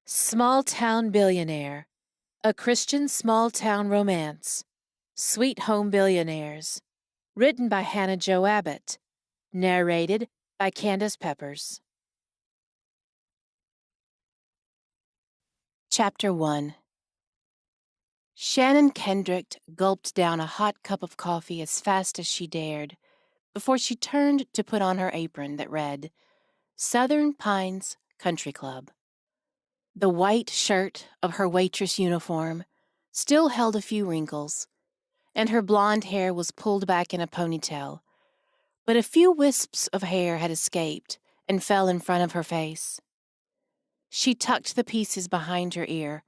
Small-Town Billionaire, a Christian small-town romance. Sweet Home Billionaires. Written by Hannah Jo Abbott. Narrated by Candace Peppers. Chapter 1. Shannon Kendrick gulped down a hot cup of coffee as fast as she dared before she turned to put on her apron that read, Southern Pines Country Club. The white shirt of her waitress uniform still held a few wrinkles, and her blonde hair was pulled back in a ponytail, but a few wisps of hair had escaped and fell in front of her face. She tucked the pieces behind her ear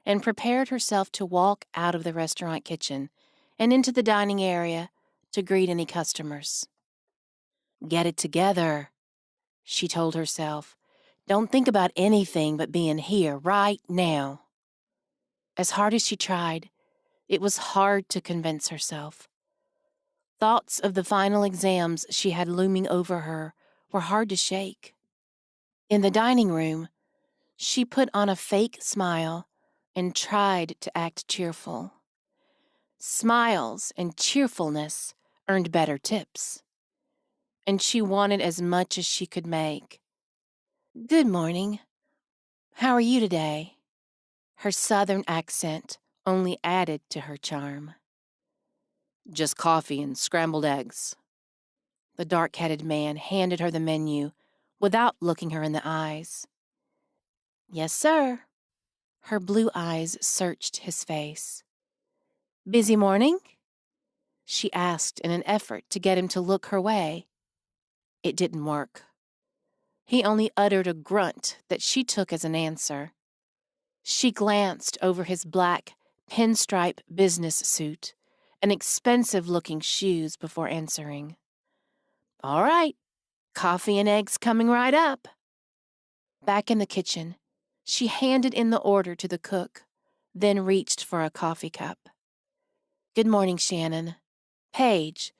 and prepared herself to walk out of the restaurant kitchen and into the dining area to greet any customers. Get it together, she told herself. Don't think about anything but being here right now. As hard as she tried, it was hard to convince herself. Thoughts of the final exams she had looming over her were hard to shake. In the dining room, she put on a fake smile and tried to act cheerful. Smiles and cheerfulness earned better tips, and she wanted as much as she could make. Good morning. How are you today? Her southern accent only added to her charm. Just coffee and scrambled eggs. The dark-headed man handed her the menu without looking her in the eyes. Yes, sir. Her blue eyes searched his face. Busy morning? She asked in an effort to get him to look her way. It didn't work. He only uttered a grunt that she took as an answer. She glanced over his black, pinstripe business suit and expensive-looking shoes before answering. All right, coffee and eggs coming right up. Back in the kitchen, she handed in the order to the cook, then reached for a coffee cup. Good morning, Shannon. Paige,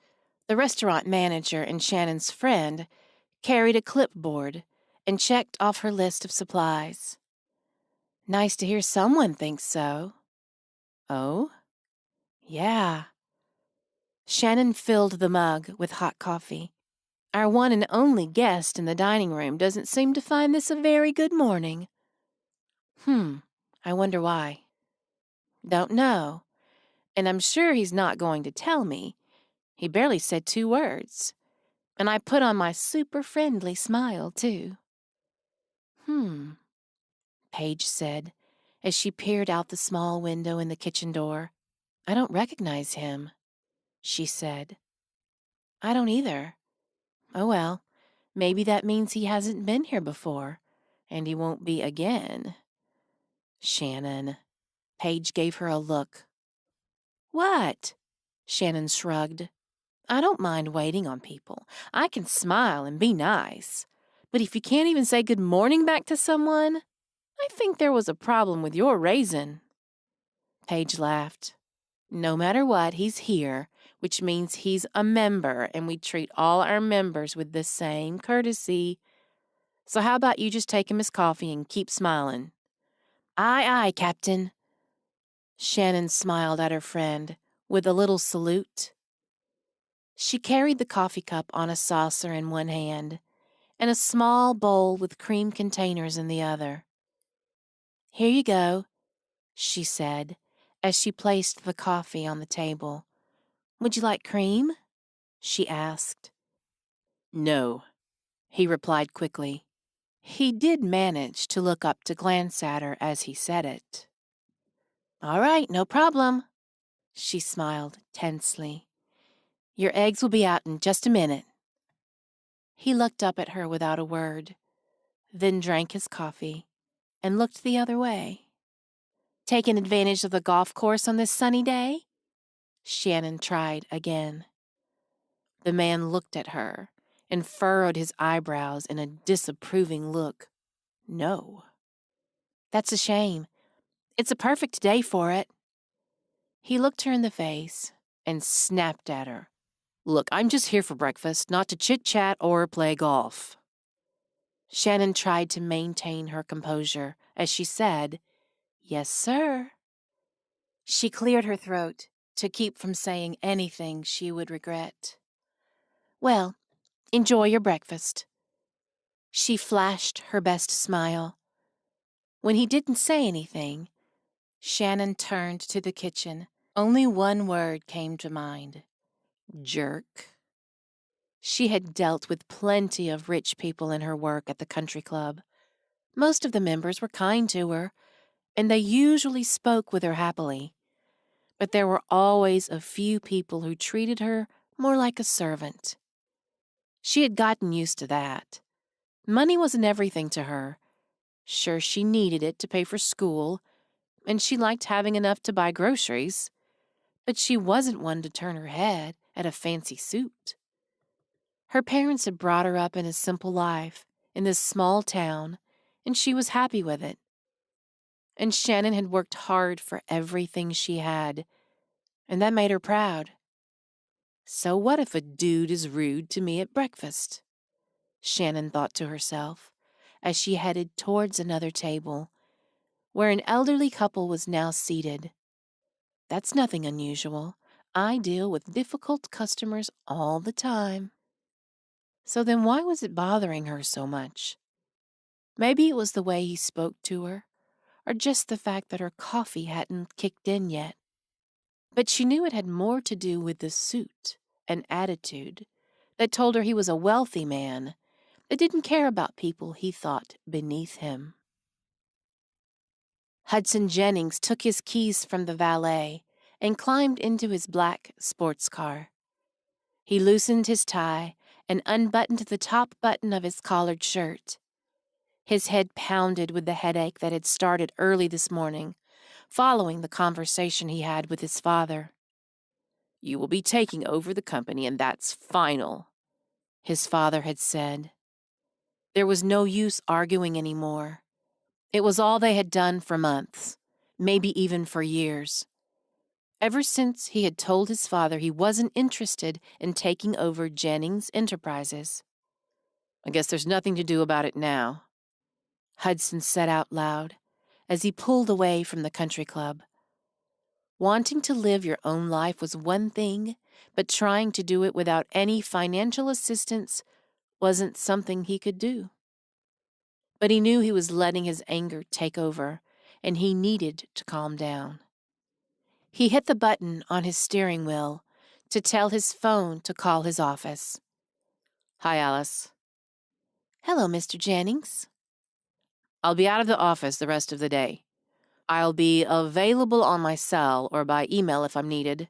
the restaurant manager and Shannon's friend, carried a clipboard and checked off her list of supplies. Nice to hear someone thinks so. Oh? Yeah. Shannon filled the mug with hot coffee. Our one and only guest in the dining room doesn't seem to find this a very good morning. I wonder why. Don't know. And I'm sure he's not going to tell me. He barely said 2 words. And I put on my super friendly smile, too. Paige said, as she peered out the small window in the kitchen door. I don't recognize him, she said. I don't either. Oh well, maybe that means he hasn't been here before, and he won't be again. Shannon. Paige gave her a look. What? Shannon shrugged. I don't mind waiting on people. I can smile and be nice. But if you can't even say good morning back to someone, I think there was a problem with your raising. Paige laughed. No matter what, he's here, which means he's a member, and we treat all our members with the same courtesy. So how about you just take him his coffee and keep smiling? Aye, aye, Captain. Shannon smiled at her friend with a little salute. She carried the coffee cup on a saucer in one hand and a small bowl with cream containers in the other. Here you go, she said, as she placed the coffee on the table. Would you like cream? She asked. No, he replied quickly. He did manage to look up to glance at her as he said it. All right, no problem, she smiled tensely. Your eggs will be out in just a minute. He looked up at her without a word, then drank his coffee and looked the other way. Taking advantage of the golf course on this sunny day? Shannon tried again. The man looked at her and furrowed his eyebrows in a disapproving look. No. That's a shame. It's a perfect day for it. He looked her in the face and snapped at her. Look, I'm just here for breakfast, not to chit-chat or play golf. Shannon tried to maintain her composure as she said, "Yes, sir." She cleared her throat to keep from saying anything she would regret. "Well, enjoy your breakfast." She flashed her best smile. When he didn't say anything, Shannon turned to the kitchen. Only one word came to mind: jerk. She had dealt with plenty of rich people in her work at the country club. Most of the members were kind to her, and they usually spoke with her happily. But there were always a few people who treated her more like a servant. She had gotten used to that. Money wasn't everything to her. Sure, she needed it to pay for school, and she liked having enough to buy groceries, but she wasn't one to turn her head at a fancy suit. Her parents had brought her up in a simple life in this small town, and she was happy with it. And Shannon had worked hard for everything she had, and that made her proud. So what if a dude is rude to me at breakfast? Shannon thought to herself as she headed towards another table, where an elderly couple was now seated. That's nothing unusual. I deal with difficult customers all the time. So then why was it bothering her so much? Maybe it was the way he spoke to her, or just the fact that her coffee hadn't kicked in yet. But she knew it had more to do with the suit and attitude that told her he was a wealthy man that didn't care about people he thought beneath him. Hudson Jennings took his keys from the valet and climbed into his black sports car. He loosened his tie and unbuttoned the top button of his collared shirt. His head pounded with the headache that had started early this morning, following the conversation he had with his father. "You will be taking over the company, and that's final," his father had said. There was no use arguing anymore. It was all they had done for months, maybe even for years. Ever since he had told his father he wasn't interested in taking over Jennings Enterprises. "I guess there's nothing to do about it now," Hudson said out loud as he pulled away from the country club. Wanting to live your own life was one thing, but trying to do it without any financial assistance wasn't something he could do. But he knew he was letting his anger take over, and he needed to calm down. He hit the button on his steering wheel to tell his phone to call his office. "Hi, Alice." "Hello, Mr. Jennings." "I'll be out of the office the rest of the day. I'll be available on my cell or by email if I'm needed.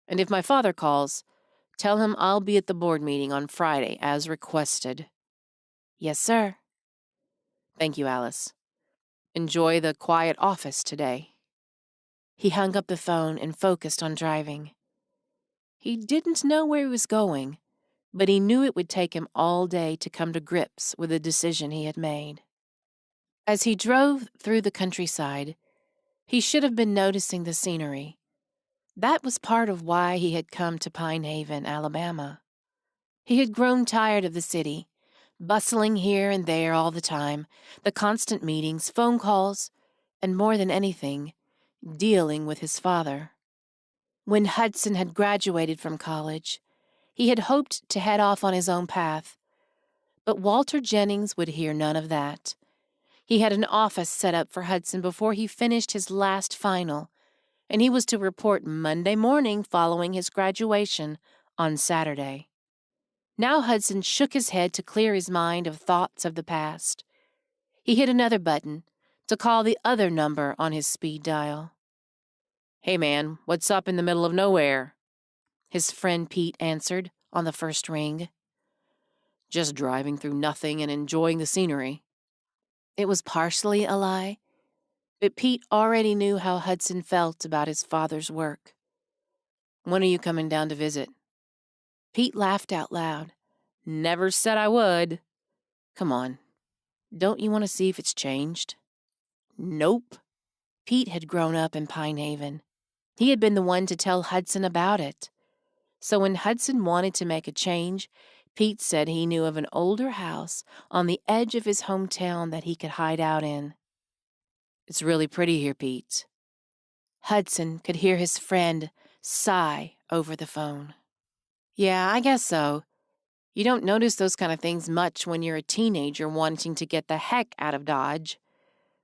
And if my father calls, tell him I'll be at the board meeting on Friday as requested." "Yes, sir." "Thank you, Alice. Enjoy the quiet office today." He hung up the phone and focused on driving. He didn't know where he was going, but he knew it would take him all day to come to grips with the decision he had made. As he drove through the countryside, he should have been noticing the scenery. That was part of why he had come to Pine Haven, Alabama. He had grown tired of the city, bustling here and there all the time, the constant meetings, phone calls, and more than anything, dealing with his father. When Hudson had graduated from college, he had hoped to head off on his own path, but Walter Jennings would hear none of that. He had an office set up for Hudson before he finished his last final, and he was to report Monday morning following his graduation on Saturday. Now Hudson shook his head to clear his mind of thoughts of the past. He hit another button to call the other number on his speed dial. "Hey man, what's up in the middle of nowhere?" his friend Pete answered on the first ring. "Just driving through nothing and enjoying the scenery." It was partially a lie, but Pete already knew how Hudson felt about his father's work. "When are you coming down to visit?" Pete laughed out loud. "Never said I would." "Come on. Don't you want to see if it's changed?" "Nope." Pete had grown up in Pine Haven. He had been the one to tell Hudson about it. So when Hudson wanted to make a change, Pete said he knew of an older house on the edge of his hometown that he could hide out in. It's really pretty here, Pete. Hudson could hear his friend sigh over the phone. Yeah, I guess so. You don't notice those kind of things much when you're a teenager wanting to get the heck out of Dodge.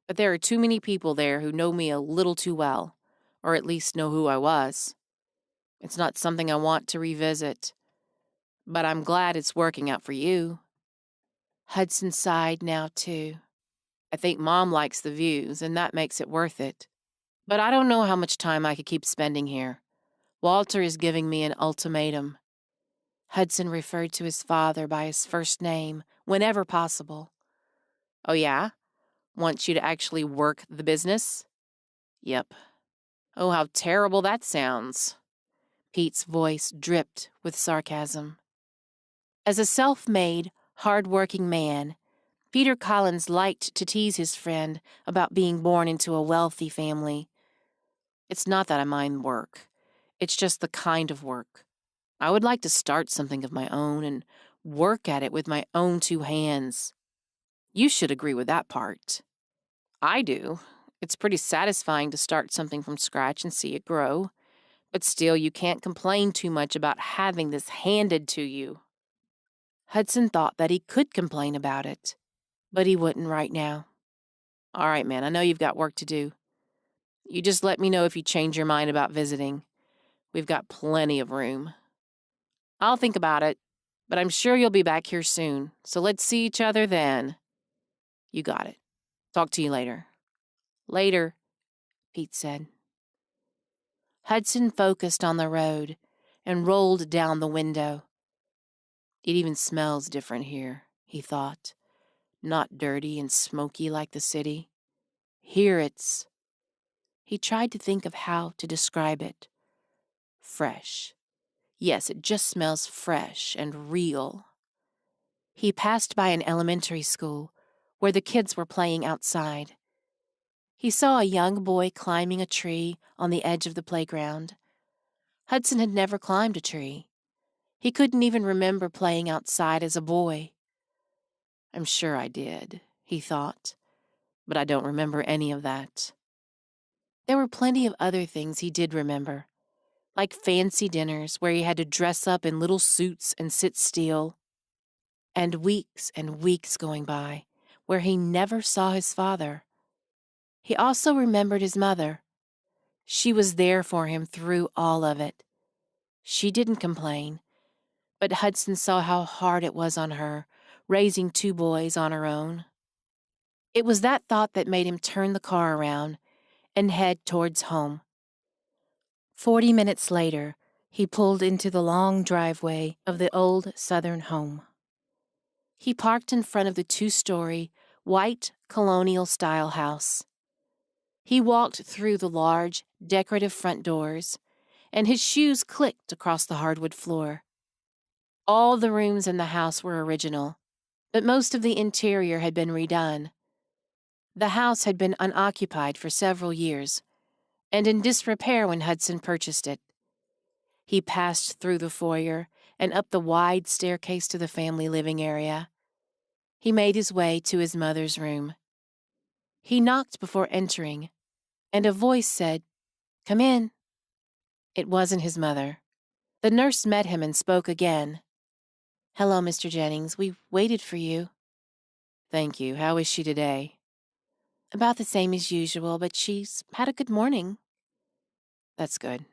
But there are too many people there who know me a little too well, or at least know who I was. It's not something I want to revisit, but I'm glad it's working out for you. Hudson sighed now, too. I think Mom likes the views, and that makes it worth it. But I don't know how much time I could keep spending here. Walter is giving me an ultimatum. Hudson referred to his father by his first name whenever possible. Oh, yeah? Wants you to actually work the business? Yep. Oh, how terrible that sounds. Pete's voice dripped with sarcasm. As a self-made, hard-working man, Peter Collins liked to tease his friend about being born into a wealthy family. It's not that I mind work. It's just the kind of work. I would like to start something of my own and work at it with my own two hands. You should agree with that part. I do. It's pretty satisfying to start something from scratch and see it grow. But still, you can't complain too much about having this handed to you. Hudson thought that he could complain about it, but he wouldn't right now. All right, man, I know you've got work to do. You just let me know if you change your mind about visiting. We've got plenty of room. I'll think about it, but I'm sure you'll be back here soon, so let's see each other then. You got it. Talk to you later. Later, Pete said. Hudson focused on the road and rolled down the window. It even smells different here, he thought. Not dirty and smoky like the city. Here it's... He tried to think of how to describe it. Fresh. Yes, it just smells fresh and real. He passed by an elementary school where the kids were playing outside. He saw a young boy climbing a tree on the edge of the playground. Hudson had never climbed a tree. He couldn't even remember playing outside as a boy. I'm sure I did, he thought, but I don't remember any of that. There were plenty of other things he did remember, like fancy dinners where he had to dress up in little suits and sit still, and weeks going by where he never saw his father. He also remembered his mother. She was there for him through all of it. She didn't complain, but Hudson saw how hard it was on her, raising two boys on her own. It was that thought that made him turn the car around and head towards home. 40 minutes later, he pulled into the long driveway of the old Southern home. He parked in front of the two-story, white, colonial-style house. He walked through the large, decorative front doors, and his shoes clicked across the hardwood floor. All the rooms in the house were original, but most of the interior had been redone. The house had been unoccupied for several years, and in disrepair when Hudson purchased it. He passed through the foyer and up the wide staircase to the family living area. He made his way to his mother's room. He knocked before entering, and a voice said, "Come in." It wasn't his mother. The nurse met him and spoke again. "Hello, Mr. Jennings. We waited for you." "Thank you. How is she today?" "About the same as usual, but she's had a good morning." "That's good."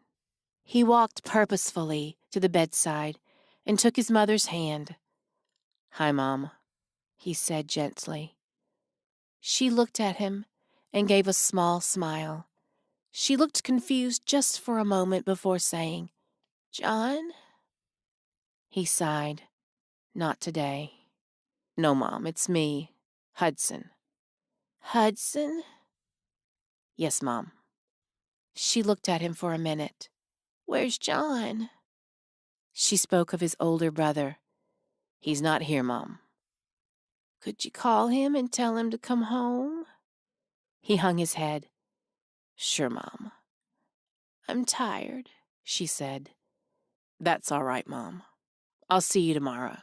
He walked purposefully to the bedside and took his mother's hand. "Hi, Mom," he said gently. She looked at him and gave a small smile. She looked confused just for a moment before saying, "John?" He sighed. "Not today." "No, Mom, it's me, Hudson." "Hudson?" "Yes, Mom." She looked at him for a minute. "Where's John?" She spoke of his older brother. "He's not here, Mom." "Could you call him and tell him to come home?" He hung his head. "Sure, Mom." "I'm tired," she said. "That's all right, Mom. I'll see you tomorrow."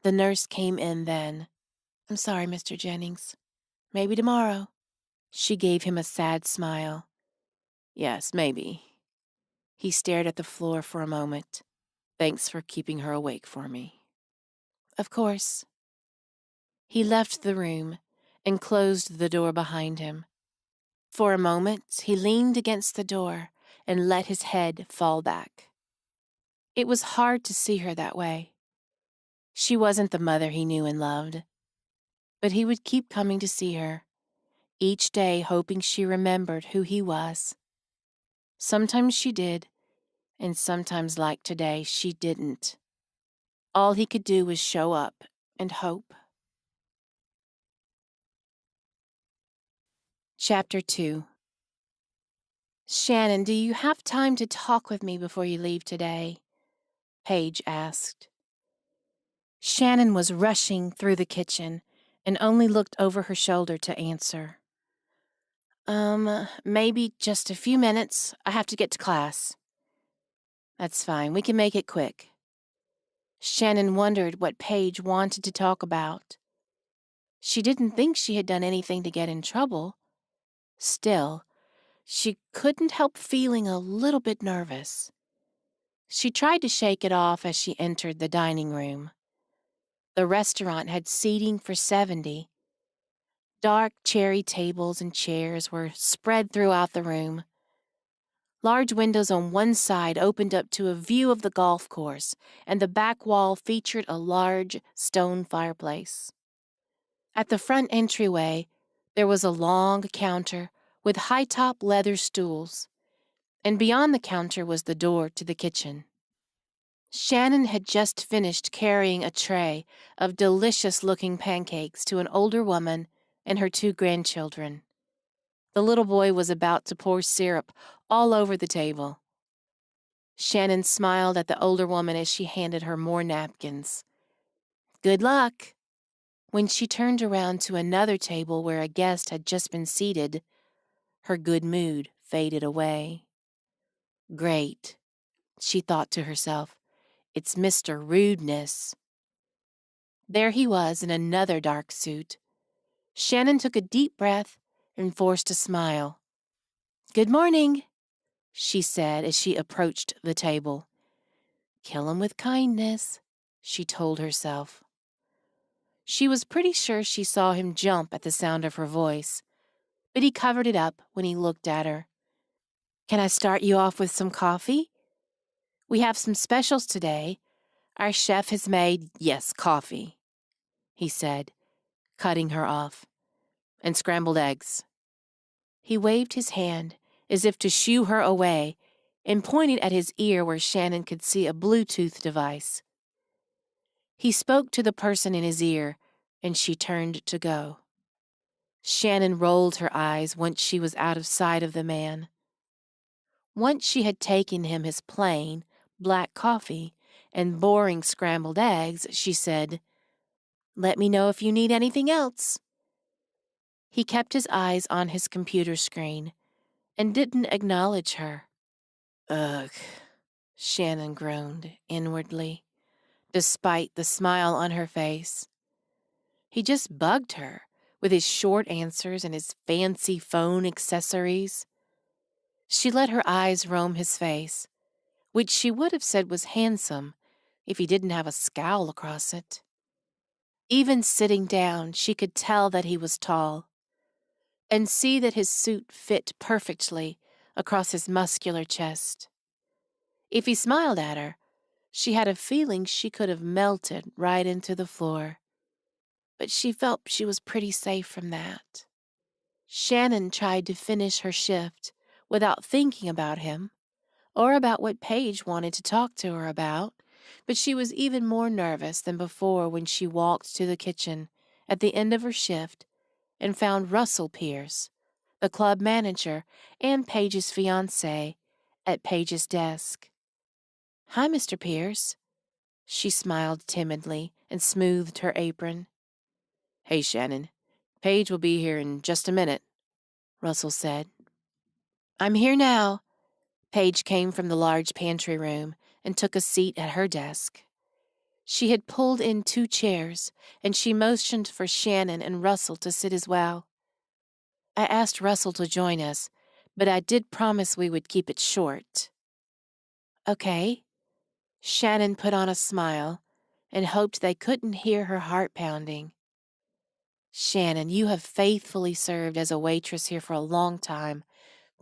The nurse came in then. "I'm sorry, Mr. Jennings. Maybe tomorrow." She gave him a sad smile. Yes, maybe. He stared at the floor for a moment. Thanks for keeping her awake for me. Of course. He left the room and closed the door behind him. For a moment, he leaned against the door and let his head fall back. It was hard to see her that way. She wasn't the mother he knew and loved. But he would keep coming to see her, each day hoping she remembered who he was. Sometimes she did, and sometimes, like today, she didn't. All he could do was show up and hope. Chapter 2. Shannon, do you have time to talk with me before you leave today? Paige asked. Shannon was rushing through the kitchen and only looked over her shoulder to answer. Maybe just a few minutes. I have to get to class. That's fine. We can make it quick. Shannon wondered what Paige wanted to talk about. She didn't think she had done anything to get in trouble. Still, she couldn't help feeling a little bit nervous. She tried to shake it off as she entered the dining room. The restaurant had seating for 70. Dark cherry tables and chairs were spread throughout the room. Large windows on one side opened up to a view of the golf course, and the back wall featured a large stone fireplace. At the front entryway, there was a long counter with high-top leather stools, and beyond the counter was the door to the kitchen. Shannon had just finished carrying a tray of delicious-looking pancakes to an older woman and her 2 grandchildren. The little boy was about to pour syrup all over the table. Shannon smiled at the older woman as she handed her more napkins. Good luck. When she turned around to another table where a guest had just been seated, her good mood faded away. Great, she thought to herself. It's Mr. Rudeness. There he was in another dark suit. Shannon took a deep breath and forced a smile. Good morning, she said as she approached the table. Kill him with kindness, she told herself. She was pretty sure she saw him jump at the sound of her voice, but he covered it up when he looked at her. Can I start you off with some coffee? We have some specials today. Our chef has made, yes, coffee, he said, cutting her off, and scrambled eggs. He waved his hand as if to shoo her away and pointed at his ear where Shannon could see a Bluetooth device. He spoke to the person in his ear, and she turned to go. Shannon rolled her eyes once she was out of sight of the man. Once she had taken him his plain, black coffee and boring scrambled eggs, she said, Let me know if you need anything else. He kept his eyes on his computer screen and didn't acknowledge her. Ugh, Shannon groaned inwardly, despite the smile on her face. He just bugged her with his short answers and his fancy phone accessories. She let her eyes roam his face, which she would have said was handsome if he didn't have a scowl across it. Even sitting down, she could tell that he was tall, and see that his suit fit perfectly across his muscular chest. If he smiled at her, she had a feeling she could have melted right into the floor. But she felt she was pretty safe from that. Shannon tried to finish her shift without thinking about him or about what Paige wanted to talk to her about, but she was even more nervous than before when she walked to the kitchen at the end of her shift and found Russell Pierce, the club manager and Paige's fiancé, at Paige's desk. Hi, Mr. Pierce. She smiled timidly and smoothed her apron. Hey, Shannon. Paige will be here in just a minute, Russell said. I'm here now. Paige came from the large pantry room and took a seat at her desk. She had pulled in 2 chairs, and she motioned for Shannon and Russell to sit as well. I asked Russell to join us, but I did promise we would keep it short. Okay. Shannon put on a smile and hoped they couldn't hear her heart pounding. Shannon, you have faithfully served as a waitress here for a long time,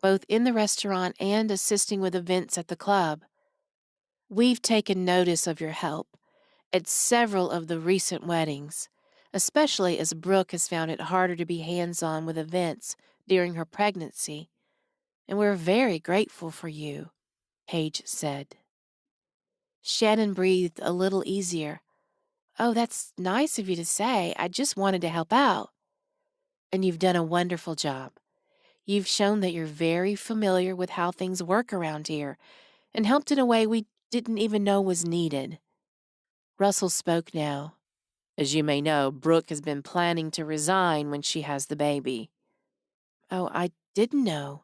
both in the restaurant and assisting with events at the club. We've taken notice of your help at several of the recent weddings, especially as Brooke has found it harder to be hands-on with events during her pregnancy, and we're very grateful for you, Paige said. Shannon breathed a little easier. Oh, that's nice of you to say. I just wanted to help out. And you've done a wonderful job. You've shown that you're very familiar with how things work around here and helped in a way we didn't even know was needed. Russell spoke now. As you may know, Brooke has been planning to resign when she has the baby. Oh, I didn't know.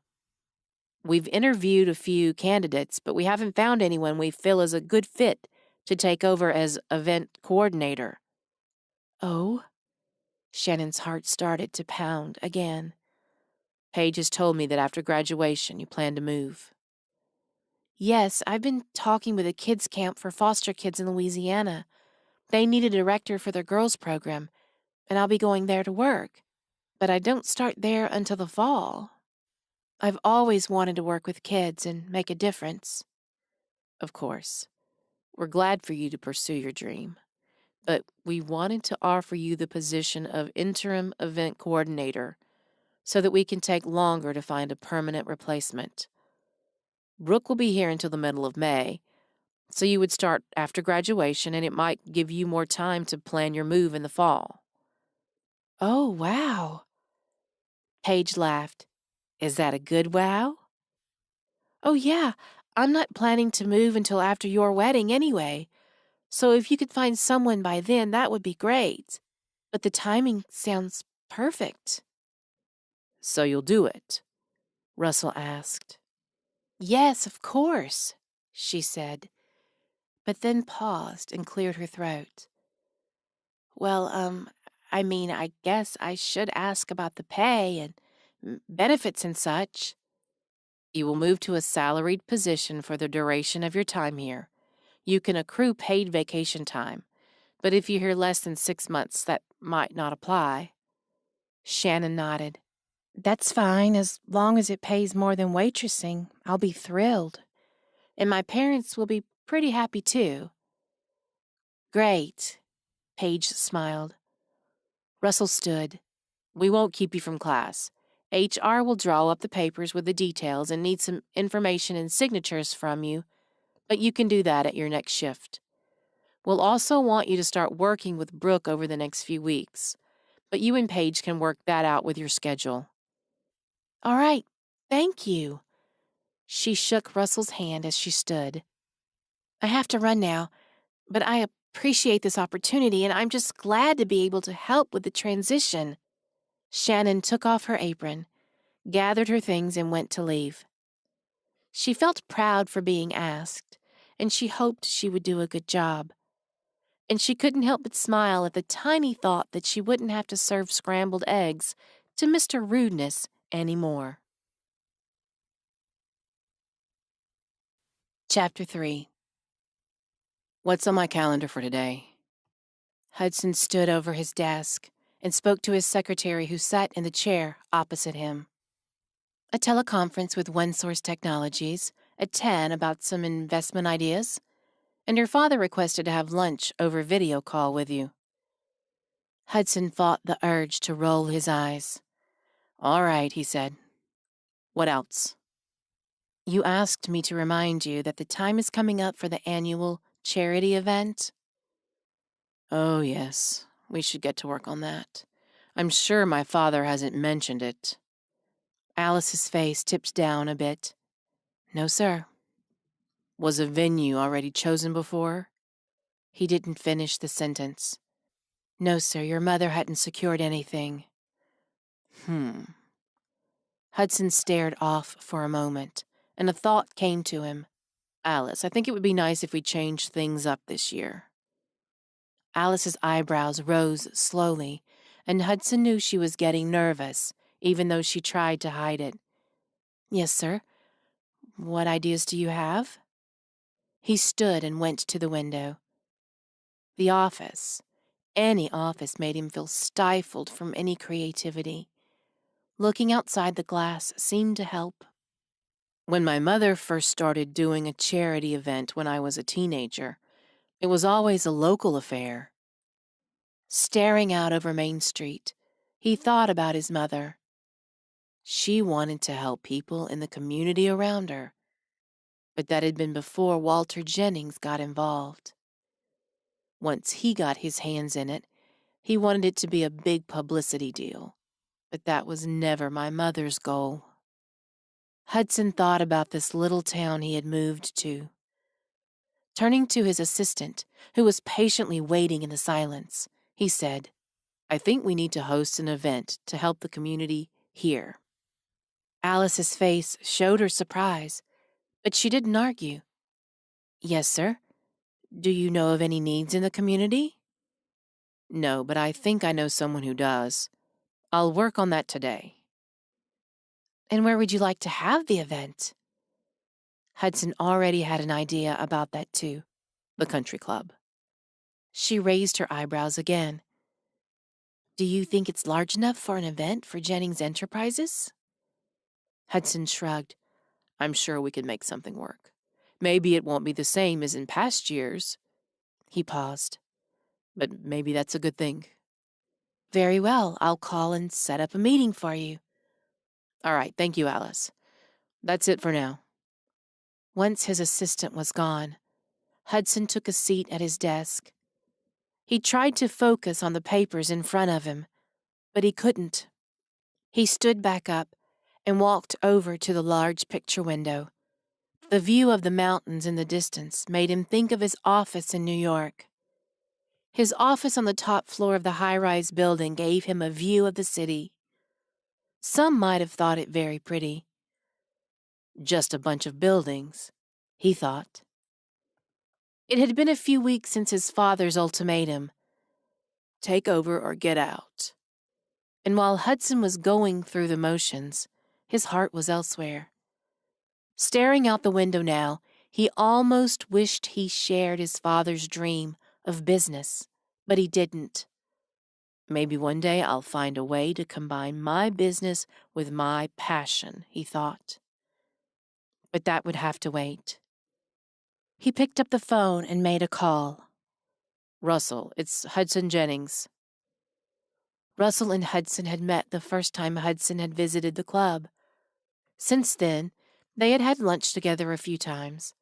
We've interviewed a few candidates, but we haven't found anyone we feel is a good fit to take over as event coordinator. Oh? Shannon's heart started to pound again. Paige has told me that after graduation you plan to move. Yes, I've been talking with a kids' camp for foster kids in Louisiana. They need a director for their girls' program, and I'll be going there to work. But I don't start there until the fall. I've always wanted to work with kids and make a difference. Of course, we're glad for you to pursue your dream, but we wanted to offer you the position of interim event coordinator so that we can take longer to find a permanent replacement. Brooke will be here until the middle of May, so you would start after graduation, and it might give you more time to plan your move in the fall. Oh, wow. Paige laughed. Is that a good wow? Oh, yeah. I'm not planning to move until after your wedding anyway, so if you could find someone by then, that would be great. But the timing sounds perfect. So you'll do it? Russell asked. Yes, of course, she said, but then paused and cleared her throat. Well, I guess I should ask about the pay and benefits and such. You will move to a salaried position for the duration of your time here. You can accrue paid vacation time, but if you're here less than 6 months, that might not apply. Shannon nodded. That's fine, as long as it pays more than waitressing. I'll be thrilled. And my parents will be pretty happy, too. Great, Paige smiled. Russell stood. We won't keep you from class. HR will draw up the papers with the details and need some information and signatures from you, but you can do that at your next shift. We'll also want you to start working with Brooke over the next few weeks, but you and Paige can work that out with your schedule. All right, thank you. She shook Russell's hand as she stood. I have to run now, but I appreciate this opportunity, and I'm just glad to be able to help with the transition. Shannon took off her apron, gathered her things, and went to leave. She felt proud for being asked, and she hoped she would do a good job. And she couldn't help but smile at the tiny thought that she wouldn't have to serve scrambled eggs to Mr. Rudeness anymore. Chapter 3. What's on my calendar for today? Hudson stood over his desk and spoke to his secretary who sat in the chair opposite him. A teleconference with OneSource Technologies at 10 about some investment ideas, and your father requested to have lunch over video call with you. Hudson fought the urge to roll his eyes. All right, he said. What else? You asked me to remind you that the time is coming up for the annual charity event. Oh, yes, we should get to work on that. I'm sure my father hasn't mentioned it. Alice's face tipped down a bit. No, sir. Was a venue already chosen before? He didn't finish the sentence. No, sir, your mother hadn't secured anything. Hudson stared off for a moment, and a thought came to him. Alice, I think it would be nice if we changed things up this year. Alice's eyebrows rose slowly, and Hudson knew she was getting nervous, even though she tried to hide it. "Yes, sir. What ideas do you have?" He stood and went to the window. The office, any office, made him feel stifled from any creativity. Looking outside the glass seemed to help. When my mother first started doing a charity event when I was a teenager, it was always a local affair. Staring out over Main Street, he thought about his mother. She wanted to help people in the community around her, but that had been before Walter Jennings got involved. Once he got his hands in it, he wanted it to be a big publicity deal, but that was never my mother's goal. Hudson thought about this little town he had moved to. Turning to his assistant, who was patiently waiting in the silence, he said, "I think we need to host an event to help the community here." Alice's face showed her surprise, but she didn't argue. "Yes, sir. Do you know of any needs in the community?" "No, but I think I know someone who does. I'll work on that today." "And where would you like to have the event?" Hudson already had an idea about that too, the country club. She raised her eyebrows again. "Do you think it's large enough for an event for Jennings Enterprises?" Hudson shrugged. "I'm sure we could make something work. Maybe it won't be the same as in past years." He paused. "But maybe that's a good thing." "Very well, I'll call and set up a meeting for you." "All right, thank you, Alice. That's it for now." Once his assistant was gone, Hudson took a seat at his desk. He tried to focus on the papers in front of him, but he couldn't. He stood back up and walked over to the large picture window. The view of the mountains in the distance made him think of his office in New York. His office on the top floor of the high-rise building gave him a view of the city. Some might have thought it very pretty. Just a bunch of buildings, he thought. It had been a few weeks since his father's ultimatum, "Take over or get out." And while Hudson was going through the motions, his heart was elsewhere. Staring out the window now, he almost wished he shared his father's dream of business, but he didn't. "Maybe one day I'll find a way to combine my business with my passion," he thought. But that would have to wait. He picked up the phone and made a call. "Russell, it's Hudson Jennings." Russell and Hudson had met the first time Hudson had visited the club. Since then, they had had lunch together a few times.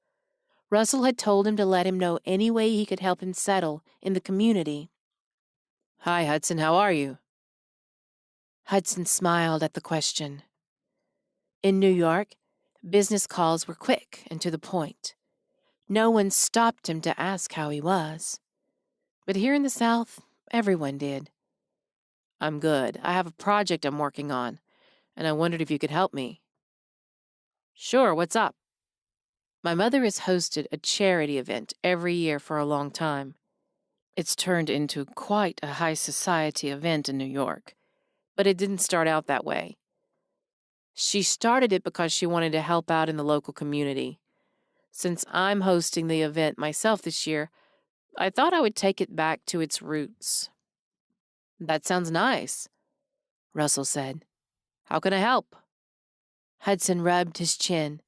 Russell had told him to let him know any way he could help him settle in the community. "Hi, Hudson, how are you?" Hudson smiled at the question. In New York, business calls were quick and to the point. No one stopped him to ask how he was. But here in the South, everyone did. "I'm good. I have a project I'm working on, and I wondered if you could help me." "Sure, what's up?" "My mother has hosted a charity event every year for a long time. It's turned into quite a high society event in New York, but it didn't start out that way. She started it because she wanted to help out in the local community. Since I'm hosting the event myself this year, I thought I would take it back to its roots." "That sounds nice," Russell said. "How can I help?" Hudson rubbed his chin.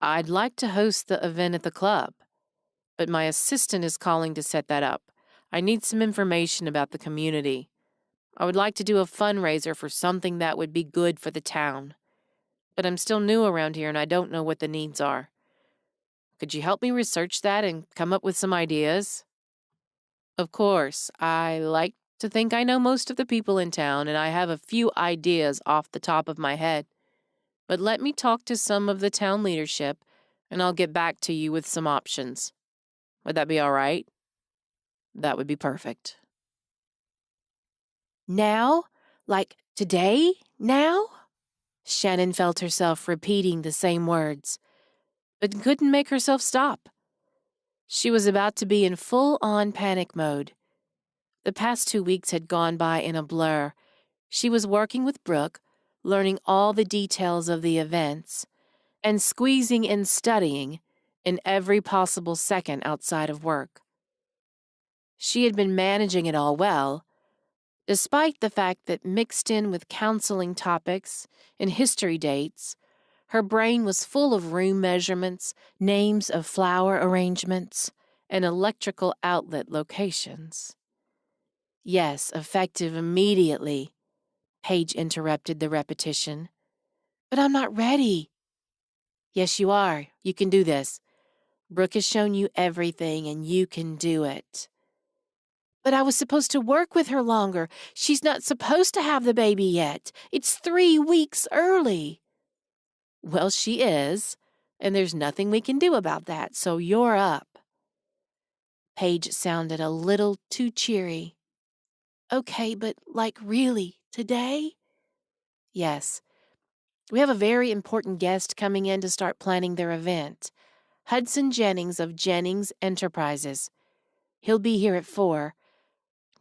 "I'd like to host the event at the club, but my assistant is calling to set that up. I need some information about the community. I would like to do a fundraiser for something that would be good for the town. But I'm still new around here and I don't know what the needs are. Could you help me research that and come up with some ideas?" "Of course. I like to think I know most of the people in town and I have a few ideas off the top of my head. But let me talk to some of the town leadership and I'll get back to you with some options. Would that be all right?" "That would be perfect." "Now? Like today? Now?" Shannon felt herself repeating the same words, but couldn't make herself stop. She was about to be in full-on panic mode. The past 2 weeks had gone by in a blur. She was working with Brooke, learning all the details of the events, and squeezing in studying in every possible second outside of work. She had been managing it all well, despite the fact that mixed in with counseling topics and history dates, her brain was full of room measurements, names of flower arrangements, and electrical outlet locations. Yes, effective immediately, Paige interrupted the repetition. But I'm not ready. Yes, you are. You can do this. Brooke has shown you everything, and you can do it. But I was supposed to work with her longer. She's not supposed to have the baby yet. It's 3 weeks early. Well, she is, and there's nothing we can do about that, so you're up. Paige sounded a little too cheery. Okay, but really, today? Yes. We have a very important guest coming in to start planning their event. Hudson Jennings of Jennings Enterprises. He'll be here at 4.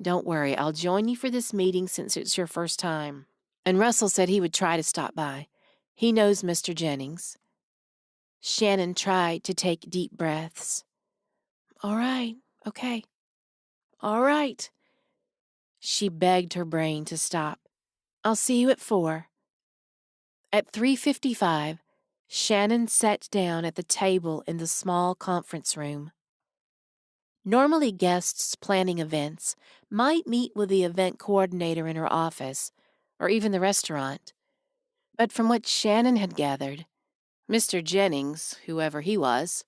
Don't worry, I'll join you for this meeting since it's your first time. And Russell said he would try to stop by. He knows Mr. Jennings. Shannon tried to take deep breaths. All right, okay. All right. She begged her brain to stop. I'll see you at 4. At 3:55, Shannon sat down at the table in the small conference room. Normally, guests planning events might meet with the event coordinator in her office, or even the restaurant. But from what Shannon had gathered, Mr. Jennings, whoever he was,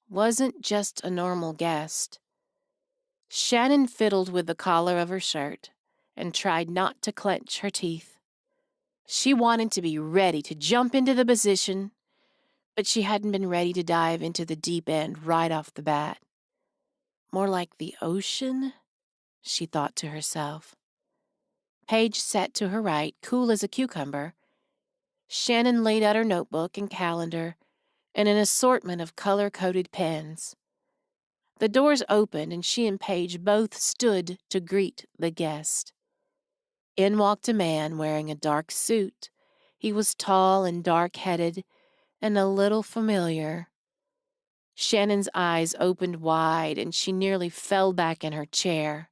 wasn't just a normal guest. Shannon fiddled with the collar of her shirt and tried not to clench her teeth. She wanted to be ready to jump into the position, but she hadn't been ready to dive into the deep end right off the bat. More like the ocean, she thought to herself. Paige sat to her right, cool as a cucumber. Shannon laid out her notebook and calendar and an assortment of color-coded pens. The doors opened, and she and Paige both stood to greet the guest. In walked a man wearing a dark suit. He was tall and dark-headed and a little familiar. Shannon's eyes opened wide, and she nearly fell back in her chair.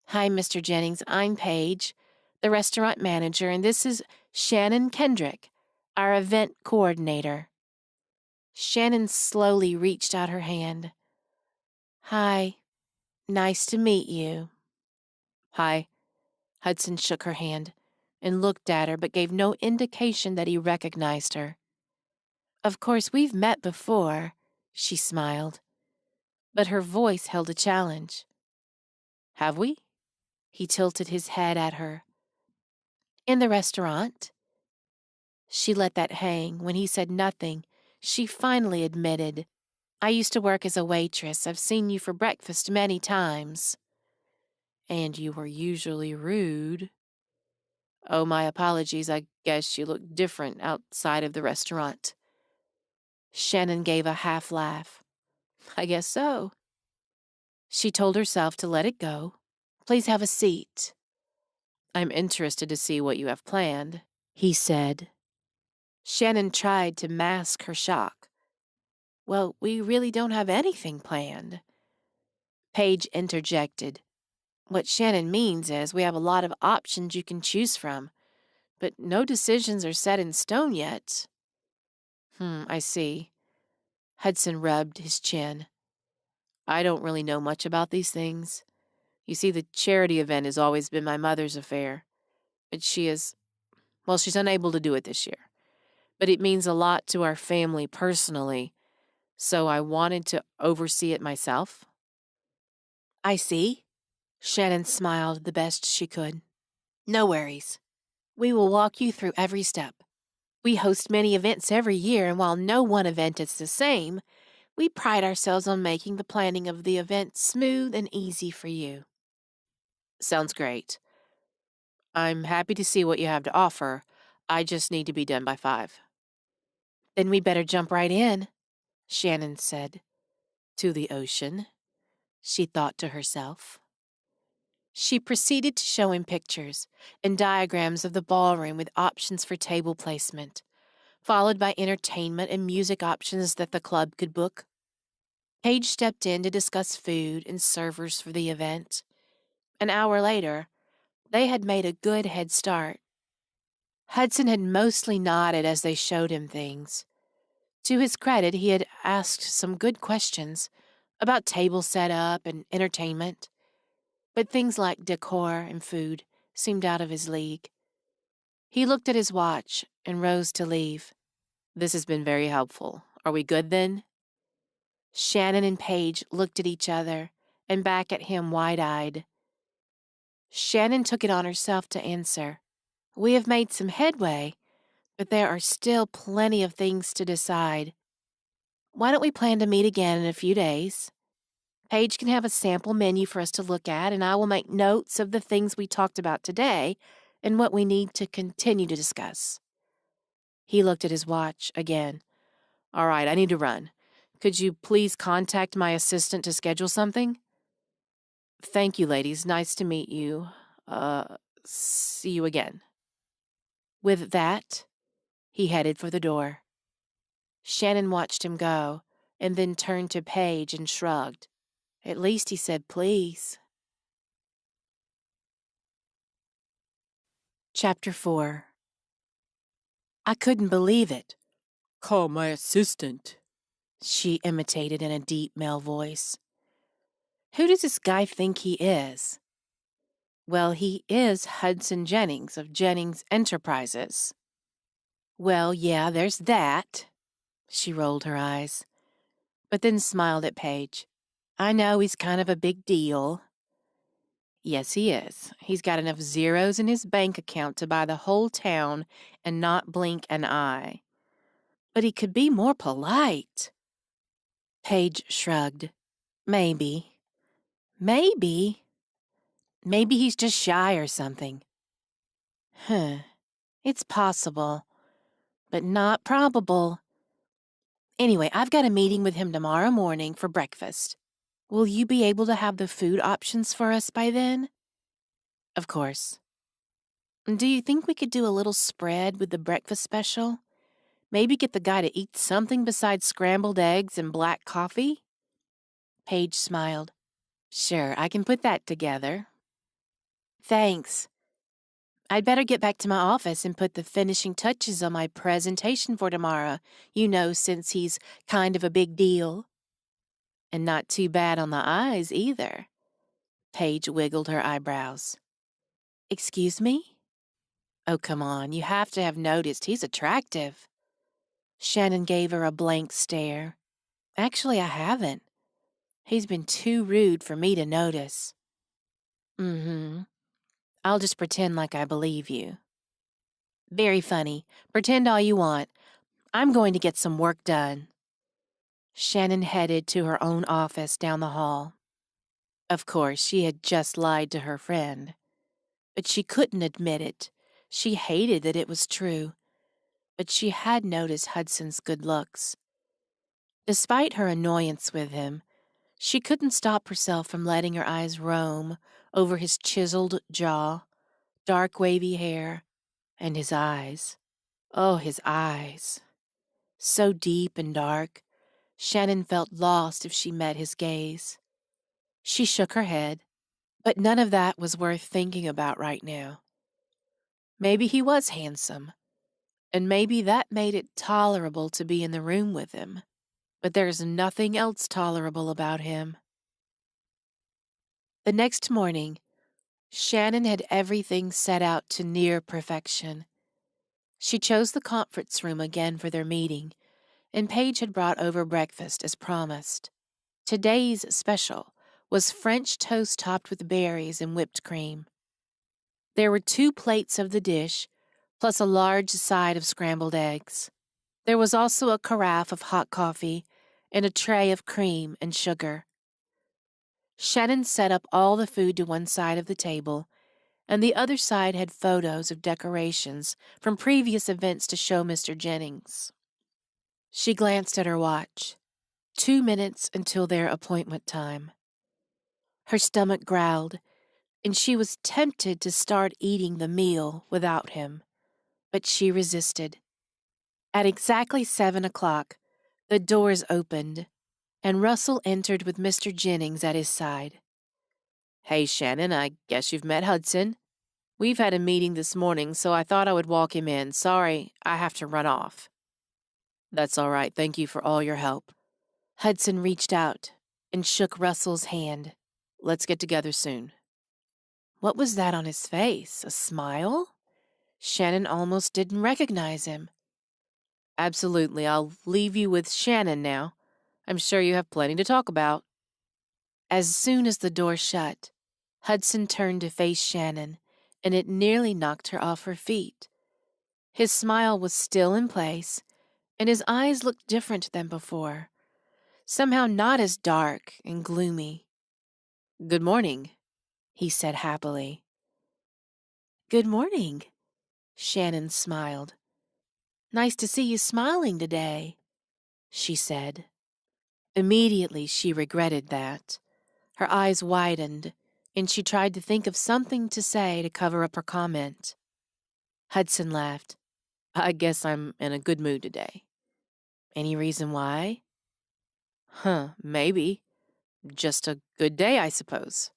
Hi, Mr. Jennings. I'm Paige, the restaurant manager, and this is Shannon Kendrick, our event coordinator. Shannon slowly reached out her hand. Hi. Nice to meet you. Hi. Hudson shook her hand and looked at her but gave no indication that he recognized her. Of course, we've met before, she smiled, but her voice held a challenge. Have we? He tilted his head at her. In the restaurant. She let that hang. When he said nothing, she finally admitted, I used to work as a waitress. I've seen you for breakfast many times. And you were usually rude. Oh, my apologies. I guess you look different outside of the restaurant. Shannon gave a half laugh. I guess so. She told herself to let it go. Please have a seat. I'm interested to see what you have planned, he said. Shannon tried to mask her shock. Well, we really don't have anything planned. Paige interjected. What Shannon means is we have a lot of options you can choose from, but no decisions are set in stone yet. I see. Hudson rubbed his chin. I don't really know much about these things. You see, the charity event has always been my mother's affair, but she's unable to do it this year. But it means a lot to our family personally, so I wanted to oversee it myself. I see. Shannon smiled the best she could. No worries. We will walk you through every step. We host many events every year, and while no one event is the same, we pride ourselves on making the planning of the event smooth and easy for you. Sounds great. I'm happy to see what you have to offer. I just need to be done by 5. Then we better jump right in, Shannon said. To the ocean, she thought to herself. She proceeded to show him pictures and diagrams of the ballroom with options for table placement, followed by entertainment and music options that the club could book. Paige stepped in to discuss food and servers for the event. An hour later, they had made a good head start. Hudson had mostly nodded as they showed him things. To his credit, he had asked some good questions about table setup and entertainment, but things like decor and food seemed out of his league. He looked at his watch and rose to leave. "This has been very helpful. Are we good then?" Shannon and Paige looked at each other and back at him wide-eyed. Shannon took it on herself to answer. "We have made some headway, but there are still plenty of things to decide. Why don't we plan to meet again in a few days? Paige can have a sample menu for us to look at, and I will make notes of the things we talked about today and what we need to continue to discuss." He looked at his watch again. "All right, I need to run. Could you please contact my assistant to schedule something?" "Thank you, ladies. Nice to meet you. See you again." With that, he headed for the door. Shannon watched him go, and then turned to Paige and shrugged. At least he said please. Chapter 4. "I couldn't believe it." "Call my assistant," she imitated in a deep male voice. "Who does this guy think he is?" "Well, he is Hudson Jennings of Jennings Enterprises." "Well, yeah, there's that." She rolled her eyes, but then smiled at Paige. "I know he's kind of a big deal." "Yes, he is. He's got enough zeros in his bank account to buy the whole town and not blink an eye. But he could be more polite." Paige shrugged. "Maybe. Maybe. Maybe he's just shy or something." "Huh. It's possible, but not probable. Anyway, I've got a meeting with him tomorrow morning for breakfast. Will you be able to have the food options for us by then?" "Of course." "Do you think we could do a little spread with the breakfast special? Maybe get the guy to eat something besides scrambled eggs and black coffee?" Paige smiled. "Sure, I can put that together." "Thanks. I'd better get back to my office and put the finishing touches on my presentation for tomorrow, since he's kind of a big deal." "And not too bad on the eyes, either." Paige wiggled her eyebrows. "Excuse me?" "Oh, come on, you have to have noticed he's attractive." Shannon gave her a blank stare. "Actually, I haven't. He's been too rude for me to notice." "Mm-hmm. I'll just pretend like I believe you." "Very funny. Pretend all you want. I'm going to get some work done." Shannon headed to her own office down the hall. Of course, she had just lied to her friend. But she couldn't admit it. She hated that it was true. But she had noticed Hudson's good looks. Despite her annoyance with him, she couldn't stop herself from letting her eyes roam over his chiseled jaw, dark wavy hair, and his eyes. Oh, his eyes. So deep and dark, Shannon felt lost if she met his gaze. She shook her head, but none of that was worth thinking about right now. Maybe he was handsome, and maybe that made it tolerable to be in the room with him. But there's nothing else tolerable about him. The next morning, Shannon had everything set out to near perfection. She chose the conference room again for their meeting, and Paige had brought over breakfast as promised. Today's special was French toast topped with berries and whipped cream. There were 2 plates of the dish, plus a large side of scrambled eggs. There was also a carafe of hot coffee and a tray of cream and sugar. Shannon set up all the food to one side of the table, and the other side had photos of decorations from previous events to show Mr. Jennings. She glanced at her watch. 2 minutes until their appointment time. Her stomach growled, and she was tempted to start eating the meal without him, but she resisted. At exactly 7 o'clock, the doors opened, and Russell entered with Mr. Jennings at his side. "Hey, Shannon, I guess you've met Hudson. We've had a meeting this morning, so I thought I would walk him in. Sorry, I have to run off." "That's all right. Thank you for all your help." Hudson reached out and shook Russell's hand. "Let's get together soon." What was that on his face? A smile? Shannon almost didn't recognize him. "Absolutely. I'll leave you with Shannon now. I'm sure you have plenty to talk about." As soon as the door shut, Hudson turned to face Shannon, and it nearly knocked her off her feet. His smile was still in place, and his eyes looked different than before, somehow not as dark and gloomy. "Good morning," he said happily. "Good morning," Shannon smiled. "Nice to see you smiling today," she said. Immediately she regretted that. Her eyes widened, and she tried to think of something to say to cover up her comment. Hudson laughed. "I guess I'm in a good mood today." "Any reason why?" Maybe. Just a good day, I suppose."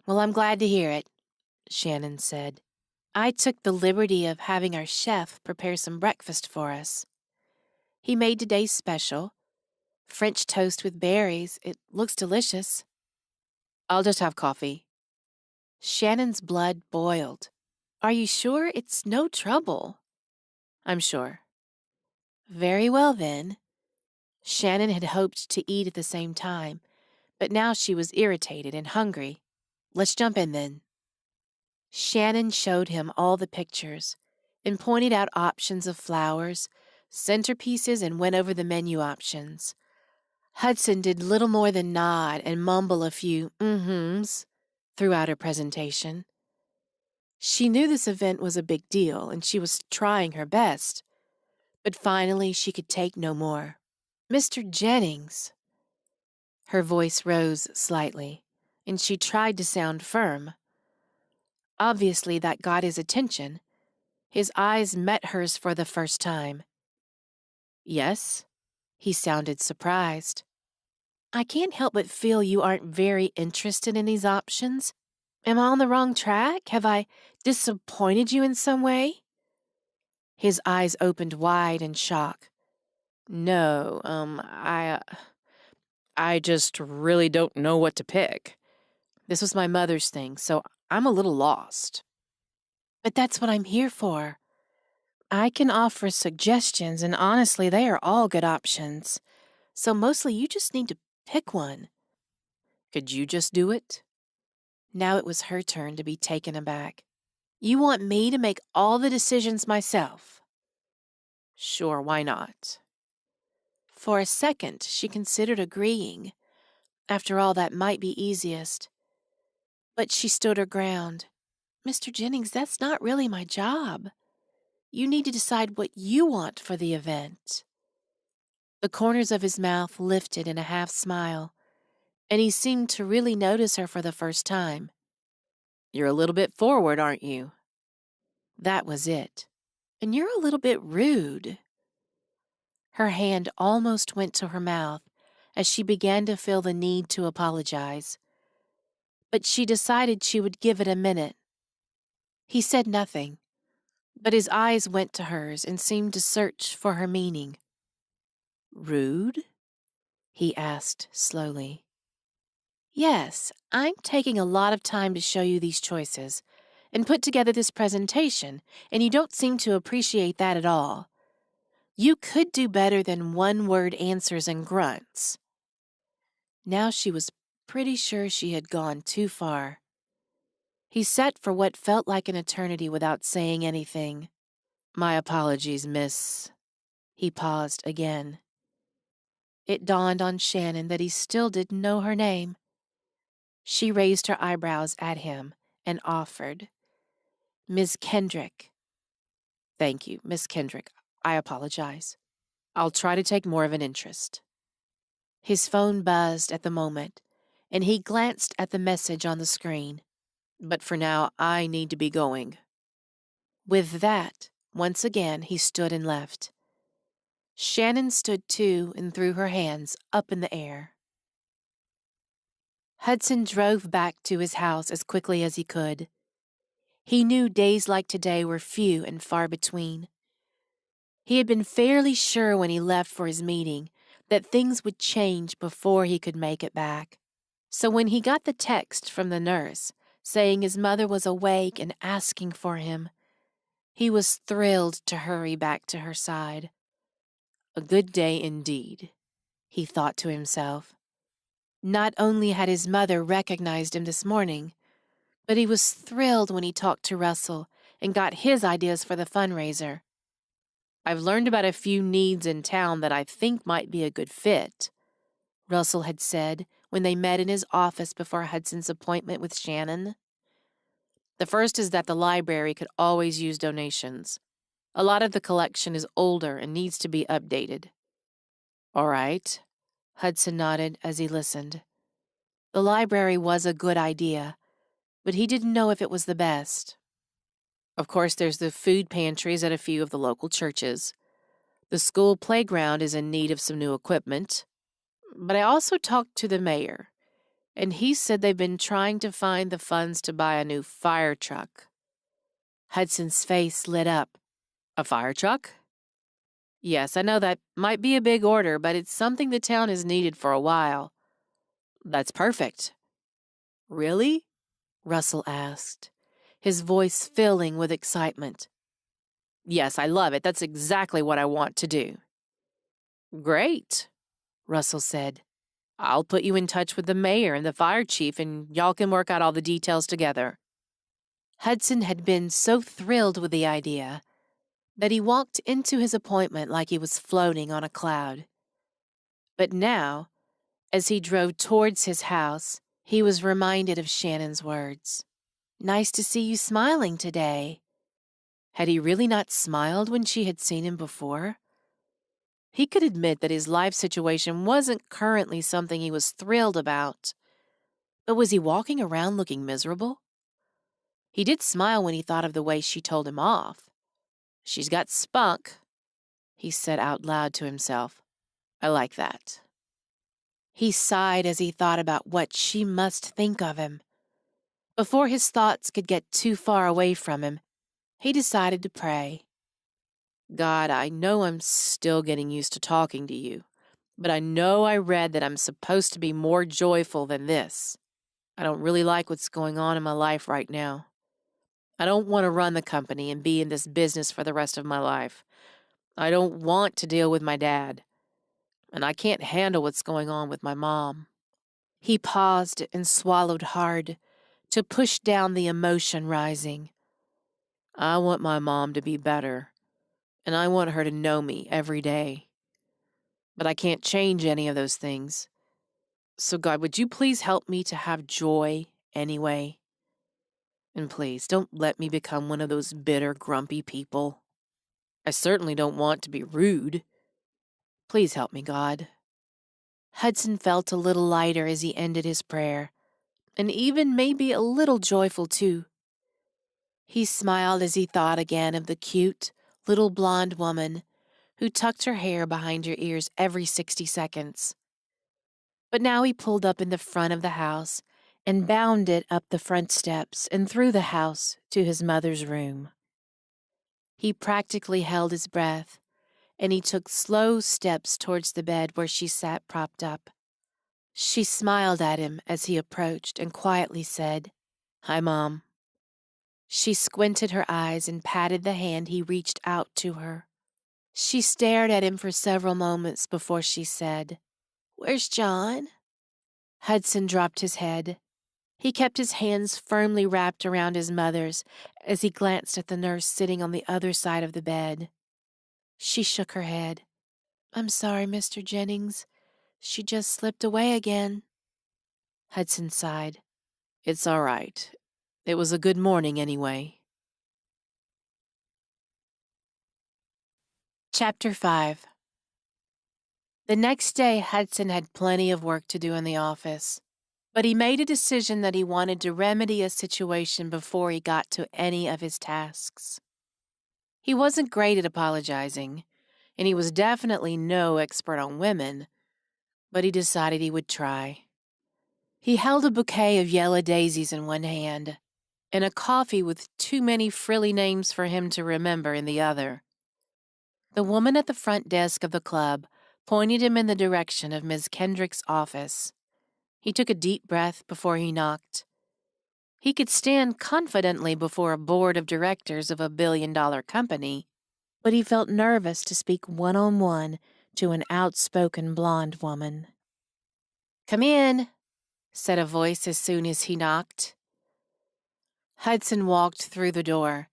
"Well, I'm glad to hear it," Shannon said. "I took the liberty of having our chef prepare some breakfast for us. He made today's special, French toast with berries. It looks delicious." "I'll just have coffee." Shannon's blood boiled. "Are you sure it's no trouble?" "I'm sure." "Very well, then." Shannon had hoped to eat at the same time, but now she was irritated and hungry. "Let's jump in, then." Shannon showed him all the pictures and pointed out options of flowers, centerpieces, and went over the menu options. Hudson did little more than nod and mumble a few mm-hms throughout her presentation. She knew this event was a big deal, and she was trying her best, but finally she could take no more. "Mr. Jennings." Her voice rose slightly, and she tried to sound firm. Obviously that got his attention. His eyes met hers for the first time. "Yes?" He sounded surprised. "I can't help but feel you aren't very interested in these options. Am I on the wrong track? Have I disappointed you in some way?" His eyes opened wide in shock. "No, I just really don't know what to pick. This was my mother's thing, so I'm a little lost." "But that's what I'm here for. I can offer suggestions, and honestly, they are all good options. So mostly you just need to pick one." "Could you just do it?" Now it was her turn to be taken aback. "You want me to make all the decisions myself?" "Sure, why not?" For a second, she considered agreeing. After all, that might be easiest. But she stood her ground. "Mr. Jennings, that's not really my job. You need to decide what you want for the event." The corners of his mouth lifted in a half smile, and he seemed to really notice her for the first time. "You're a little bit forward, aren't you?" That was it. "And you're a little bit rude." Her hand almost went to her mouth as she began to feel the need to apologize. But she decided she would give it a minute. He said nothing, but his eyes went to hers and seemed to search for her meaning. "Rude?" he asked slowly. "Yes, I'm taking a lot of time to show you these choices and put together this presentation, and you don't seem to appreciate that at all. You could do better than one-word answers and grunts." Now she was pretty sure she had gone too far. He sat for what felt like an eternity without saying anything. "My apologies, miss." He paused again. It dawned on Shannon that he still didn't know her name. She raised her eyebrows at him and offered, "Miss Kendrick." "Thank you, Miss Kendrick. I apologize. I'll try to take more of an interest." His phone buzzed at the moment, and he glanced at the message on the screen. But for now, I need to be going." With that, once again, he stood and left. Shannon stood too and threw her hands up in the air. Hudson drove back to his house as quickly as he could. He knew days like today were few and far between. He had been fairly sure when he left for his meeting that things would change before he could make it back. So when he got the text from the nurse saying his mother was awake and asking for him, he was thrilled to hurry back to her side. A good day indeed, he thought to himself. Not only had his mother recognized him this morning, but he was thrilled when he talked to Russell and got his ideas for the fundraiser. "I've learned about a few needs in town that I think might be a good fit," Russell had said when they met in his office before Hudson's appointment with Shannon. "The first is that the library could always use donations. A lot of the collection is older and needs to be updated." "All right," Hudson nodded as he listened. The library was a good idea, but he didn't know if it was the best. Of course, there's the food pantries at a few of the local churches. The school playground is in need of some new equipment. But I also talked to the mayor, and he said they've been trying to find the funds to buy a new fire truck. Hudson's face lit up. "A fire truck?" "Yes, I know that might be a big order, but it's something the town has needed for a while." "That's perfect." "Really?" Russell asked, his voice filling with excitement. "Yes, I love it. That's exactly what I want to do." "Great," Russell said. "I'll put you in touch with the mayor and the fire chief, and y'all can work out all the details together." Hudson had been so thrilled with the idea that he walked into his appointment like he was floating on a cloud. But now, as he drove towards his house, he was reminded of Shannon's words. "Nice to see you smiling today." Had he really not smiled when she had seen him before? He could admit that his life situation wasn't currently something he was thrilled about. But was he walking around looking miserable? He did smile when he thought of the way she told him off. "She's got spunk," he said out loud to himself. "I like that." He sighed as he thought about what she must think of him. Before his thoughts could get too far away from him, he decided to pray. "God, I know I'm still getting used to talking to you, but I know I read that I'm supposed to be more joyful than this. I don't really like what's going on in my life right now. I don't want to run the company and be in this business for the rest of my life. I don't want to deal with my dad. And I can't handle what's going on with my mom." He paused and swallowed hard to push down the emotion rising. "I want my mom to be better, and I want her to know me every day. But I can't change any of those things. So God, would you please help me to have joy anyway? And please, don't let me become one of those bitter, grumpy people. I certainly don't want to be rude. Please help me, God." Hudson felt a little lighter as he ended his prayer, and even maybe a little joyful too. He smiled as he thought again of the cute, little blonde woman who tucked her hair behind her ears every 60 seconds. But now he pulled up in the front of the house and bounded up the front steps and through the house to his mother's room. He practically held his breath, and he took slow steps towards the bed where she sat propped up. She smiled at him as he approached and quietly said, "Hi, Mom." She squinted her eyes and patted the hand he reached out to her. She stared at him for several moments before she said, "Where's John?" Hudson dropped his head. He kept his hands firmly wrapped around his mother's as he glanced at the nurse sitting on the other side of the bed. She shook her head. "I'm sorry, Mr. Jennings. She just slipped away again." Hudson sighed. "It's all right. It was a good morning anyway." Chapter 5. The next day, Hudson had plenty of work to do in the office. But he made a decision that he wanted to remedy a situation before he got to any of his tasks. He wasn't great at apologizing, and he was definitely no expert on women, but he decided he would try. He held a bouquet of yellow daisies in one hand and a coffee with too many frilly names for him to remember in the other. The woman at the front desk of the club pointed him in the direction of Miss Kendrick's office. He took a deep breath before he knocked. He could stand confidently before a board of directors of a billion-dollar company, but he felt nervous to speak one-on-one to an outspoken blonde woman. "Come in," said a voice as soon as he knocked. Hudson walked through the door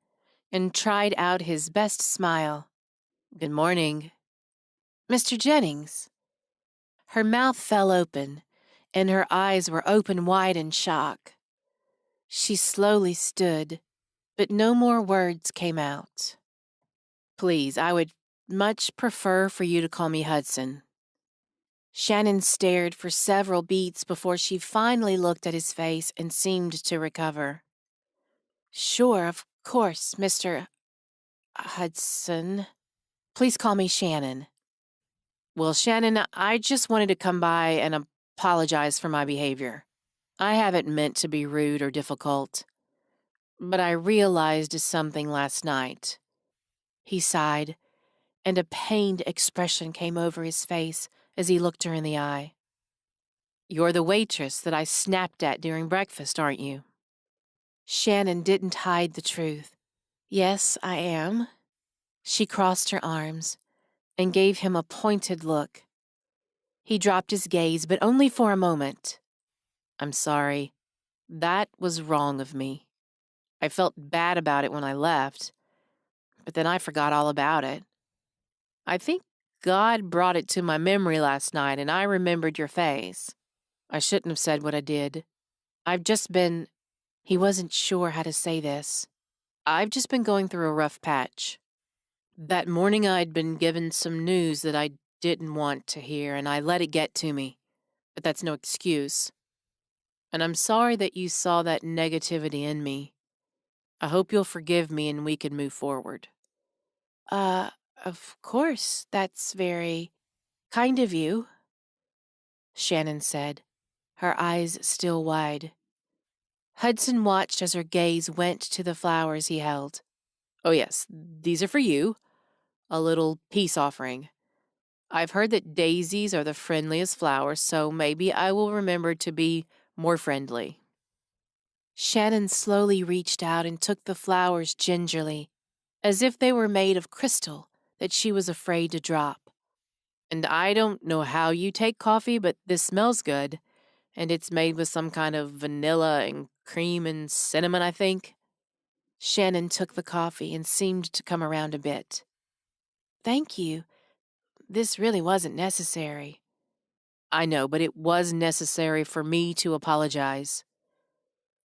and tried out his best smile. "Good morning." "Mr. Jennings." Her mouth fell open, and her eyes were open wide in shock. She slowly stood, but no more words came out. "Please, I would much prefer for you to call me Hudson." Shannon stared for several beats before she finally looked at his face and seemed to recover. "Sure, of course, Mr. Hudson. Please call me Shannon." "Well, Shannon, I just wanted to come by and apologize for my behavior. I haven't meant to be rude or difficult, but I realized something last night." He sighed, and a pained expression came over his face as he looked her in the eye. "You're the waitress that I snapped at during breakfast, aren't you?" Shannon didn't hide the truth. "Yes, I am." She crossed her arms and gave him a pointed look. He dropped his gaze, but only for a moment. "I'm sorry. That was wrong of me. I felt bad about it when I left, but then I forgot all about it. I think God brought it to my memory last night, and I remembered your face. I shouldn't have said what I did. I've just been—" He wasn't sure how to say this. "I've just been going through a rough patch. That morning I'd been given some news that I didn't want to hear, and I let it get to me. But that's no excuse. And I'm sorry that you saw that negativity in me. I hope you'll forgive me and we can move forward." Uh, of course, that's very kind of you," Shannon said, her eyes still wide. Hudson watched as her gaze went to the flowers he held. "Oh yes, these are for you. A little peace offering. I've heard that daisies are the friendliest flowers, so maybe I will remember to be more friendly." Shannon slowly reached out and took the flowers gingerly, as if they were made of crystal that she was afraid to drop. "And I don't know how you take coffee, but this smells good, and it's made with some kind of vanilla and cream and cinnamon, I think." Shannon took the coffee and seemed to come around a bit. "Thank you. This really wasn't necessary." "I know, but it was necessary for me to apologize."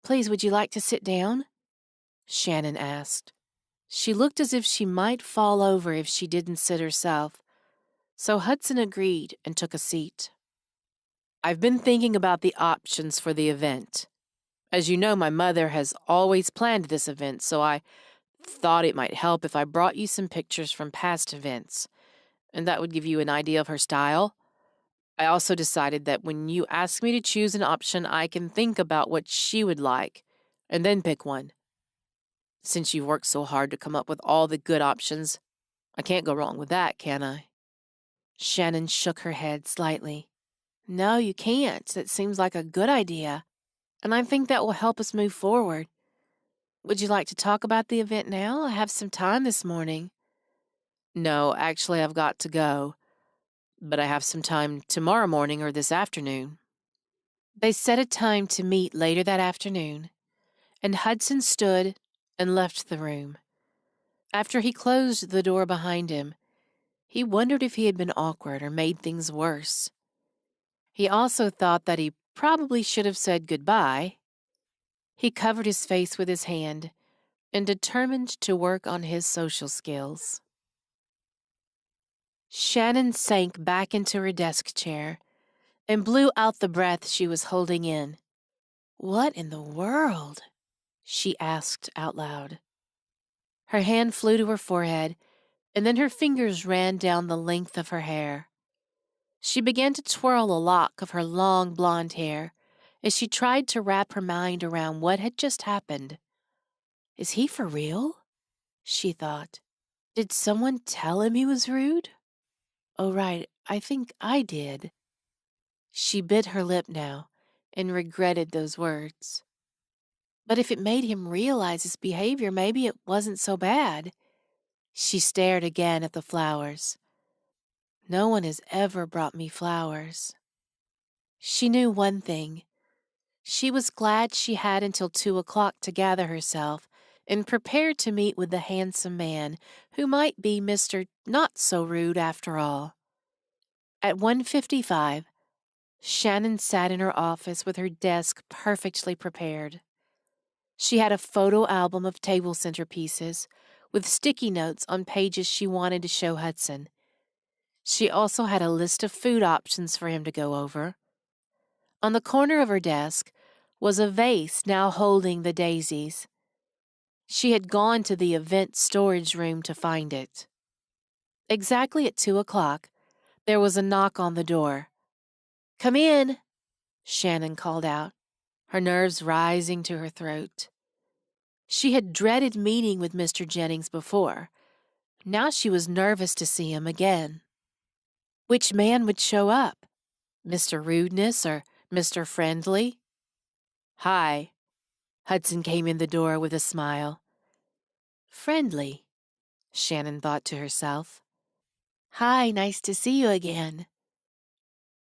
"Please, would you like to sit down?" Shannon asked. She looked as if she might fall over if she didn't sit herself, so Hudson agreed and took a seat. "I've been thinking about the options for the event. As you know, my mother has always planned this event, so I thought it might help if I brought you some pictures from past events, and that would give you an idea of her style. I also decided that when you ask me to choose an option, I can think about what she would like, and then pick one. Since you've worked so hard to come up with all the good options, I can't go wrong with that, can I?" Shannon shook her head slightly. "No, you can't. That seems like a good idea, and I think that will help us move forward. Would you like to talk about the event now? I have some time this morning." "No, actually, I've got to go, but I have some time tomorrow morning or this afternoon." They set a time to meet later that afternoon, and Hudson stood and left the room. After he closed the door behind him, he wondered if he had been awkward or made things worse. He also thought that he probably should have said goodbye. He covered his face with his hand and determined to work on his social skills. Shannon sank back into her desk chair and blew out the breath she was holding in. What in the world? She asked out loud. Her hand flew to her forehead, and then her fingers ran down the length of her hair. She began to twirl a lock of her long blonde hair as she tried to wrap her mind around what had just happened. Is he for real? She thought. Did someone tell him he was rude? Oh, right, I think I did. She bit her lip now and regretted those words. But if it made him realize his behavior, maybe it wasn't so bad. She stared again at the flowers. No one has ever brought me flowers. She knew one thing. She was glad she had until 2 o'clock to gather herself and prepare to meet with the handsome man who might be Mr. Not-So-Rude after all. At 1:55, Shannon sat in her office with her desk perfectly prepared. She had a photo album of table centerpieces with sticky notes on pages she wanted to show Hudson. She also had a list of food options for him to go over. On the corner of her desk was a vase now holding the daisies. She had gone to the event storage room to find it. Exactly at 2 o'clock, there was a knock on the door. "Come in," Shannon called out, her nerves rising to her throat. She had dreaded meeting with Mr. Jennings before. Now she was nervous to see him again. Which man would show up? Mr. Rudeness or Mr. Friendly? "Hi." Hudson came in the door with a smile. Friendly, Shannon thought to herself. "Hi, nice to see you again."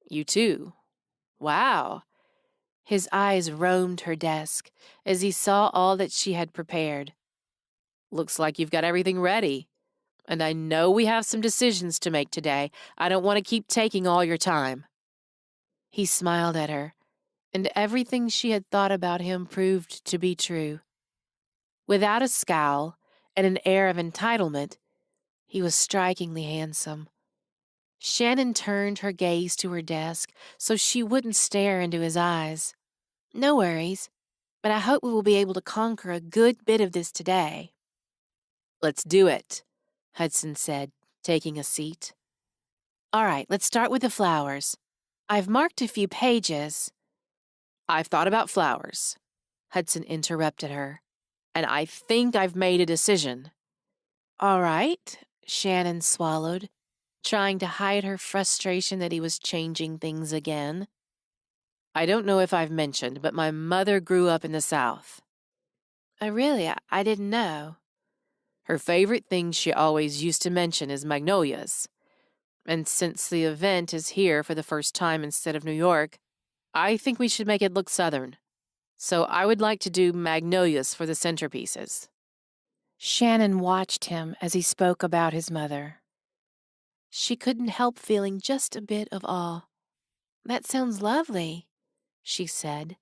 "You too. Wow." His eyes roamed her desk as he saw all that she had prepared. "Looks like you've got everything ready. And I know we have some decisions to make today. I don't want to keep taking all your time." He smiled at her, and everything she had thought about him proved to be true. Without a scowl and an air of entitlement, he was strikingly handsome. Shannon turned her gaze to her desk so she wouldn't stare into his eyes. "No worries, but I hope we will be able to conquer a good bit of this today." "Let's do it," Hudson said, taking a seat. "All right, let's start with the flowers. I've marked a few pages." "I've thought about flowers," Hudson interrupted her, "and I think I've made a decision." "All right," Shannon swallowed, trying to hide her frustration that he was changing things again. "I don't know if I've mentioned, but my mother grew up in the South." "Oh, really? I didn't know." "Her favorite thing she always used to mention is magnolias. And since the event is here for the first time instead of New York, I think we should make it look Southern. So I would like to do magnolias for the centerpieces." Shannon watched him as he spoke about his mother. She couldn't help feeling just a bit of awe. "That sounds lovely," she said.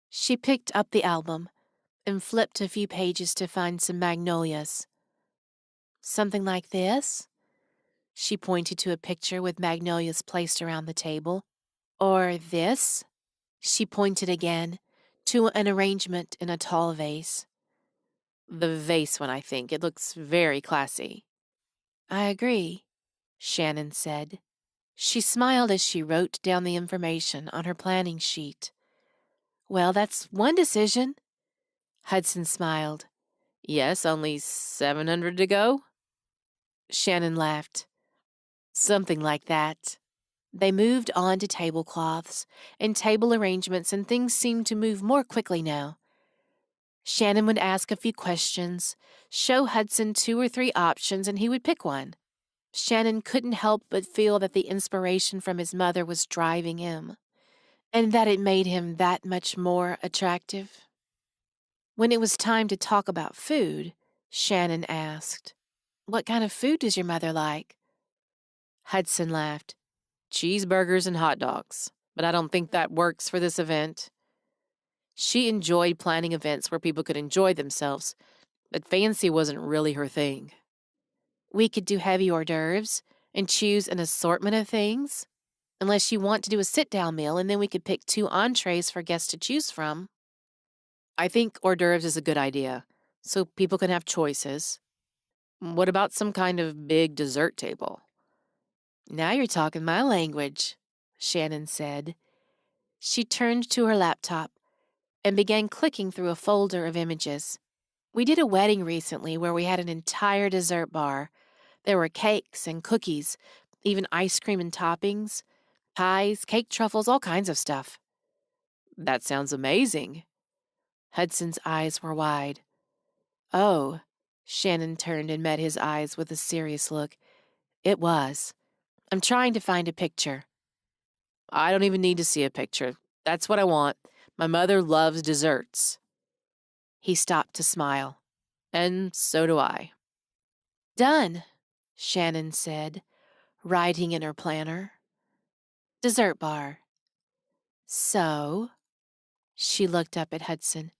She picked up the album and flipped a few pages to find some magnolias. "Something like this?" She pointed to a picture with magnolias placed around the table. "Or this?" She pointed again to an arrangement in a tall vase. "The vase one, I think. It looks very classy." "I agree," Shannon said. She smiled as she wrote down the information on her planning sheet. "Well, that's one decision." Hudson smiled. "Yes, only 700 to go?" Shannon laughed. "Something like that." They moved on to tablecloths and table arrangements, and things seemed to move more quickly now. Shannon would ask a few questions, show Hudson 2 or 3 options, and he would pick one. Shannon couldn't help but feel that the inspiration from his mother was driving him, and that it made him that much more attractive. When it was time to talk about food, Shannon asked, "What kind of food does your mother like?" Hudson laughed. "Cheeseburgers and hot dogs, but I don't think that works for this event." She enjoyed planning events where people could enjoy themselves, but fancy wasn't really her thing. "We could do heavy hors d'oeuvres and choose an assortment of things, unless you want to do a sit-down meal, and then we could pick 2 entrees for guests to choose from." I think hors d'oeuvres is a good idea, so people can have choices. What about some kind of big dessert table? Now you're talking my language, Shannon said. She turned to her laptop and began clicking through a folder of images. We did a wedding recently where we had an entire dessert bar. There were cakes and cookies, even ice cream and toppings, pies, cake truffles, all kinds of stuff. That sounds amazing. Hudson's eyes were wide. Oh, Shannon turned and met his eyes with a serious look. It was. I'm trying to find a picture. I don't even need to see a picture. That's what I want. My mother loves desserts. He stopped to smile. And so do I. Done, Shannon said, writing in her planner. Dessert bar. So, she looked up at Hudson.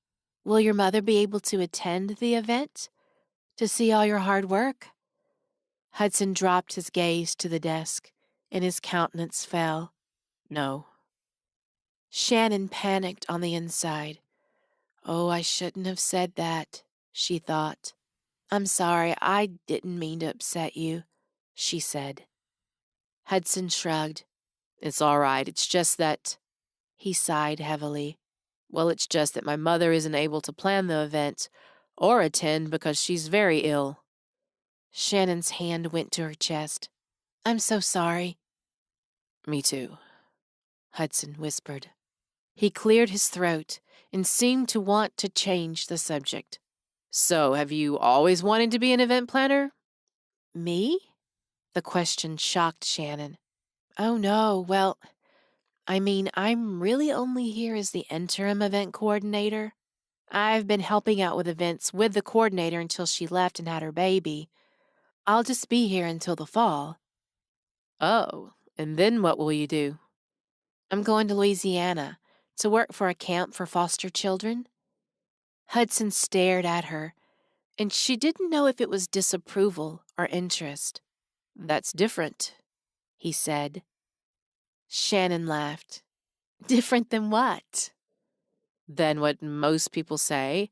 Will your mother be able to attend the event? To see all your hard work? Hudson dropped his gaze to the desk, and his countenance fell. No. Shannon panicked on the inside. Oh, I shouldn't have said that, she thought. I'm sorry, I didn't mean to upset you, she said. Hudson shrugged. It's all right, it's just that... He sighed heavily. Well, it's just that my mother isn't able to plan the event or attend because she's very ill. Shannon's hand went to her chest. I'm so sorry. Me too, Hudson whispered. He cleared his throat and seemed to want to change the subject. So, have you always wanted to be an event planner? Me? The question shocked Shannon. Oh, no, well, I mean, I'm really only here as the interim event coordinator. I've been helping out with events with the coordinator until she left and had her baby. I'll just be here until the fall. Oh, and then what will you do? I'm going to Louisiana to work for a camp for foster children. Hudson stared at her, and she didn't know if it was disapproval or interest. That's different, he said. Shannon laughed. Different than what? Than what most people say.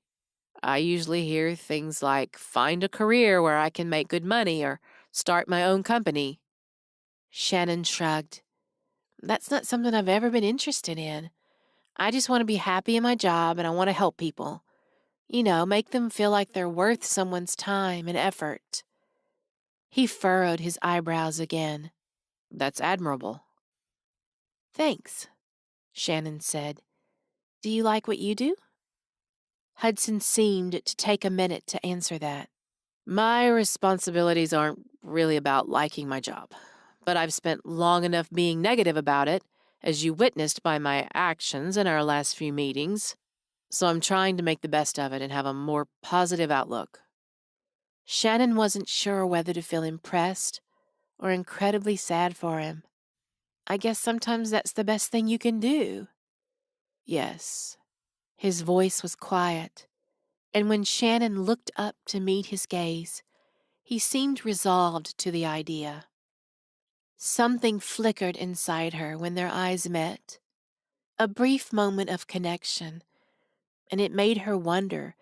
I usually hear things like, find a career where I can make good money or start my own company. Shannon shrugged. That's not something I've ever been interested in. I just want to be happy in my job and I want to help people. You know, make them feel like they're worth someone's time and effort. He furrowed his eyebrows again. That's admirable. Thanks, Shannon said. Do you like what you do? Hudson seemed to take a minute to answer that. My responsibilities aren't really about liking my job, but I've spent long enough being negative about it, as you witnessed by my actions in our last few meetings, so I'm trying to make the best of it and have a more positive outlook. Shannon wasn't sure whether to feel impressed or incredibly sad for him. I guess sometimes that's the best thing you can do. Yes. His voice was quiet, and when Shannon looked up to meet his gaze, he seemed resolved to the idea. Something flickered inside her when their eyes met. A brief moment of connection, and it made her wonder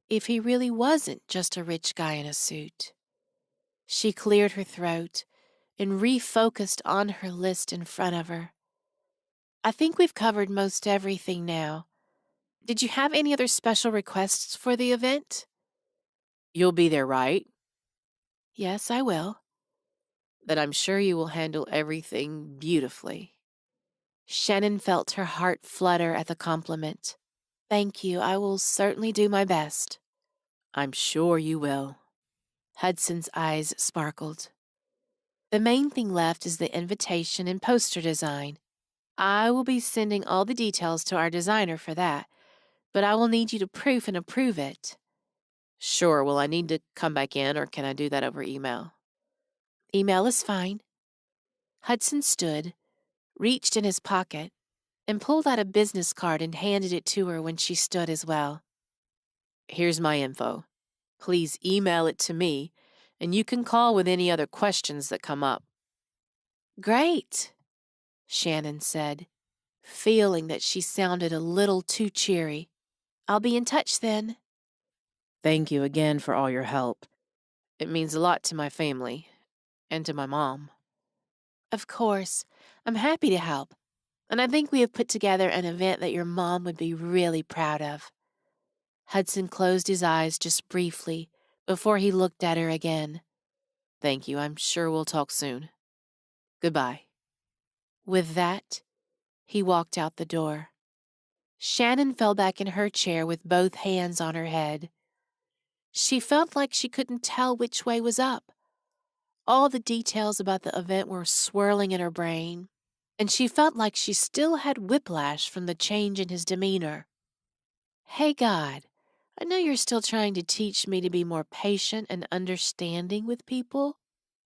if he really wasn't just a rich guy in a suit. She cleared her throat and refocused on her list in front of her. I think we've covered most everything now. Did you have any other special requests for the event? You'll be there, right? Yes, I will. Then I'm sure you will handle everything beautifully. Shannon felt her heart flutter at the compliment. Thank you. I will certainly do my best. I'm sure you will. Hudson's eyes sparkled. The main thing left is the invitation and poster design. I will be sending all the details to our designer for that, but I will need you to proof and approve it. Sure. Will I need to come back in, or can I do that over email? Email is fine. Hudson stood, reached in his pocket, and pulled out a business card and handed it to her when she stood as well. Here's my info. Please email it to me, and you can call with any other questions that come up. Great, Shannon said, feeling that she sounded a little too cheery. I'll be in touch then. Thank you again for all your help. It means a lot to my family and to my mom. Of course. I'm happy to help. And I think we have put together an event that your mom would be really proud of. Hudson closed his eyes just briefly before he looked at her again. Thank you. I'm sure we'll talk soon. Goodbye. With that, he walked out the door. Shannon fell back in her chair with both hands on her head. She felt like she couldn't tell which way was up. All the details about the event were swirling in her brain, and she felt like she still had whiplash from the change in his demeanor. Hey, God, I know you're still trying to teach me to be more patient and understanding with people.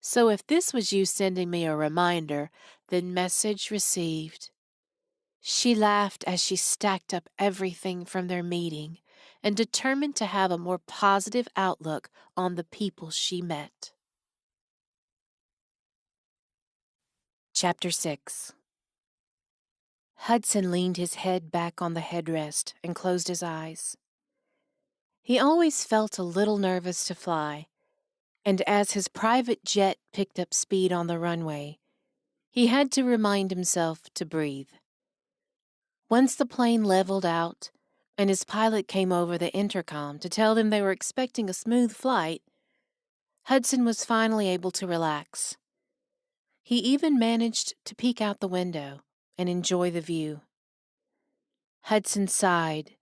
So if this was you sending me a reminder, then message received. She laughed as she stacked up everything from their meeting and determined to have a more positive outlook on the people she met. Chapter 6. Hudson leaned his head back on the headrest and closed his eyes. He always felt a little nervous to fly, and as his private jet picked up speed on the runway, he had to remind himself to breathe. Once the plane leveled out and his pilot came over the intercom to tell them they were expecting a smooth flight, Hudson was finally able to relax. He even managed to peek out the window and enjoy the view. Hudson sighed,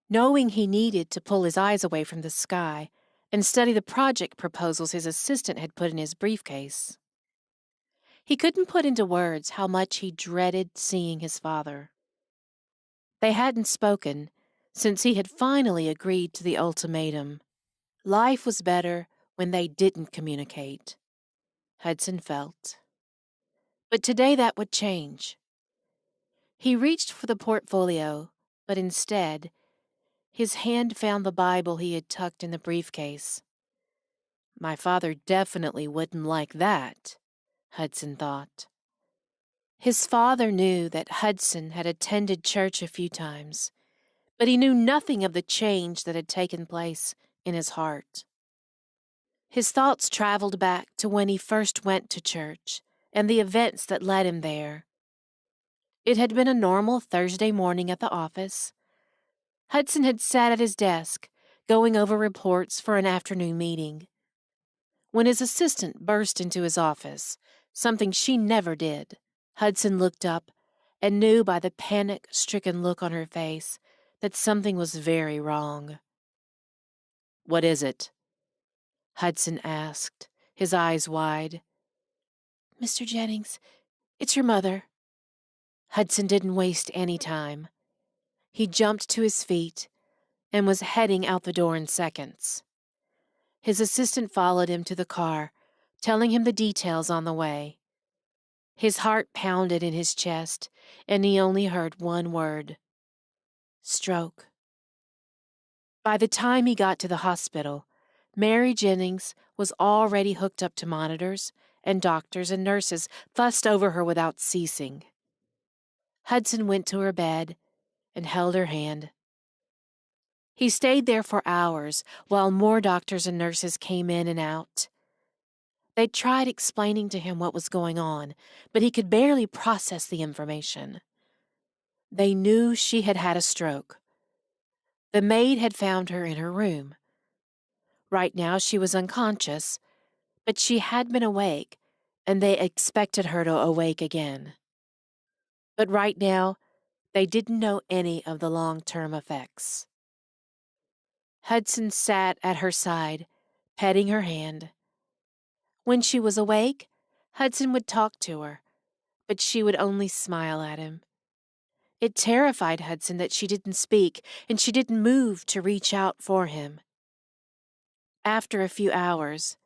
knowing he needed to pull his eyes away from the sky and study the project proposals his assistant had put in his briefcase. He couldn't put into words how much he dreaded seeing his father. They hadn't spoken since he had finally agreed to the ultimatum. Life was better when they didn't communicate, Hudson felt. But today that would change. He reached for the portfolio, but instead, his hand found the Bible he had tucked in the briefcase. My father definitely wouldn't like that, Hudson thought. His father knew that Hudson had attended church a few times, but he knew nothing of the change that had taken place in his heart. His thoughts traveled back to when he first went to church and the events that led him there. It had been a normal Thursday morning at the office. Hudson had sat at his desk, going over reports for an afternoon meeting, when his assistant burst into his office, something she never did. Hudson looked up and knew by the panic-stricken look on her face that something was very wrong. What is it? Hudson asked, his eyes wide. Mr. Jennings, it's your mother. Hudson didn't waste any time. He jumped to his feet and was heading out the door in seconds. His assistant followed him to the car, telling him the details on the way. His heart pounded in his chest, and he only heard one word: stroke. By the time he got to the hospital, Mary Jennings was already hooked up to monitors, and doctors and nurses fussed over her without ceasing. Hudson went to her bed and held her hand. He stayed there for hours while more doctors and nurses came in and out. They tried explaining to him what was going on, but he could barely process the information. They knew she had had a stroke. The maid had found her in her room. Right now she was unconscious, but she had been awake, and they expected her to awake again. But right now, they didn't know any of the long-term effects. Hudson sat at her side, petting her hand. When she was awake, Hudson would talk to her, but she would only smile at him. It terrified Hudson that she didn't speak and she didn't move to reach out for him. After a few hours,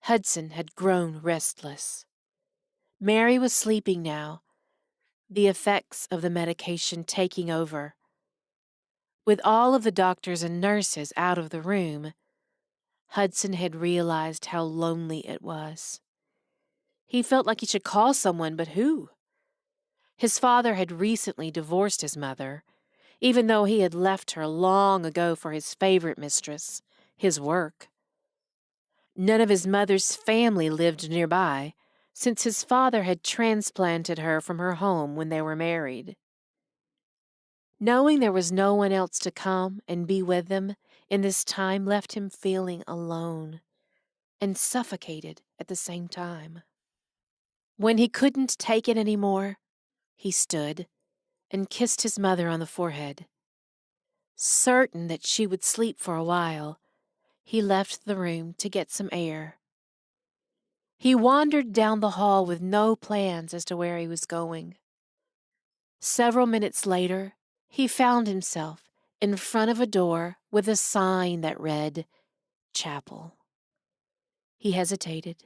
Hudson had grown restless. Mary was sleeping now, the effects of the medication taking over. With all of the doctors and nurses out of the room, Hudson had realized how lonely it was. He felt like he should call someone, but who? His father had recently divorced his mother, even though he had left her long ago for his favorite mistress, his work. None of his mother's family lived nearby, since his father had transplanted her from her home when they were married. Knowing there was no one else to come and be with them in this time left him feeling alone and suffocated at the same time. When he couldn't take it any more, he stood and kissed his mother on the forehead. Certain that she would sleep for a while, he left the room to get some air. He wandered down the hall with no plans as to where he was going. Several minutes later, he found himself in front of a door with a sign that read, "Chapel." He hesitated.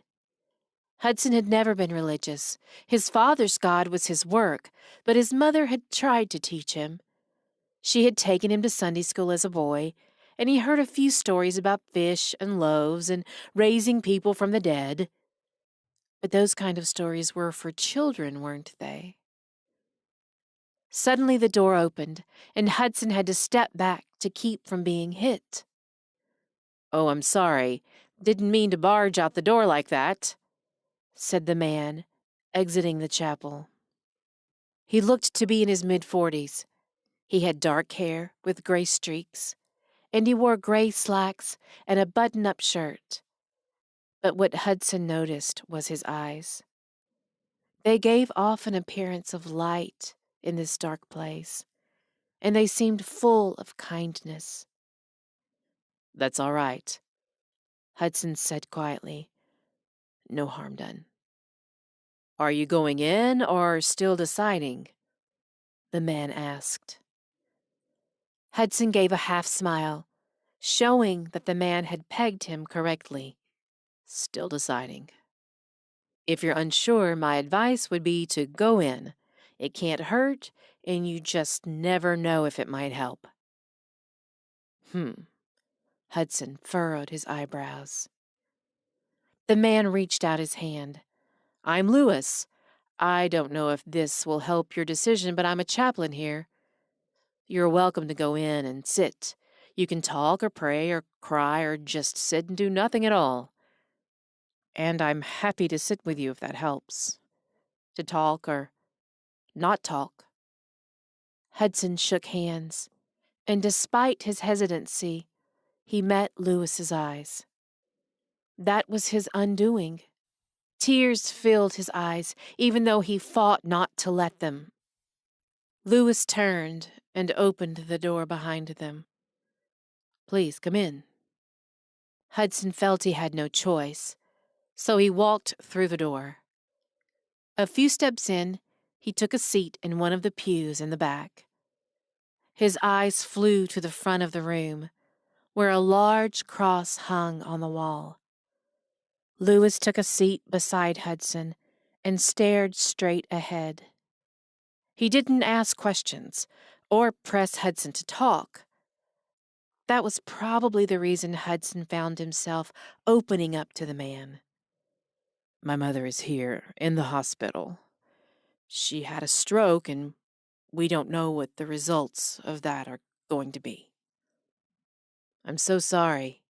Hudson had never been religious. His father's God was his work, but his mother had tried to teach him. She had taken him to Sunday school as a boy, and he heard a few stories about fish and loaves and raising people from the dead. But those kind of stories were for children, weren't they? Suddenly the door opened, and Hudson had to step back to keep from being hit. "Oh, I'm sorry. Didn't mean to barge out the door like that," said the man, exiting the chapel. He looked to be in his mid-40s. He had dark hair with gray streaks, and he wore gray slacks and a button-up shirt. But what Hudson noticed was his eyes. They gave off an appearance of light in this dark place, and they seemed full of kindness. "That's all right," Hudson said quietly. "No harm done." "Are you going in or still deciding?" the man asked. Hudson gave a half smile, showing that the man had pegged him correctly. "Still deciding. If you're unsure, my advice would be to go in. It can't hurt, and you just never know if it might help." Hudson furrowed his eyebrows. The man reached out his hand. "I'm Lewis. I don't know if this will help your decision, but I'm a chaplain here. You're welcome to go in and sit. You can talk or pray or cry or just sit and do nothing at all. And I'm happy to sit with you if that helps. To talk or not talk." Hudson shook hands, and despite his hesitancy, he met Lewis's eyes. That was his undoing. Tears filled his eyes, even though he fought not to let them. Lewis turned and opened the door behind them. "Please, come in." Hudson felt he had no choice, so he walked through the door. A few steps in, he took a seat in one of the pews in the back. His eyes flew to the front of the room, where a large cross hung on the wall. Lewis took a seat beside Hudson and stared straight ahead. He didn't ask questions or press Hudson to talk. That was probably the reason Hudson found himself opening up to the man. "My mother is here, in the hospital. She had a stroke, and we don't know what the results of that are going to be." "I'm so sorry,"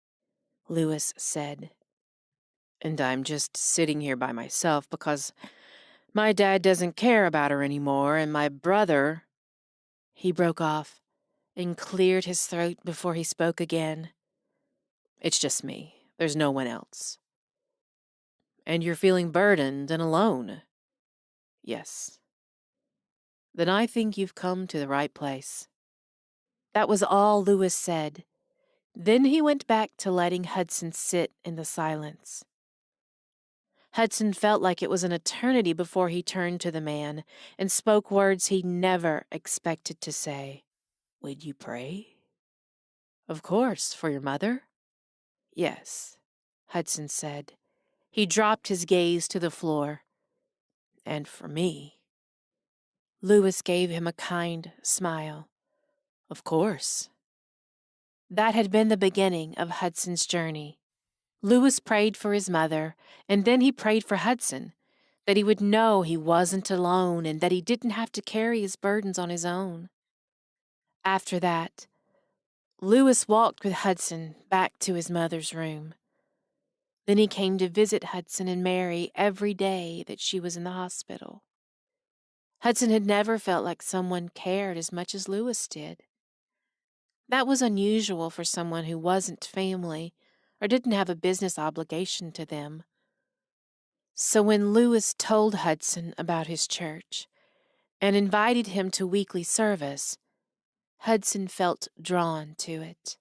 Lewis said. "And I'm just sitting here by myself because my dad doesn't care about her anymore, and my brother—" He broke off and cleared his throat before he spoke again. "It's just me. There's no one else." "And you're feeling burdened and alone?" "Yes." "Then I think you've come to the right place." That was all Lewis said. Then he went back to letting Hudson sit in the silence. Hudson felt like it was an eternity before he turned to the man and spoke words he never expected to say. "Would you pray?" "Of course, for your mother?" "Yes," Hudson said. He dropped his gaze to the floor. "And for me." Lewis gave him a kind smile. "Of course." That had been the beginning of Hudson's journey. Lewis prayed for his mother, and then he prayed for Hudson, that he would know he wasn't alone and that he didn't have to carry his burdens on his own. After that, Lewis walked with Hudson back to his mother's room. Then he came to visit Hudson and Mary every day that she was in the hospital. Hudson had never felt like someone cared as much as Lewis did. That was unusual for someone who wasn't family or didn't have a business obligation to them. So when Lewis told Hudson about his church and invited him to weekly service, Hudson felt drawn to it.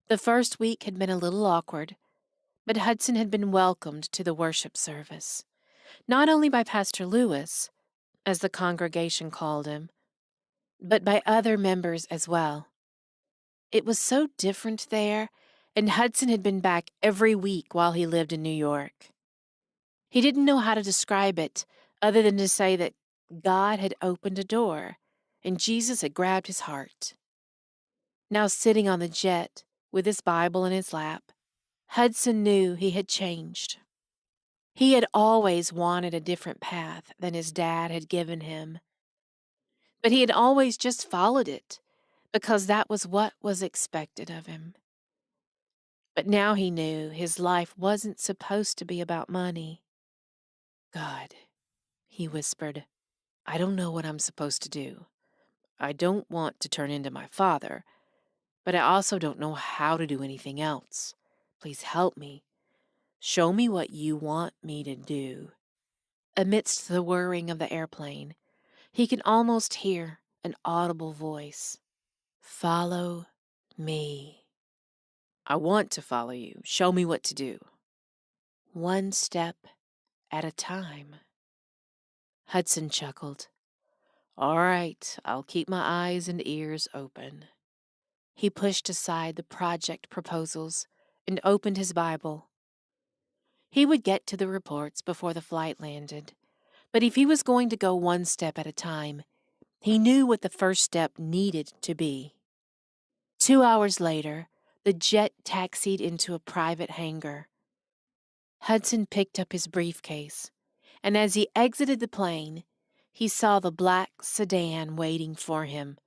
The first week had been a little awkward, but Hudson had been welcomed to the worship service, not only by Pastor Lewis, as the congregation called him, but by other members as well. It was so different there, and Hudson had been back every week while he lived in New York. He didn't know how to describe it other than to say that God had opened a door and Jesus had grabbed his heart. Now sitting on the jet with his Bible in his lap, Hudson knew he had changed. He had always wanted a different path than his dad had given him, but he had always just followed it because that was what was expected of him. But now he knew his life wasn't supposed to be about money. God, he whispered, I don't know what I'm supposed to do. I don't want to turn into my father, but I also don't know how to do anything else. Please help me. Show me what you want me to do. Amidst the whirring of the airplane, he could almost hear an audible voice. Follow me. I want to follow you. Show me what to do. One step at a time. Hudson chuckled. All right, I'll keep my eyes and ears open. He pushed aside the project proposals and opened his Bible. He would get to the reports before the flight landed, but if he was going to go one step at a time, he knew what the first step needed to be. 2 hours later, the jet taxied into a private hangar. Hudson picked up his briefcase, and as he exited the plane, he saw the black sedan waiting for him.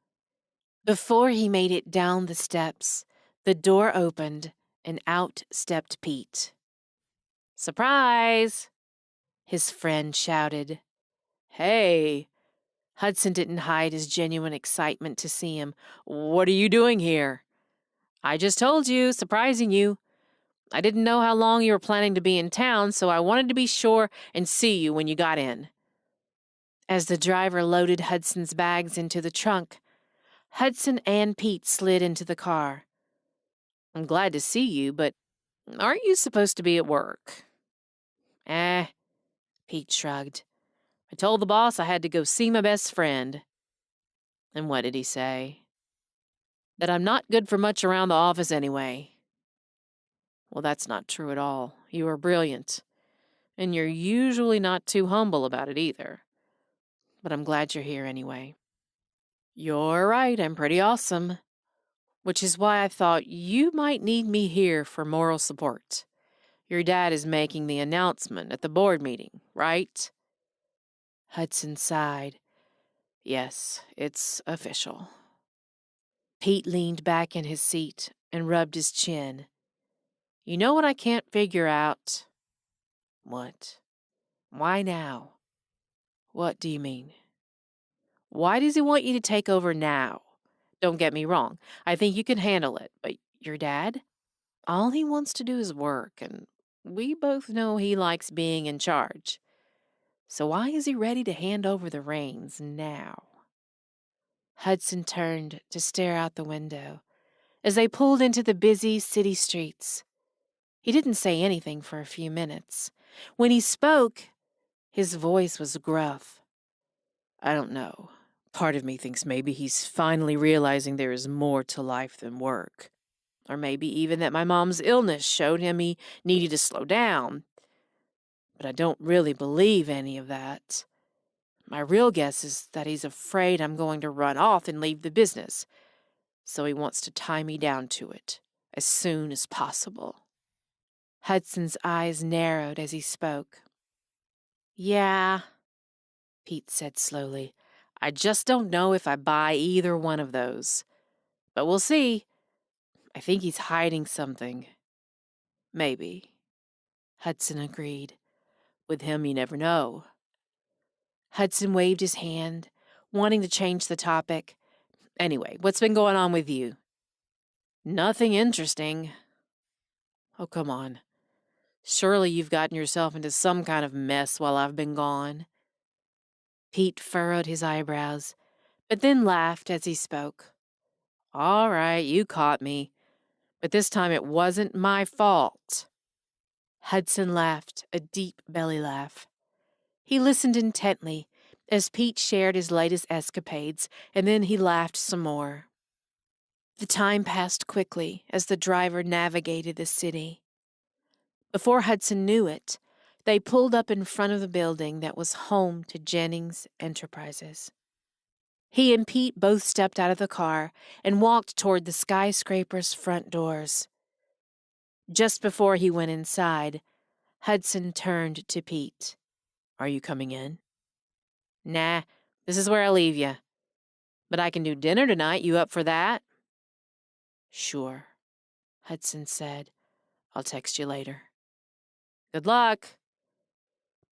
Before he made it down the steps, the door opened and out stepped Pete. Surprise! His friend shouted. Hey! Hudson didn't hide his genuine excitement to see him. What are you doing here? I just told you, surprising you. I didn't know how long you were planning to be in town, so I wanted to be sure and see you when you got in. As the driver loaded Hudson's bags into the trunk, Hudson and Pete slid into the car. I'm glad to see you, but aren't you supposed to be at work? Pete shrugged. I told the boss I had to go see my best friend. And what did he say? That I'm not good for much around the office anyway. Well, that's not true at all. You are brilliant. And you're usually not too humble about it either. But I'm glad you're here anyway. You're right, I'm pretty awesome. Which is why I thought you might need me here for moral support. Your dad is making the announcement at the board meeting, right? Hudson sighed. Yes, it's official. Pete leaned back in his seat and rubbed his chin. You know what I can't figure out? What? Why now? What do you mean? Why does he want you to take over now? Don't get me wrong. I think you can handle it, but your dad? All he wants to do is work, and we both know he likes being in charge. So why is he ready to hand over the reins now? Hudson turned to stare out the window as they pulled into the busy city streets. He didn't say anything for a few minutes. When he spoke, his voice was gruff. I don't know. Part of me thinks maybe he's finally realizing there is more to life than work. Or maybe even that my mom's illness showed him he needed to slow down. But I don't really believe any of that. My real guess is that he's afraid I'm going to run off and leave the business, so he wants to tie me down to it as soon as possible. Hudson's eyes narrowed as he spoke. Yeah, Pete said slowly. I just don't know if I buy either one of those. But we'll see. I think he's hiding something. Maybe. Hudson agreed. With him, you never know. Hudson waved his hand, wanting to change the topic. Anyway, what's been going on with you? Nothing interesting. Oh, come on. Surely you've gotten yourself into some kind of mess while I've been gone. Pete furrowed his eyebrows, but then laughed as he spoke. All right, you caught me. But this time it wasn't my fault. Hudson laughed, a deep belly laugh. He listened intently as Pete shared his latest escapades, and then he laughed some more. The time passed quickly as the driver navigated the city. Before Hudson knew it, they pulled up in front of the building that was home to Jennings Enterprises. He and Pete both stepped out of the car and walked toward the skyscraper's front doors. Just before he went inside, Hudson turned to Pete. Are you coming in? Nah, this is where I leave you. But I can do dinner tonight. You up for that? Sure, Hudson said. I'll text you later. Good luck.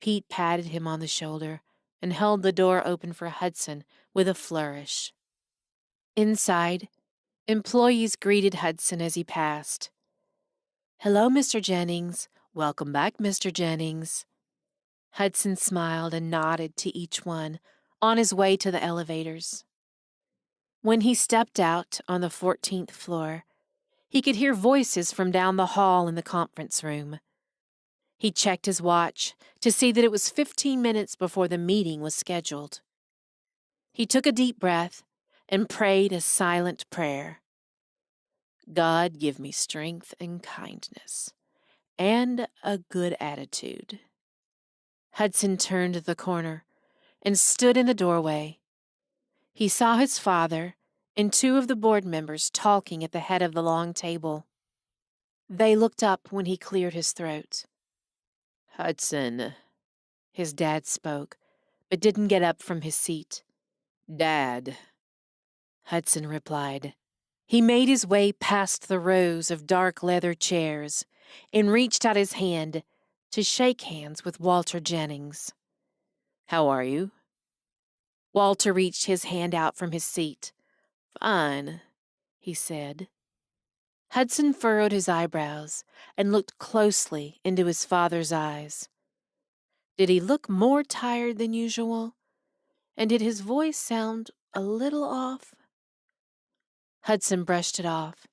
Pete patted him on the shoulder and held the door open for Hudson with a flourish. Inside, employees greeted Hudson as he passed. Hello, Mr. Jennings. Welcome back, Mr. Jennings. Hudson smiled and nodded to each one on his way to the elevators. When he stepped out on the 14th floor, he could hear voices from down the hall in the conference room. He checked his watch to see that it was 15 minutes before the meeting was scheduled. He took a deep breath and prayed a silent prayer. God, give me strength and kindness, and a good attitude. Hudson turned the corner and stood in the doorway. He saw his father and two of the board members talking at the head of the long table. They looked up when he cleared his throat. Hudson, his dad spoke, but didn't get up from his seat. Dad, Hudson replied. He made his way past the rows of dark leather chairs and reached out his hand to shake hands with Walter Jennings. How are you? Walter reached his hand out from his seat. Fine, he said. Hudson furrowed his eyebrows and looked closely into his father's eyes. Did he look more tired than usual? And did his voice sound a little off? Hudson brushed it off.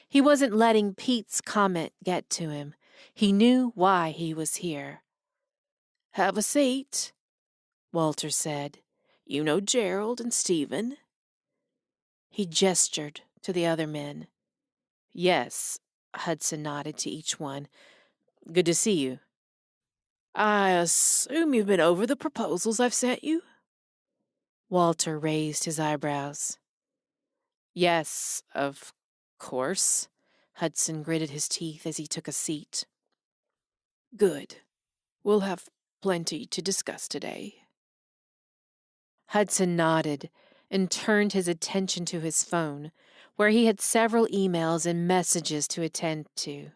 He wasn't letting Pete's comment get to him. He knew why he was here. Have a seat, Walter said. You know Gerald and Stephen? He gestured to the other men. Yes, Hudson nodded to each one. Good to see you. I assume you've been over the proposals I've sent you? Walter raised his eyebrows. Yes, of course. Hudson gritted his teeth as he took a seat. Good. We'll have plenty to discuss today. Hudson nodded and turned his attention to his phone, where he had several emails and messages to attend to.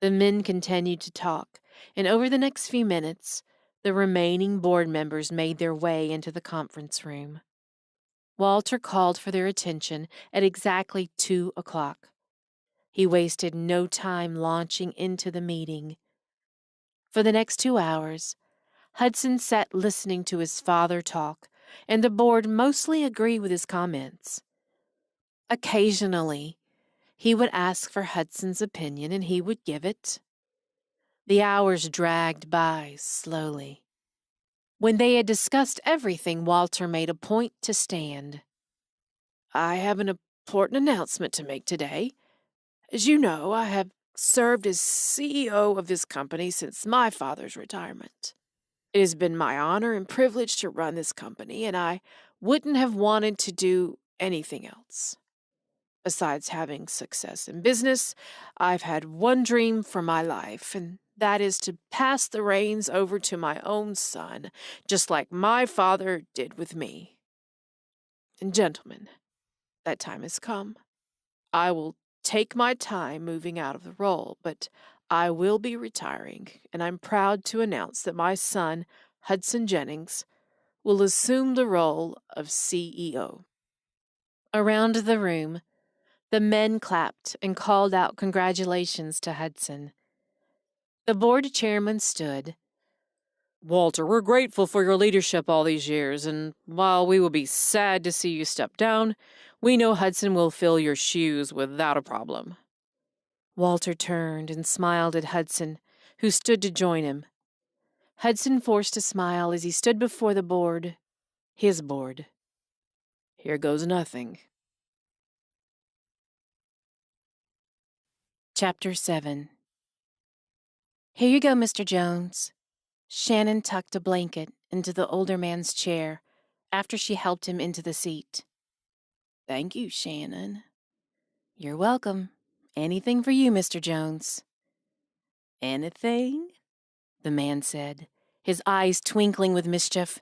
The men continued to talk, and over the next few minutes, the remaining board members made their way into the conference room. Walter called for their attention at exactly 2 o'clock. He wasted no time launching into the meeting. For the next 2 hours, Hudson sat listening to his father talk, and the board mostly agreed with his comments. Occasionally, he would ask for Hudson's opinion, and he would give it. The hours dragged by slowly. When they had discussed everything, Walter made a point to stand. I have an important announcement to make today. As you know, I have served as CEO of this company since my father's retirement. It has been my honor and privilege to run this company, and I wouldn't have wanted to do anything else. Besides having success in business, I've had one dream for my life, and That is to pass the reins over to my own son, just like my father did with me. And gentlemen, that time has come. I will take my time moving out of the role, but I will be retiring, and I'm proud to announce that my son, Hudson Jennings, will assume the role of CEO. Around the room, the men clapped and called out congratulations to Hudson. The board chairman stood. Walter, we're grateful for your leadership all these years, and while we will be sad to see you step down, we know Hudson will fill your shoes without a problem. Walter turned and smiled at Hudson, who stood to join him. Hudson forced a smile as he stood before the board, his board. Here goes nothing. Chapter 7. Here you go, Mr. Jones. Shannon tucked a blanket into the older man's chair after she helped him into the seat. Thank you, Shannon. You're welcome. Anything for you, Mr. Jones. Anything? The man said, his eyes twinkling with mischief.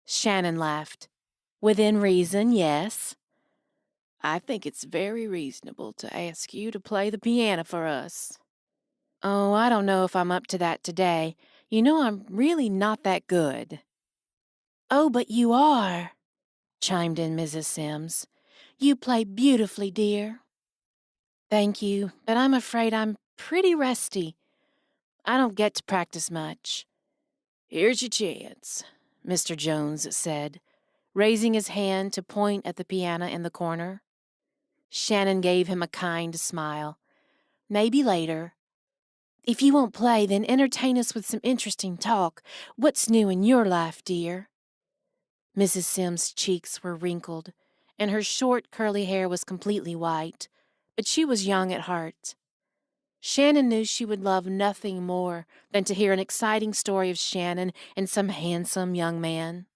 Shannon laughed. Within reason, yes. I think it's very reasonable to ask you to play the piano for us. Oh, I don't know if I'm up to that today. You know I'm really not that good. Oh, but you are, chimed in Mrs. Sims. You play beautifully, dear. Thank you, but I'm afraid I'm pretty rusty. I don't get to practice much. Here's your chance, Mr. Jones said, raising his hand to point at the piano in the corner. Shannon gave him a kind smile. Maybe later. If you won't play, then entertain us with some interesting talk. What's new in your life, dear? Mrs. Sims' cheeks were wrinkled, and her short, curly hair was completely white, but she was young at heart. Shannon knew she would love nothing more than to hear an exciting story of Shannon and some handsome young man.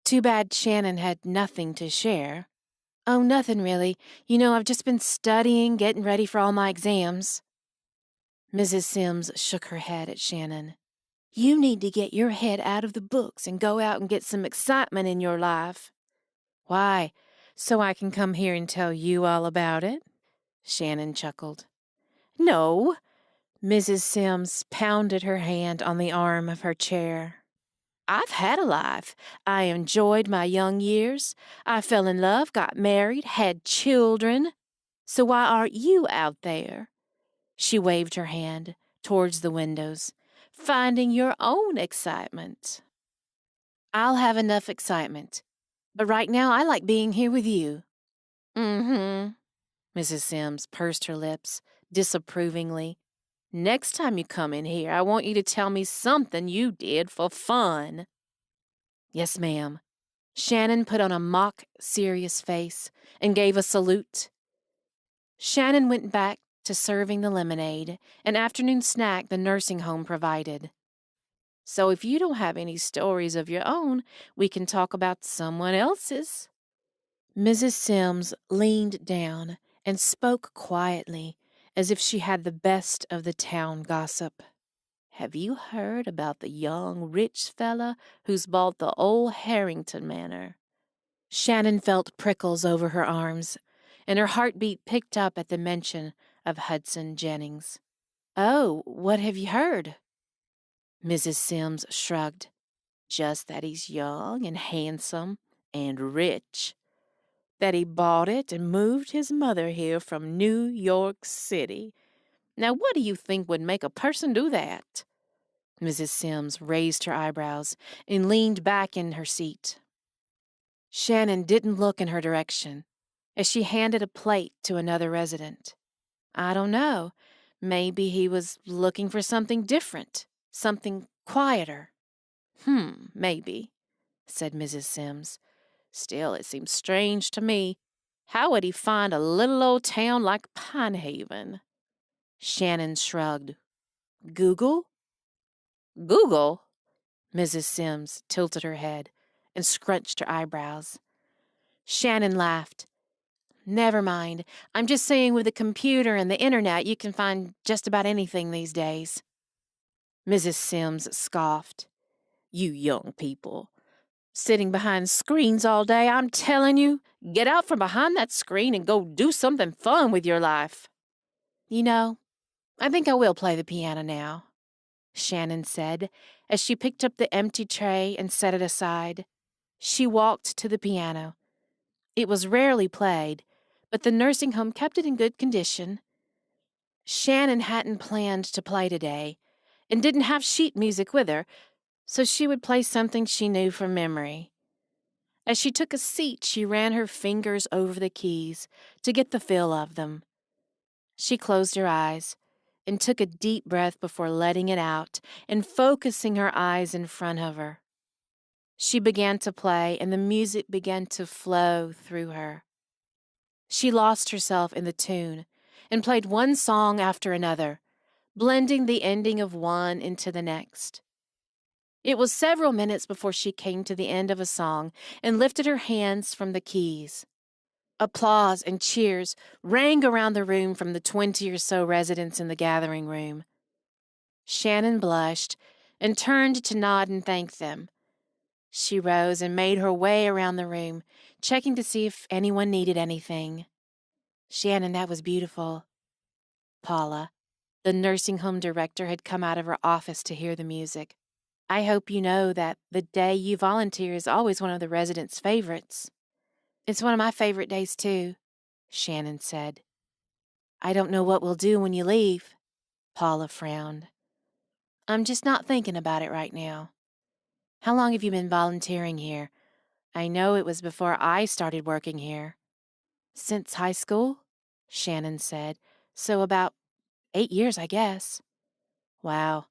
Too bad Shannon had nothing to share. Oh, nothing really. You know, I've just been studying, getting ready for all my exams. Mrs. Sims shook her head at Shannon. You need to get your head out of the books and go out and get some excitement in your life. Why? So I can come here and tell you all about it? Shannon chuckled. No. Mrs. Sims pounded her hand on the arm of her chair. I've had a life. I enjoyed my young years. I fell in love, got married, had children. So why aren't you out there? She waved her hand towards the windows, finding your own excitement. I'll have enough excitement, but right now I like being here with you. Mm-hmm. Mrs. Sims pursed her lips disapprovingly. Next time you come in here, I want you to tell me something you did for fun. Yes, ma'am. Shannon put on a mock serious face and gave a salute. Shannon went back to serving the lemonade, an afternoon snack the nursing home provided. So if you don't have any stories of your own, we can talk about someone else's. Mrs. Sims leaned down and spoke quietly, as if she had the best of the town gossip. Have you heard about the young, rich fella who's bought the old Harrington Manor? Shannon felt prickles over her arms, and her heartbeat picked up at the mention of Hudson Jennings. Oh, what have you heard? Mrs. Sims shrugged. Just that he's young and handsome and rich. That he bought it and moved his mother here from New York City. Now, what do you think would make a person do that? Mrs. Sims raised her eyebrows and leaned back in her seat. Shannon didn't look in her direction as she handed a plate to another resident. I don't know. Maybe he was looking for something different, something quieter. Maybe, said Mrs. Sims. Still, it seems strange to me. How would he find a little old town like Pinehaven? Shannon shrugged. Google? Google? Mrs. Sims tilted her head and scrunched her eyebrows. Shannon laughed. Never mind. I'm just saying with the computer and the internet, you can find just about anything these days. Mrs. Sims scoffed. You young people, sitting behind screens all day, I'm telling you, get out from behind that screen and go do something fun with your life. You know, I think I will play the piano now, Shannon said as she picked up the empty tray and set it aside. She walked to the piano. It was rarely played, but the nursing home kept it in good condition. Shannon hadn't planned to play today and didn't have sheet music with her, so she would play something she knew from memory. As she took a seat, she ran her fingers over the keys to get the feel of them. She closed her eyes and took a deep breath before letting it out and focusing her eyes in front of her. She began to play, and the music began to flow through her. She lost herself in the tune and played one song after another, blending the ending of one into the next. It was several minutes before she came to the end of a song and lifted her hands from the keys. Applause and cheers rang around the room from the 20 or so residents in the gathering room. Shannon blushed and turned to nod and thank them. She rose and made her way around the room, checking to see if anyone needed anything. Shannon, that was beautiful. Paula, the nursing home director, had come out of her office to hear the music. I hope you know that the day you volunteer is always one of the residents' favorites. It's one of my favorite days, too, Shannon said. I don't know what we'll do when you leave, Paula frowned. I'm just not thinking about it right now. How long have you been volunteering here? I know it was before I started working here. Since high school, Shannon said. So about 8 years, I guess. Wow.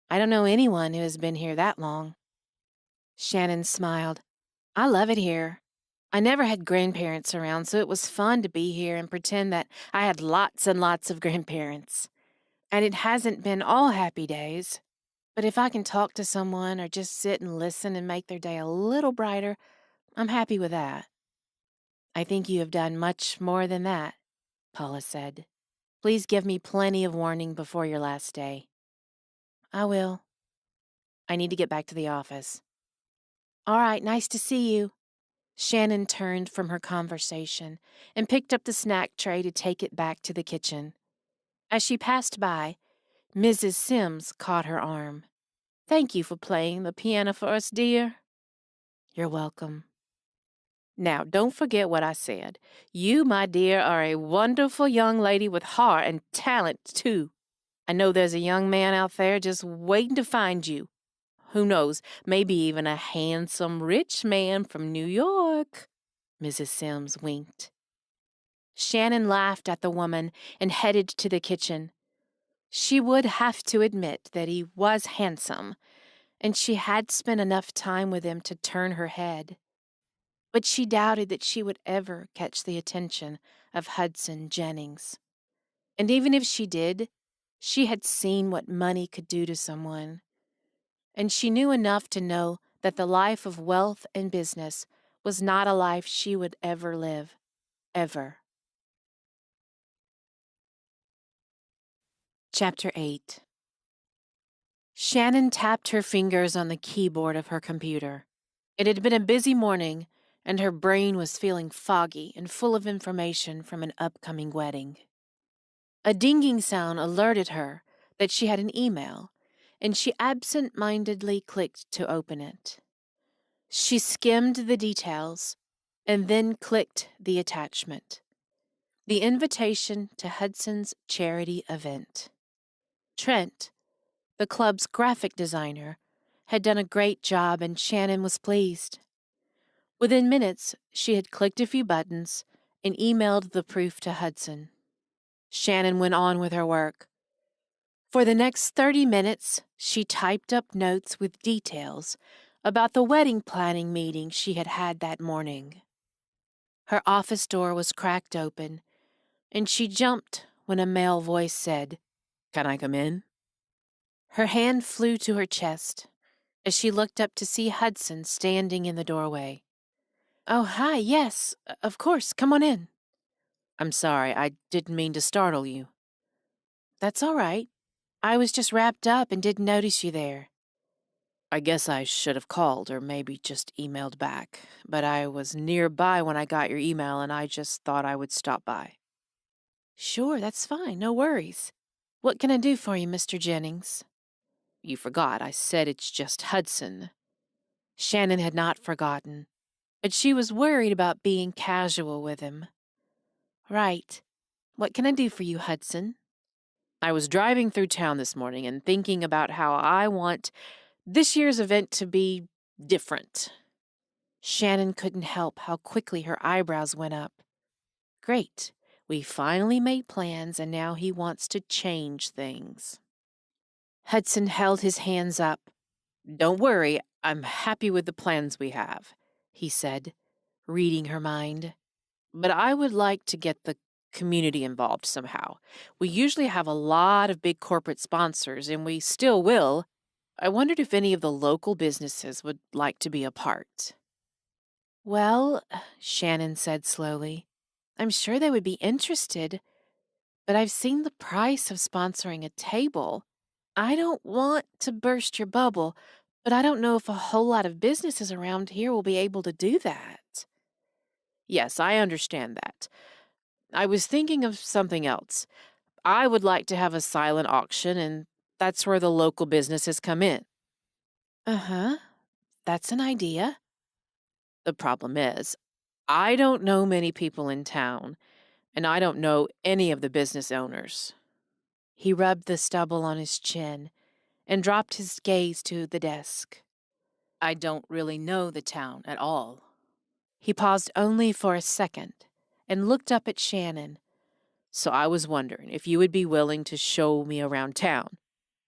I don't know anyone who has been here that long. Shannon smiled. I love it here. I never had grandparents around, so it was fun to be here and pretend that I had lots and lots of grandparents. And it hasn't been all happy days. But if I can talk to someone or just sit and listen and make their day a little brighter, I'm happy with that. I think you have done much more than that, Paula said. Please give me plenty of warning before your last day. I will. I need to get back to the office. All right, nice to see you. Shannon turned from her conversation and picked up the snack tray to take it back to the kitchen. As she passed by, Mrs. Sims caught her arm. Thank you for playing the piano for us, dear. You're welcome. Now, don't forget what I said. You, my dear, are a wonderful young lady with heart and talent, too. I know there's a young man out there just waiting to find you. Who knows, maybe even a handsome, rich man from New York. Mrs. Sims winked. Shannon laughed at the woman and headed to the kitchen. She would have to admit that he was handsome, and she had spent enough time with him to turn her head. But she doubted that she would ever catch the attention of Hudson Jennings. And even if she did, she had seen what money could do to someone. And she knew enough to know that the life of wealth and business was not a life she would ever live. Ever. Chapter 8. Shannon tapped her fingers on the keyboard of her computer. It had been a busy morning, and her brain was feeling foggy and full of information from an upcoming wedding. A dinging sound alerted her that she had an email, and she absent-mindedly clicked to open it. She skimmed the details and then clicked the attachment. The invitation to Hudson's charity event. Trent, the club's graphic designer, had done a great job, and Shannon was pleased. Within minutes, she had clicked a few buttons and emailed the proof to Hudson. Shannon went on with her work. For the next 30 minutes, she typed up notes with details about the wedding planning meeting she had had that morning. Her office door was cracked open, and she jumped when a male voice said, "Can I come in?" Her hand flew to her chest as she looked up to see Hudson standing in the doorway. "Oh, hi, yes, of course, come on in." "I'm sorry, I didn't mean to startle you." "That's all right. I was just wrapped up and didn't notice you there. I guess I should have called or maybe just emailed back, but I was nearby when I got your email and I just thought I would stop by. Sure, that's fine. No worries. What can I do for you, Mr. Jennings? You forgot, I said it's just Hudson. Shannon had not forgotten, but she was worried about being casual with him. Right. What can I do for you, Hudson? I was driving through town this morning and thinking about how I want this year's event to be different. Shannon couldn't help how quickly her eyebrows went up. Great. We finally made plans and now he wants to change things. Hudson held his hands up. Don't worry, I'm happy with the plans we have, he said, reading her mind. But I would like to get the community involved somehow. We usually have a lot of big corporate sponsors, and we still will. I wondered if any of the local businesses would like to be a part. Well, Shannon said slowly, I'm sure they would be interested, but I've seen the price of sponsoring a table. I don't want to burst your bubble, but I don't know if a whole lot of businesses around here will be able to do that. Yes, I understand that. I was thinking of something else. I would like to have a silent auction, and that's where the local businesses come in. Uh-huh. That's an idea. The problem is, I don't know many people in town, and I don't know any of the business owners. He rubbed the stubble on his chin and dropped his gaze to the desk. I don't really know the town at all. He paused only for a second and looked up at Shannon. So I was wondering if you would be willing to show me around town,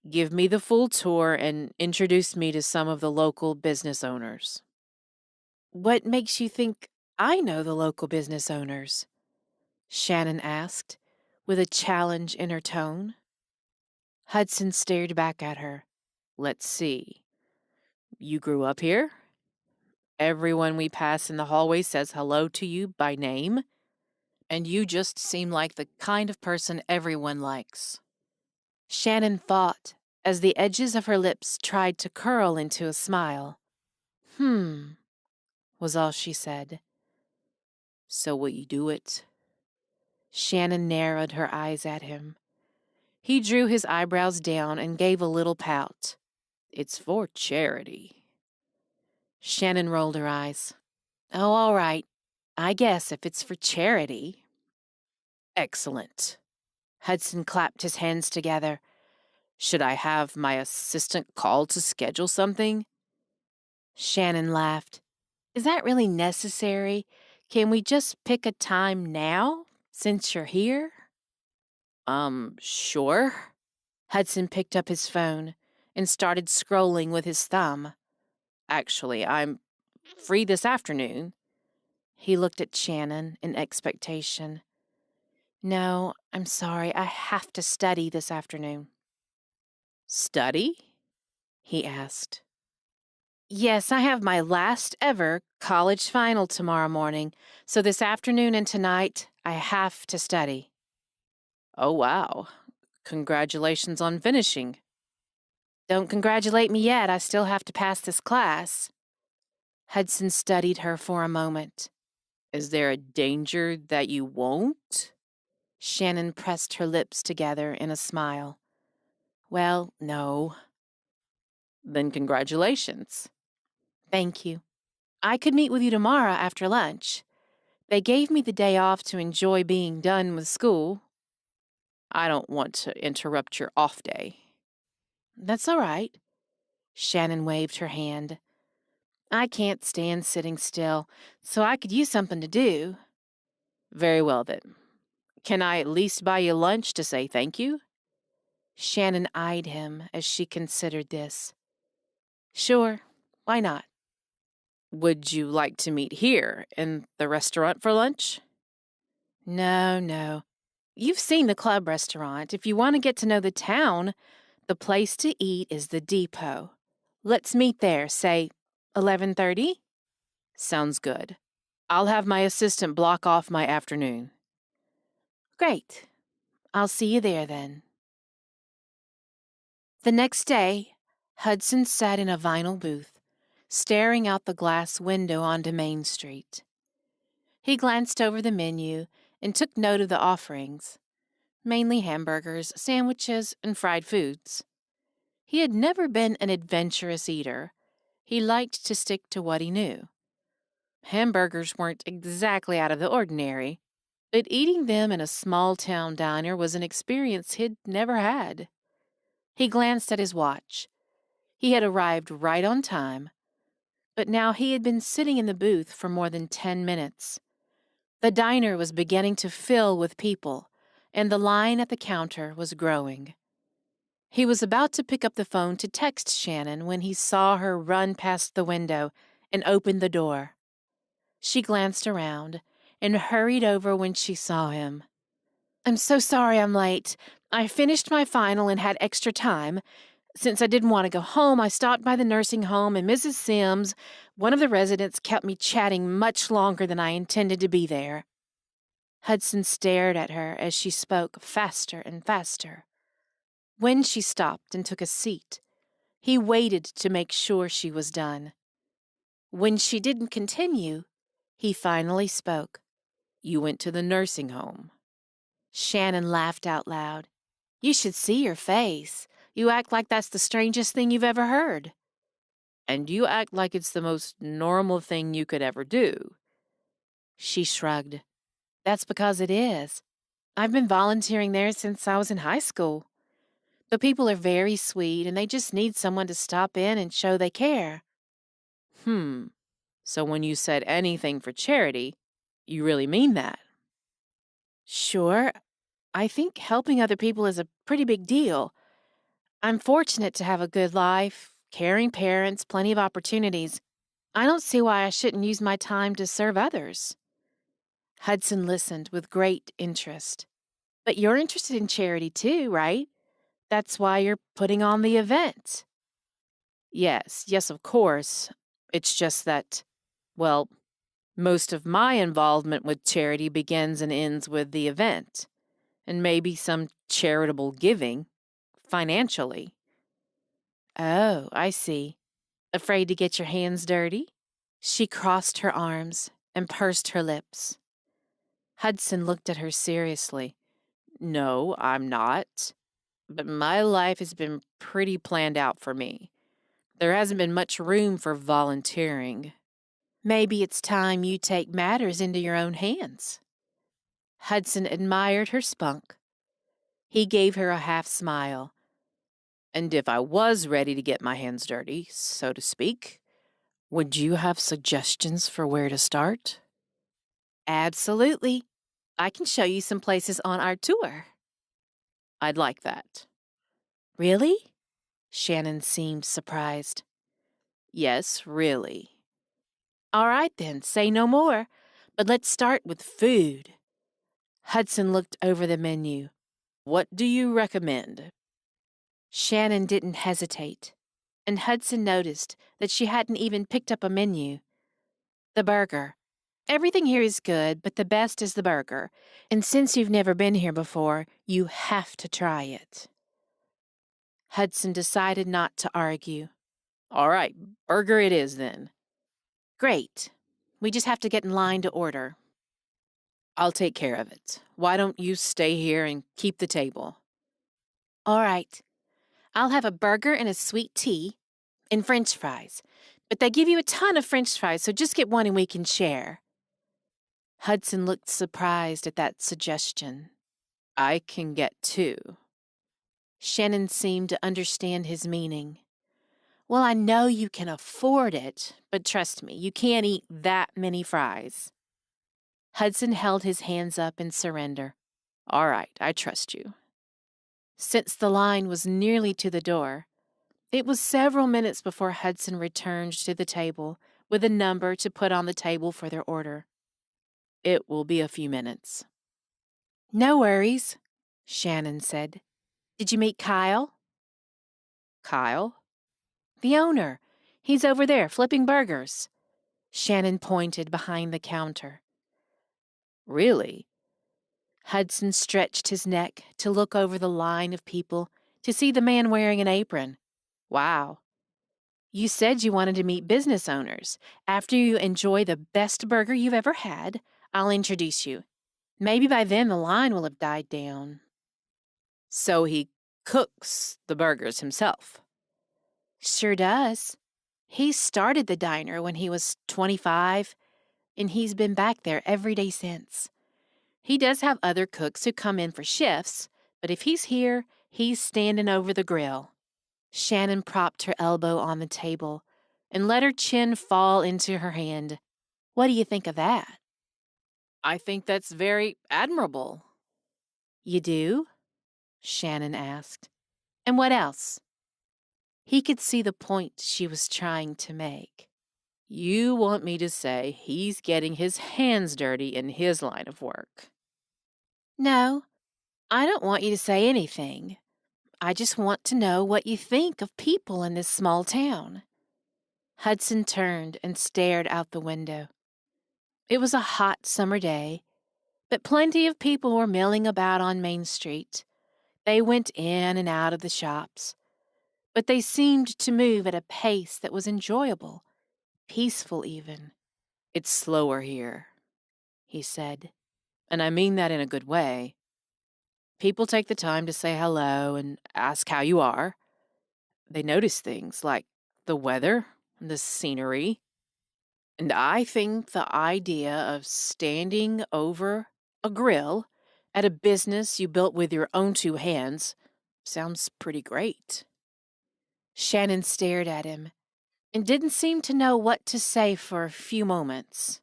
give me the full tour, and introduce me to some of the local business owners. What makes you think I know the local business owners? Shannon asked, with a challenge in her tone. Hudson stared back at her. Let's see. You grew up here? Everyone we pass in the hallway says hello to you by name? And you just seem like the kind of person everyone likes. Shannon fought as the edges of her lips tried to curl into a smile. Was all she said. So will you do it? Shannon narrowed her eyes at him. He drew his eyebrows down and gave a little pout. It's for charity. Shannon rolled her eyes. Oh, all right. I guess if it's for charity. Excellent. Hudson clapped his hands together. Should I have my assistant call to schedule something? Shannon laughed. Is that really necessary? Can we just pick a time now, since you're here? Sure. Hudson picked up his phone and started scrolling with his thumb. Actually, I'm free this afternoon. He looked at Shannon in expectation. No, I'm sorry. I have to study this afternoon. Study? He asked. Yes, I have my last ever college final tomorrow morning, so this afternoon and tonight I have to study. Oh, wow. Congratulations on finishing. Don't congratulate me yet. I still have to pass this class. Hudson studied her for a moment. Is there a danger that you won't? Shannon pressed her lips together in a smile. Well, no. Then congratulations. Thank you. I could meet with you tomorrow after lunch. They gave me the day off to enjoy being done with school. I don't want to interrupt your off day. That's all right. Shannon waved her hand. I can't stand sitting still, so I could use something to do. Very well, then. Can I at least buy you lunch to say thank you? Shannon eyed him as she considered this. Sure, why not? Would you like to meet here in the restaurant for lunch? No. You've seen the club restaurant. If you want to get to know the town, the place to eat is the Depot. Let's meet there, say 11:30? Sounds good. I'll have my assistant block off my afternoon. Great. I'll see you there then. The next day, Hudson sat in a vinyl booth, staring out the glass window onto Main Street. He glanced over the menu and took note of the offerings, mainly hamburgers, sandwiches, and fried foods. He had never been an adventurous eater. He liked to stick to what he knew. Hamburgers weren't exactly out of the ordinary, but eating them in a small-town diner was an experience he'd never had. He glanced at his watch. He had arrived right on time, but now he had been sitting in the booth for more than 10 minutes. The diner was beginning to fill with people, and the line at the counter was growing. He was about to pick up the phone to text Shannon when he saw her run past the window and open the door. She glanced around and hurried over when she saw him. "I'm so sorry I'm late. I finished my final and had extra time. Since I didn't want to go home, I stopped by the nursing home, and Mrs. Sims, one of the residents, kept me chatting much longer than I intended to be there." Hudson stared at her as she spoke faster and faster. When she stopped and took a seat, he waited to make sure she was done. When she didn't continue, he finally spoke. "You went to the nursing home." Shannon laughed out loud. "You should see your face. You act like that's the strangest thing you've ever heard." "And you act like it's the most normal thing you could ever do." She shrugged. "That's because it is. I've been volunteering there since I was in high school. The people are very sweet, and they just need someone to stop in and show they care." So when you said anything for charity, you really mean that? "Sure. I think helping other people is a pretty big deal. I'm fortunate to have a good life, caring parents, plenty of opportunities. I don't see why I shouldn't use my time to serve others." Hudson listened with great interest. "But you're interested in charity too, right? That's why you're putting on the event." Yes, of course. It's just that, well, most of my involvement with charity begins and ends with the event, and maybe some charitable giving, financially. "Oh, I see. Afraid to get your hands dirty?" She crossed her arms and pursed her lips. Hudson looked at her seriously. No, I'm not. But my life has been pretty planned out for me. There hasn't been much room for volunteering. "Maybe it's time you take matters into your own hands." Hudson admired her spunk. He gave her a half smile. And if I was ready to get my hands dirty, so to speak, would you have suggestions for where to start? "Absolutely. I can show you some places on our tour." I'd like that. "Really?" Shannon seemed surprised. Yes, really. "All right then, say no more. But let's start with food." Hudson looked over the menu. What do you recommend? Shannon didn't hesitate, and Hudson noticed that she hadn't even picked up a menu. "The burger. Everything here is good, but the best is the burger. And since you've never been here before, you have to try it." Hudson decided not to argue. All right, burger it is then. "Great. We just have to get in line to order." I'll take care of it. Why don't you stay here and keep the table? "All right. I'll have a burger and a sweet tea and French fries. But they give you a ton of French fries, so just get one and we can share." Hudson looked surprised at that suggestion. I can get two. Shannon seemed to understand his meaning. "Well, I know you can afford it, but trust me, you can't eat that many fries." Hudson held his hands up in surrender. All right, I trust you. Since the line was nearly to the door, it was several minutes before Hudson returned to the table with a number to put on the table for their order. It will be a few minutes. "No worries," Shannon said. "Did you meet Kyle?" Kyle? "The owner. He's over there, flipping burgers." Shannon pointed behind the counter. Really? Hudson stretched his neck to look over the line of people to see the man wearing an apron. Wow. You said you wanted to meet business owners. After you enjoy the best burger you've ever had, I'll introduce you. Maybe by then the line will have died down. So he cooks the burgers himself. Sure does. He started the diner when he was 25, and he's been back there every day since. He does have other cooks who come in for shifts, but if he's here, he's standing over the grill. Shannon propped her elbow on the table and let her chin fall into her hand. What do you think of that? I think that's very admirable. You do? Shannon asked. And what else? He could see the point she was trying to make. You want me to say he's getting his hands dirty in his line of work? No, I don't want you to say anything. I just want to know what you think of people in this small town. Hudson turned and stared out the window. It was a hot summer day, but plenty of people were milling about on Main Street. They went in and out of the shops, but they seemed to move at a pace that was enjoyable, peaceful even. It's slower here, he said, and I mean that in a good way. People take the time to say hello and ask how you are. They notice things like the weather and the scenery. And I think the idea of standing over a grill at a business you built with your own two hands sounds pretty great. Shannon stared at him and didn't seem to know what to say for a few moments.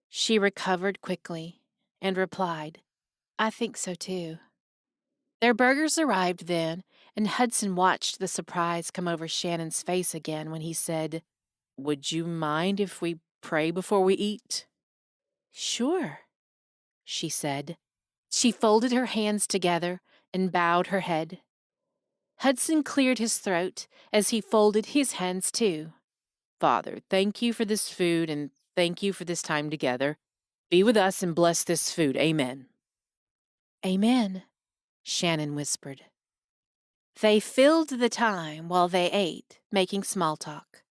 She recovered quickly and replied, I think so too. Their burgers arrived then, and Hudson watched the surprise come over Shannon's face again when he said, Would you mind if we pray before we eat? Sure, she said. She folded her hands together and bowed her head. Hudson cleared his throat as he folded his hands too. Father, thank you for this food and thank you for this time together. Be with us and bless this food. Amen. Amen, Shannon whispered. They filled the time while they ate, making small talk.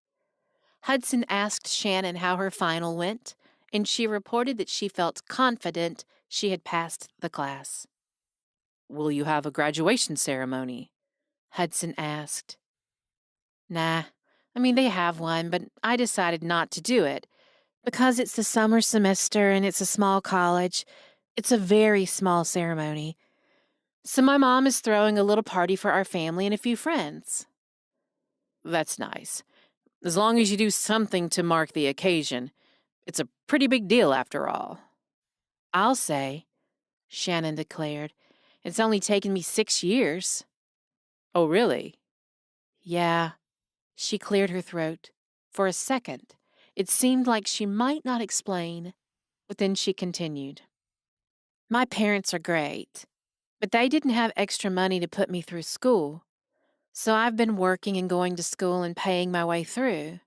Hudson asked Shannon how her final went, and she reported that she felt confident she had passed the class. Will you have a graduation ceremony? Hudson asked. Nah, they have one, but I decided not to do it. Because it's the summer semester and it's a small college, it's a very small ceremony. So my mom is throwing a little party for our family and a few friends. That's nice. As long as you do something to mark the occasion. It's a pretty big deal after all. I'll say, Shannon declared. It's only taken me 6 years. Oh, really? Yeah. She cleared her throat. For a second, it seemed like she might not explain, but then she continued. My parents are great, but they didn't have extra money to put me through school, so I've been working and going to school and paying my way through.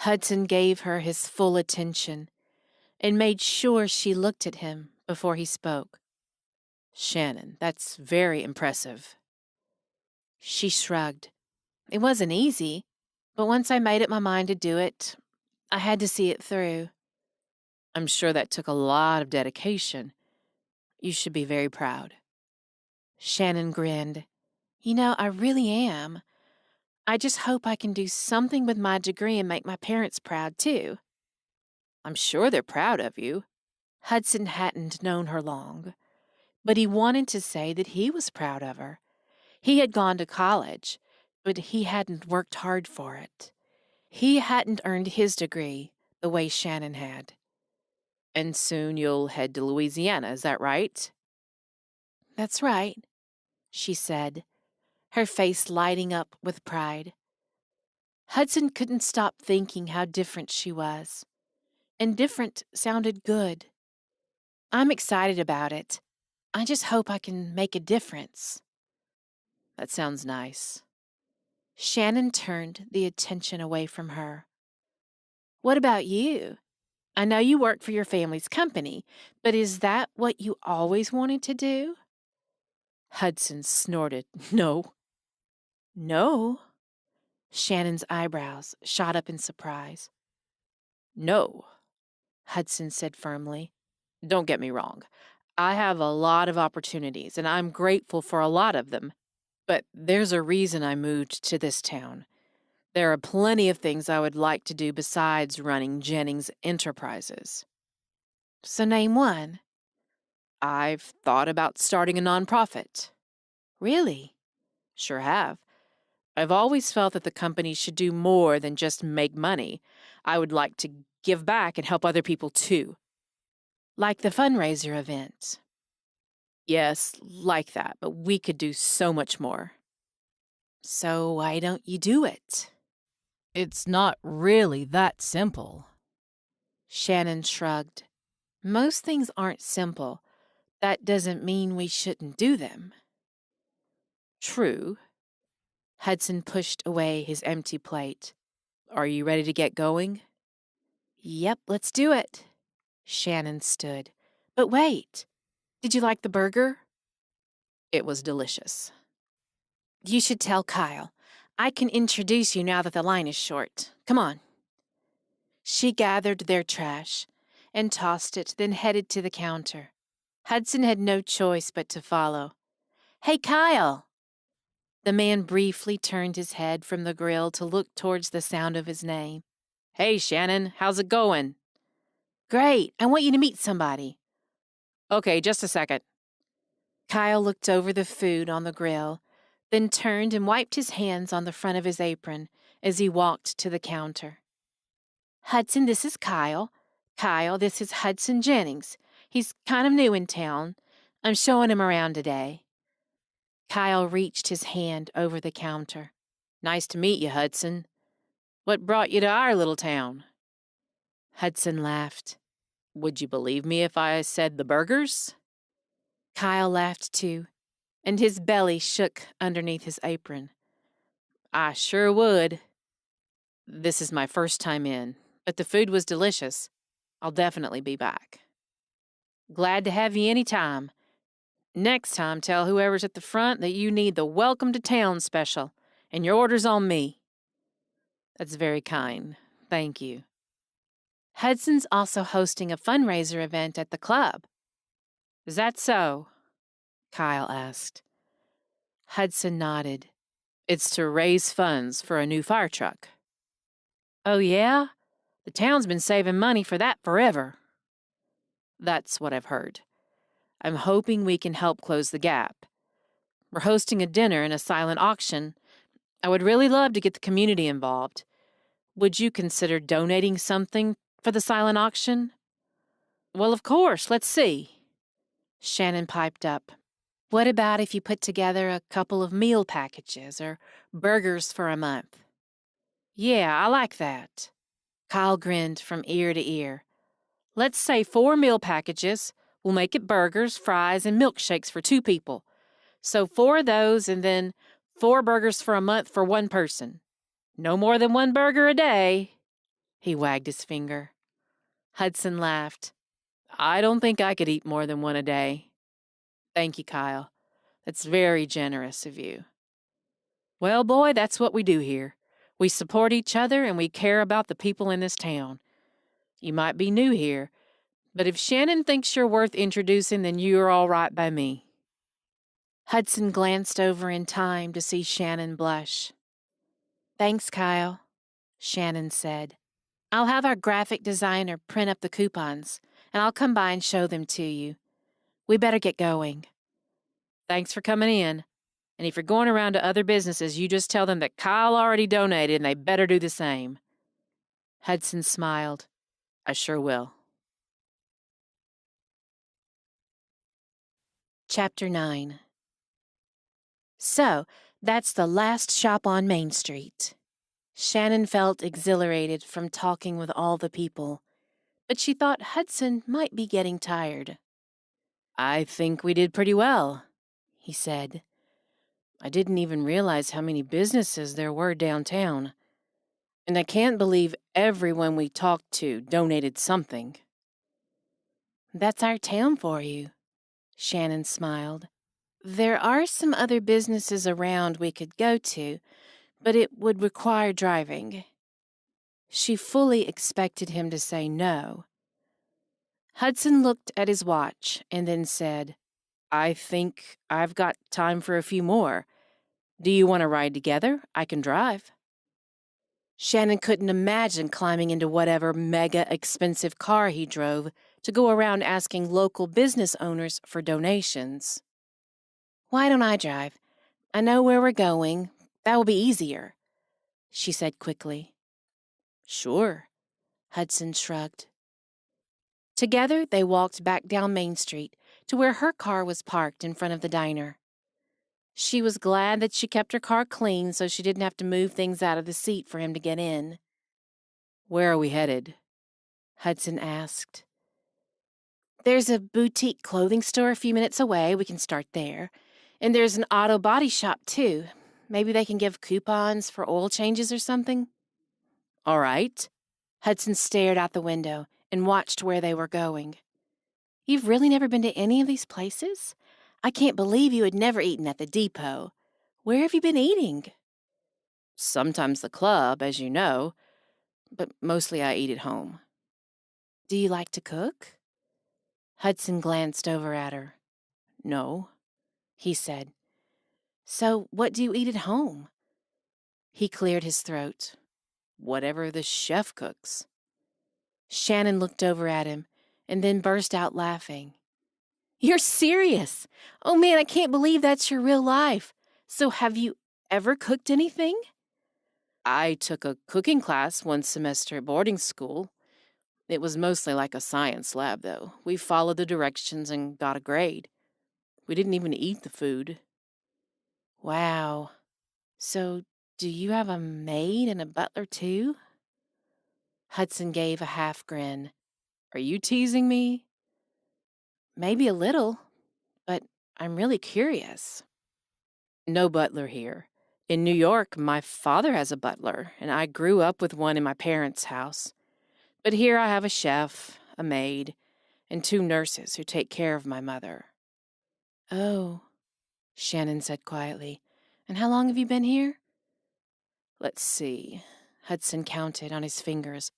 Hudson gave her his full attention and made sure she looked at him before he spoke. Shannon, that's very impressive. She shrugged. It wasn't easy, but once I made up my mind to do it, I had to see it through. I'm sure that took a lot of dedication. You should be very proud. Shannon grinned. I really am. I just hope I can do something with my degree and make my parents proud, too. I'm sure they're proud of you. Hudson hadn't known her long, but he wanted to say that he was proud of her. He had gone to college, but he hadn't worked hard for it. He hadn't earned his degree the way Shannon had. And soon you'll head to Louisiana, is that right? That's right, she said, her face lighting up with pride. Hudson couldn't stop thinking how different she was. And different sounded good. I'm excited about it. I just hope I can make a difference. That sounds nice. Shannon turned the attention away from her. What about you? I know you work for your family's company, but is that what you always wanted to do? Hudson snorted. No. No? Shannon's eyebrows shot up in surprise. No, Hudson said firmly. Don't get me wrong. I have a lot of opportunities, and I'm grateful for a lot of them. But there's a reason I moved to this town. There are plenty of things I would like to do besides running Jennings Enterprises. So name one. I've thought about starting a nonprofit. Really? Sure have. I've always felt that the company should do more than just make money. I would like to give back and help other people too. Like the fundraiser event. Yes, like that, but we could do so much more. So why don't you do it? It's not really that simple. Shannon shrugged. Most things aren't simple. That doesn't mean we shouldn't do them. True. Hudson pushed away his empty plate. Are you ready to get going? Yep, let's do it. Shannon stood. But wait, did you like the burger? It was delicious. You should tell Kyle. I can introduce you now that the line is short. Come on. She gathered their trash and tossed it, then headed to the counter. Hudson had no choice but to follow. Hey, Kyle! The man briefly turned his head from the grill to look towards the sound of his name. Hey, Shannon, how's it going? Great, I want you to meet somebody. Okay, just a second. Kyle looked over the food on the grill, then turned and wiped his hands on the front of his apron as he walked to the counter. Hudson, this is Kyle. Kyle, this is Hudson Jennings. He's kind of new in town. I'm showing him around today. Kyle reached his hand over the counter. Nice to meet you, Hudson. What brought you to our little town? Hudson laughed. Would you believe me if I said the burgers? Kyle laughed too, and his belly shook underneath his apron. I sure would. This is my first time in, but the food was delicious. I'll definitely be back. Glad to have you any time. Next time, tell whoever's at the front that you need the Welcome to Town special, and your order's on me. That's very kind. Thank you. Hudson's also hosting a fundraiser event at the club. Is that so? Kyle asked. Hudson nodded. It's to raise funds for a new fire truck. Oh, yeah? The town's been saving money for that forever. That's what I've heard. I'm hoping we can help close the gap. We're hosting a dinner and a silent auction. I would really love to get the community involved. Would you consider donating something for the silent auction? Well, of course. Let's see. Shannon piped up. What about if you put together a couple of meal packages or burgers for a month? Yeah, I like that. Kyle grinned from ear to ear. Let's say 4 meal packages. We'll make it burgers, fries, and milkshakes for 2 people. So 4 of those and then 4 burgers for a month for 1 person. No more than 1 burger a day. He wagged his finger. Hudson laughed. I don't think I could eat more than 1 a day. Thank you, Kyle. That's very generous of you. Well, boy, that's what we do here. We support each other and we care about the people in this town. You might be new here, but if Shannon thinks you're worth introducing, then you're all right by me. Hudson glanced over in time to see Shannon blush. Thanks, Kyle, Shannon said. I'll have our graphic designer print up the coupons, and I'll come by and show them to you. We better get going. Thanks for coming in. And if you're going around to other businesses, you just tell them that Kyle already donated and they better do the same. Hudson smiled. I sure will. Chapter 9. So, that's the last shop on Main Street. Shannon felt exhilarated from talking with all the people, but she thought Hudson might be getting tired. I think we did pretty well, he said. I didn't even realize how many businesses there were downtown. And I can't believe everyone we talked to donated something. That's our town for you, Shannon smiled. There are some other businesses around we could go to, but it would require driving. She fully expected him to say no. Hudson looked at his watch and then said, I think I've got time for a few more. Do you want to ride together? I can drive. Shannon couldn't imagine climbing into whatever mega expensive car he drove to go around asking local business owners for donations. Why don't I drive? I know where we're going. That will be easier, she said quickly. Sure, Hudson shrugged. Together, they walked back down Main Street to where her car was parked in front of the diner. She was glad that she kept her car clean so she didn't have to move things out of the seat for him to get in. Where are we headed? Hudson asked. There's a boutique clothing store a few minutes away. We can start there. And there's an auto body shop, too. Maybe they can give coupons for oil changes or something. All right. Hudson stared out the window and watched where they were going. You've really never been to any of these places? I can't believe you had never eaten at the depot. Where have you been eating? Sometimes the club, as you know, but mostly I eat at home. Do you like to cook? Hudson glanced over at her. No, he said. So what do you eat at home? He cleared his throat. Whatever the chef cooks. Shannon looked over at him and then burst out laughing. You're serious? Oh man, I can't believe that's your real life. So have you ever cooked anything? I took a cooking class one semester at boarding school. It was mostly like a science lab, though. We followed the directions and got a grade. We didn't even eat the food. Wow. So, do you have a maid and a butler, too? Hudson gave a half grin. Are you teasing me? Maybe a little, but I'm really curious. No butler here. In New York, my father has a butler, and I grew up with one in my parents' house. But here I have a chef, a maid, and 2 nurses who take care of my mother. Oh, Shannon said quietly. And how long have you been here? Let's see. Hudson counted on his fingers.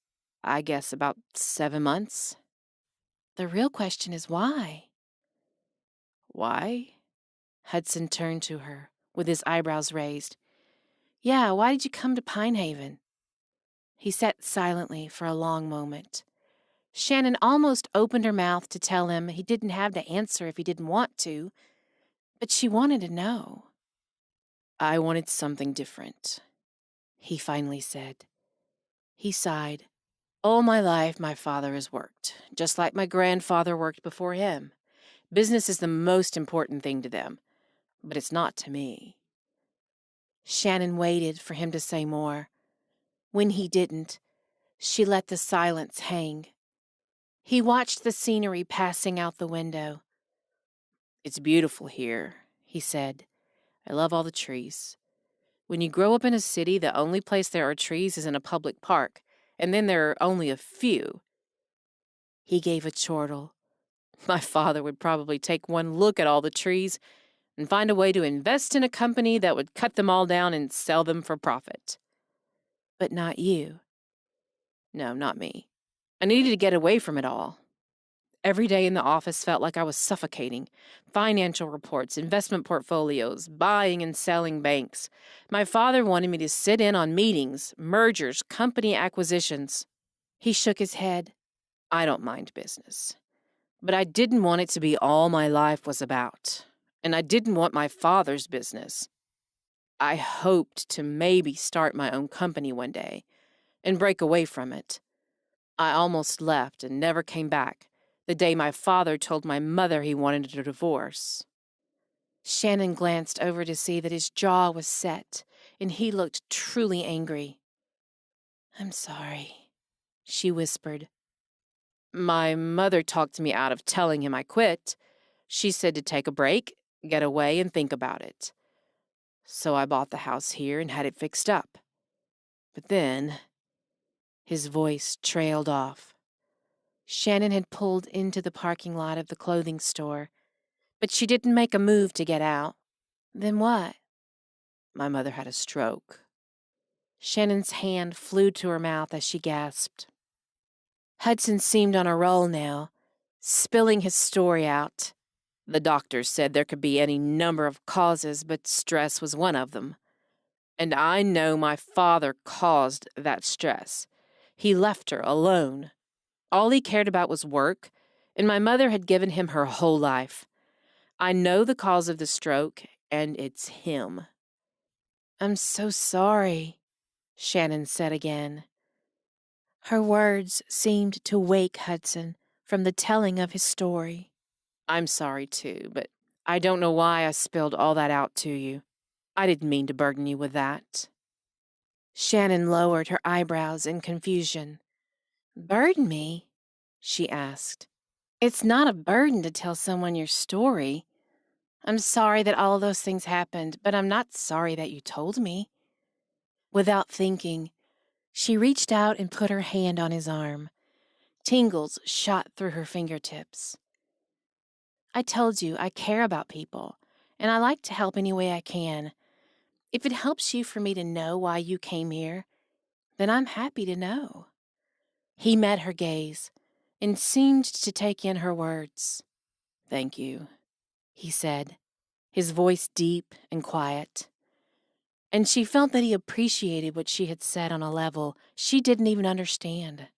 I guess about 7 months. The real question is why? Why? Hudson turned to her, with his eyebrows raised. Yeah, why did you come to Pine Haven? He sat silently for a long moment. Shannon almost opened her mouth to tell him he didn't have to answer if he didn't want to, but she wanted to know. I wanted something different, he finally said. He sighed. All my life, my father has worked, just like my grandfather worked before him. Business is the most important thing to them, but it's not to me. Shannon waited for him to say more. When he didn't, she let the silence hang. He watched the scenery passing out the window. It's beautiful here, he said. I love all the trees. When you grow up in a city, the only place there are trees is in a public park, and then there are only a few. He gave a chortle. My father would probably take one look at all the trees and find a way to invest in a company that would cut them all down and sell them for profit. But not you. No, not me. I needed to get away from it all. Every day in the office felt like I was suffocating. Financial reports, investment portfolios, buying and selling banks. My father wanted me to sit in on meetings, mergers, company acquisitions. He shook his head. I don't mind business. But I didn't want it to be all my life was about. And I didn't want my father's business. I hoped to maybe start my own company one day and break away from it. I almost left and never came back the day my father told my mother he wanted a divorce. Shannon glanced over to see that his jaw was set, and he looked truly angry. I'm sorry, she whispered. My mother talked me out of telling him I quit. She said to take a break, get away, and think about it. So I bought the house here and had it fixed up. But then, his voice trailed off. Shannon had pulled into the parking lot of the clothing store. But she didn't make a move to get out. Then what? My mother had a stroke. Shannon's hand flew to her mouth as she gasped. Hudson seemed on a roll now, spilling his story out. The doctors said there could be any number of causes, but stress was one of them. And I know my father caused that stress. He left her alone. All he cared about was work, and my mother had given him her whole life. I know the cause of the stroke, and it's him. I'm so sorry, Shannon said again. Her words seemed to wake Hudson from the telling of his story. I'm sorry, too, but I don't know why I spilled all that out to you. I didn't mean to burden you with that. Shannon lowered her eyebrows in confusion. Burden me? She asked. It's not a burden to tell someone your story. I'm sorry that all those things happened, but I'm not sorry that you told me. Without thinking, she reached out and put her hand on his arm. Tingles shot through her fingertips. I told you I care about people, and I like to help any way I can. If it helps you for me to know why you came here, then I'm happy to know. He met her gaze and seemed to take in her words. Thank you, he said, his voice deep and quiet. And she felt that he appreciated what she had said on a level she didn't even understand.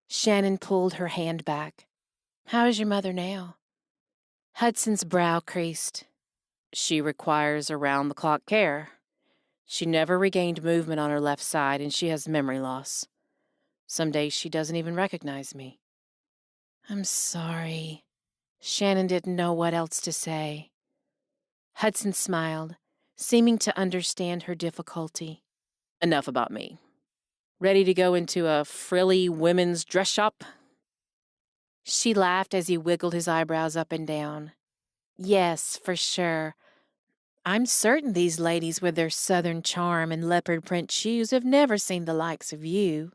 Shannon pulled her hand back. How is your mother now? Hudson's brow creased. She requires around-the-clock care. She never regained movement on her left side, and she has memory loss. Some days she doesn't even recognize me. I'm sorry. Shannon didn't know what else to say. Hudson smiled, seeming to understand her difficulty. Enough about me. Ready to go into a frilly women's dress shop? She laughed as he wiggled his eyebrows up and down. Yes, for sure. I'm certain these ladies with their southern charm and leopard print shoes have never seen the likes of you.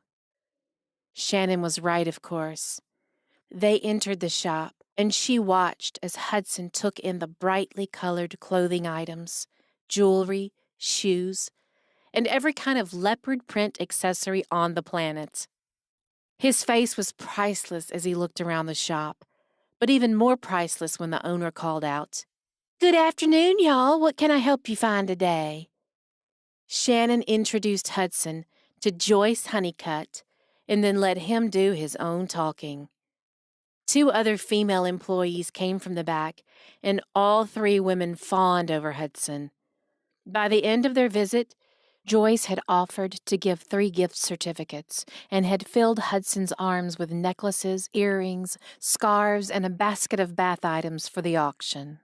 Shannon was right, of course. They entered the shop, and she watched as Hudson took in the brightly colored clothing items, jewelry, shoes, and every kind of leopard print accessory on the planet. His face was priceless as he looked around the shop, but even more priceless when the owner called out, "Good afternoon, y'all. What can I help you find today?" Shannon introduced Hudson to Joyce Honeycutt and then let him do his own talking. 2 other female employees came from the back, and all 3 women fawned over Hudson. By the end of their visit, Joyce had offered to give 3 gift certificates and had filled Hudson's arms with necklaces, earrings, scarves, and a basket of bath items for the auction.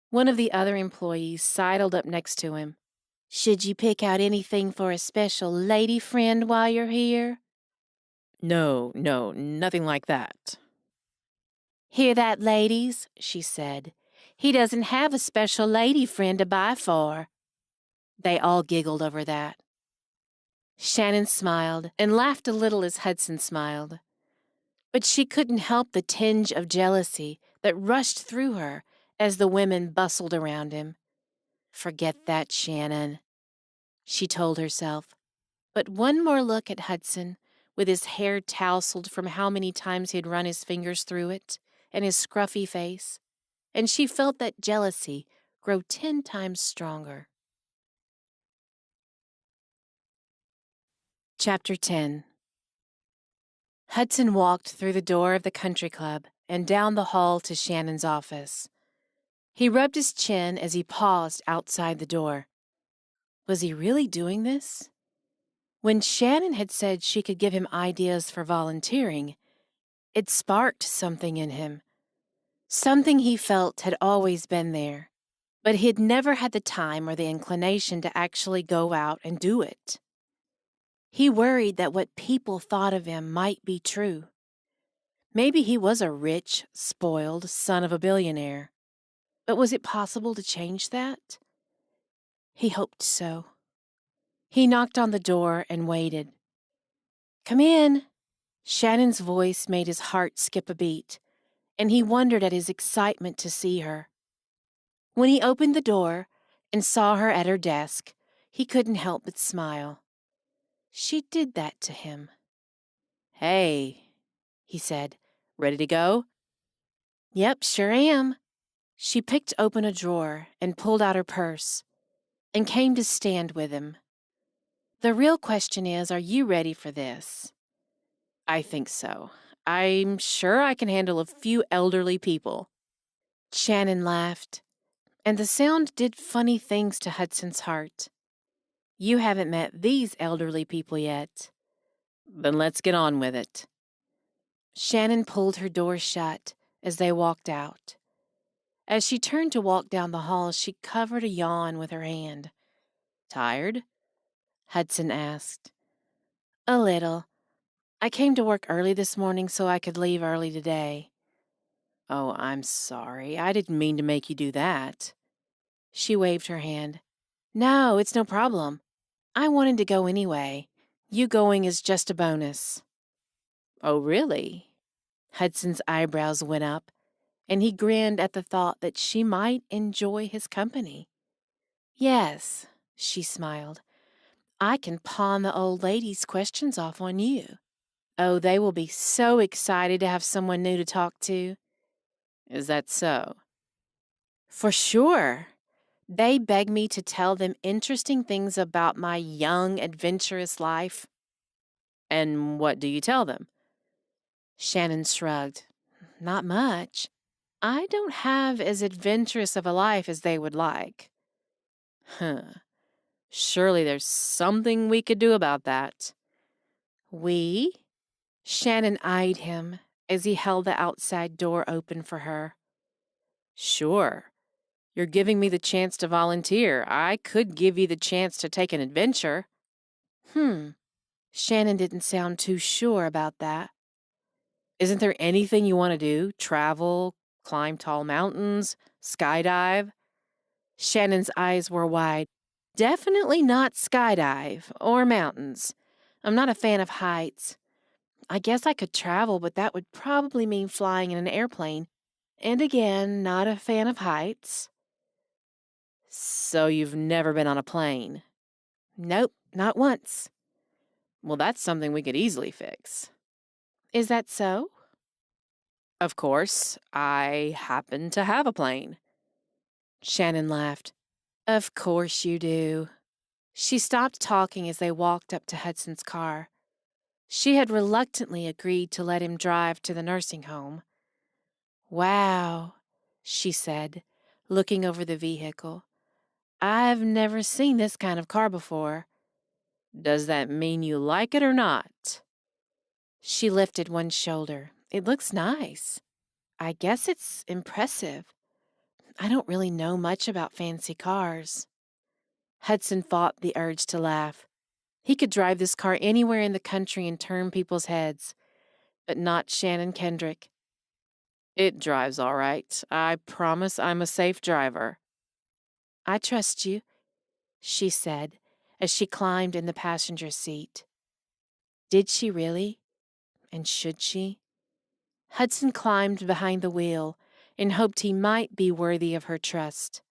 One of the other employees sidled up next to him. Should you pick out anything for a special lady friend while you're here? No, nothing like that. Hear that, ladies? She said. He doesn't have a special lady friend to buy for. They all giggled over that. Shannon smiled and laughed a little as Hudson smiled. But she couldn't help the tinge of jealousy that rushed through her as the women bustled around him. Forget that, Shannon, she told herself. But one more look at Hudson, with his hair tousled from how many times he had run his fingers through it, and his scruffy face, and she felt that jealousy grow 10 times stronger. Chapter 10. Hudson walked through the door of the country club and down the hall to Shannon's office. He rubbed his chin as he paused outside the door. Was he really doing this? When Shannon had said she could give him ideas for volunteering, it sparked something in him. Something he felt had always been there, but he'd never had the time or the inclination to actually go out and do it. He worried that what people thought of him might be true. Maybe he was a rich, spoiled son of a billionaire. But was it possible to change that? He hoped so. He knocked on the door and waited. "Come in." Shannon's voice made his heart skip a beat, and he wondered at his excitement to see her. When he opened the door and saw her at her desk, he couldn't help but smile. She did that to him. "Hey," he said. "Ready to go?" "Yep, sure am." She picked open a drawer and pulled out her purse and came to stand with him. "The real question is, are you ready for this?" "I think so. I'm sure I can handle a few elderly people." Shannon laughed, and the sound did funny things to Hudson's heart. "You haven't met these elderly people yet." "Then let's get on with it." Shannon pulled her door shut as they walked out. As she turned to walk down the hall, she covered a yawn with her hand. "Tired?" Hudson asked. "A little. I came to work early this morning so I could leave early today." "Oh, I'm sorry. I didn't mean to make you do that." She waved her hand. "No, it's no problem. I wanted to go anyway. You going is just a bonus." "Oh, really?" Hudson's eyebrows went up, and he grinned at the thought that she might enjoy his company. "Yes," she smiled. "I can pawn the old lady's questions off on you. Oh, they will be so excited to have someone new to talk to." "Is that so?" "For sure. They beg me to tell them interesting things about my young, adventurous life." "And what do you tell them?" Shannon shrugged. "Not much. I don't have as adventurous of a life as they would like." "Huh. Surely there's something we could do about that." "We?" Shannon eyed him as he held the outside door open for her. "Sure. You're giving me the chance to volunteer. I could give you the chance to take an adventure." Shannon didn't sound too sure about that. "Isn't there anything you want to do? Travel, climb tall mountains, skydive?" Shannon's eyes were wide. "Definitely not skydive or mountains. I'm not a fan of heights. I guess I could travel, but that would probably mean flying in an airplane. And again, not a fan of heights." "So you've never been on a plane?" "Nope, not once." "Well, that's something we could easily fix." "Is that so?" "Of course, I happen to have a plane." Shannon laughed. "Of course you do." She stopped talking as they walked up to Hudson's car. She had reluctantly agreed to let him drive to the nursing home. "Wow," she said, looking over the vehicle. "I've never seen this kind of car before." "Does that mean you like it or not?" She lifted one shoulder. "It looks nice. I guess it's impressive. I don't really know much about fancy cars." Hudson fought the urge to laugh. He could drive this car anywhere in the country and turn people's heads, but not Shannon Kendrick. "It drives all right. I promise I'm a safe driver." "I trust you," she said as she climbed in the passenger seat. Did she really? And should she? Hudson climbed behind the wheel and hoped he might be worthy of her trust.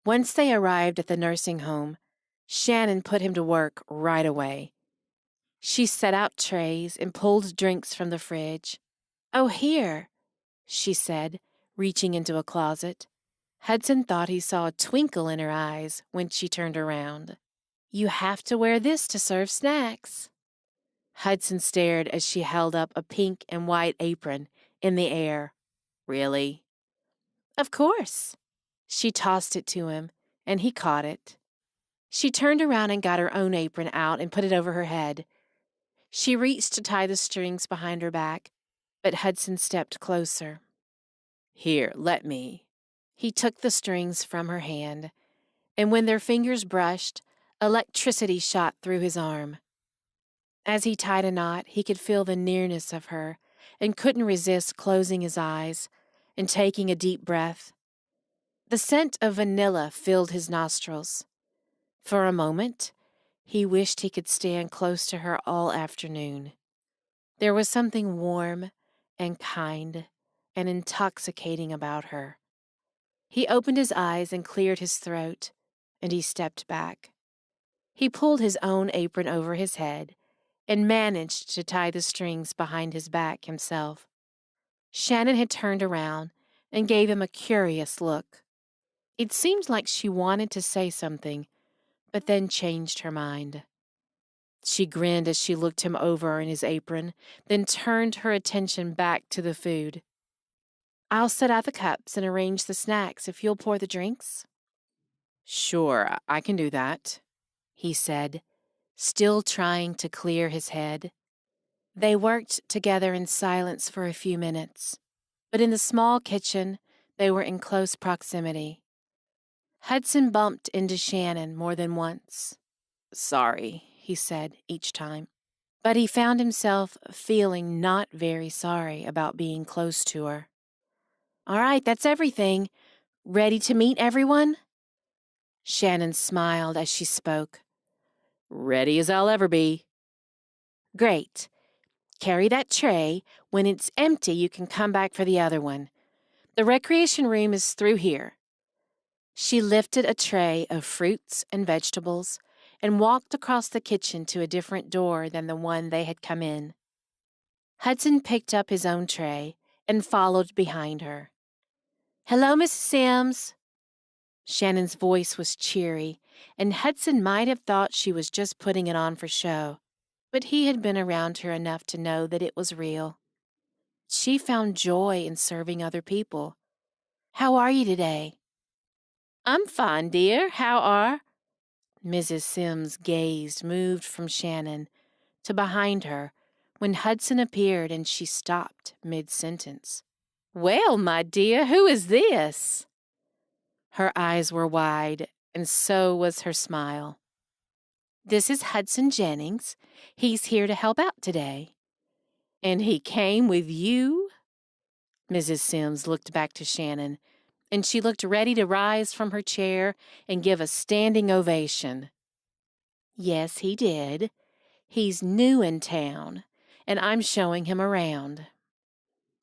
Once they arrived at the nursing home, Shannon put him to work right away. She set out trays and pulled drinks from the fridge. "Oh, here," she said, reaching into a closet. Hudson thought he saw a twinkle in her eyes when she turned around. "You have to wear this to serve snacks." Hudson stared as she held up a pink and white apron in the air. "Really?" "Of course." She tossed it to him, and he caught it. She turned around and got her own apron out and put it over her head. She reached to tie the strings behind her back, but Hudson stepped closer. "Here, let me." He took the strings from her hand, and when their fingers brushed, electricity shot through his arm. As he tied a knot, he could feel the nearness of her and couldn't resist closing his eyes and taking a deep breath. The scent of vanilla filled his nostrils. For a moment, he wished he could stand close to her all afternoon. There was something warm and kind and intoxicating about her. He opened his eyes and cleared his throat, and he stepped back. He pulled his own apron over his head and managed to tie the strings behind his back himself. Shannon had turned around and gave him a curious look. It seemed like she wanted to say something, but then changed her mind. She grinned as she looked him over in his apron, then turned her attention back to the food. "I'll set out the cups and arrange the snacks if you'll pour the drinks." "Sure, I can do that," he said, still trying to clear his head. They worked together in silence for a few minutes, but in the small kitchen, they were in close proximity. Hudson bumped into Shannon more than once. "Sorry," he said each time. But he found himself feeling not very sorry about being close to her. "All right, that's everything. Ready to meet everyone?" Shannon smiled as she spoke. "Ready as I'll ever be." "Great. Carry that tray. When it's empty, you can come back for the other one. The recreation room is through here." She lifted a tray of fruits and vegetables and walked across the kitchen to a different door than the one they had come in. Hudson picked up his own tray and followed behind her. "Hello, Mrs. Sims." Shannon's voice was cheery, and Hudson might have thought she was just putting it on for show, but he had been around her enough to know that it was real. She found joy in serving other people. "How are you today?" "I'm fine, dear. How are—" Mrs. Sims' gaze moved from Shannon to behind her when Hudson appeared and she stopped mid-sentence. "Well, my dear, who is this?" Her eyes were wide, and so was her smile. "This is Hudson Jennings. He's here to help out today." "And he came with you?" Mrs. Sims looked back to Shannon, and she looked ready to rise from her chair and give a standing ovation. "Yes, he did. He's new in town, and I'm showing him around."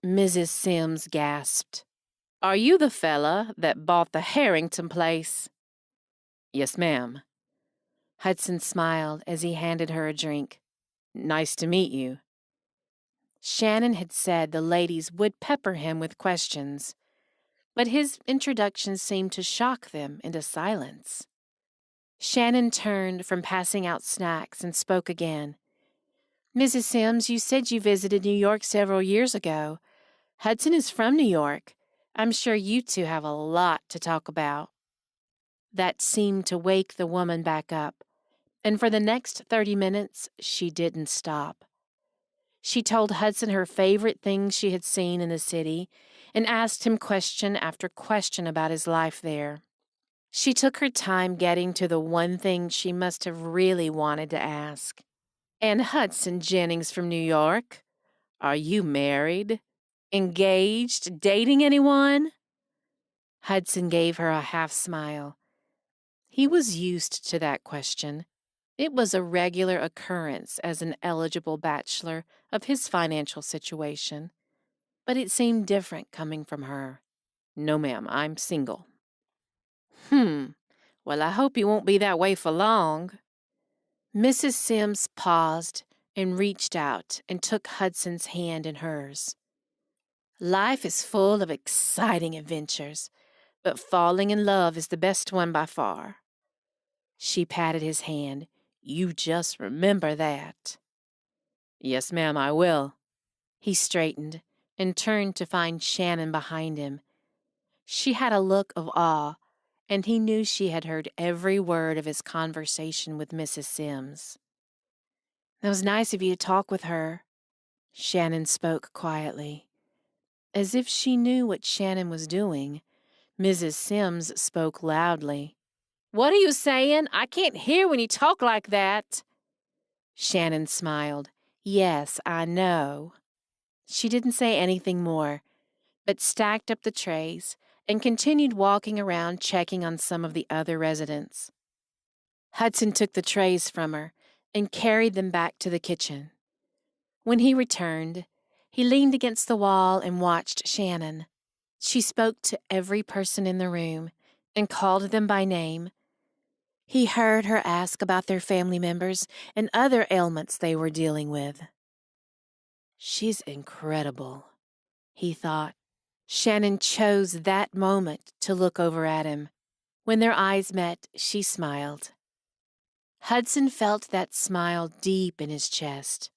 Mrs. Sims gasped. "Are you the fella that bought the Harrington place?" "Yes, ma'am." Hudson smiled as he handed her a drink. "Nice to meet you." Shannon had said the ladies would pepper him with questions, but his introduction seemed to shock them into silence. Shannon turned from passing out snacks and spoke again. "Mrs. Sims, you said you visited New York several years ago. Hudson is from New York. I'm sure you two have a lot to talk about." That seemed to wake the woman back up, and for the next 30 minutes, she didn't stop. She told Hudson her favorite things she had seen in the city and asked him question after question about his life there. She took her time getting to the one thing she must have really wanted to ask. "And Hudson Jennings from New York, are you married? Engaged? Dating anyone?" Hudson gave her a half smile. He was used to that question. It was a regular occurrence as an eligible bachelor of his financial situation, but it seemed different coming from her. "No, ma'am, I'm single." Well, I hope you won't be that way for long." Mrs. Sims paused and reached out and took Hudson's hand in hers. "Life is full of exciting adventures, but falling in love is the best one by far." She patted his hand. "You just remember that." "Yes, ma'am, I will." He straightened and turned to find Shannon behind him. She had a look of awe, and he knew she had heard every word of his conversation with Mrs. Sims. "It was nice of you to talk with her." Shannon spoke quietly. As if she knew what Shannon was doing, Mrs. Sims spoke loudly. "What are you saying? I can't hear when you talk like that." Shannon smiled. "Yes, I know." She didn't say anything more, but stacked up the trays and continued walking around checking on some of the other residents. Hudson took the trays from her and carried them back to the kitchen. When he returned, He leaned against the wall and watched Shannon. She spoke to every person in the room and called them by name. He heard her ask about their family members and other ailments they were dealing with. She's incredible, he thought. Shannon chose that moment to look over at him. When their eyes met, she smiled. Hudson felt that smile deep in his chest.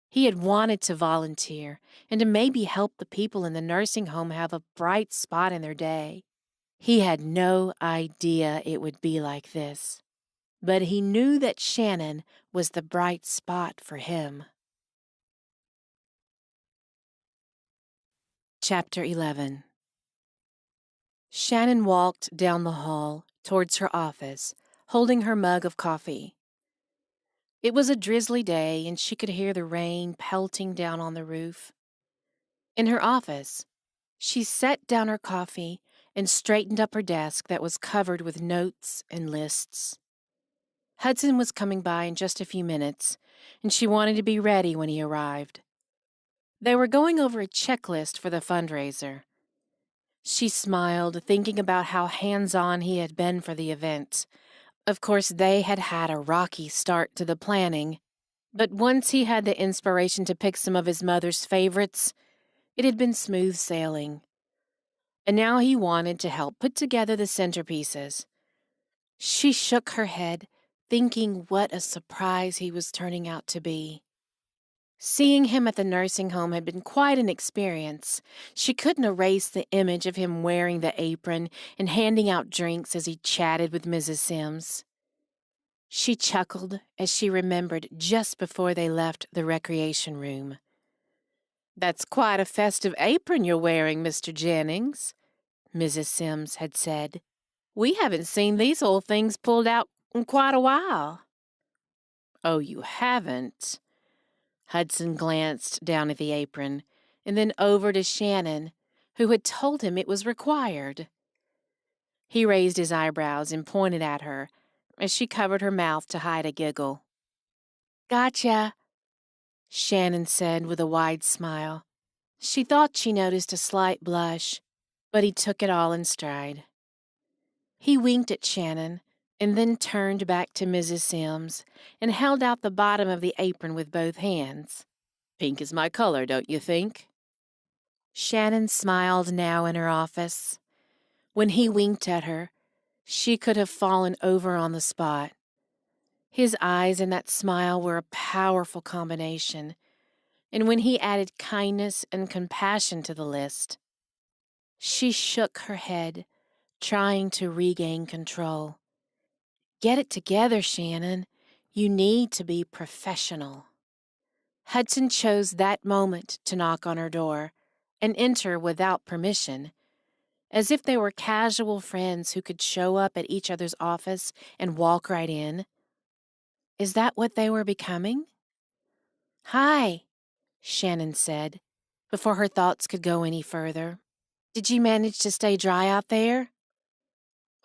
He had wanted to volunteer and to maybe help the people in the nursing home have a bright spot in their day. He had no idea it would be like this, but he knew that Shannon was the bright spot for him. Chapter 11. Shannon walked down the hall towards her office, holding her mug of coffee. It was a drizzly day, and she could hear the rain pelting down on the roof. In her office, she set down her coffee and straightened up her desk that was covered with notes and lists. Hudson was coming by in just a few minutes, and she wanted to be ready when he arrived. They were going over a checklist for the fundraiser. She smiled, thinking about how hands-on he had been for the event. Of course, they had had a rocky start to the planning, but once he had the inspiration to pick some of his mother's favorites, it had been smooth sailing. And now he wanted to help put together the centerpieces. She shook her head, thinking what a surprise he was turning out to be. Seeing him at the nursing home had been quite an experience. She couldn't erase the image of him wearing the apron and handing out drinks as he chatted with Mrs. Sims. She chuckled as she remembered just before they left the recreation room. "That's quite a festive apron you're wearing, Mr. Jennings," Mrs. Sims had said. "We haven't seen these old things pulled out in quite a while." "Oh, you haven't?" Hudson glanced down at the apron and then over to Shannon, who had told him it was required. He raised his eyebrows and pointed at her as she covered her mouth to hide a giggle. "Gotcha," Shannon said with a wide smile. She thought she noticed a slight blush, but he took it all in stride. He winked at Shannon and then turned back to Mrs. Sims and held out the bottom of the apron with both hands. "Pink is my color, don't you think?" Shannon smiled now in her office. When he winked at her, she could have fallen over on the spot. His eyes and that smile were a powerful combination, and when he added kindness and compassion to the list, she shook her head, trying to regain control. "Get it together, Shannon. You need to be professional." Hudson chose that moment to knock on her door and enter without permission, as if they were casual friends who could show up at each other's office and walk right in. Is that what they were becoming? "Hi," Shannon said, before her thoughts could go any further. "Did you manage to stay dry out there?"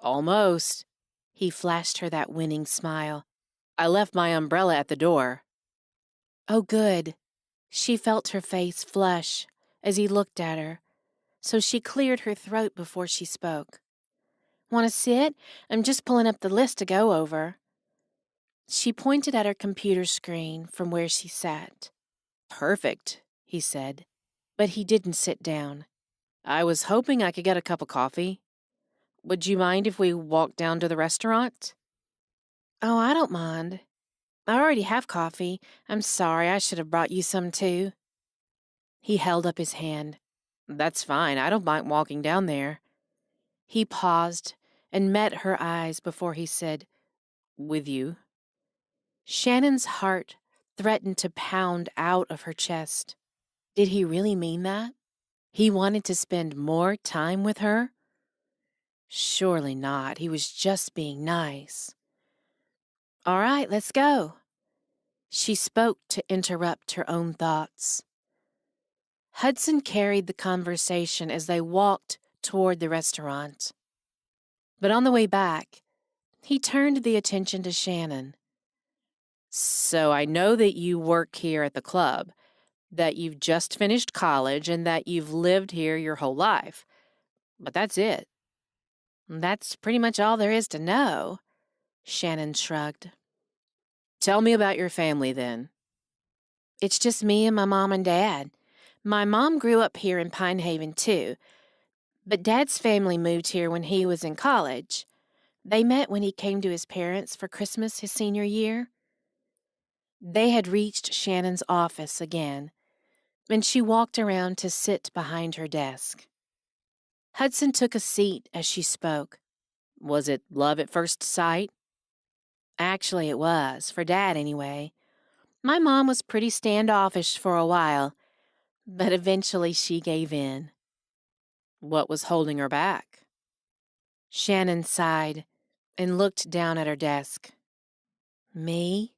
"Almost." He flashed her that winning smile. "I left my umbrella at the door." "Oh, good." She felt her face flush as he looked at her, so she cleared her throat before she spoke. "Want to sit? I'm just pulling up the list to go over." She pointed at her computer screen from where she sat. "Perfect," he said, but he didn't sit down. "I was hoping I could get a cup of coffee. Would you mind if we walked down to the restaurant?" "Oh, I don't mind. I already have coffee. I'm sorry, I should have brought you some too." He held up his hand. "That's fine, I don't mind walking down there." He paused and met her eyes before he said, "With you?" Shannon's heart threatened to pound out of her chest. Did he really mean that? He wanted to spend more time with her? Surely not. He was just being nice. "All right, let's go." She spoke to interrupt her own thoughts. Hudson carried the conversation as they walked toward the restaurant. But on the way back, he turned the attention to Shannon. "So I know that you work here at the club. that you've just finished college and that you've lived here your whole life. But that's it. That's pretty much all there is to know, Shannon shrugged. Tell me about your family then. It's just me and my mom and dad. My mom grew up here in Pine Haven, too. But Dad's family moved here when he was in college. They met when he came to his parents for Christmas his senior year. They had reached Shannon's office again, and she walked around to sit behind her desk. Hudson took a seat as she spoke. Was it love at first sight? Actually, it was, for Dad anyway. My mom was pretty standoffish for a while, but eventually she gave in. What was holding her back? Shannon sighed and looked down at her desk. Me?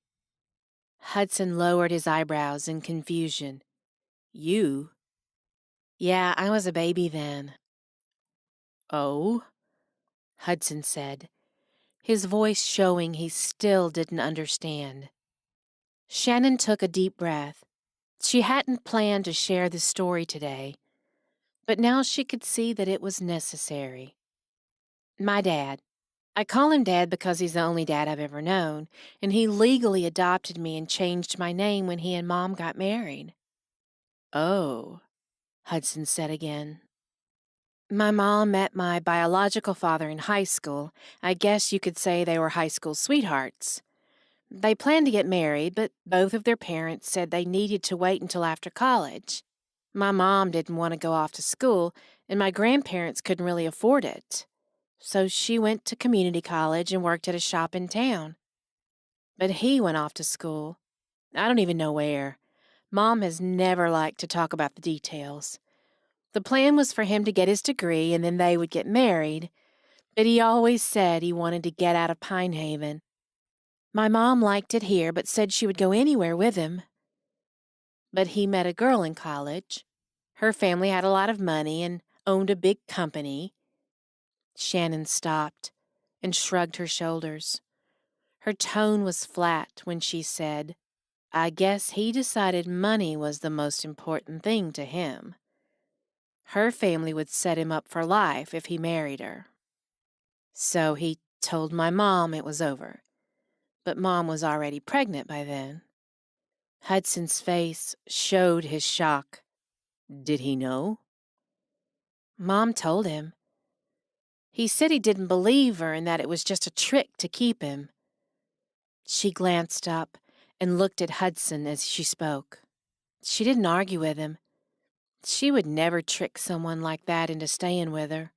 Hudson lowered his eyebrows in confusion. You? Yeah, I was a baby then. Oh? Hudson said, his voice showing he still didn't understand. Shannon took a deep breath. She hadn't planned to share this story today, but now she could see that it was necessary. My dad. I call him Dad because he's the only dad I've ever known, and he legally adopted me and changed my name when he and Mom got married. Oh, Hudson said again. My mom met my biological father in high school. I guess you could say they were high school sweethearts. They planned to get married, but both of their parents said they needed to wait until after college. My mom didn't want to go off to school, and my grandparents couldn't really afford it. So she went to community college and worked at a shop in town. But he went off to school. I don't even know where. Mom has never liked to talk about the details. The plan was for him to get his degree and then they would get married, but he always said he wanted to get out of Pine Haven. My mom liked it here but said she would go anywhere with him. But he met a girl in college. Her family had a lot of money and owned a big company. Shannon stopped and shrugged her shoulders. Her tone was flat when she said, I guess he decided money was the most important thing to him. Her family would set him up for life if he married her. So he told my mom it was over. But Mom was already pregnant by then. Hudson's face showed his shock. did he know? Mom told him. He said he didn't believe her and that it was just a trick to keep him. She glanced up and looked at Hudson as she spoke. She didn't argue with him. She would never trick someone like that into staying with her.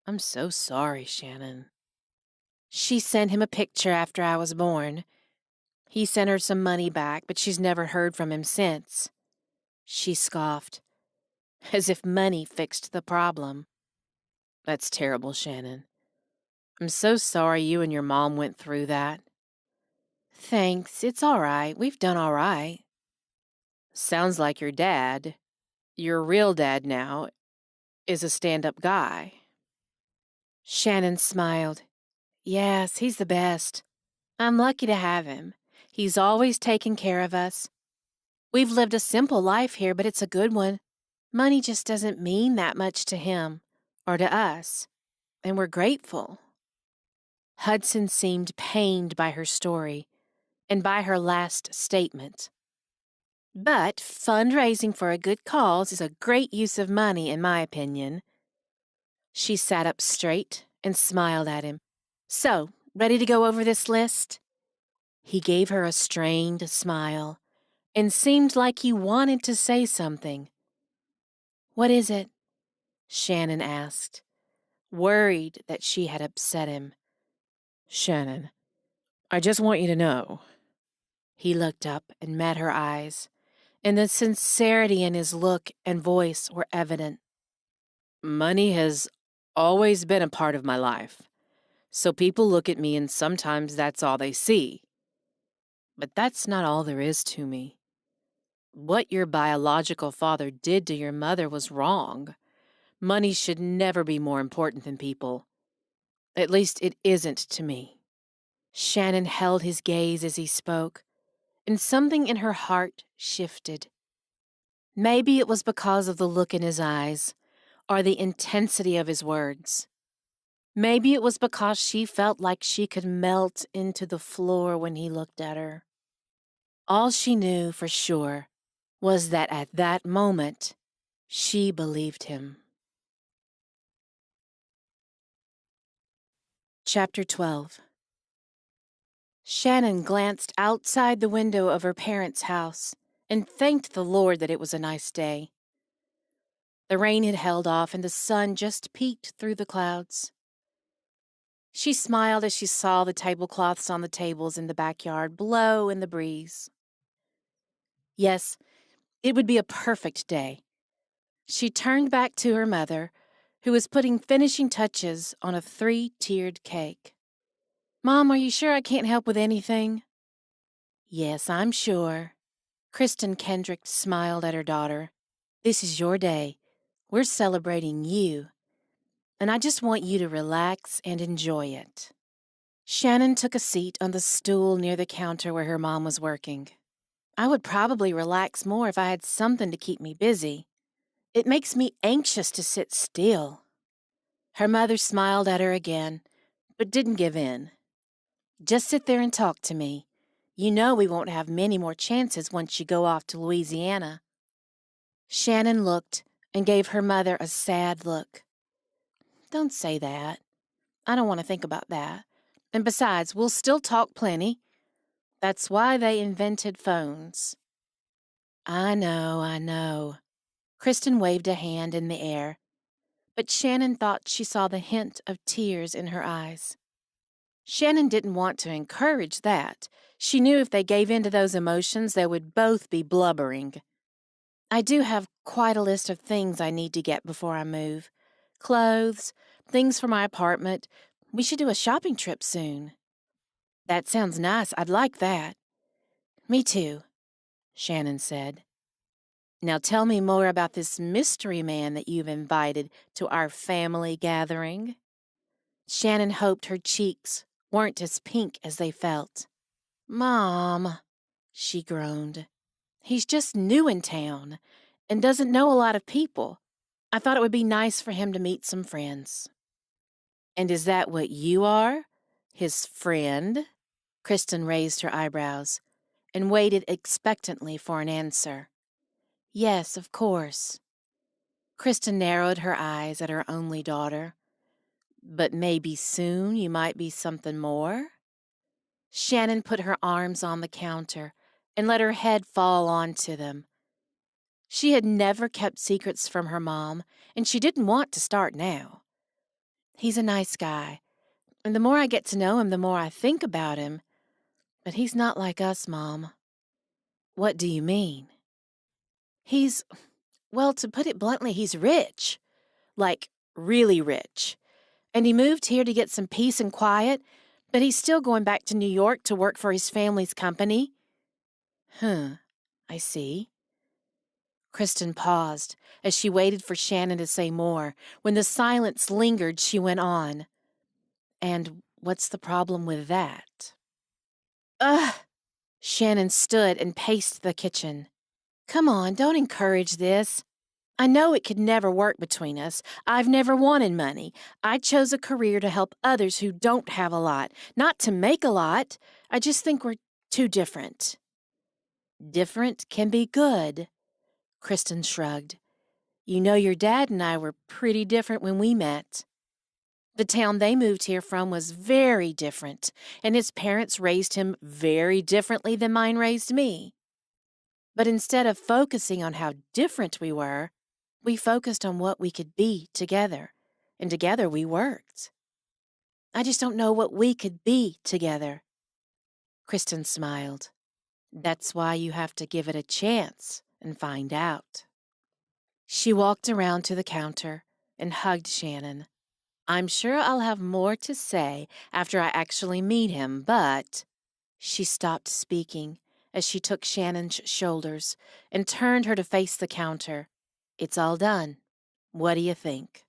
I'm so sorry, Shannon. She sent him a picture after I was born. He sent her some money back, but she's never heard from him since. She scoffed, as if money fixed the problem. That's terrible, Shannon. I'm so sorry you and your mom went through that. Thanks, it's all right. We've done all right. Sounds like your dad, your real dad now, is a stand-up guy. Shannon smiled. Yes, he's the best. I'm lucky to have him. He's always taken care of us. We've lived a simple life here, but it's a good one. Money just doesn't mean that much to him or to us, and we're grateful. Hudson seemed pained by her story and by her last statement. But fundraising for a good cause is a great use of money, in my opinion. She sat up straight and smiled at him. So, ready to go over this list? He gave her a strained smile and seemed like he wanted to say something. What is it? Shannon asked, worried that she had upset him. Shannon, I just want you to know. He looked up and met her eyes, and the sincerity in his look and voice were evident. Money has always been a part of my life, so people look at me and sometimes that's all they see. But that's not all there is to me. What your biological father did to your mother was wrong. Money should never be more important than people. At least it isn't to me. Shannon held his gaze as he spoke, and something in her heart shifted. Maybe it was because of the look in his eyes, or the intensity of his words. Maybe it was because she felt like she could melt into the floor when he looked at her. All she knew for sure was that at that moment, she believed him. Chapter 12. Shannon glanced outside the window of her parents' house and thanked the Lord that it was a nice day. The rain had held off and the sun just peeked through the clouds. She smiled as she saw the tablecloths on the tables in the backyard blow in the breeze. Yes, it would be a perfect day. She turned back to her mother, who was putting finishing touches on a 3-tiered cake. "Mom, are you sure I can't help with anything?" "Yes, I'm sure." Kristen Kendrick smiled at her daughter. "This is your day. We're celebrating you. And I just want you to relax and enjoy it." Shannon took a seat on the stool near the counter where her mom was working. "I would probably relax more if I had something to keep me busy. It makes me anxious to sit still." Her mother smiled at her again, but didn't give in. "Just sit there and talk to me. You know we won't have many more chances once you go off to Louisiana." Shannon looked and gave her mother a sad look. "Don't say that. I don't want to think about that. And besides, we'll still talk plenty. That's why they invented phones." I know. Kristen waved a hand in the air, but Shannon thought she saw the hint of tears in her eyes. Shannon didn't want to encourage that. She knew if they gave in to those emotions, they would both be blubbering. "I do have quite a list of things I need to get before I move. Clothes, things for my apartment. We should do a shopping trip soon." "That sounds nice. I'd like that." "Me too," Shannon said. "Now tell me more about this mystery man that you've invited to our family gathering." Shannon hoped her cheeks weren't as pink as they felt. "Mom," she groaned, "he's just new in town and doesn't know a lot of people. I thought it would be nice for him to meet some friends." "And is that what you are? His friend?" Kristen raised her eyebrows and waited expectantly for an answer. "Yes, of course." Kristen narrowed her eyes at her only daughter. "But maybe soon you might be something more?" Shannon put her arms on the counter and let her head fall onto them. She had never kept secrets from her mom, and she didn't want to start now. "He's a nice guy, and the more I get to know him, the more I think about him. But he's not like us, Mom." "What do you mean?" Well, to put it bluntly, he's rich. Like, really rich. And he moved here to get some peace and quiet, but he's still going back to New York to work for his family's company." I see." Kristen paused as she waited for Shannon to say more. When the silence lingered, she went on. "And what's the problem with that?" "Ugh!" Shannon stood and paced the kitchen. "Come on, don't encourage this. I know it could never work between us. I've never wanted money. I chose a career to help others who don't have a lot, not to make a lot. I just think we're too different." "Different can be good," Kristen shrugged. "You know, your dad and I were pretty different when we met. The town they moved here from was very different, and his parents raised him very differently than mine raised me. But instead of focusing on how different we were, we focused on what we could be together, and together we worked. I just don't know what we could be together." Kristen smiled. "That's why you have to give it a chance and find out." She walked around to the counter and hugged Shannon. "I'm sure I'll have more to say after I actually meet him, but—" She stopped speaking as she took Shannon's shoulders and turned her to face the counter. "It's all done. What do you think?"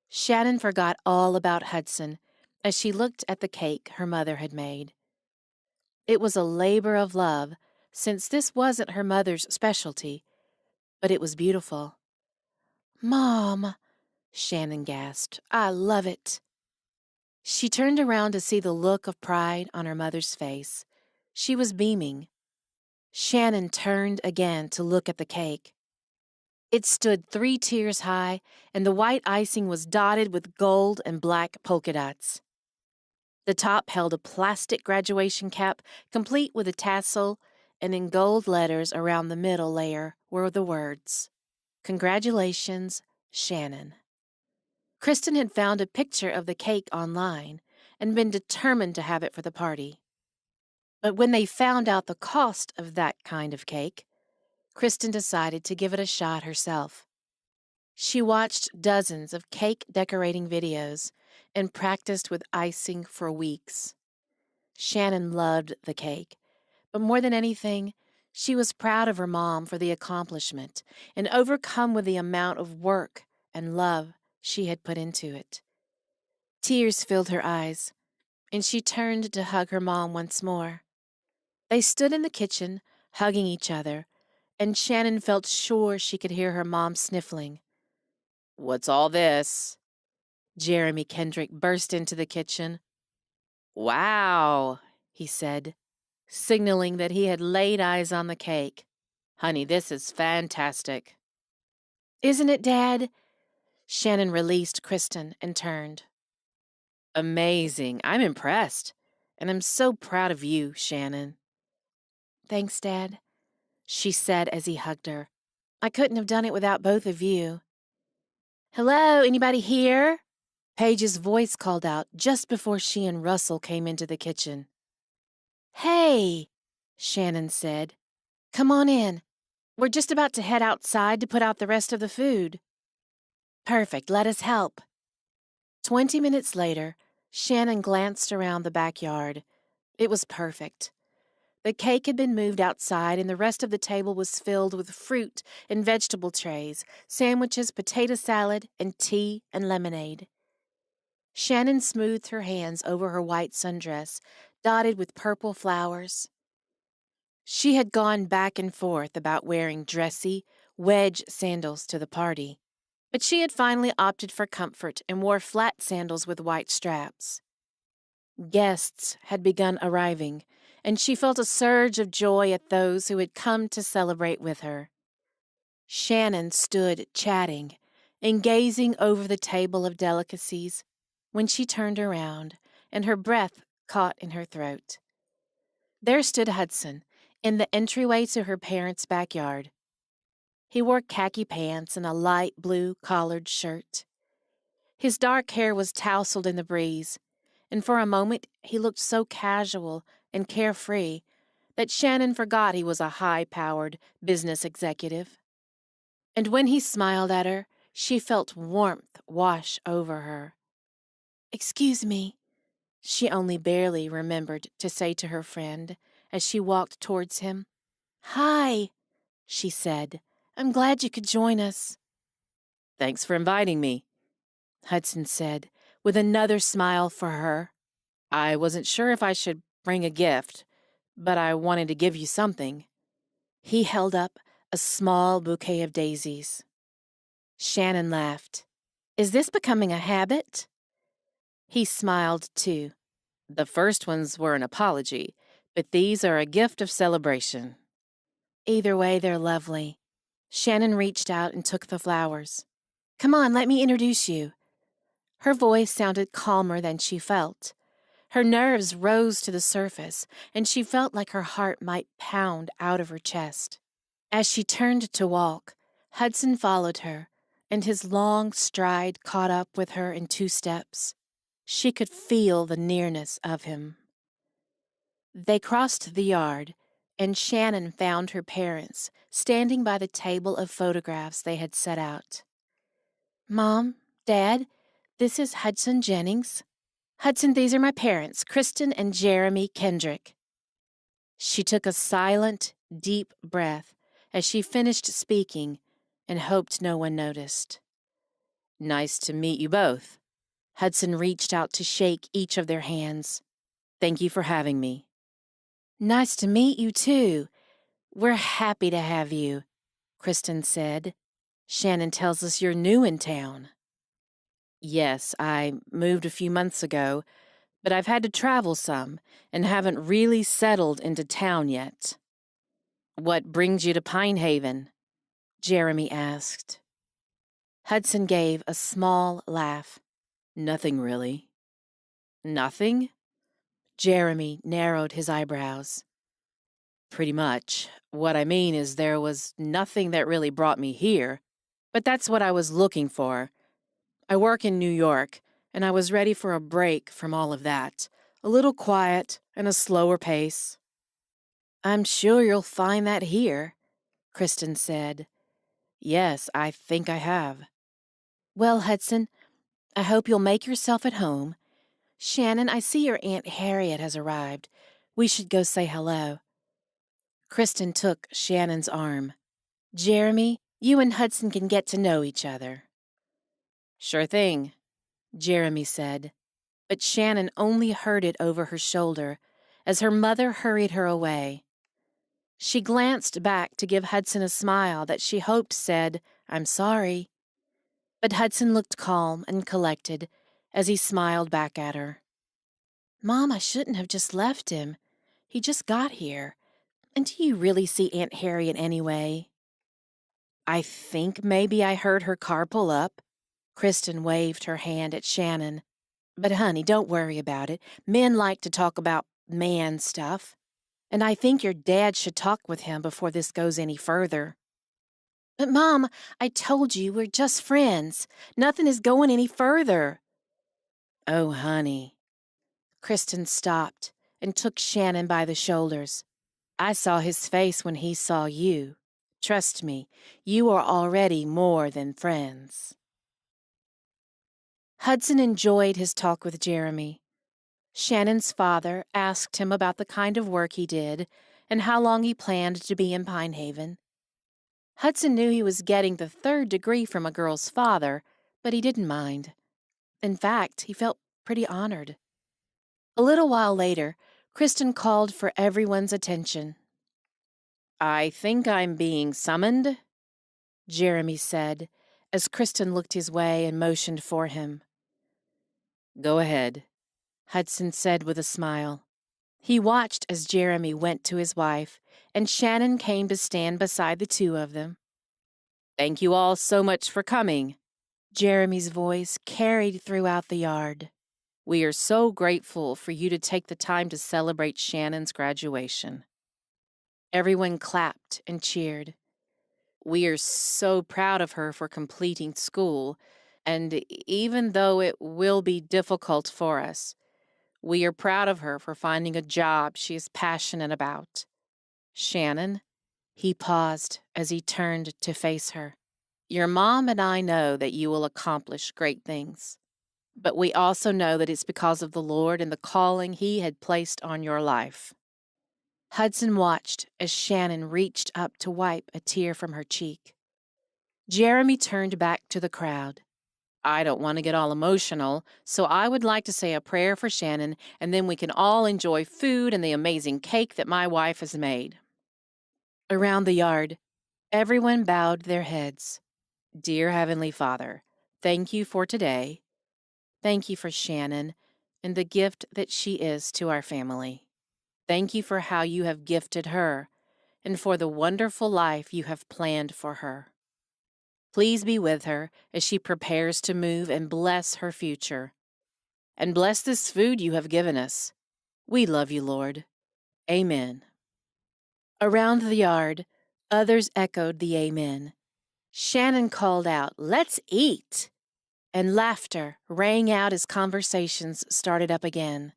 Shannon forgot all about Hudson as she looked at the cake her mother had made. It was a labor of love, since this wasn't her mother's specialty, but it was beautiful. "Mom," Shannon gasped, "I love it." She turned around to see the look of pride on her mother's face. She was beaming. Shannon turned again to look at the cake. It stood 3 tiers high, and the white icing was dotted with gold and black polka dots. The top held a plastic graduation cap, complete with a tassel, and in gold letters around the middle layer were the words, "Congratulations, Shannon." Kristen had found a picture of the cake online and been determined to have it for the party. But when they found out the cost of that kind of cake, Kristen decided to give it a shot herself. She watched dozens of cake decorating videos and practiced with icing for weeks. Shannon loved the cake, but more than anything, she was proud of her mom for the accomplishment and overcome with the amount of work and love she had put into it. Tears filled her eyes, and she turned to hug her mom once more. They stood in the kitchen, hugging each other, and Shannon felt sure she could hear her mom sniffling. "What's all this?" Jeremy Kendrick burst into the kitchen. "Wow," he said, signaling that he had laid eyes on the cake. "Honey, this is fantastic." "Isn't it, Dad?" Shannon released Kristen and turned. "Amazing. I'm impressed. And I'm so proud of you, Shannon." "Thanks, Dad," she said as he hugged her. "I couldn't have done it without both of you." "Hello, anybody here?" Paige's voice called out just before she and Russell came into the kitchen. "Hey," Shannon said. "Come on in. We're just about to head outside to put out the rest of the food." "Perfect, let us help." 20 minutes later, Shannon glanced around the backyard. It was perfect. The cake had been moved outside, and the rest of the table was filled with fruit and vegetable trays, sandwiches, potato salad, and tea and lemonade. Shannon smoothed her hands over her white sundress, dotted with purple flowers. She had gone back and forth about wearing dressy, wedge sandals to the party, but she had finally opted for comfort and wore flat sandals with white straps. Guests had begun arriving, and she felt a surge of joy at those who had come to celebrate with her. Shannon stood chatting and gazing over the table of delicacies when she turned around and her breath caught in her throat. There stood Hudson in the entryway to her parents' backyard. He wore khaki pants and a light blue collared shirt. His dark hair was tousled in the breeze, and for a moment he looked so casual and carefree that Shannon forgot he was a high-powered business executive. And when he smiled at her, she felt warmth wash over her. "Excuse me," she only barely remembered to say to her friend as she walked towards him. "Hi," she said. "I'm glad you could join us." "Thanks for inviting me," Hudson said, with another smile for her. "I wasn't sure if I should bring a gift, but I wanted to give you something." He held up a small bouquet of daisies. Shannon laughed. "Is this becoming a habit?" He smiled, too. "The first ones were an apology, but these are a gift of celebration." "Either way, they're lovely." Shannon reached out and took the flowers. "Come on, let me introduce you." Her voice sounded calmer than she felt. Her nerves rose to the surface, and she felt like her heart might pound out of her chest. As she turned to walk, Hudson followed her, and his long stride caught up with her in 2 steps. She could feel the nearness of him. They crossed the yard, and Shannon found her parents standing by the table of photographs they had set out. "Mom, Dad, this is Hudson Jennings. Hudson, these are my parents, Kristen and Jeremy Kendrick." She took a silent, deep breath as she finished speaking and hoped no one noticed. "Nice to meet you both." Hudson reached out to shake each of their hands. "Thank you for having me." "Nice to meet you, too. We're happy to have you." Kristen said. "Shannon tells us you're new in town." "Yes, I moved a few months ago, but I've had to travel some and haven't really settled into town yet." "What brings you to Pine Haven?" Jeremy asked. Hudson gave a small laugh. "Nothing really." "Nothing?" Jeremy narrowed his eyebrows. "Pretty much. What I mean is there was nothing that really brought me here, but that's what I was looking for. I work in New York, and I was ready for a break from all of that. A little quiet and a slower pace." "I'm sure you'll find that here," Kristen said. "Yes, I think I have." "Well, Hudson, I hope you'll make yourself at home. Shannon, I see your Aunt Harriet has arrived. We should go say hello." Kristen took Shannon's arm. "Jeremy, you and Hudson can get to know each other." "Sure thing," Jeremy said, but Shannon only heard it over her shoulder as her mother hurried her away. She glanced back to give Hudson a smile that she hoped said, "I'm sorry." But Hudson looked calm and collected as he smiled back at her. "Mom, I shouldn't have just left him. He just got here. And do you really see Aunt Harriet anyway?" "I think maybe I heard her car pull up." Kristen waved her hand at Shannon. "But honey, don't worry about it. Men like to talk about man stuff. And I think your dad should talk with him before this goes any further." "But Mom, I told you we're just friends. Nothing is going any further." "Oh, honey." Kristen stopped and took Shannon by the shoulders. "I saw his face when he saw you. Trust me, you are already more than friends." Hudson enjoyed his talk with Jeremy. Shannon's father asked him about the kind of work he did and how long he planned to be in Pine Haven. Hudson knew he was getting the 3rd degree from a girl's father, but he didn't mind. In fact, he felt pretty honored. A little while later, Kristen called for everyone's attention. "I think I'm being summoned," Jeremy said, as Kristen looked his way and motioned for him. "Go ahead," Hudson said with a smile. He watched as Jeremy went to his wife, and Shannon came to stand beside the two of them. "Thank you all so much for coming." Jeremy's voice carried throughout the yard. "We are so grateful for you to take the time to celebrate Shannon's graduation." Everyone clapped and cheered. "We are so proud of her for completing school, and even though it will be difficult for us, we are proud of her for finding a job she is passionate about. Shannon," he paused as he turned to face her, "your mom and I know that you will accomplish great things, but we also know that it's because of the Lord and the calling He had placed on your life." Hudson watched as Shannon reached up to wipe a tear from her cheek. Jeremy turned back to the crowd. "I don't want to get all emotional, so I would like to say a prayer for Shannon, and then we can all enjoy food and the amazing cake that my wife has made." Around the yard, everyone bowed their heads. "Dear Heavenly Father, thank you for today. Thank you for Shannon and the gift that she is to our family. Thank you for how you have gifted her and for the wonderful life you have planned for her. Please be with her as she prepares to move and bless her future. And bless this food you have given us. We love you, Lord. Amen." Around the yard, others echoed the amen. Shannon called out, "Let's eat!" And laughter rang out as conversations started up again.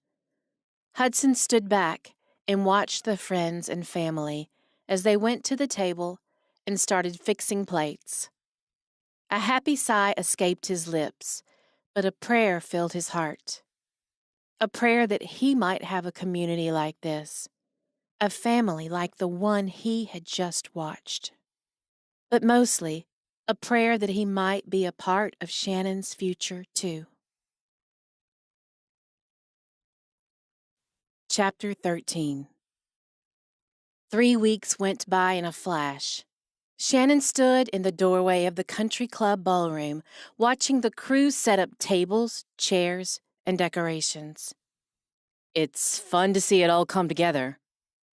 Hudson stood back and watched the friends and family as they went to the table and started fixing plates. A happy sigh escaped his lips, but a prayer filled his heart. A prayer that he might have a community like this, a family like the one he had just watched. But mostly, a prayer that he might be a part of Shannon's future, too. Chapter 13. 3 weeks went by in a flash. Shannon stood in the doorway of the country club ballroom, watching the crew set up tables, chairs, and decorations. It's fun to see it all come together.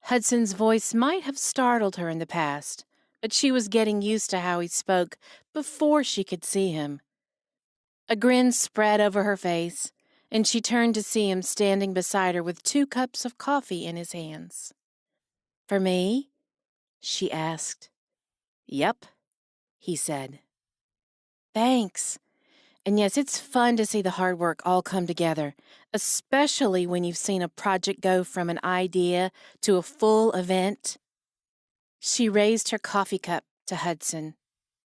Hudson's voice might have startled her in the past, but she was getting used to how he spoke before she could see him. A grin spread over her face, and she turned to see him standing beside her with 2 cups of coffee in his hands. "For me?" she asked. Yep, He said. "Thanks. And yes, it's fun to see the hard work all come together, especially when you've seen a project go from an idea to a full event." She raised her coffee cup to Hudson.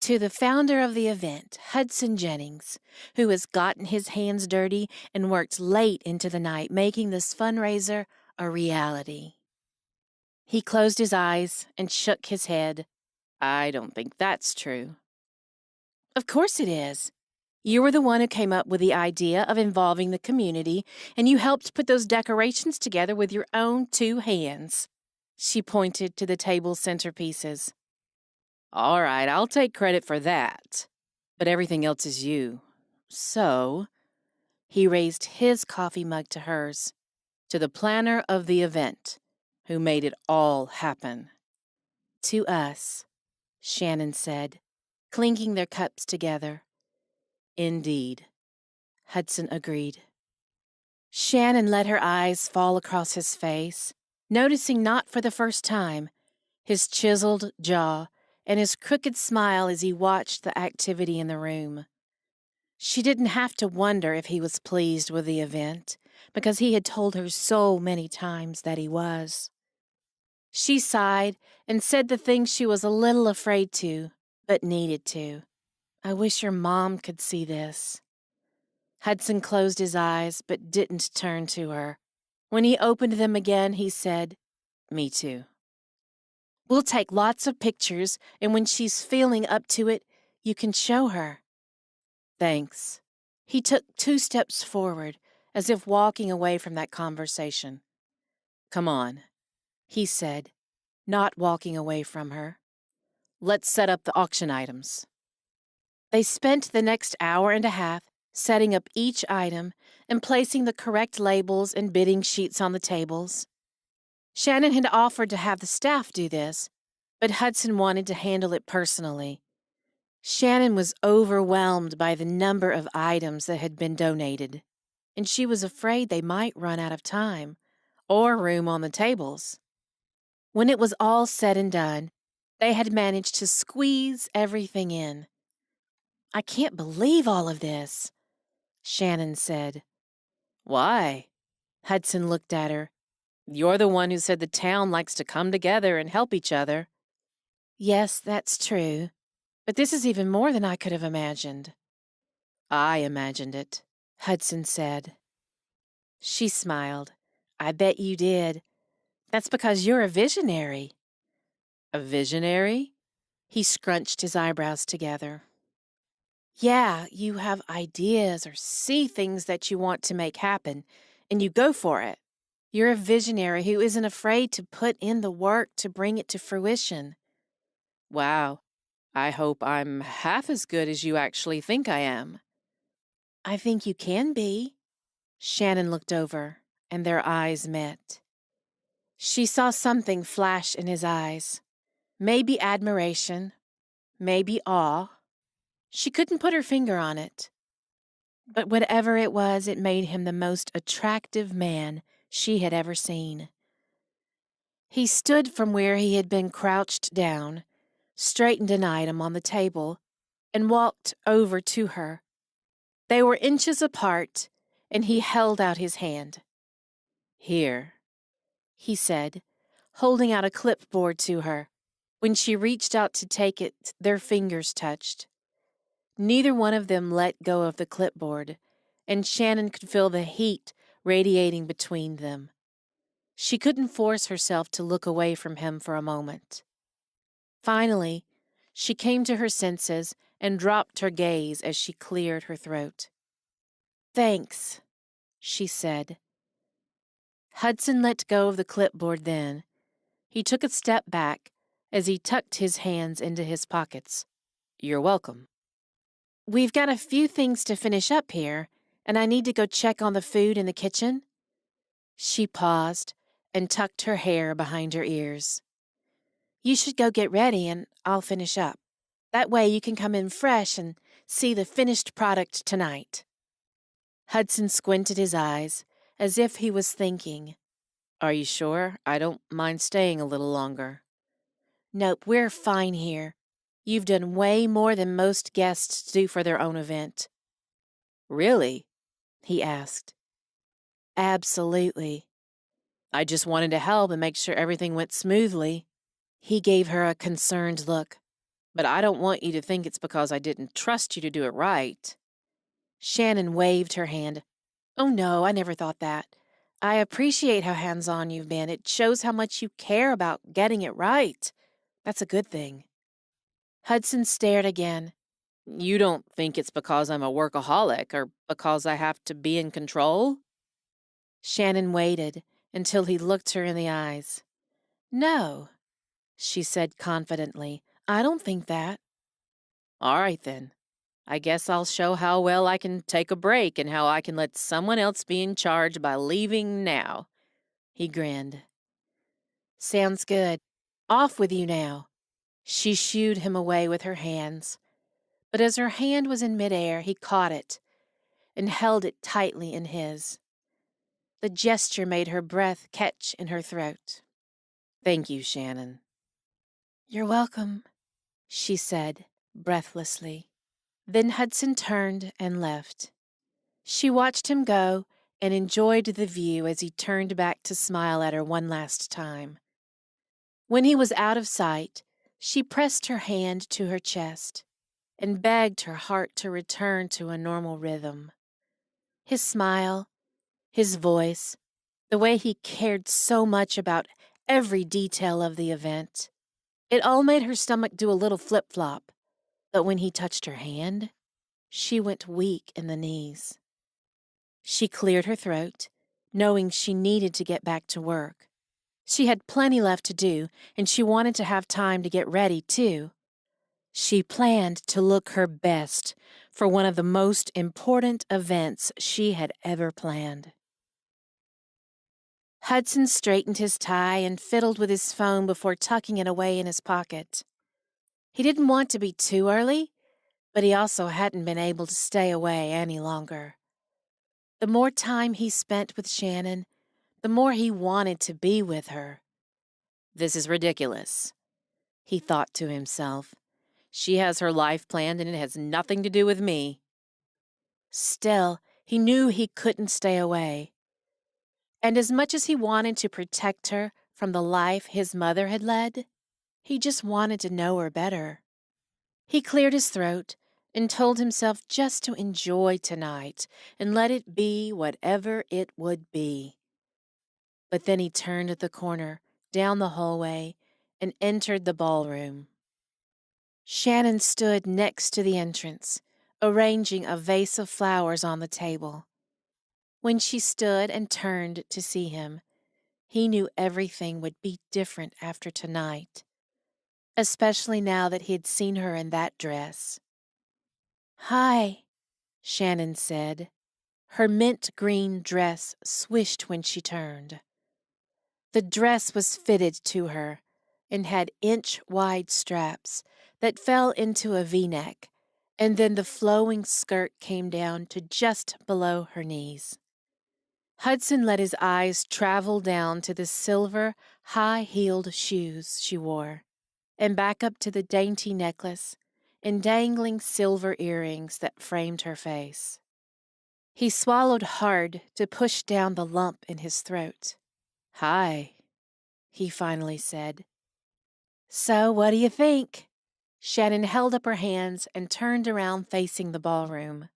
"To the founder of the event, Hudson Jennings, who has gotten his hands dirty and worked late into the night making this fundraiser a reality." He closed his eyes and shook his head. I don't think that's true. "Of course it is. You were the one who came up with the idea of involving the community, and you helped put those decorations together with your own 2 hands." She pointed to the table centerpieces. All right, I'll take credit for that. But everything else is you. So, He raised his coffee mug to hers. to the planner of the event, who made it all happen. "To us," Shannon said, clinking their cups together. Indeed. Hudson agreed. Shannon let her eyes fall across his face, noticing not for the first time his chiseled jaw and his crooked smile as he watched the activity in the room. She didn't have to wonder if he was pleased with the event, because he had told her so many times that he was. She sighed and said the things she was a little afraid to, but needed to. "I wish your mom could see this." Hudson closed his eyes but didn't turn to her. When he opened them again, he said, Me too. "We'll take lots of pictures, and when she's feeling up to it, you can show her." Thanks. He took 2 steps forward, as if walking away from that conversation. Come on. He said, not walking away from her. Let's set up the auction items. They spent the next hour and a half setting up each item and placing the correct labels and bidding sheets on the tables. Shannon had offered to have the staff do this, but Hudson wanted to handle it personally. Shannon was overwhelmed by the number of items that had been donated, and she was afraid they might run out of time or room on the tables. When it was all said and done, they had managed to squeeze everything in. "I can't believe all of this," Shannon said. Why? Hudson looked at her. You're the one who said the town likes to come together and help each other. "Yes, that's true, but this is even more than I could have imagined." I imagined it, Hudson said. She smiled. "I bet you did. That's because you're a visionary." A visionary? He scrunched his eyebrows together. "Yeah, you have ideas or see things that you want to make happen, and you go for it. You're a visionary who isn't afraid to put in the work to bring it to fruition." Wow. I hope I'm half as good as you actually think I am. "I think you can be." Shannon looked over, and their eyes met. She saw something flash in his eyes. Maybe admiration, maybe awe. She couldn't put her finger on it. But whatever it was, it made him the most attractive man she had ever seen. He stood from where he had been crouched down, straightened an item on the table, and walked over to her. They were inches apart, and he held out his hand. Here. He said, holding out a clipboard to her. When she reached out to take it, their fingers touched. Neither one of them let go of the clipboard, and Shannon could feel the heat radiating between them. She couldn't force herself to look away from him for a moment. Finally, she came to her senses and dropped her gaze as she cleared her throat. "Thanks," she said. Hudson let go of the clipboard then. He took a step back, as he tucked his hands into his pockets. "You're welcome." "We've got a few things to finish up here, and I need to go check on the food in the kitchen." She paused and tucked her hair behind her ears. "You should go get ready and I'll finish up. That way you can come in fresh and see the finished product tonight." Hudson squinted his eyes as if he was thinking. "Are you sure? I don't mind staying a little longer." "Nope, we're fine here. You've done way more than most guests do for their own event." "Really?" he asked. "Absolutely." "I just wanted to help and make sure everything went smoothly." He gave her a concerned look. "But I don't want you to think it's because I didn't trust you to do it right." Shannon waved her hand. "Oh no, I never thought that. I appreciate how hands-on you've been. It shows how much you care about getting it right. That's a good thing." Hudson stared again. "You don't think it's because I'm a workaholic or because I have to be in control?" Shannon waited until he looked her in the eyes. "No," she said confidently. "I don't think that." "All right then. I guess I'll show how well I can take a break and how I can let someone else be in charge by leaving now." He grinned. "Sounds good. Off with you now." She shooed him away with her hands, but as her hand was in midair, he caught it and held it tightly in his. The gesture made her breath catch in her throat. "Thank you, Shannon." "You're welcome," she said breathlessly. Then Hudson turned and left. She watched him go and enjoyed the view as he turned back to smile at her one last time. When he was out of sight, she pressed her hand to her chest and begged her heart to return to a normal rhythm. His smile, his voice, the way he cared so much about every detail of the event, it all made her stomach do a little flip-flop. But when he touched her hand, she went weak in the knees. She cleared her throat, knowing she needed to get back to work. She had plenty left to do, and she wanted to have time to get ready, too. She planned to look her best for one of the most important events she had ever planned. Hudson straightened his tie and fiddled with his phone before tucking it away in his pocket. He didn't want to be too early, but he also hadn't been able to stay away any longer. The more time he spent with Shannon, the more he wanted to be with her. "This is ridiculous," he thought to himself. "She has her life planned and it has nothing to do with me." Still, he knew he couldn't stay away. And as much as he wanted to protect her from the life his mother had led, he just wanted to know her better. He cleared his throat and told himself just to enjoy tonight and let it be whatever it would be. But then he turned the corner, down the hallway, and entered the ballroom. Shannon stood next to the entrance, arranging a vase of flowers on the table. When she stood and turned to see him, he knew everything would be different after tonight, especially now that he had seen her in that dress. "Hi," Shannon said. Her mint green dress swished when she turned. The dress was fitted to her and had inch-wide straps that fell into a V-neck, and then the flowing skirt came down to just below her knees. Hudson let his eyes travel down to the silver, high-heeled shoes she wore, and back up to the dainty necklace and dangling silver earrings that framed her face. He swallowed hard to push down the lump in his throat. "Hi," he finally said. "So, what do you think?" Shannon held up her hands and turned around facing the ballroom.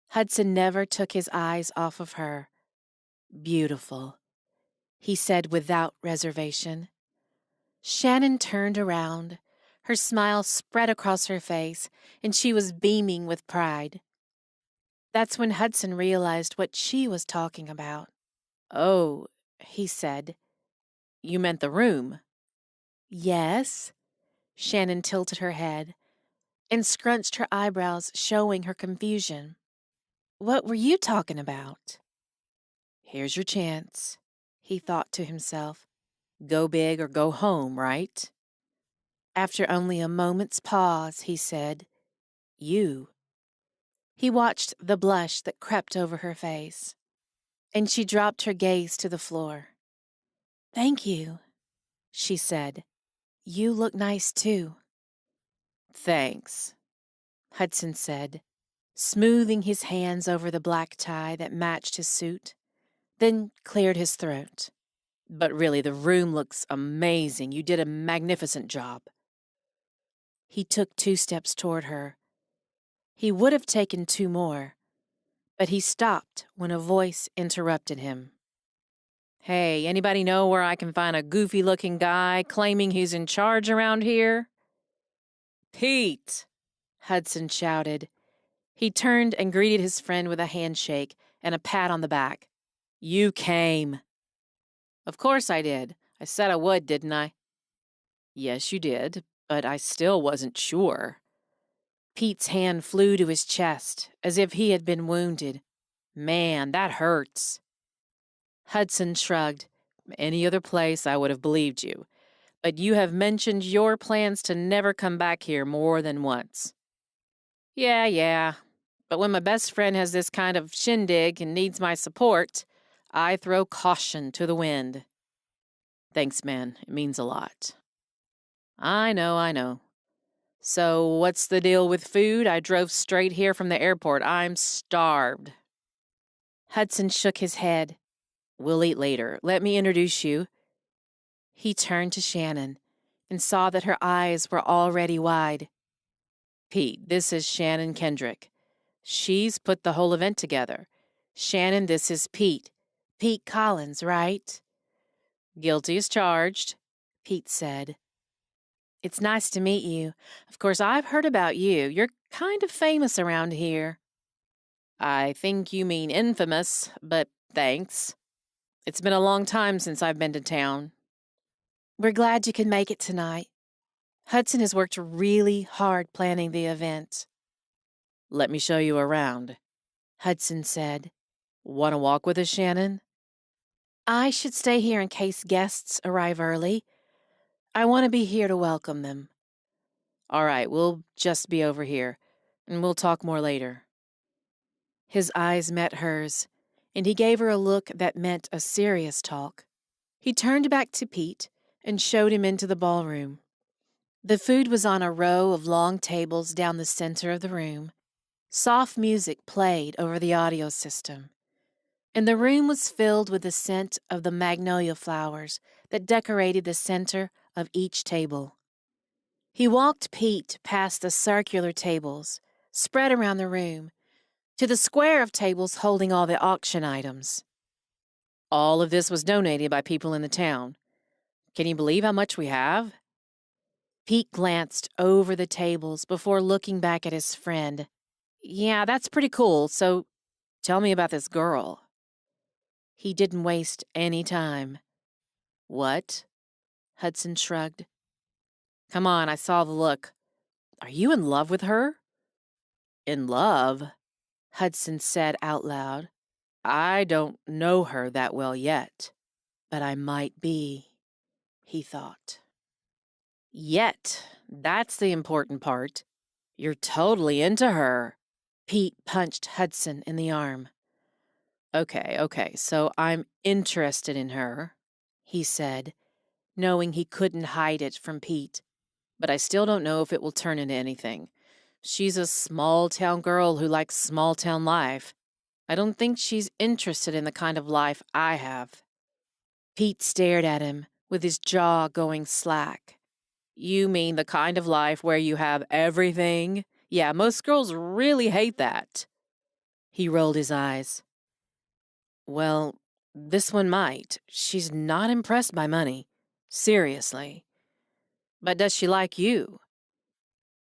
Hudson never took his eyes off of her. "Beautiful," he said without reservation. Shannon turned around. Her smile spread across her face, and she was beaming with pride. That's when Hudson realized what she was talking about. "Oh," he said. "you meant the room." Yes. Shannon tilted her head and scrunched her eyebrows, showing her confusion. What were you talking about? Here's your chance, he thought to himself. Go big or go home, right? After only a moment's pause, he said, You. He watched the blush that crept over her face, and she dropped her gaze to the floor. Thank you, she said. You look nice, too. Thanks, Hudson said, smoothing his hands over the black tie that matched his suit, then cleared his throat. But really, the room looks amazing. You did a magnificent job. He took 2 steps toward her. He would have taken 2 more, but he stopped when a voice interrupted him. Hey, anybody know where I can find a goofy-looking guy claiming he's in charge around here? Pete! Hudson shouted. He turned and greeted his friend with a handshake and a pat on the back. You came. Of course I did. I said I would, didn't I? Yes, you did, but I still wasn't sure. Pete's hand flew to his chest, as if he had been wounded. Man, that hurts. Hudson shrugged. Any other place I would have believed you, but you have mentioned your plans to never come back here more than once. Yeah, but when my best friend has this kind of shindig and needs my support, I throw caution to the wind. Thanks, man. It means a lot. I know. So, what's the deal with food? I drove straight here from the airport. I'm starved. Hudson shook his head. We'll eat later. Let me introduce you. He turned to Shannon and saw that her eyes were already wide. Pete, this is Shannon Kendrick. She's put the whole event together. Shannon, this is Pete. Pete Collins, right? Guilty as charged, Pete said. It's nice to meet you. Of course, I've heard about you. You're kind of famous around here. I think you mean infamous, but thanks. It's been a long time since I've been to town. We're glad you could make it tonight. Hudson has worked really hard planning the event. Let me show you around, Hudson said. Want to walk with us, Shannon? I should stay here in case guests arrive early. I want to be here to welcome them. All right, we'll just be over here, and we'll talk more later. His eyes met hers, and he gave her a look that meant a serious talk. He turned back to Pete and showed him into the ballroom. The food was on a row of long tables down the center of the room. Soft music played over the audio system, and the room was filled with the scent of the magnolia flowers that decorated the center of each table. He walked Pete past the circular tables, spread around the room, to the square of tables holding all the auction items. All of this was donated by people in the town. Can you believe how much we have? Pete glanced over the tables before looking back at his friend. Yeah, that's pretty cool, so tell me about this girl. He didn't waste any time. What? Hudson shrugged. Come on, I saw the look. Are you in love with her? In love? Hudson said out loud. I don't know her that well yet, but I might be, he thought. Yet, that's the important part. You're totally into her. Pete punched Hudson in the arm. Okay, so I'm interested in her, he said, knowing he couldn't hide it from Pete. But I still don't know if it will turn into anything. She's a small-town girl who likes small-town life. I don't think she's interested in the kind of life I have. Pete stared at him, with his jaw going slack. You mean the kind of life where you have everything? Yeah, most girls really hate that. He rolled his eyes. Well, this one might. She's not impressed by money. Seriously. But does she like you?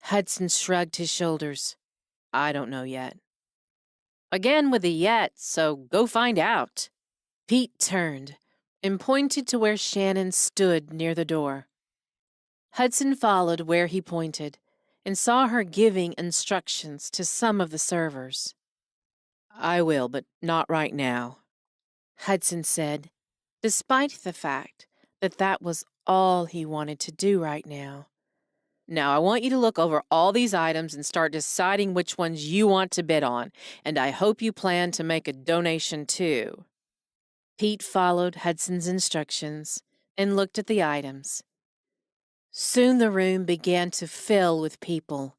Hudson shrugged his shoulders. I don't know yet. Again with the yet, so go find out. Pete turned and pointed to where Shannon stood near the door. Hudson followed where he pointed and saw her giving instructions to some of the servers. I will, but not right now, Hudson said, despite the fact that that was all he wanted to do right now. Now, I want you to look over all these items and start deciding which ones you want to bid on, and I hope you plan to make a donation too. Pete followed Hudson's instructions and looked at the items. Soon the room began to fill with people.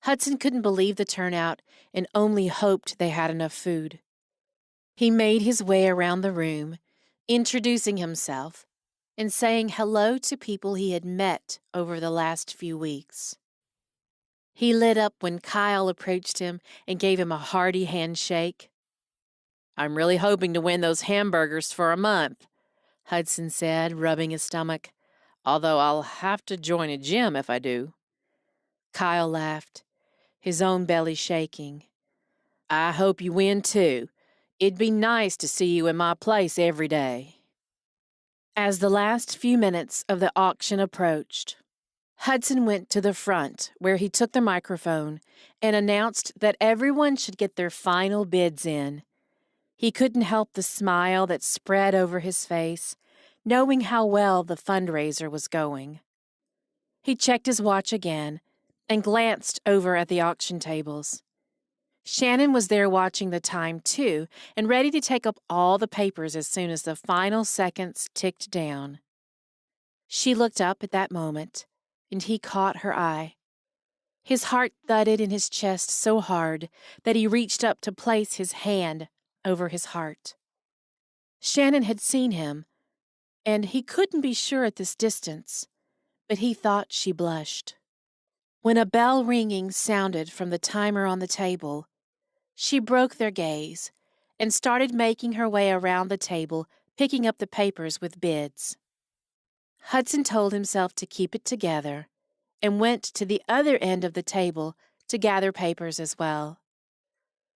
Hudson couldn't believe the turnout and only hoped they had enough food. He made his way around the room, introducing himself and saying hello to people he had met over the last few weeks. He lit up when Kyle approached him and gave him a hearty handshake. I'm really hoping to win those hamburgers for a month, Hudson said, rubbing his stomach. Although I'll have to join a gym if I do. Kyle laughed, his own belly shaking. I hope you win too. It'd be nice to see you in my place every day. As the last few minutes of the auction approached, Hudson went to the front where he took the microphone and announced that everyone should get their final bids in. He couldn't help the smile that spread over his face, knowing how well the fundraiser was going. He checked his watch again and glanced over at the auction tables. Shannon was there watching the time, too, and ready to take up all the papers as soon as the final seconds ticked down. She looked up at that moment, and he caught her eye. His heart thudded in his chest so hard that he reached up to place his hand over his heart. Shannon had seen him, and he couldn't be sure at this distance, but he thought she blushed. When a bell ringing sounded from the timer on the table, she broke their gaze and started making her way around the table, picking up the papers with bids. Hudson told himself to keep it together and went to the other end of the table to gather papers as well.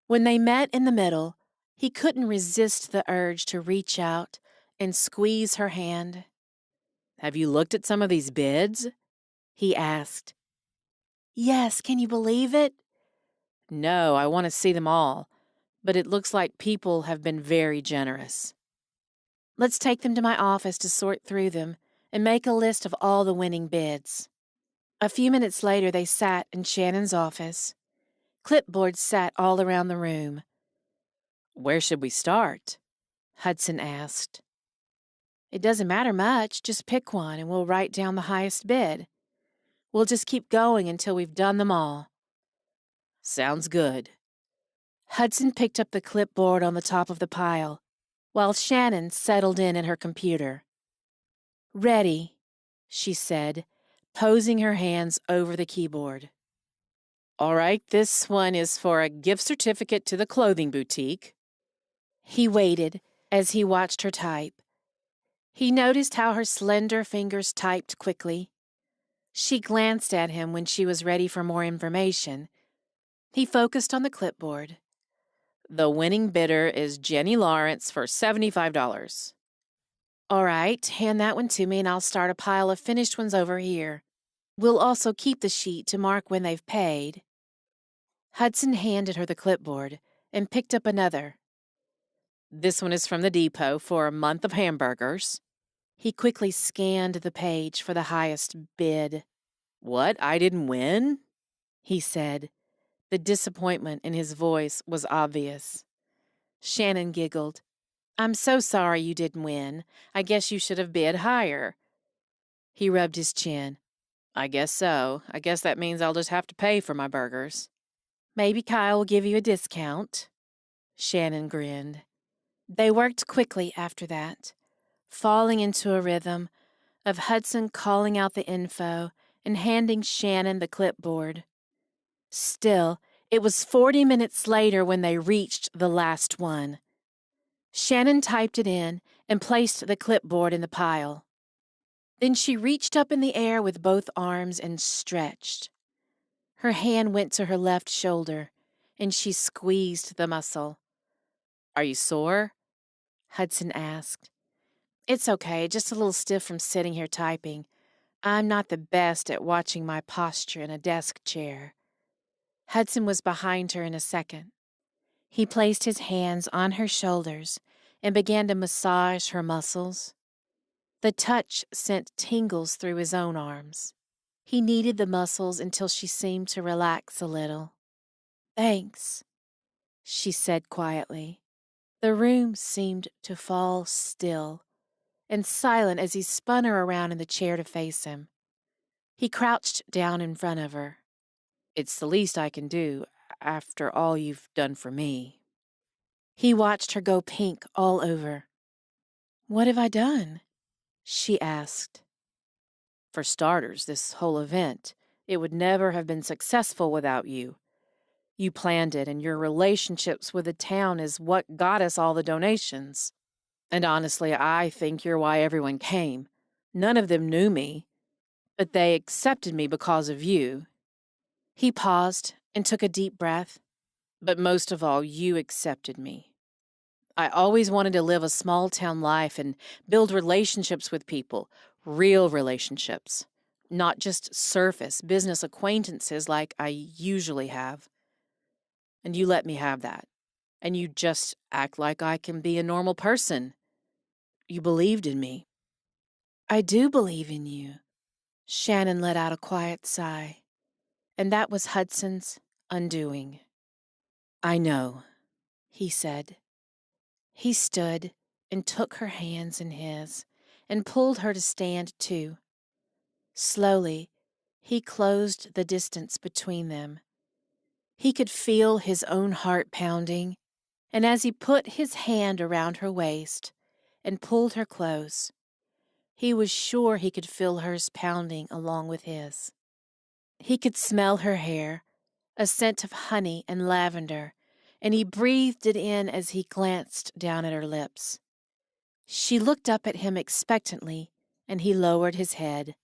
When they met in the middle, he couldn't resist the urge to reach out and squeeze her hand. Have you looked at some of these bids? He asked. Yes, can you believe it? No, I want to see them all, but it looks like people have been very generous. Let's take them to my office to sort through them and make a list of all the winning bids. A few minutes later, they sat in Shannon's office. Clipboards sat all around the room. Where should we start? Hudson asked. It doesn't matter much, just pick one and we'll write down the highest bid. We'll just keep going until we've done them all. Sounds good. Hudson picked up the clipboard on the top of the pile, while Shannon settled in her computer. Ready, she said, posing her hands over the keyboard. All right, this one is for a gift certificate to the clothing boutique. He waited as he watched her type. He noticed how her slender fingers typed quickly. She glanced at him when she was ready for more information. He focused on the clipboard. The winning bidder is Jenny Lawrence for $75. All right, hand that one to me and I'll start a pile of finished ones over here. We'll also keep the sheet to mark when they've paid. Hudson handed her the clipboard and picked up another. This one is from the depot for a month of hamburgers. He quickly scanned the page for the highest bid. What, I didn't win? He said. The disappointment in his voice was obvious. Shannon giggled. I'm so sorry you didn't win. I guess you should have bid higher. He rubbed his chin. I guess so. I guess that means I'll just have to pay for my burgers. Maybe Kyle will give you a discount. Shannon grinned. They worked quickly after that, falling into a rhythm of Hudson calling out the info and handing Shannon the clipboard. Still, it was 40 minutes later when they reached the last one. Shannon typed it in and placed the clipboard in the pile. Then she reached up in the air with both arms and stretched. Her hand went to her left shoulder, and she squeezed the muscle. Are you sore? Hudson asked. It's okay, just a little stiff from sitting here typing. I'm not the best at watching my posture in a desk chair. Hudson was behind her in a second. He placed his hands on her shoulders and began to massage her muscles. The touch sent tingles through his own arms. He kneaded the muscles until she seemed to relax a little. "Thanks," she said quietly. The room seemed to fall still and silent as he spun her around in the chair to face him. He crouched down in front of her. "It's the least I can do after all you've done for me." He watched her go pink all over. "What have I done?" she asked. "For starters, this whole event, it would never have been successful without you. You planned it, and your relationships with the town is what got us all the donations. And honestly, I think you're why everyone came. None of them knew me, but they accepted me because of you." He paused and took a deep breath. "But most of all, you accepted me. I always wanted to live a small town life and build relationships with people, real relationships, not just surface business acquaintances like I usually have. And you let me have that. And you just act like I can be a normal person. You believed in me." "I do believe in you." Shannon let out a quiet sigh, and that was Hudson's undoing. "I know," he said. He stood and took her hands in his and pulled her to stand too. Slowly, he closed the distance between them. He could feel his own heart pounding, and as he put his hand around her waist and pulled her close, he was sure he could feel hers pounding along with his. He could smell her hair, a scent of honey and lavender, and he breathed it in as he glanced down at her lips. She looked up at him expectantly, and he lowered his head.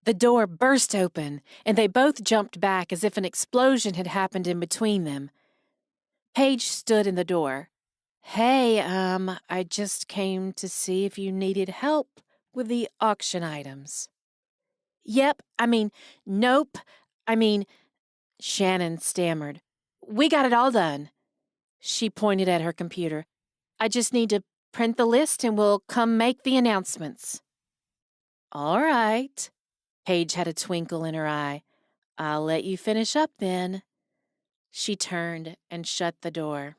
The door burst open, and they both jumped back as if an explosion had happened in between them. Paige stood in the door. "Hey, I just came to see if you needed help with the auction items." "Yep, nope, I mean," Shannon stammered. "We got it all done." She pointed at her computer. "I just need to print the list and we'll come make the announcements." "All right." Paige had a twinkle in her eye. "I'll let you finish up then." She turned and shut the door.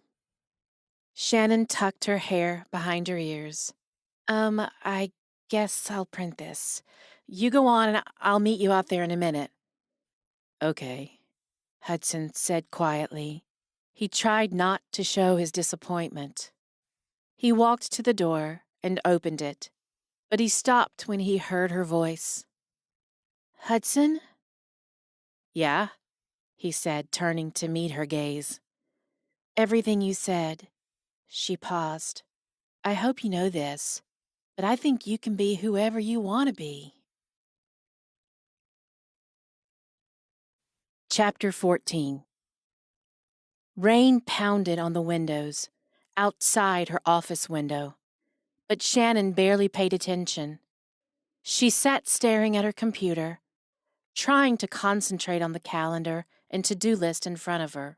Shannon tucked her hair behind her ears. I guess I'll print this. You go on and I'll meet you out there in a minute." "Okay," Hudson said quietly. He tried not to show his disappointment. He walked to the door and opened it, but he stopped when he heard her voice. "Hudson?" "Yeah," he said, turning to meet her gaze. "Everything you said." She paused. "I hope you know this, but I think you can be whoever you want to be." Chapter 14. Rain pounded on the windows, outside her office window, but Shannon barely paid attention. She sat staring at her computer, trying to concentrate on the calendar and to-do list in front of her.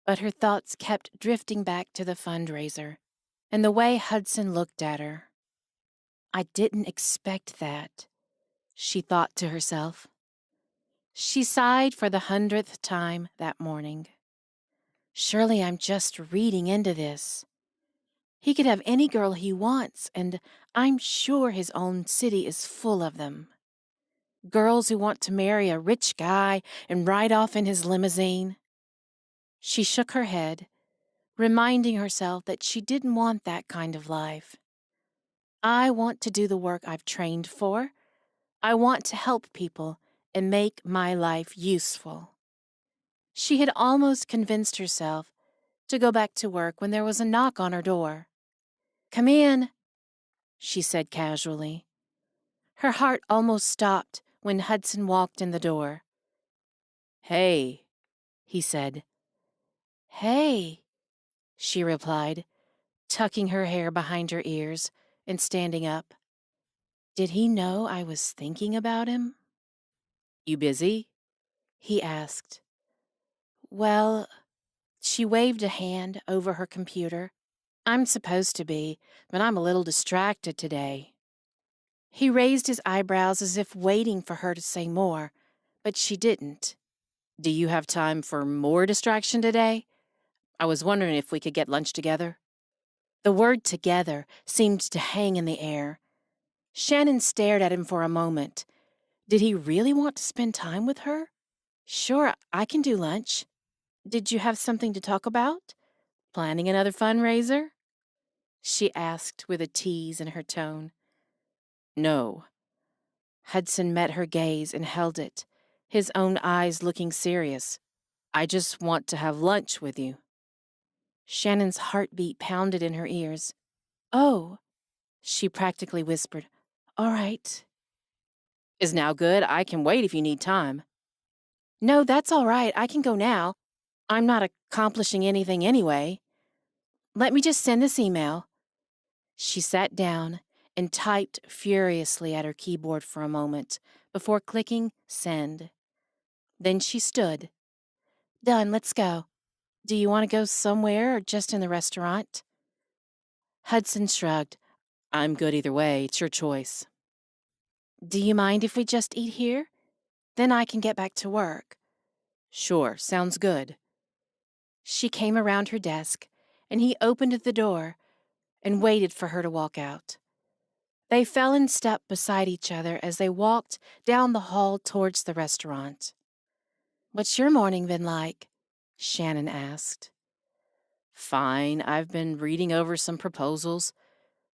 But her thoughts kept drifting back to the fundraiser and the way Hudson looked at her. "I didn't expect that," she thought to herself. She sighed for the 100th time that morning. "Surely I'm just reading into this. He could have any girl he wants, and I'm sure his own city is full of them. Girls who want to marry a rich guy and ride off in his limousine." She shook her head, reminding herself that she didn't want that kind of life. "I want to do the work I've trained for. I want to help people and make my life useful." She had almost convinced herself to go back to work when there was a knock on her door. "Come in," she said casually. Her heart almost stopped when Hudson walked in the door. "Hey," he said. "Hey," she replied, tucking her hair behind her ears and standing up. Did he know I was thinking about him? You busy? He asked. Well, she waved a hand over her computer. I'm supposed to be, but I'm a little distracted today. He raised his eyebrows as if waiting for her to say more, but she didn't. Do you have time for more distraction today? I was wondering if we could get lunch together. The word together seemed to hang in the air. Shannon stared at him for a moment. Did he really want to spend time with her? Sure, I can do lunch. Did you have something to talk about? Planning another fundraiser? She asked with a tease in her tone. No. Hudson met her gaze and held it, his own eyes looking serious. I just want to have lunch with you. Shannon's heartbeat pounded in her ears. Oh, she practically whispered. All right. Is now good? I can wait if you need time. No, that's all right. I can go now. I'm not accomplishing anything anyway. Let me just send this email. She sat down and typed furiously at her keyboard for a moment before clicking send. Then she stood. Done, let's go. Do you want to go somewhere or just in the restaurant? Hudson shrugged. I'm good either way. It's your choice. Do you mind if we just eat here? Then I can get back to work. Sure, sounds good. She came around her desk, and he opened the door and waited for her to walk out. They fell in step beside each other as they walked down the hall towards the restaurant. What's your morning been like? Shannon asked. Fine, I've been reading over some proposals.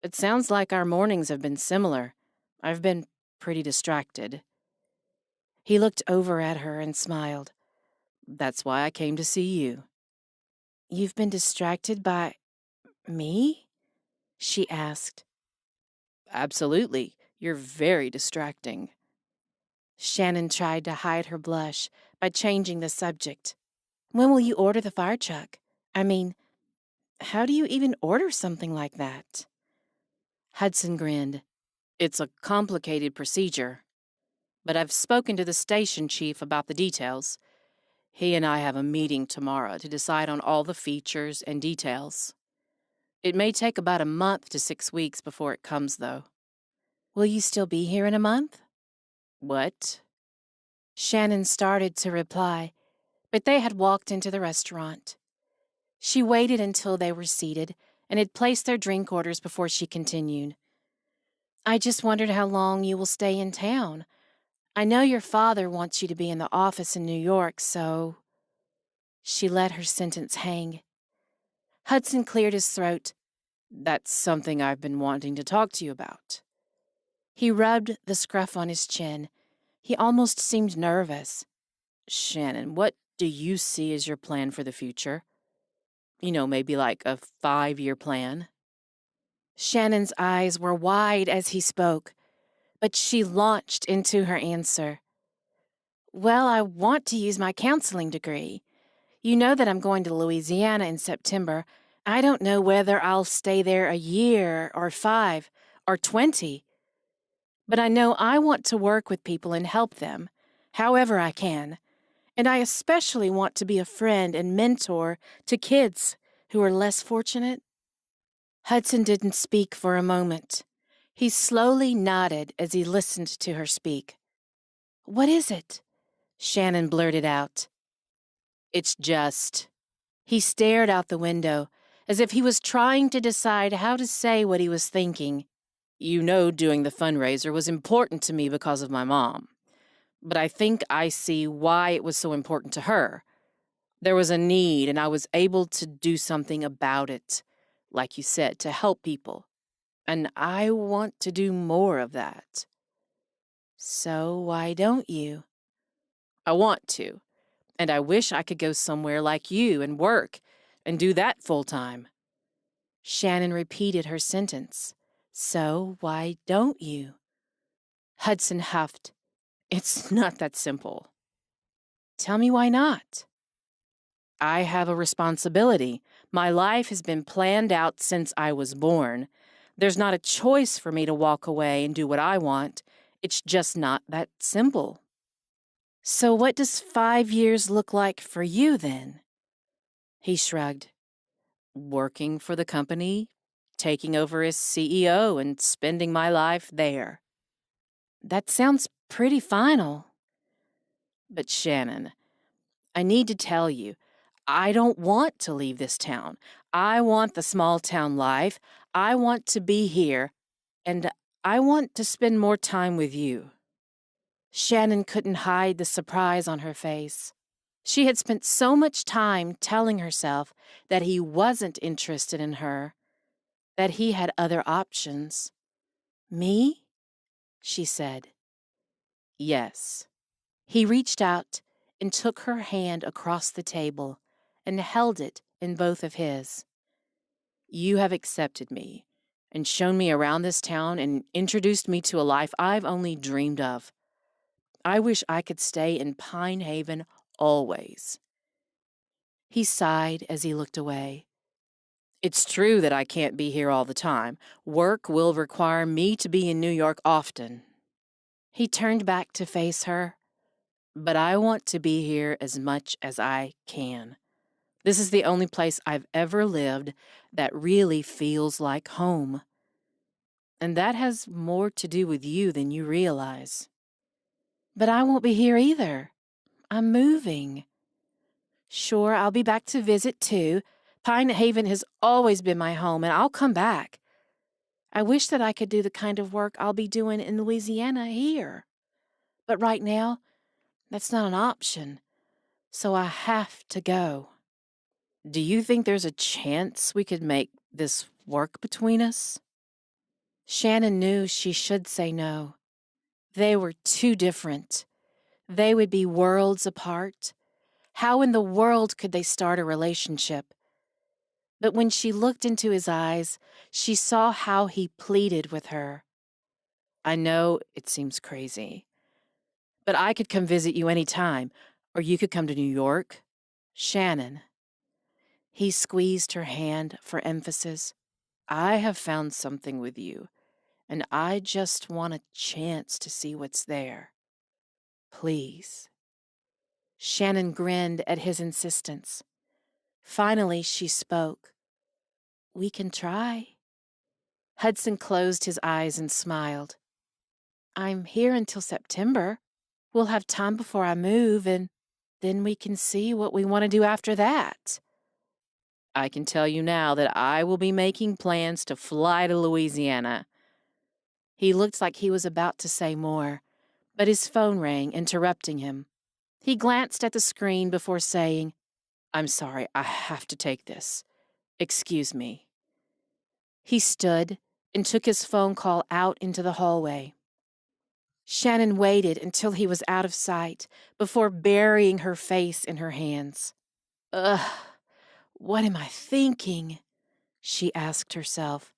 It sounds like our mornings have been similar. I've been pretty distracted. He looked over at her and smiled. That's why I came to see you. You've been distracted by me? She asked. Absolutely. You're very distracting. Shannon tried to hide her blush by changing the subject. When will you order the fire truck? I mean, how do you even order something like that? Hudson grinned. It's a complicated procedure, but I've spoken to the station chief about the details. He and I have a meeting tomorrow to decide on all the features and details. It may take about a month to 6 weeks before it comes, though. Will you still be here in a month? What? Shannon started to reply, but they had walked into the restaurant. She waited until they were seated and had placed their drink orders before she continued. I just wondered how long you will stay in town. I know your father wants you to be in the office in New York, so... She let her sentence hang. Hudson cleared his throat. That's something I've been wanting to talk to you about. He rubbed the scruff on his chin. He almost seemed nervous. Shannon, what do you see as your plan for the future? You know, maybe like a 5-year plan? Shannon's eyes were wide as he spoke, but she launched into her answer. Well, I want to use my counseling degree. You know that I'm going to Louisiana in September. I don't know whether I'll stay there a year or 5 or 20. But I know I want to work with people and help them, however I can. And I especially want to be a friend and mentor to kids who are less fortunate. Hudson didn't speak for a moment. He slowly nodded as he listened to her speak. What is it? Shannon blurted out. It's just... He stared out the window as if he was trying to decide how to say what he was thinking. You know, doing the fundraiser was important to me because of my mom. But I think I see why it was so important to her. There was a need, and I was able to do something about it, like you said, to help people. And I want to do more of that. So why don't you? I want to, and I wish I could go somewhere like you and work and do that full time. Shannon repeated her sentence. So why don't you? Hudson huffed. It's not that simple. Tell me why not. I have a responsibility. My life has been planned out since I was born. There's not a choice for me to walk away and do what I want. It's just not that simple. So what does 5 years look like for you then? He shrugged. Working for the company, taking over as CEO, and spending my life there. That sounds pretty final. But Shannon, I need to tell you, I don't want to leave this town. I want the small town life. I want to be here, and I want to spend more time with you. Shannon couldn't hide the surprise on her face. She had spent so much time telling herself that he wasn't interested in her, that he had other options. "Me?" she said. Yes. He reached out and took her hand across the table and held it in both of his. You have accepted me and shown me around this town and introduced me to a life I've only dreamed of. I wish I could stay in Pine Haven always. He sighed as he looked away. It's true that I can't be here all the time. Work will require me to be in New York often. He turned back to face her. But I want to be here as much as I can. This is the only place I've ever lived that really feels like home. And that has more to do with you than you realize. But I won't be here either. I'm moving. Sure, I'll be back to visit too. Pine Haven has always been my home, and I'll come back. I wish that I could do the kind of work I'll be doing in Louisiana here. But right now, that's not an option. So I have to go. Do you think there's a chance we could make this work between us? Shannon knew she should say no. They were too different. They would be worlds apart. How in the world could they start a relationship? But when she looked into his eyes, she saw how he pleaded with her. I know it seems crazy, but I could come visit you any time, or you could come to New York. Shannon. He squeezed her hand for emphasis. I have found something with you, and I just want a chance to see what's there. Please. Shannon grinned at his insistence. Finally, she spoke. We can try. Hudson closed his eyes and smiled. I'm here until September. We'll have time before I move, and then we can see what we want to do after that. I can tell you now that I will be making plans to fly to Louisiana. He looked like he was about to say more, but his phone rang, interrupting him. He glanced at the screen before saying, I'm sorry, I have to take this. Excuse me. He stood and took his phone call out into the hallway. Shannon waited until he was out of sight before burying her face in her hands. Ugh, what am I thinking? She asked herself.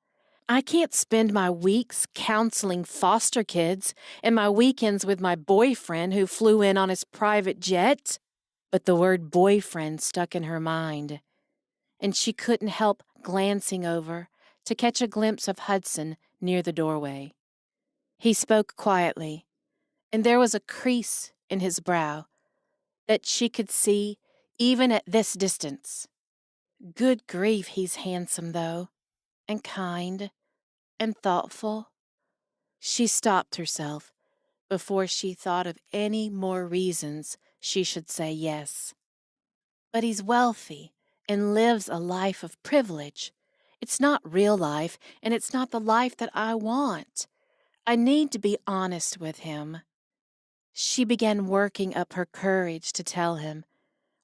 I can't spend my weeks counseling foster kids and my weekends with my boyfriend who flew in on his private jet. But the word boyfriend stuck in her mind, and she couldn't help glancing over to catch a glimpse of Hudson near the doorway. He spoke quietly, and there was a crease in his brow that she could see even at this distance. Good grief, he's handsome, though, and kind, and thoughtful. She stopped herself before she thought of any more reasons she should say yes. But he's wealthy and lives a life of privilege. It's not real life, and it's not the life that I want. I need to be honest with him. She began working up her courage to tell him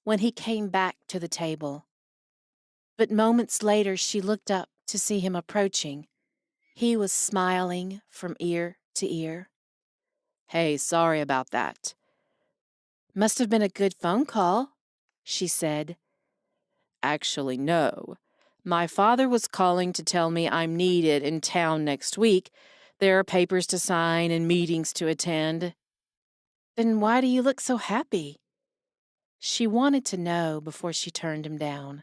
when he came back to the table. But moments later, she looked up to see him approaching. He was smiling from ear to ear. Hey, sorry about that. Must have been a good phone call, she said. Actually, no. My father was calling to tell me I'm needed in town next week. There are papers to sign and meetings to attend. Then why do you look so happy? She wanted to know before she turned him down.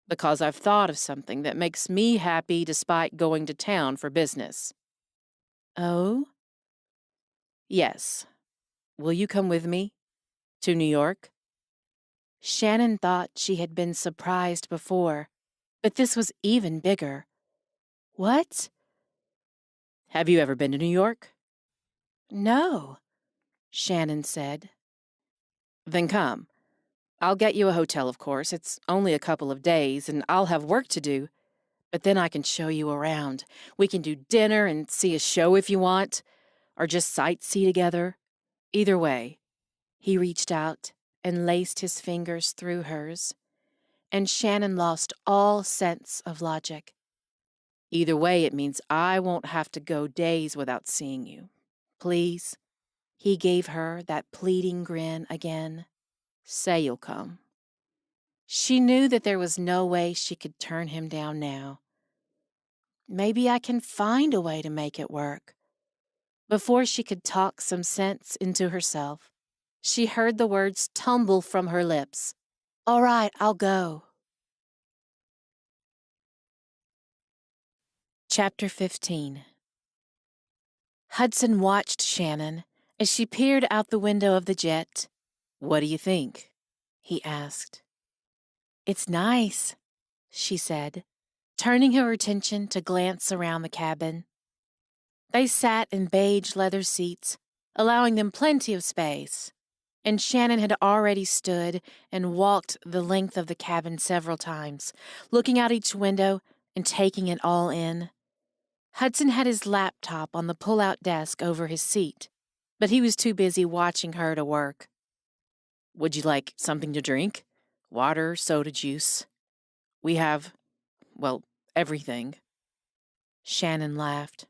because I've thought of something that makes me happy despite going to town for business. Oh? Yes. Will you come with me? To New York? Shannon thought she had been surprised before, but this was even bigger. What? Have you ever been to New York? No, Shannon said. Then come. I'll get you a hotel, of course. It's only a couple of days, and I'll have work to do. But then I can show you around. We can do dinner and see a show if you want, or just sightsee together. Either way. He reached out and laced his fingers through hers, and Shannon lost all sense of logic. Either way, it means I won't have to go days without seeing you. Please? He gave her that pleading grin again. Say you'll come. She knew that there was no way she could turn him down now. Maybe I can find a way to make it work. Before she could talk some sense into herself, she heard the words tumble from her lips. All right, I'll go. Chapter 15. Hudson watched Shannon as she peered out the window of the jet. What do you think? He asked. It's nice, she said, turning her attention to glance around the cabin. They sat in beige leather seats, allowing them plenty of space, and Shannon had already stood and walked the length of the cabin several times, looking out each window and taking it all in. Hudson had his laptop on the pull-out desk over his seat, but he was too busy watching her to work. Would you like something to drink? Water, soda, juice? We have, well, everything. Shannon laughed.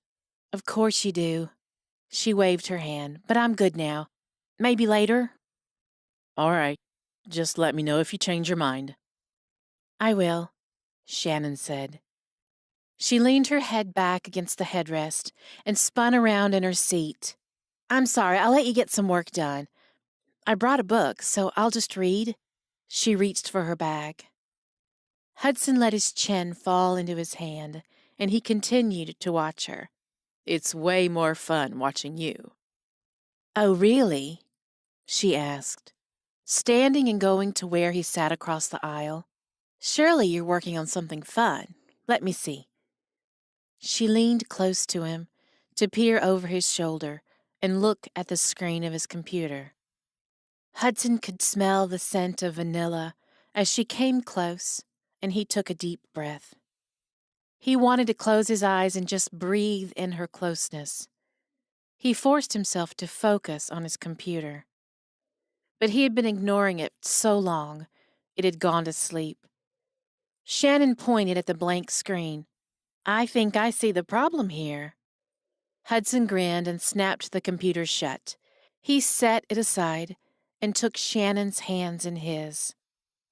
Of course you do. She waved her hand, but I'm good now. Maybe later? All right. Just let me know if you change your mind. I will, Shannon said. She leaned her head back against the headrest and spun around in her seat. I'm sorry, I'll let you get some work done. I brought a book, so I'll just read. She reached for her bag. Hudson let his chin fall into his hand, and he continued to watch her. It's way more fun watching you. Oh, really? She asked, standing and going to where he sat across the aisle. Surely you're working on something fun. Let me see. She leaned close to him to peer over his shoulder and look at the screen of his computer. Hudson could smell the scent of vanilla as she came close, and he took a deep breath. He wanted to close his eyes and just breathe in her closeness. He forced himself to focus on his computer. But he had been ignoring it so long, it had gone to sleep. Shannon pointed at the blank screen. I think I see the problem here. Hudson grinned and snapped the computer shut. He set it aside and took Shannon's hands in his.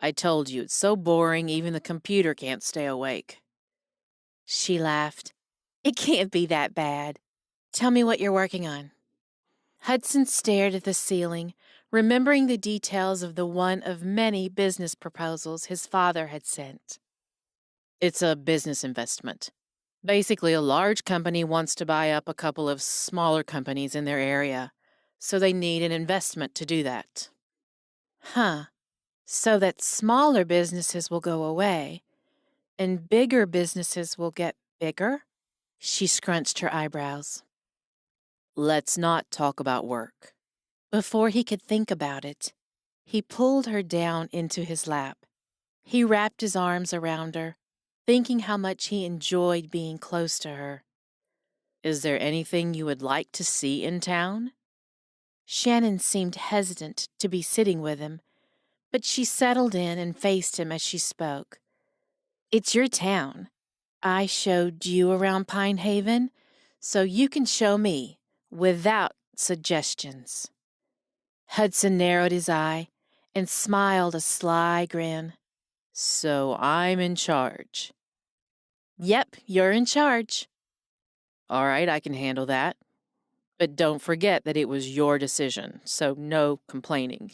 I told you, it's so boring, even the computer can't stay awake. She laughed. It can't be that bad. Tell me what you're working on. Hudson stared at the ceiling, remembering the details of the one of many business proposals his father had sent. It's a business investment. Basically, a large company wants to buy up a couple of smaller companies in their area, so they need an investment to do that. Huh. So that smaller businesses will go away, and bigger businesses will get bigger? She scrunched her eyebrows. Let's not talk about work. Before he could think about it, he pulled her down into his lap. He wrapped his arms around her, thinking how much he enjoyed being close to her. Is there anything you would like to see in town? Shannon seemed hesitant to be sitting with him, but she settled in and faced him as she spoke. It's your town. I showed you around Pine Haven, so you can show me without suggestions. Hudson narrowed his eye and smiled a sly grin. So I'm in charge. Yep, you're in charge. All right, I can handle that. But don't forget that it was your decision, so no complaining.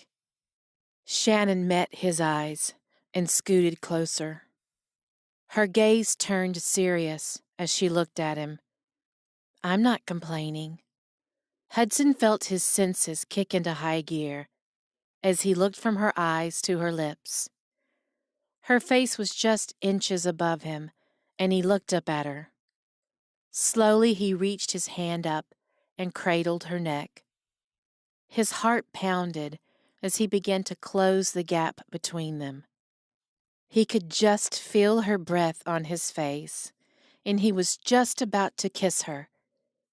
Shannon met his eyes and scooted closer. Her gaze turned serious as she looked at him. I'm not complaining. Hudson felt his senses kick into high gear as he looked from her eyes to her lips. Her face was just inches above him, and he looked up at her. Slowly he reached his hand up and cradled her neck. His heart pounded as he began to close the gap between them. He could just feel her breath on his face, and he was just about to kiss her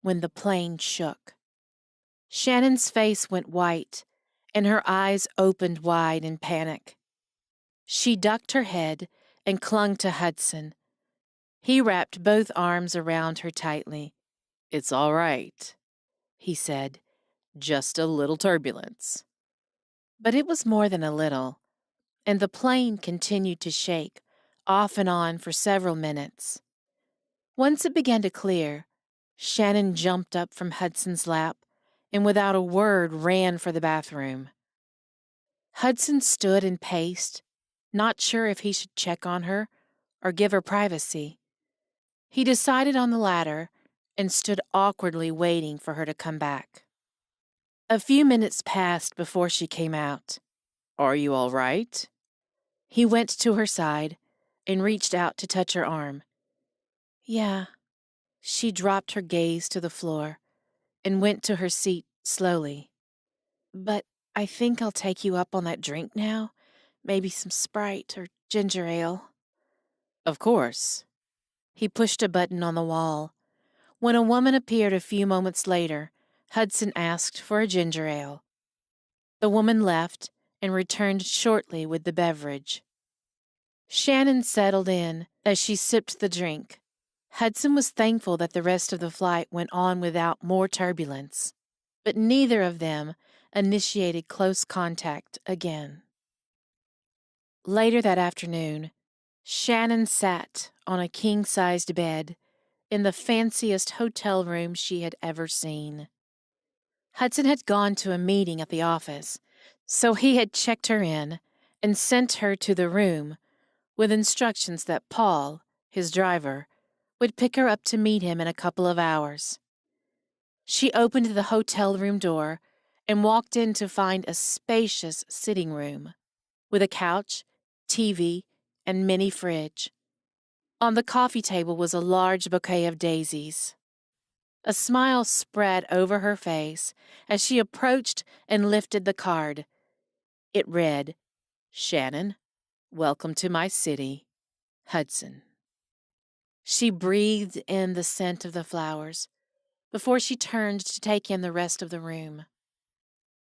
when the plane shook. Shannon's face went white, and her eyes opened wide in panic. She ducked her head and clung to Hudson. He wrapped both arms around her tightly. It's all right, he said. Just a little turbulence. But it was more than a little, and the plane continued to shake, off and on for several minutes. Once it began to clear, Shannon jumped up from Hudson's lap and without a word ran for the bathroom. Hudson stood and paced, not sure if he should check on her or give her privacy. He decided on the latter and stood awkwardly waiting for her to come back. A few minutes passed before she came out. Are you all right? He went to her side and reached out to touch her arm. Yeah. She dropped her gaze to the floor and went to her seat slowly. But I think I'll take you up on that drink now. Maybe some Sprite or ginger ale. Of course. He pushed a button on the wall. When a woman appeared a few moments later, Hudson asked for a ginger ale. The woman left and returned shortly with the beverage. Shannon settled in as she sipped the drink. Hudson was thankful that the rest of the flight went on without more turbulence, but neither of them initiated close contact again. Later that afternoon, Shannon sat on a king-sized bed in the fanciest hotel room she had ever seen. Hudson had gone to a meeting at the office, so he had checked her in and sent her to the room with instructions that Paul, his driver, would pick her up to meet him in a couple of hours. She opened the hotel room door and walked in to find a spacious sitting room with a couch, TV, and mini fridge. On the coffee table was a large bouquet of daisies. A smile spread over her face as she approached and lifted the card. It read, Shannon, welcome to my city, Hudson. She breathed in the scent of the flowers before she turned to take in the rest of the room.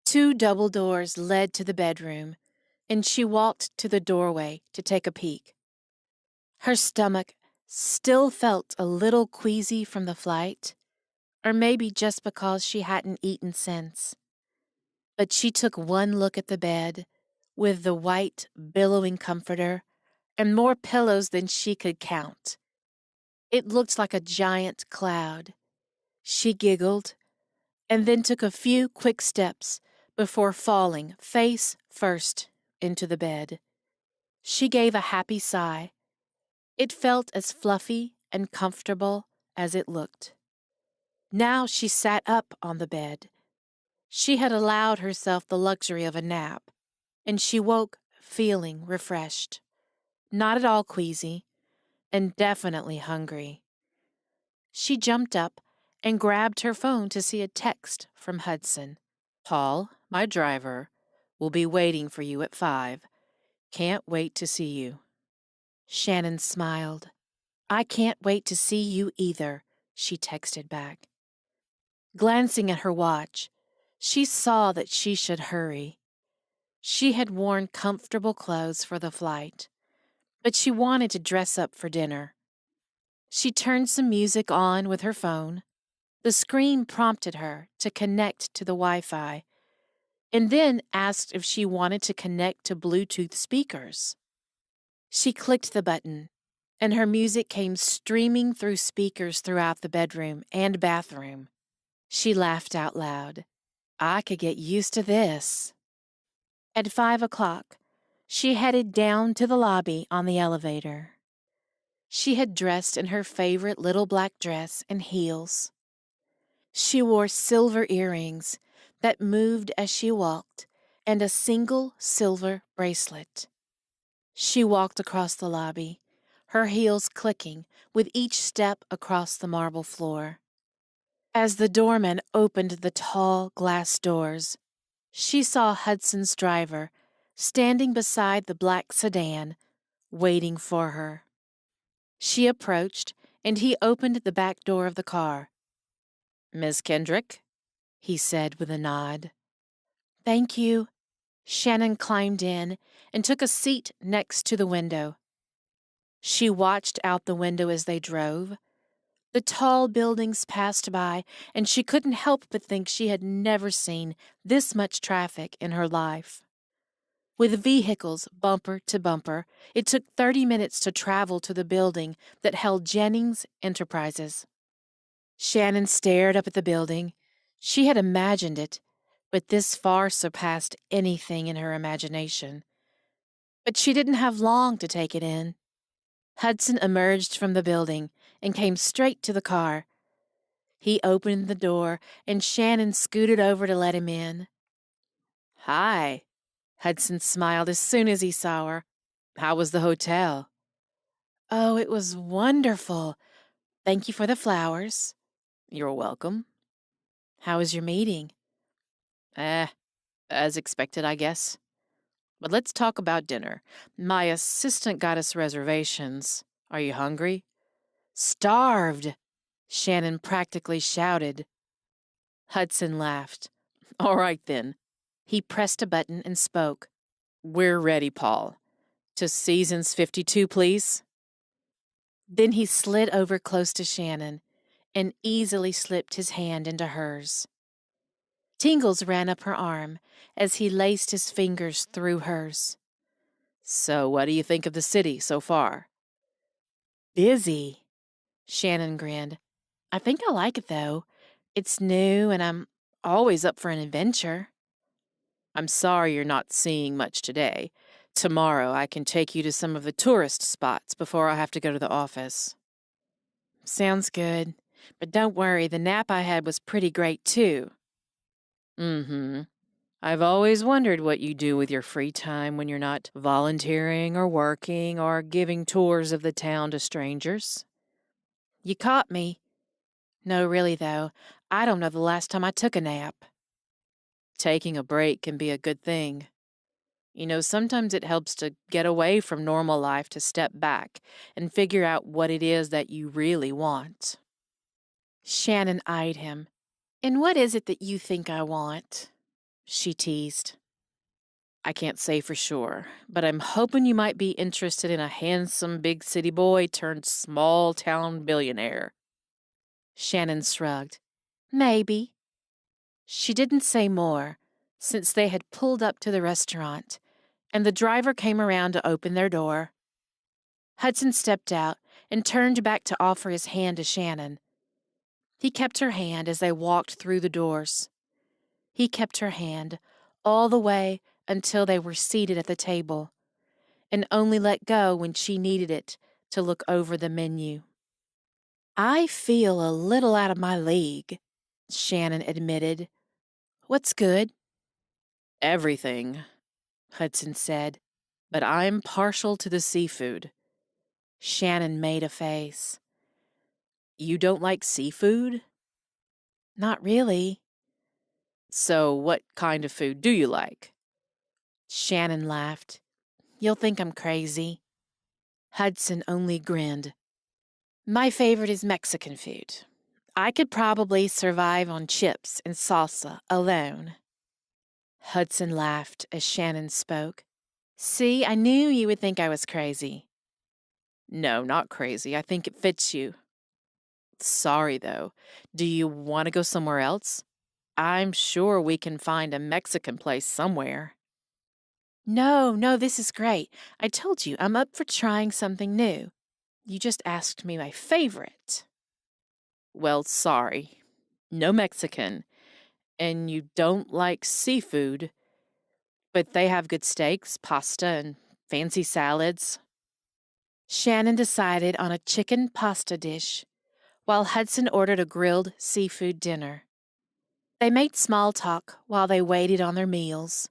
2 double doors led to the bedroom, and she walked to the doorway to take a peek. Her stomach still felt a little queasy from the flight, or maybe just because she hadn't eaten since. But she took one look at the bed, with the white, billowing comforter, and more pillows than she could count. It looked like a giant cloud. She giggled, and then took a few quick steps before falling face first into the bed. She gave a happy sigh. It felt as fluffy and comfortable as it looked. Now she sat up on the bed. She had allowed herself the luxury of a nap, and she woke feeling refreshed, not at all queasy, and definitely hungry. She jumped up and grabbed her phone to see a text from Hudson. Paul, my driver, will be waiting for you at 5. Can't wait to see you. Shannon smiled. I can't wait to see you either, she texted back. Glancing at her watch, she saw that she should hurry. She had worn comfortable clothes for the flight, but she wanted to dress up for dinner. She turned some music on with her phone. The screen prompted her to connect to the Wi-Fi, and then asked if she wanted to connect to Bluetooth speakers. She clicked the button, and her music came streaming through speakers throughout the bedroom and bathroom. She laughed out loud. I could get used to this. At 5 o'clock, she headed down to the lobby on the elevator. She had dressed in her favorite little black dress and heels. She wore silver earrings that moved as she walked and a single silver bracelet. She walked across the lobby, her heels clicking with each step across the marble floor. As the doorman opened the tall glass doors, she saw Hudson's driver standing beside the black sedan, waiting for her. She approached, and he opened the back door of the car. Miss Kendrick? He said with a nod. Thank you. Shannon climbed in and took a seat next to the window. She watched out the window as they drove. The tall buildings passed by, and she couldn't help but think she had never seen this much traffic in her life. With vehicles bumper to bumper, it took 30 minutes to travel to the building that held Jennings Enterprises. Shannon stared up at the building. She had imagined it, but this far surpassed anything in her imagination. But she didn't have long to take it in. Hudson emerged from the building and came straight to the car. He opened the door, and Shannon scooted over to let him in. Hi. Hudson smiled as soon as he saw her. How was the hotel? Oh, it was wonderful. Thank you for the flowers. You're welcome. How was your meeting? As expected, I guess. But let's talk about dinner. My assistant got us reservations. Are you hungry? Starved, Shannon practically shouted. Hudson laughed. All right, then. He pressed a button and spoke. We're ready, Paul. To seasons 52, please. Then he slid over close to Shannon and easily slipped his hand into hers. Tingles ran up her arm as he laced his fingers through hers. So what do you think of the city so far? Busy, Shannon grinned. I think I like it, though. It's new, and I'm always up for an adventure. I'm sorry you're not seeing much today. Tomorrow I can take you to some of the tourist spots before I have to go to the office. Sounds good. But don't worry, the nap I had was pretty great, too. Mm-hmm. I've always wondered what you do with your free time when you're not volunteering or working or giving tours of the town to strangers. You caught me. No, really, though. I don't know the last time I took a nap. Taking a break can be a good thing. You know, sometimes it helps to get away from normal life to step back and figure out what it is that you really want. Shannon eyed him. And what is it that you think I want? She teased. I can't say for sure, but I'm hoping you might be interested in a handsome big city boy turned small town billionaire. Shannon shrugged. Maybe. She didn't say more, since they had pulled up to the restaurant, and the driver came around to open their door. Hudson stepped out and turned back to offer his hand to Shannon. He kept her hand as they walked through the doors. He kept her hand all the way until they were seated at the table, and only let go when she needed it to look over the menu. I feel a little out of my league, Shannon admitted. What's good? Everything, Hudson said, but I'm partial to the seafood. Shannon made a face. You don't like seafood? Not really. So what kind of food do you like? Shannon laughed. You'll think I'm crazy. Hudson only grinned. My favorite is Mexican food. I could probably survive on chips and salsa alone. Hudson laughed as Shannon spoke. See, I knew you would think I was crazy. No, not crazy. I think it fits you. Sorry, though. Do you want to go somewhere else? I'm sure we can find a Mexican place somewhere. No, this is great. I told you, I'm up for trying something new. You just asked me my favorite. Well, sorry. No Mexican. And you don't like seafood. But they have good steaks, pasta, and fancy salads. Shannon decided on a chicken pasta dish, while Hudson ordered a grilled seafood dinner. They made small talk while they waited on their meals.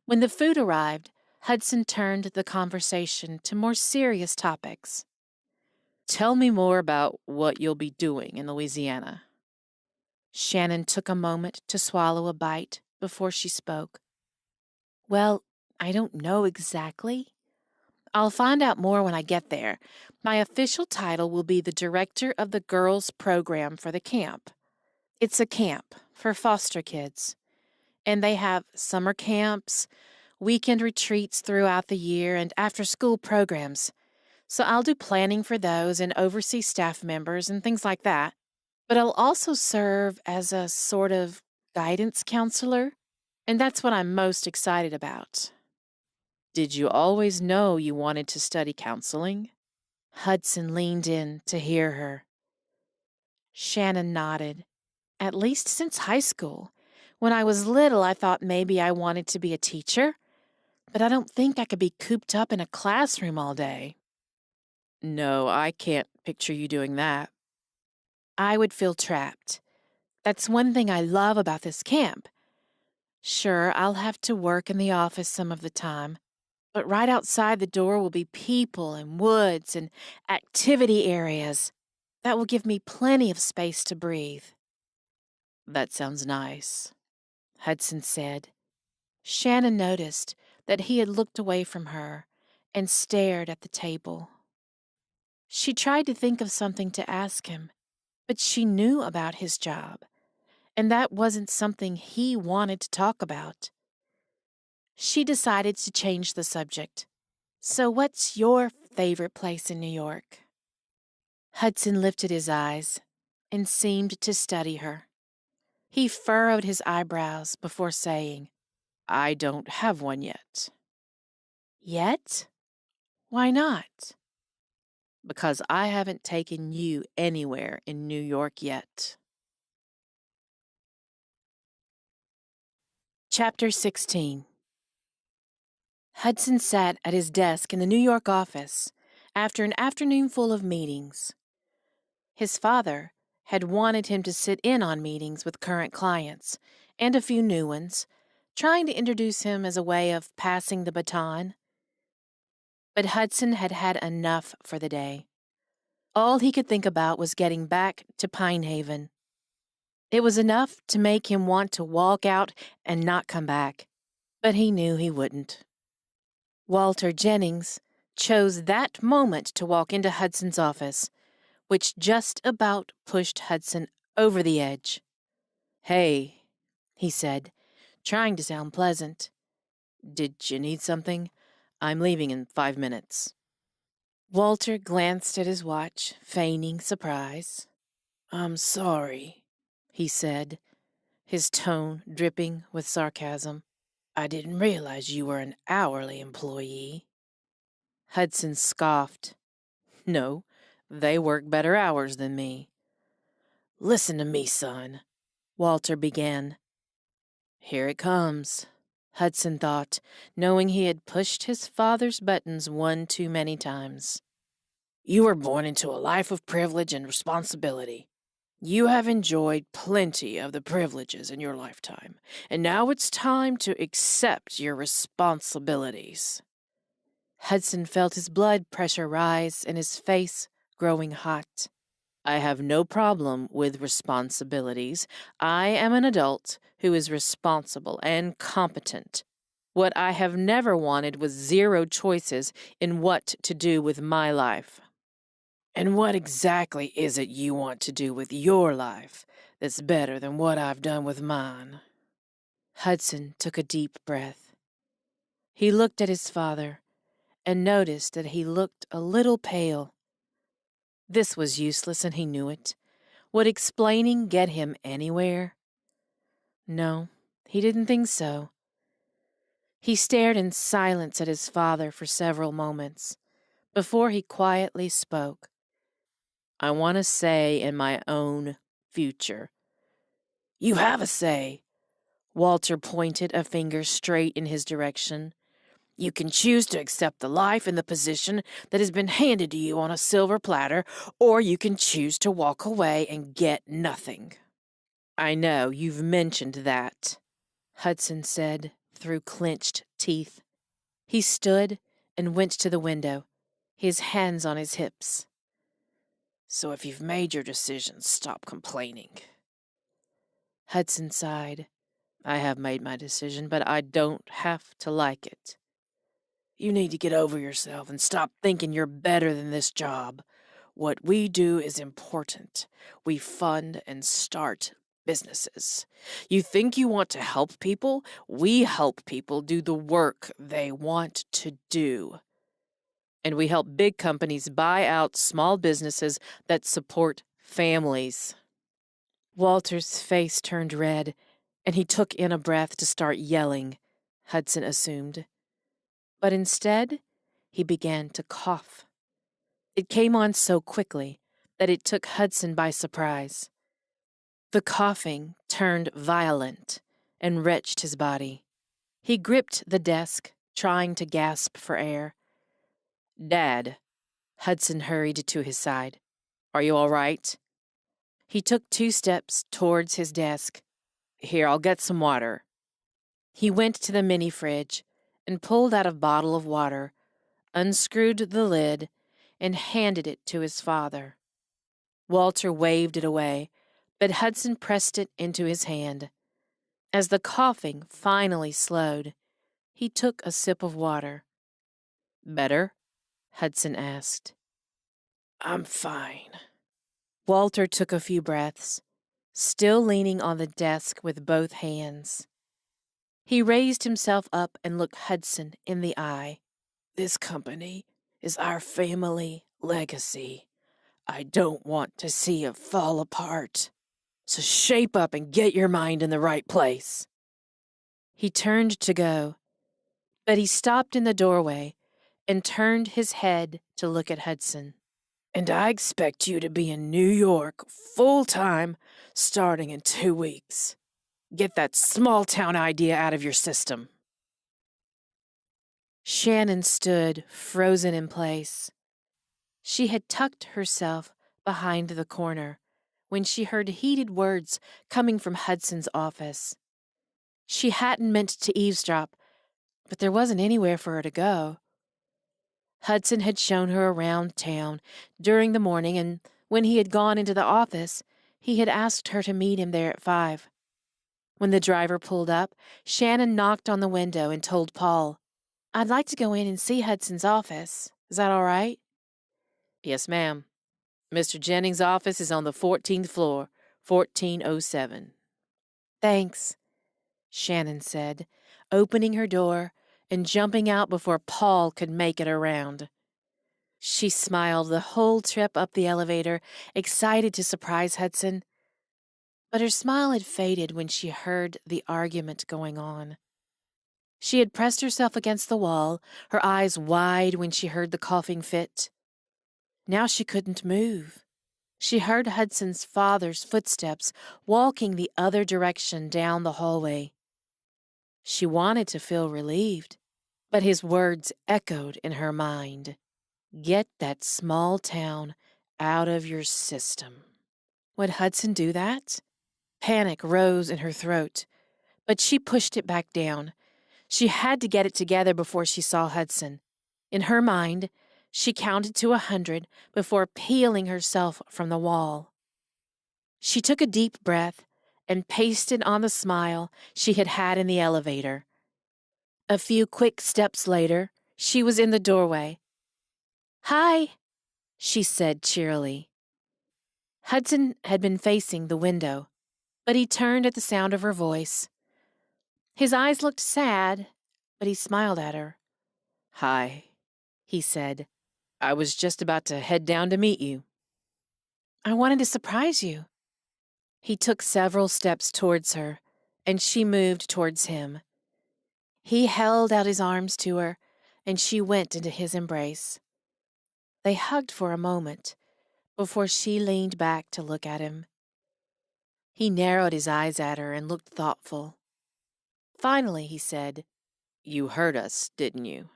When the food arrived, Hudson turned the conversation to more serious topics. Tell me more about what you'll be doing in Louisiana. Shannon took a moment to swallow a bite before she spoke. Well, I don't know exactly. I'll find out more when I get there. My official title will be the director of the girls' program for the camp. It's a camp for foster kids, and they have summer camps, weekend retreats throughout the year, and after-school programs. So I'll do planning for those and oversee staff members and things like that. But I'll also serve as a sort of guidance counselor, and that's what I'm most excited about. Did you always know you wanted to study counseling? Hudson leaned in to hear her. Shannon nodded. At least since high school. When I was little, I thought maybe I wanted to be a teacher, but I don't think I could be cooped up in a classroom all day. No, I can't picture you doing that. I would feel trapped. That's one thing I love about this camp. Sure, I'll have to work in the office some of the time, but right outside the door will be people and woods and activity areas. That will give me plenty of space to breathe. That sounds nice, Hudson said. Shannon noticed that he had looked away from her and stared at the table. She tried to think of something to ask him, but she knew about his job, and that wasn't something he wanted to talk about. She decided to change the subject. So what's your favorite place in New York? Hudson lifted his eyes and seemed to study her. He furrowed his eyebrows before saying, I don't have one yet. Yet? Why not? Because I haven't taken you anywhere in New York yet. Chapter 16. Hudson sat at his desk in the New York office after an afternoon full of meetings. His father had wanted him to sit in on meetings with current clients and a few new ones, trying to introduce him as a way of passing the baton. But Hudson had had enough for the day. All he could think about was getting back to Pine Haven. It was enough to make him want to walk out and not come back, but he knew he wouldn't. Walter Jennings chose that moment to walk into Hudson's office, which just about pushed Hudson over the edge. Hey, he said, trying to sound pleasant. Did you need something? I'm leaving in 5 minutes. Walter glanced at his watch, feigning surprise. I'm sorry, he said, his tone dripping with sarcasm. I didn't realize you were an hourly employee. Hudson scoffed. No, they work better hours than me. Listen to me, son, Walter began. Here it comes, Hudson thought, knowing he had pushed his father's buttons one too many times. You were born into a life of privilege and responsibility. You have enjoyed plenty of the privileges in your lifetime, and now it's time to accept your responsibilities. Hudson felt his blood pressure rise and his face growing hot. I have no problem with responsibilities. I am an adult who is responsible and competent. What I have never wanted was zero choices in what to do with my life. And what exactly is it you want to do with your life that's better than what I've done with mine? Hudson took a deep breath. He looked at his father and noticed that he looked a little pale. This was useless, and he knew it. Would explaining get him anywhere? No, he didn't think so. He stared in silence at his father for several moments before he quietly spoke. I want a say in my own future. You have a say. Walter pointed a finger straight in his direction. You can choose to accept the life and the position that has been handed to you on a silver platter, or you can choose to walk away and get nothing. I know you've mentioned that, Hudson said through clenched teeth. He stood and went to the window, his hands on his hips. So if you've made your decision, stop complaining. Hudson sighed. I have made my decision, but I don't have to like it. You need to get over yourself and stop thinking you're better than this job. What we do is important. We fund and start businesses. You think you want to help people? We help people do the work they want to do. And we help big companies buy out small businesses that support families. Walter's face turned red, and he took in a breath to start yelling, Hudson assumed. But instead, he began to cough. It came on so quickly that it took Hudson by surprise. The coughing turned violent and wrenched his body. He gripped the desk, trying to gasp for air. Dad, Hudson hurried to his side. Are you all right? He took 2 steps towards his desk. Here, I'll get some water. He went to the mini fridge and pulled out a bottle of water, unscrewed the lid, and handed it to his father. Walter waved it away, but Hudson pressed it into his hand. As the coughing finally slowed, he took a sip of water. Better? Hudson asked. I'm fine. Walter took a few breaths, still leaning on the desk with both hands. He raised himself up and looked Hudson in the eye. This company is our family legacy. I don't want to see it fall apart. So shape up and get your mind in the right place. He turned to go, but he stopped in the doorway and turned his head to look at Hudson. And I expect you to be in New York full-time starting in 2 weeks. Get that small-town idea out of your system. Shannon stood frozen in place. She had tucked herself behind the corner when she heard heated words coming from Hudson's office. She hadn't meant to eavesdrop, but there wasn't anywhere for her to go. Hudson had shown her around town during the morning, and when he had gone into the office, he had asked her to meet him there at 5. When the driver pulled up, Shannon knocked on the window and told Paul, I'd like to go in and see Hudson's office. Is that all right? Yes, ma'am. Mr. Jennings' office is on the 14th floor, 1407. Thanks, Shannon said, opening her door and jumping out before Paul could make it around. She smiled the whole trip up the elevator, excited to surprise Hudson. But her smile had faded when she heard the argument going on. She had pressed herself against the wall, her eyes wide when she heard the coughing fit. Now she couldn't move. She heard Hudson's father's footsteps walking the other direction down the hallway. She wanted to feel relieved, but his words echoed in her mind. Get that small town out of your system. Would Hudson do that? Panic rose in her throat, but she pushed it back down. She had to get it together before she saw Hudson. In her mind, she counted to 100 before peeling herself from the wall. She took a deep breath and pasted on the smile she had had in the elevator. A few quick steps later, she was in the doorway. Hi, she said cheerily. Hudson had been facing the window, but he turned at the sound of her voice. His eyes looked sad, but he smiled at her. Hi, he said. I was just about to head down to meet you. I wanted to surprise you. He took several steps towards her, and she moved towards him. He held out his arms to her, and she went into his embrace. They hugged for a moment before she leaned back to look at him. He narrowed his eyes at her and looked thoughtful. Finally, he said, You hurt us, didn't you?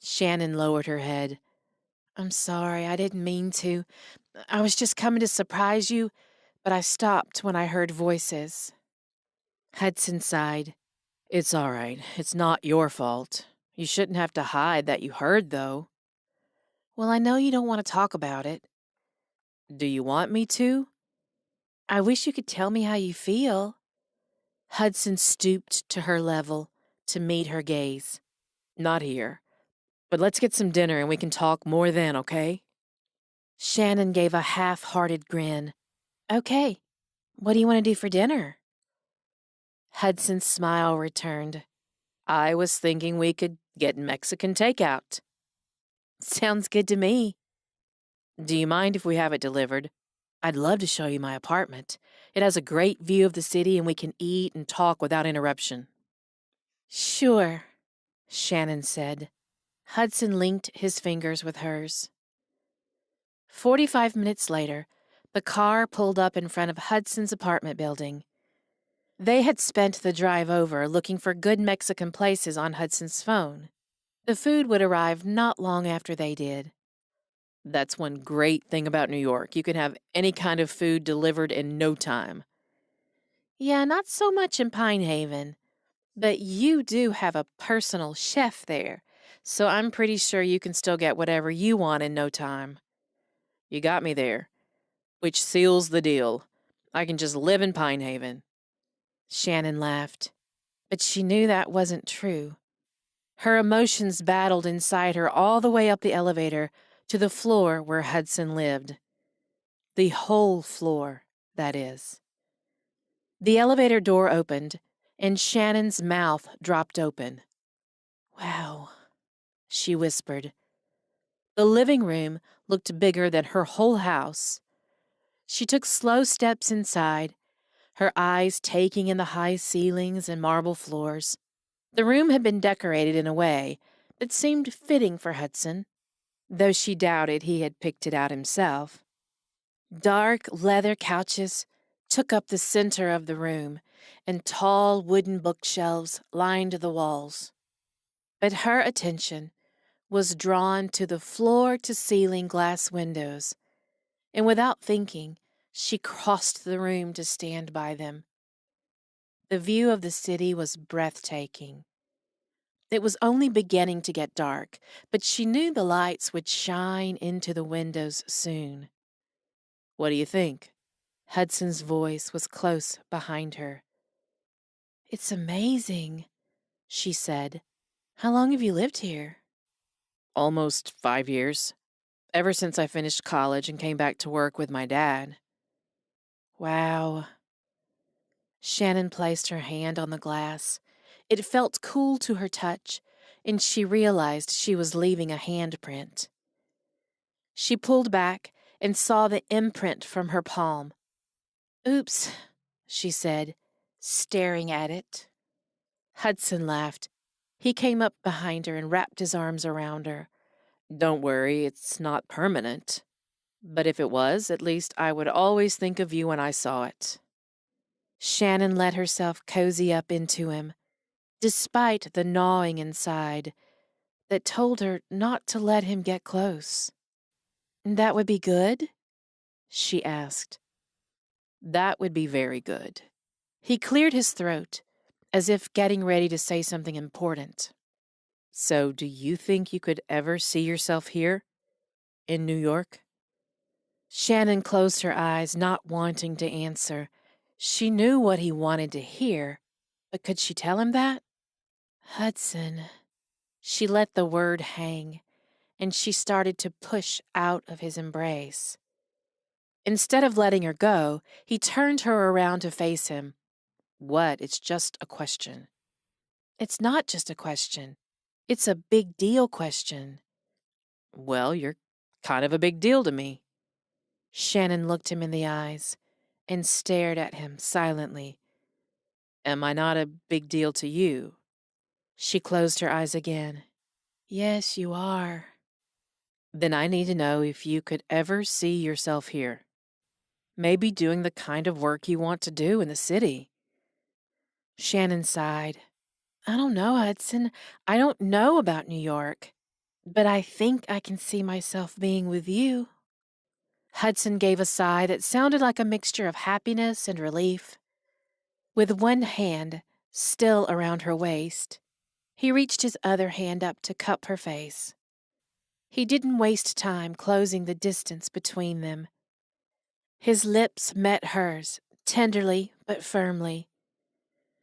Shannon lowered her head. I'm sorry, I didn't mean to. I was just coming to surprise you, but I stopped when I heard voices. Hudson sighed. It's all right. It's not your fault. You shouldn't have to hide that you heard, though. Well, I know you don't want to talk about it. Do you want me to? I wish you could tell me how you feel. Hudson stooped to her level to meet her gaze. Not here. But let's get some dinner and we can talk more then, okay? Shannon gave a half-hearted grin. Okay. What do you want to do for dinner? Hudson's smile returned. I was thinking we could get Mexican takeout. Sounds good to me. Do you mind if we have it delivered? I'd love to show you my apartment. It has a great view of the city and we can eat and talk without interruption. Sure, Shannon said. Hudson linked his fingers with hers. 45 minutes later, the car pulled up in front of Hudson's apartment building. They had spent the drive over looking for good Mexican places on Hudson's phone. The food would arrive not long after they did. That's one great thing about New York. You can have any kind of food delivered in no time. Yeah, not so much in Pine Haven. But you do have a personal chef there, so I'm pretty sure you can still get whatever you want in no time. You got me there, which seals the deal. I can just live in Pine Haven. Shannon laughed, but she knew that wasn't true. Her emotions battled inside her all the way up the elevator to the floor where Hudson lived. The whole floor, that is. The elevator door opened, and Shannon's mouth dropped open. Wow, she whispered. The living room looked bigger than her whole house. She took slow steps inside, her eyes taking in the high ceilings and marble floors. The room had been decorated in a way that seemed fitting for Hudson, though she doubted he had picked it out himself. Dark leather couches took up the center of the room, and tall wooden bookshelves lined the walls. But her attention was drawn to the floor-to-ceiling glass windows, and without thinking, she crossed the room to stand by them. The view of the city was breathtaking. It was only beginning to get dark, but she knew the lights would shine into the windows soon. What do you think? Hudson's voice was close behind her. It's amazing, she said. How long have you lived here? Almost 5 years. Ever since I finished college and came back to work with my dad. Wow. Shannon placed her hand on the glass. It felt cool to her touch, and she realized she was leaving a handprint. She pulled back and saw the imprint from her palm. Oops, she said, staring at it. Hudson laughed. He came up behind her and wrapped his arms around her. Don't worry, it's not permanent. But if it was, at least I would always think of you when I saw it. Shannon let herself cozy up into him, despite the gnawing inside that told her not to let him get close. That would be good? She asked. That would be very good. He cleared his throat, as if getting ready to say something important. So, do you think you could ever see yourself here? In New York? Shannon closed her eyes, not wanting to answer. She knew what he wanted to hear, but could she tell him that? Hudson. She let the word hang, and she started to push out of his embrace. Instead of letting her go, he turned her around to face him. What? It's just a question. It's not just a question. It's a big deal question. Well, you're kind of a big deal to me. Shannon looked him in the eyes and stared at him silently. Am I not a big deal to you? She closed her eyes again. Yes, you are. Then I need to know if you could ever see yourself here. Maybe doing the kind of work you want to do in the city. Shannon sighed. I don't know, Hudson. I don't know about New York, but I think I can see myself being with you. Hudson gave a sigh that sounded like a mixture of happiness and relief. With one hand still around her waist, he reached his other hand up to cup her face. He didn't waste time closing the distance between them. His lips met hers, tenderly but firmly.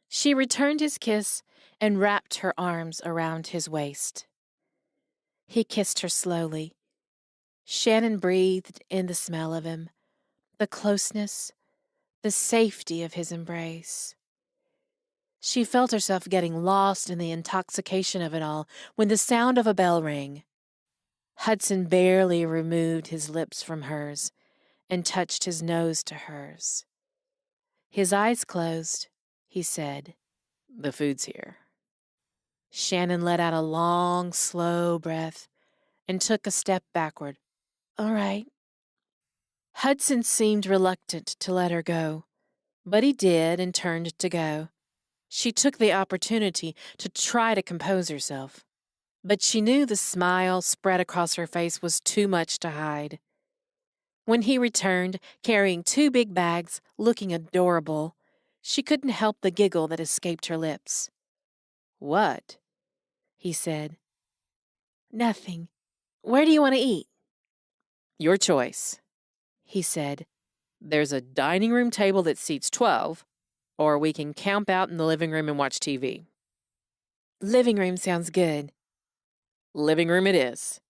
She returned his kiss and wrapped her arms around his waist. He kissed her slowly. Shannon breathed in the smell of him, the closeness, the safety of his embrace. She felt herself getting lost in the intoxication of it all when the sound of a bell rang. Hudson barely removed his lips from hers and touched his nose to hers. His eyes closed, he said, The food's here. Shannon let out a long, slow breath and took a step backward. All right. Hudson seemed reluctant to let her go, but he did and turned to go. She took the opportunity to try to compose herself, but she knew the smile spread across her face was too much to hide. When he returned, carrying 2 big bags, looking adorable, she couldn't help the giggle that escaped her lips. What? He said. Nothing. Where do you want to eat? Your choice, He said. There's a dining room table that seats 12, or we can camp out in the living room and watch TV. Living room sounds good. Living room it is.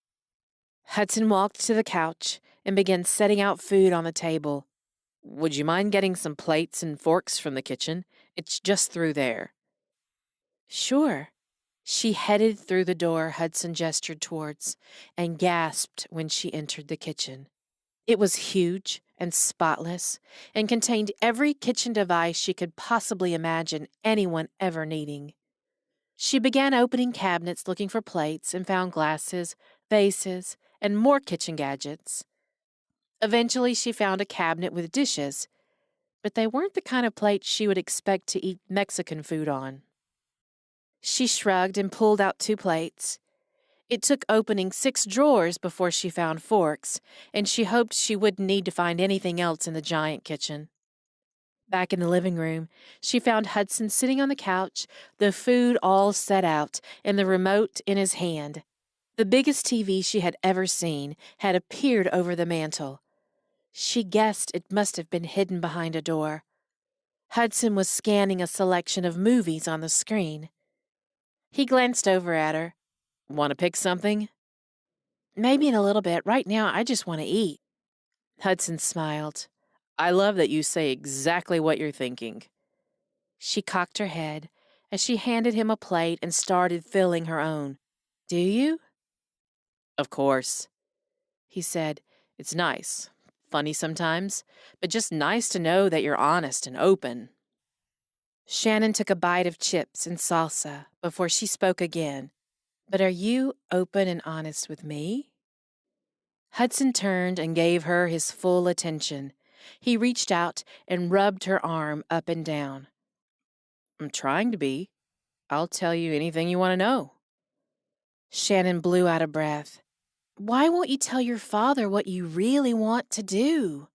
Hudson walked to the couch and began setting out food on the table. Would you mind getting some plates and forks from the kitchen? It's just through there. Sure. She headed through the door Hudson gestured towards and gasped when she entered the kitchen. It was huge and spotless and contained every kitchen device she could possibly imagine anyone ever needing. She began opening cabinets looking for plates and found glasses, vases, and more kitchen gadgets. Eventually, she found a cabinet with dishes, but they weren't the kind of plates she would expect to eat Mexican food on. She shrugged and pulled out 2 plates. It took opening 6 drawers before she found forks, and she hoped she wouldn't need to find anything else in the giant kitchen. Back in the living room, she found Hudson sitting on the couch, the food all set out, and the remote in his hand. The biggest TV she had ever seen had appeared over the mantel. She guessed it must have been hidden behind a door. Hudson was scanning a selection of movies on the screen. He glanced over at her. Want to pick something? Maybe in a little bit. Right now, I just want to eat. Hudson smiled. I love that you say exactly what you're thinking. She cocked her head as she handed him a plate and started filling her own. Do you? Of course, he said. It's nice. Funny sometimes, but just nice to know that you're honest and open. Shannon took a bite of chips and salsa before she spoke again. But are you open and honest with me? Hudson turned and gave her his full attention. He reached out and rubbed her arm up and down. I'm trying to be. I'll tell you anything you want to know. Shannon blew out a breath. Why won't you tell your father what you really want to do?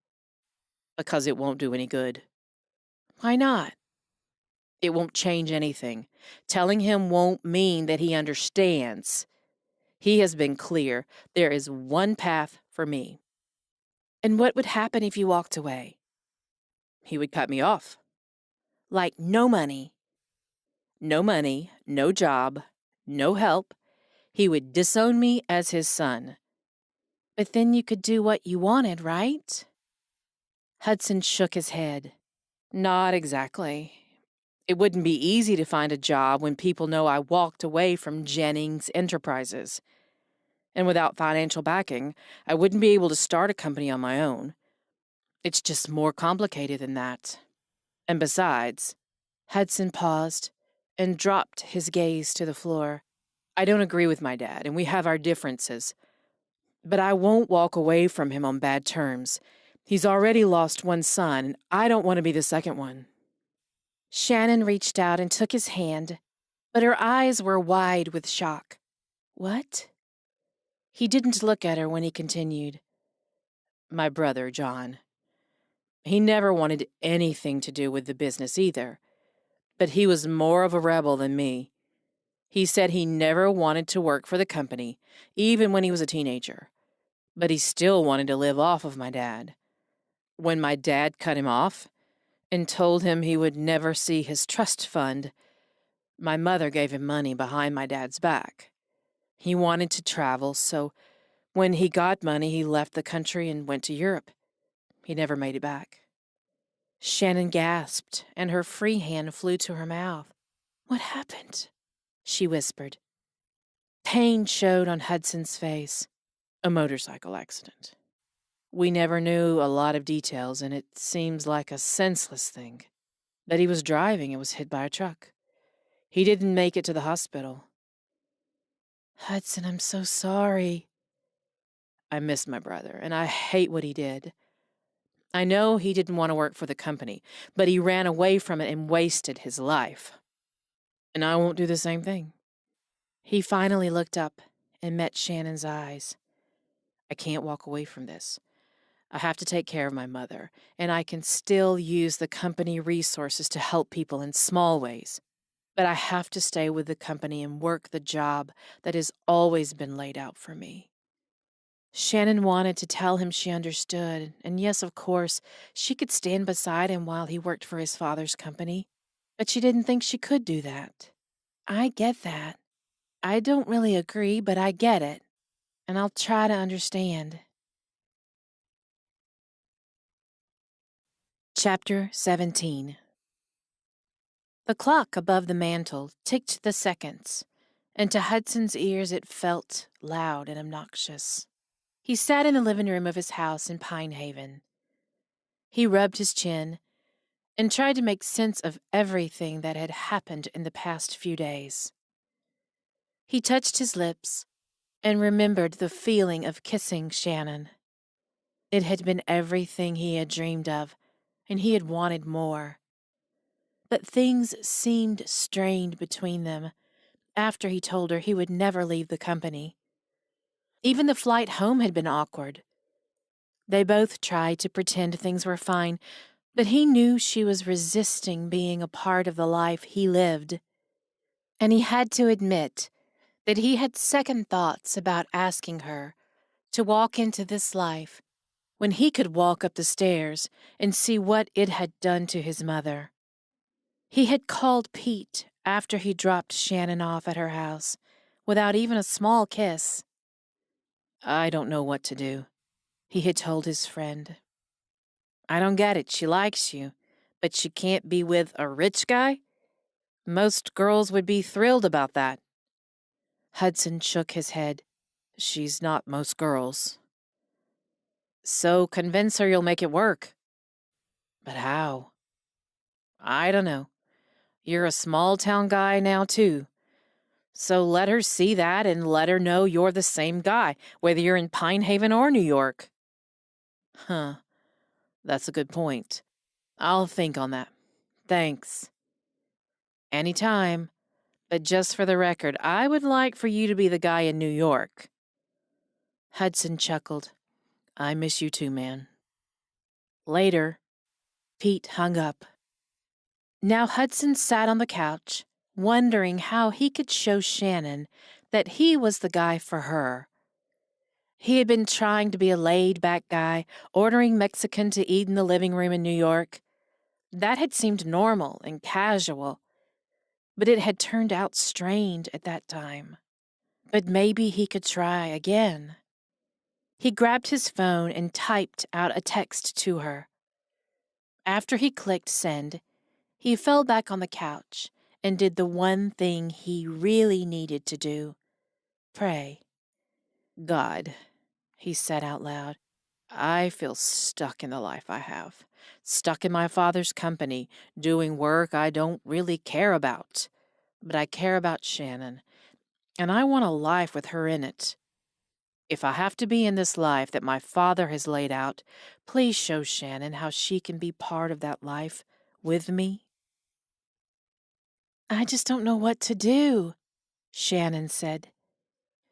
Because it won't do any good. Why not? It won't change anything. Telling him won't mean that he understands. He has been clear. There is one path for me. And what would happen if you walked away? He would cut me off. Like no money. No money, no job, no help. He would disown me as his son. But then you could do what you wanted, right? Hudson shook his head. Not exactly. It wouldn't be easy to find a job when people know I walked away from Jennings Enterprises. And without financial backing, I wouldn't be able to start a company on my own. It's just more complicated than that. And besides, Hudson paused and dropped his gaze to the floor. I don't agree with my dad, and we have our differences. But I won't walk away from him on bad terms. He's already lost one son, and I don't want to be the second one. Shannon reached out and took his hand, but her eyes were wide with shock. What? He didn't look at her when he continued. My brother, John. He never wanted anything to do with the business either, but he was more of a rebel than me. He said he never wanted to work for the company, even when he was a teenager, but he still wanted to live off of my dad. When my dad cut him off and told him he would never see his trust fund, my mother gave him money behind my dad's back. He wanted to travel, so when he got money, he left the country and went to Europe. He never made it back. Shannon gasped, and her free hand flew to her mouth. What happened? She whispered. Pain showed on Hudson's face. A motorcycle accident. We never knew a lot of details, and it seems like a senseless thing. But he was driving and was hit by a truck. He didn't make it to the hospital. Hudson, I'm so sorry. I miss my brother, and I hate what he did. I know he didn't want to work for the company, but he ran away from it and wasted his life. And I won't do the same thing. He finally looked up and met Shannon's eyes. I can't walk away from this. I have to take care of my mother, and I can still use the company resources to help people in small ways. But I have to stay with the company and work the job that has always been laid out for me. Shannon wanted to tell him she understood, and yes, of course, she could stand beside him while he worked for his father's company, but she didn't think she could do that. I get that. I don't really agree, but I get it, and I'll try to understand. Chapter 17. The clock above the mantel ticked the seconds, and to Hudson's ears it felt loud and obnoxious. He sat in the living room of his house in Pine Haven. He rubbed his chin and tried to make sense of everything that had happened in the past few days. He touched his lips and remembered the feeling of kissing Shannon. It had been everything he had dreamed of, and he had wanted more. But things seemed strained between them after he told her he would never leave the company. Even the flight home had been awkward. They both tried to pretend things were fine, but he knew she was resisting being a part of the life he lived. And he had to admit that he had second thoughts about asking her to walk into this life when he could walk up the stairs and see what it had done to his mother. He had called Pete after he dropped Shannon off at her house without even a small kiss. I don't know what to do, he had told his friend. I don't get it. She likes you, but she can't be with a rich guy? Most girls would be thrilled about that. Hudson shook his head. She's not most girls. So convince her you'll make it work. But how? I don't know. You're a small-town guy now, too. So let her see that and let her know you're the same guy, whether you're in Pine Haven or New York. Huh. That's a good point. I'll think on that. Thanks. Anytime. But just for the record, I would like for you to be the guy in New York. Hudson chuckled. I miss you too, man. Later, Pete hung up. Now Hudson sat on the couch, wondering how he could show Shannon that he was the guy for her. He had been trying to be a laid-back guy, ordering Mexican to eat in the living room in New York. That had seemed normal and casual, but it had turned out strained at that time. But maybe he could try again. He grabbed his phone and typed out a text to her. After he clicked send, he fell back on the couch and did the one thing he really needed to do: pray. God, he said out loud, I feel stuck in the life I have. Stuck in my father's company, doing work I don't really care about. But I care about Shannon, and I want a life with her in it. If I have to be in this life that my father has laid out, please show Shannon how she can be part of that life with me. I just don't know what to do, Shannon said.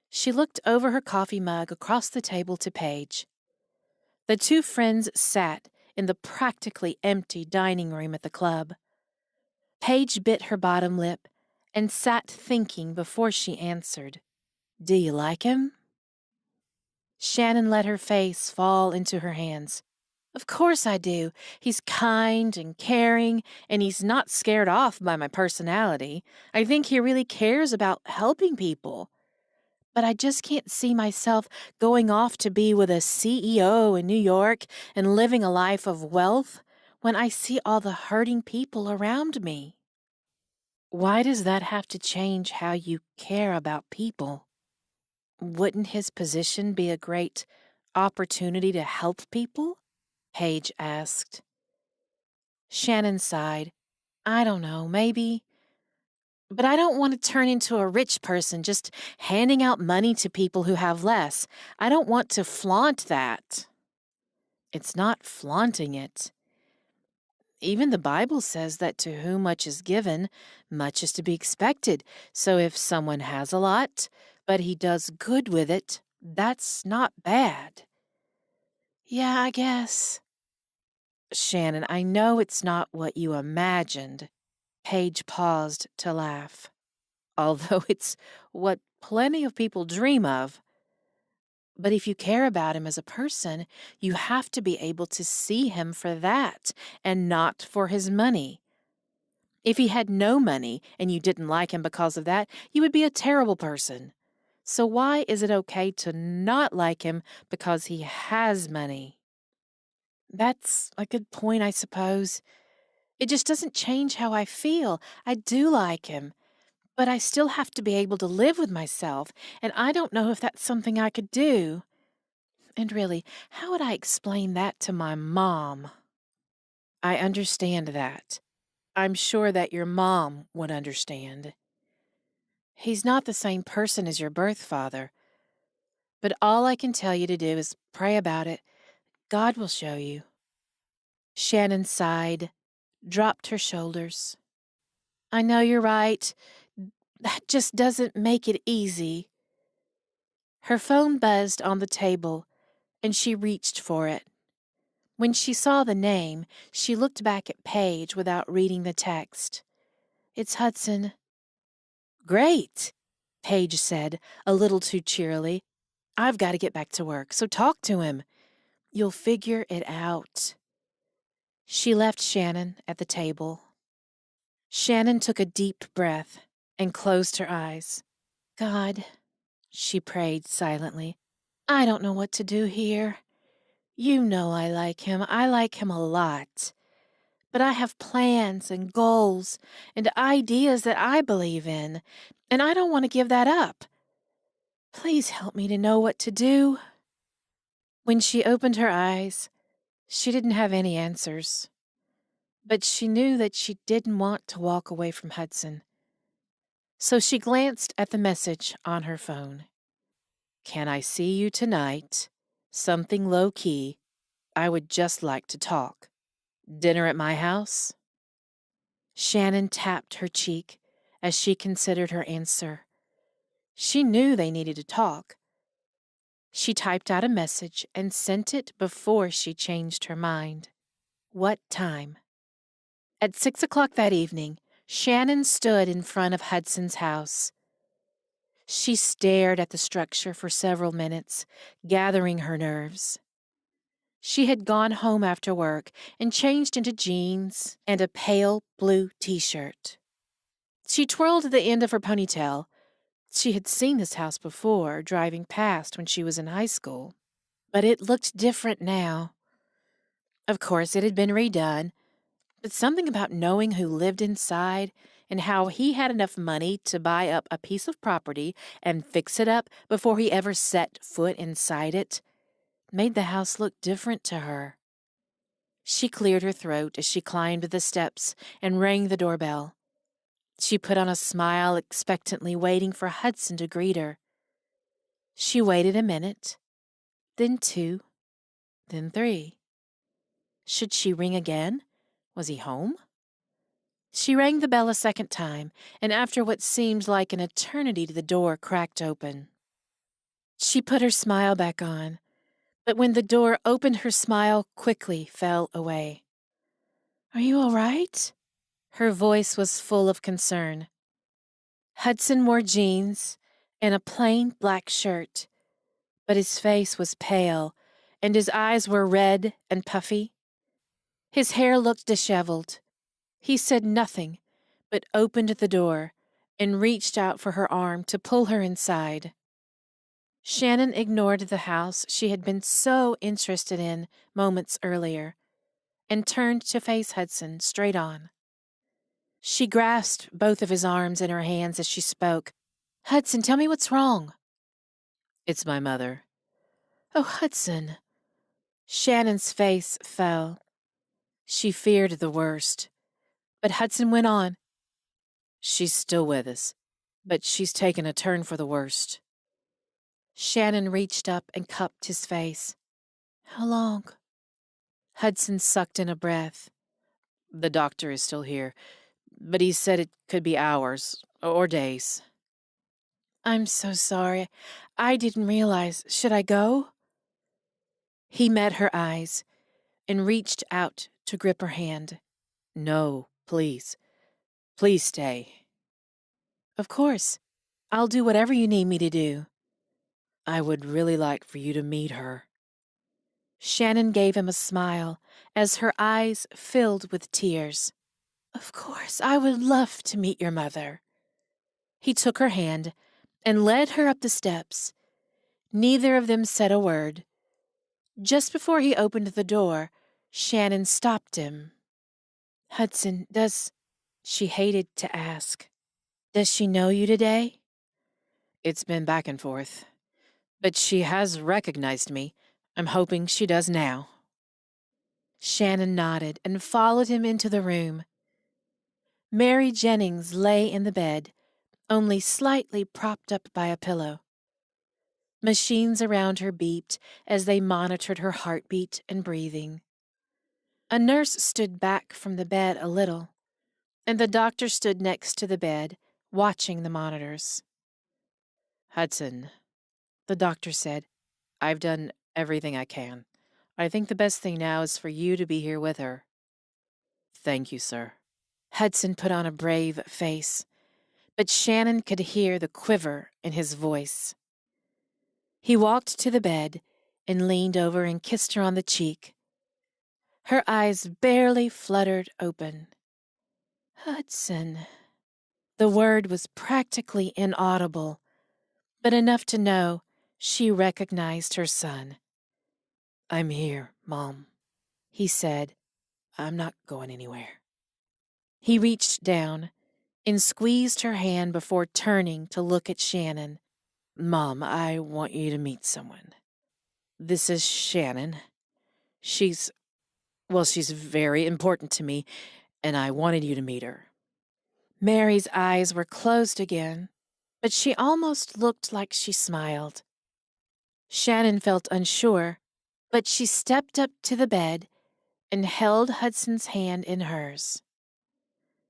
She looked over her coffee mug across the table to Paige. The two friends sat in the practically empty dining room at the club. Paige bit her bottom lip and sat thinking before she answered. Do you like him? Shannon let her face fall into her hands. Of course I do. He's kind and caring, and he's not scared off by my personality. I think he really cares about helping people. But I just can't see myself going off to be with a CEO in New York and living a life of wealth when I see all the hurting people around me. Why does that have to change how you care about people? Wouldn't his position be a great opportunity to help people? Paige asked. Shannon sighed. I don't know, maybe. But I don't want to turn into a rich person just handing out money to people who have less. I don't want to flaunt that. It's not flaunting it. Even the Bible says that to whom much is given, much is to be expected. So if someone has a lot, but he does good with it, that's not bad. Yeah, I guess. Shannon, I know it's not what you imagined. Paige paused to laugh. Although it's what plenty of people dream of. But if you care about him as a person, you have to be able to see him for that and not for his money. If he had no money and you didn't like him because of that, you would be a terrible person. So why is it okay to not like him because he has money? That's a good point, I suppose. It just doesn't change how I feel. I do like him. But I still have to be able to live with myself, and I don't know if that's something I could do. And really, how would I explain that to my mom? I understand that. I'm sure that your mom would understand. He's not the same person as your birth father. But all I can tell you to do is pray about it. God will show you. Shannon sighed, dropped her shoulders. I know you're right. That just doesn't make it easy. Her phone buzzed on the table, and she reached for it. When she saw the name, she looked back at Paige without reading the text. It's Hudson. Great, Paige said, a little too cheerily. I've got to get back to work, so talk to him. You'll figure it out. She left Shannon at the table. Shannon took a deep breath and closed her eyes. God, she prayed silently, I don't know what to do here. You know I like him. I like him a lot. But I have plans and goals and ideas that I believe in, and I don't want to give that up. Please help me to know what to do. When she opened her eyes, she didn't have any answers. But she knew that she didn't want to walk away from Hudson. So she glanced at the message on her phone. Can I see you tonight? Something low-key. I would just like to talk. Dinner at my house? Shannon tapped her cheek as she considered her answer. She knew they needed to talk. She typed out a message and sent it before she changed her mind. What time? At 6 o'clock that evening, Shannon stood in front of Hudson's house. She stared at the structure for several minutes, gathering her nerves. She had gone home after work and changed into jeans and a pale blue t-shirt. She twirled the end of her ponytail. She had seen this house before, driving past when she was in high school. But it looked different now. Of course, it had been redone, but something about knowing who lived inside and how he had enough money to buy up a piece of property and fix it up before he ever set foot inside it made the house look different to her. She cleared her throat as she climbed the steps and rang the doorbell. She put on a smile, expectantly waiting for Hudson to greet her. She waited a minute, then 2, then 3. Should she ring again? Was he home? She rang the bell a second time, and after what seemed like an eternity, the door cracked open. She put her smile back on, but when the door opened, her smile quickly fell away. "Are you all right?" Her voice was full of concern. Hudson wore jeans and a plain black shirt, but his face was pale, and his eyes were red and puffy. His hair looked disheveled. He said nothing, but opened the door and reached out for her arm to pull her inside. Shannon ignored the house she had been so interested in moments earlier and turned to face Hudson straight on. She grasped both of his arms in her hands as she spoke. "Hudson, tell me what's wrong." It's my mother. "Oh, Hudson." Shannon's face fell. She feared the worst. But Hudson went on. She's still with us, but she's taken a turn for the worst. Shannon reached up and cupped his face. "How long?" Hudson sucked in a breath. The doctor is still here, but he said it could be hours or days. "I'm so sorry. I didn't realize. Should I go?" He met her eyes and reached out to grip her hand. No, please. Please stay. "Of course. I'll do whatever you need me to do." I would really like for you to meet her. Shannon gave him a smile as her eyes filled with tears. "Of course, I would love to meet your mother." He took her hand and led her up the steps. Neither of them said a word. Just before he opened the door, Shannon stopped him. "Hudson, she hated to ask, does she know you today?" It's been back and forth, but she has recognized me. I'm hoping she does now. Shannon nodded and followed him into the room. Mary Jennings lay in the bed, only slightly propped up by a pillow. Machines around her beeped as they monitored her heartbeat and breathing. A nurse stood back from the bed a little, and the doctor stood next to the bed, watching the monitors. Hudson, the doctor said, I've done everything I can. I think the best thing now is for you to be here with her. Thank you, sir. Hudson put on a brave face, but Shannon could hear the quiver in his voice. He walked to the bed and leaned over and kissed her on the cheek. Her eyes barely fluttered open. "Hudson." The word was practically inaudible, but enough to know she recognized her son. I'm here, Mom, he said. I'm not going anywhere. He reached down and squeezed her hand before turning to look at Shannon. Mom, I want you to meet someone. This is Shannon. She's very important to me, and I wanted you to meet her. Mary's eyes were closed again, but she almost looked like she smiled. Shannon felt unsure, but she stepped up to the bed and held Hudson's hand in hers.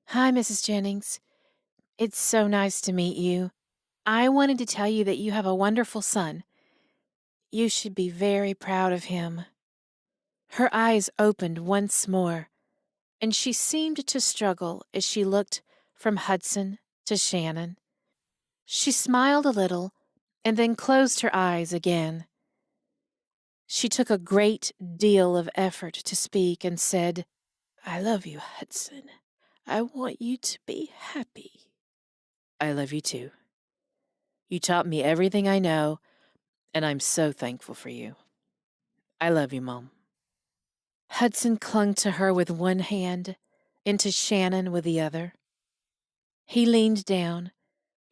"Hi, Mrs. Jennings. It's so nice to meet you. I wanted to tell you that you have a wonderful son. You should be very proud of him." Her eyes opened once more, and she seemed to struggle as she looked from Hudson to Shannon. She smiled a little and then closed her eyes again. She took a great deal of effort to speak and said, "I love you, Hudson. I want you to be happy." I love you too. You taught me everything I know, and I'm so thankful for you. I love you, Mom. Hudson clung to her with one hand and to Shannon with the other. He leaned down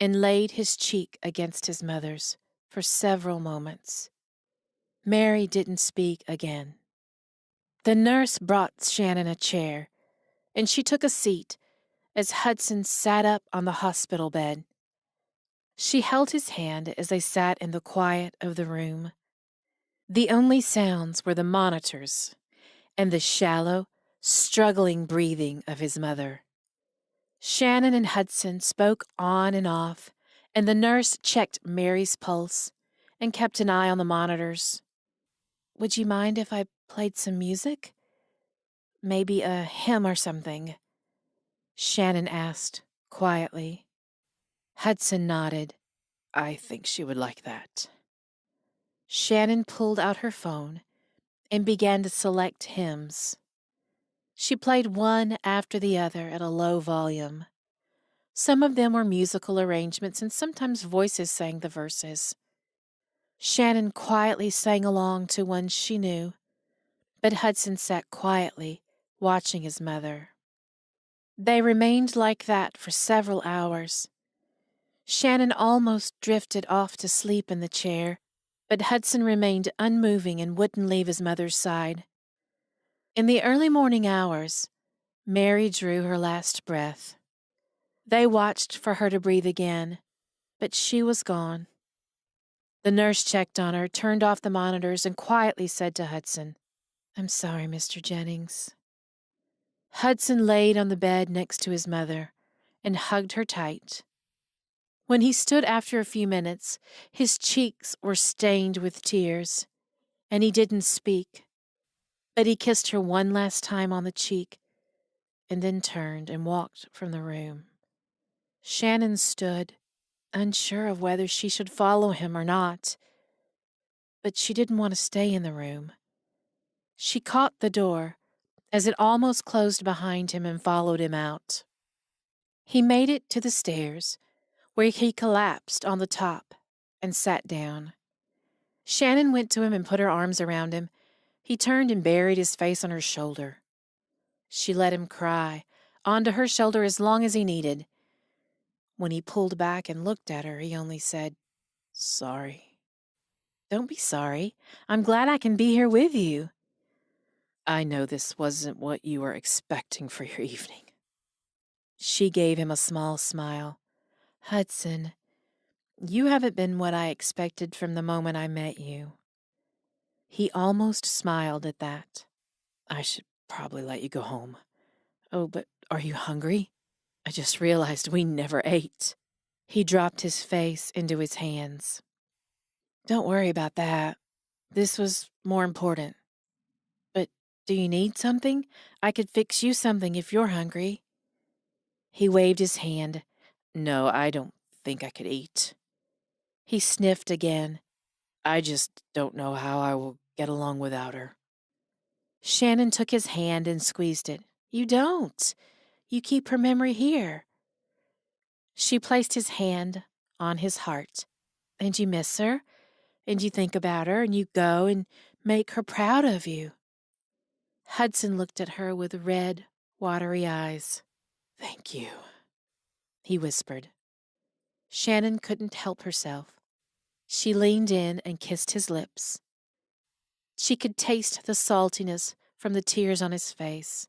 and laid his cheek against his mother's for several moments. Mary didn't speak again. The nurse brought Shannon a chair, and she took a seat as Hudson sat up on the hospital bed. She held his hand as they sat in the quiet of the room. The only sounds were the monitors and the shallow, struggling breathing of his mother. Shannon and Hudson spoke on and off, and the nurse checked Mary's pulse and kept an eye on the monitors. "Would you mind if I played some music? Maybe a hymn or something?" Shannon asked, quietly. Hudson nodded. I think she would like that. Shannon pulled out her phone and began to select hymns. She played one after the other at a low volume. Some of them were musical arrangements, and sometimes voices sang the verses. Shannon quietly sang along to one she knew, but Hudson sat quietly, watching his mother. They remained like that for several hours. Shannon almost drifted off to sleep in the chair, but Hudson remained unmoving and wouldn't leave his mother's side. In the early morning hours, Mary drew her last breath. They watched for her to breathe again, but she was gone. The nurse checked on her, turned off the monitors, and quietly said to Hudson, "I'm sorry, Mr. Jennings." Hudson laid on the bed next to his mother and hugged her tight. When he stood after a few minutes, his cheeks were stained with tears, and he didn't speak, but he kissed her one last time on the cheek and then turned and walked from the room. Shannon stood, unsure of whether she should follow him or not, but she didn't want to stay in the room. She caught the door as it almost closed behind him and followed him out. He made it to the stairs, where he collapsed on the top and sat down. Shannon went to him and put her arms around him. He turned and buried his face on her shoulder. She let him cry onto her shoulder as long as he needed. When he pulled back and looked at her, he only said, "Sorry." "Don't be sorry. I'm glad I can be here with you." I know this wasn't what you were expecting for your evening. She gave him a small smile. "Hudson, you haven't been what I expected from the moment I met you." He almost smiled at that. I should probably let you go home. Oh, but are you hungry? I just realized we never ate. He dropped his face into his hands. "Don't worry about that. This was more important. But do you need something? I could fix you something if you're hungry." He waved his hand. No, I don't think I could eat. He sniffed again. I just don't know how I will get along without her. Shannon took his hand and squeezed it. "You don't. You keep her memory here." She placed his hand on his heart. "And you miss her, and you think about her, and you go and make her proud of you." Hudson looked at her with red, watery eyes. "Thank you," he whispered. Shannon couldn't help herself. She leaned in and kissed his lips. She could taste the saltiness from the tears on his face.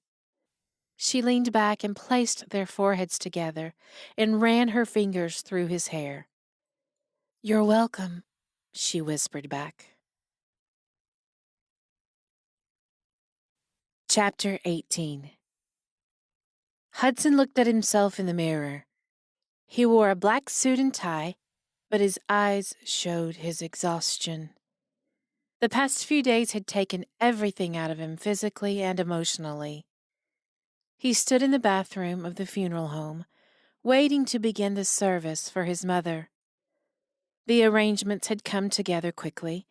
She leaned back and placed their foreheads together and ran her fingers through his hair. "You're welcome," she whispered back. Chapter 18. Hudson looked at himself in the mirror. He wore a black suit and tie, but his eyes showed his exhaustion. The past few days had taken everything out of him physically and emotionally. He stood in the bathroom of the funeral home, waiting to begin the service for his mother. The arrangements had come together quickly.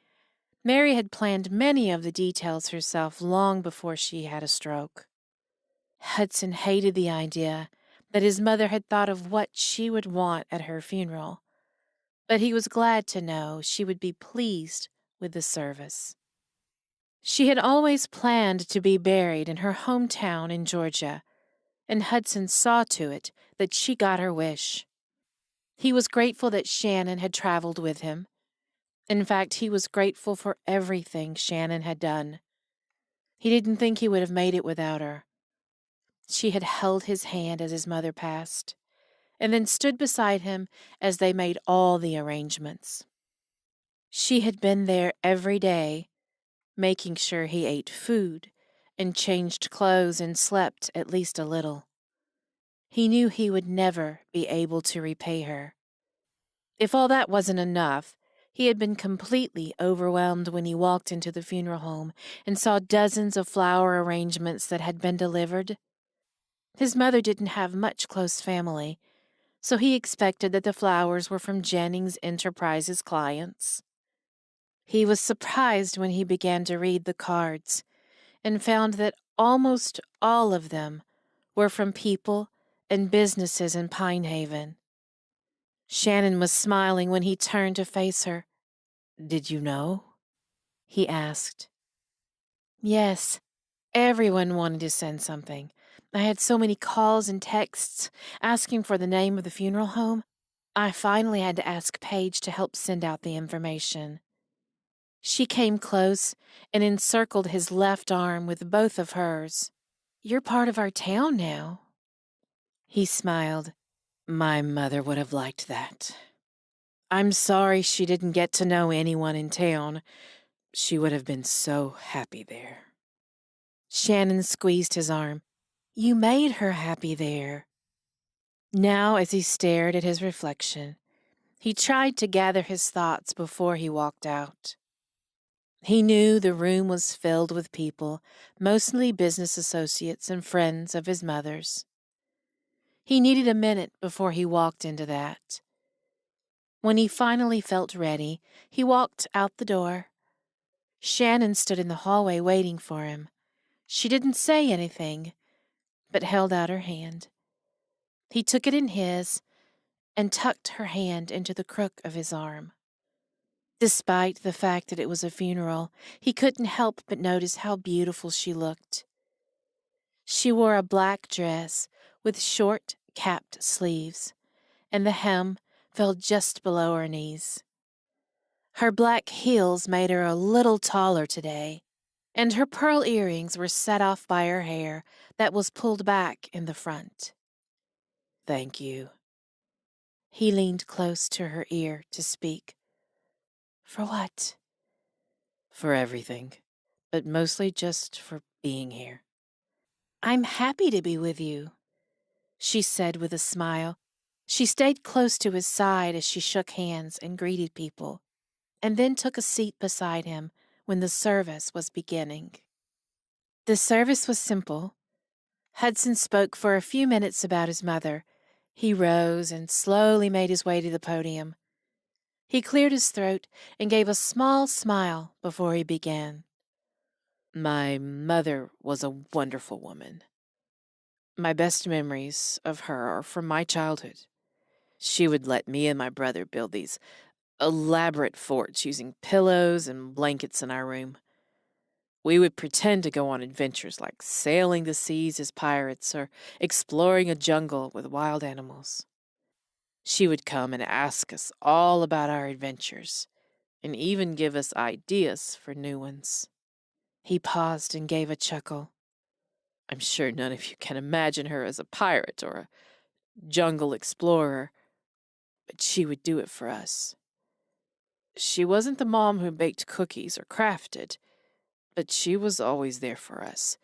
Mary had planned many of the details herself long before she had a stroke. Hudson hated the idea that his mother had thought of what she would want at her funeral, but he was glad to know she would be pleased with the service. She had always planned to be buried in her hometown in Georgia, and Hudson saw to it that she got her wish. He was grateful that Shannon had traveled with him. In fact, he was grateful for everything Shannon had done. He didn't think he would have made it without her. She had held his hand as his mother passed, and then stood beside him as they made all the arrangements. She had been there every day, making sure he ate food and changed clothes and slept at least a little. He knew he would never be able to repay her. If all that wasn't enough, he had been completely overwhelmed when he walked into the funeral home and saw dozens of flower arrangements that had been delivered. His mother didn't have much close family, so he expected that the flowers were from Jennings Enterprises clients. He was surprised when he began to read the cards and found that almost all of them were from people and businesses in Pine Haven. Shannon was smiling when he turned to face her. "Did you know?" he asked. "Yes, everyone wanted to send something. I had so many calls and texts asking for the name of the funeral home. I finally had to ask Paige to help send out the information." She came close and encircled his left arm with both of hers. "You're part of our town now." He smiled. "My mother would have liked that. I'm sorry she didn't get to know anyone in town. She would have been so happy there." Shannon squeezed his arm. "You made her happy there." Now, as he stared at his reflection, he tried to gather his thoughts before he walked out. He knew the room was filled with people, mostly business associates and friends of his mother's. He needed a minute before he walked into that. When he finally felt ready, he walked out the door. Shannon stood in the hallway waiting for him. She didn't say anything, but held out her hand. He took it in his and tucked her hand into the crook of his arm. Despite the fact that it was a funeral, he couldn't help but notice how beautiful she looked. She wore a black dress with short, capped sleeves, and the hem fell just below her knees. Her black heels made her a little taller today, and her pearl earrings were set off by her hair that was pulled back in the front. "Thank you." He leaned close to her ear to speak. "For what?" "For everything, but mostly just for being here." "I'm happy to be with you," she said with a smile. She stayed close to his side as she shook hands and greeted people, and then took a seat beside him when the service was beginning. The service was simple. Hudson spoke for a few minutes about his mother. He rose and slowly made his way to the podium. He cleared his throat and gave a small smile before he began. "My mother was a wonderful woman. My best memories of her are from my childhood. She would let me and my brother build these elaborate forts using pillows and blankets in our room. We would pretend to go on adventures like sailing the seas as pirates or exploring a jungle with wild animals. She would come and ask us all about our adventures and even give us ideas for new ones." He paused and gave a chuckle. "I'm sure none of you can imagine her as a pirate or a jungle explorer, but she would do it for us. She wasn't the mom who baked cookies or crafted, but she was always there for us.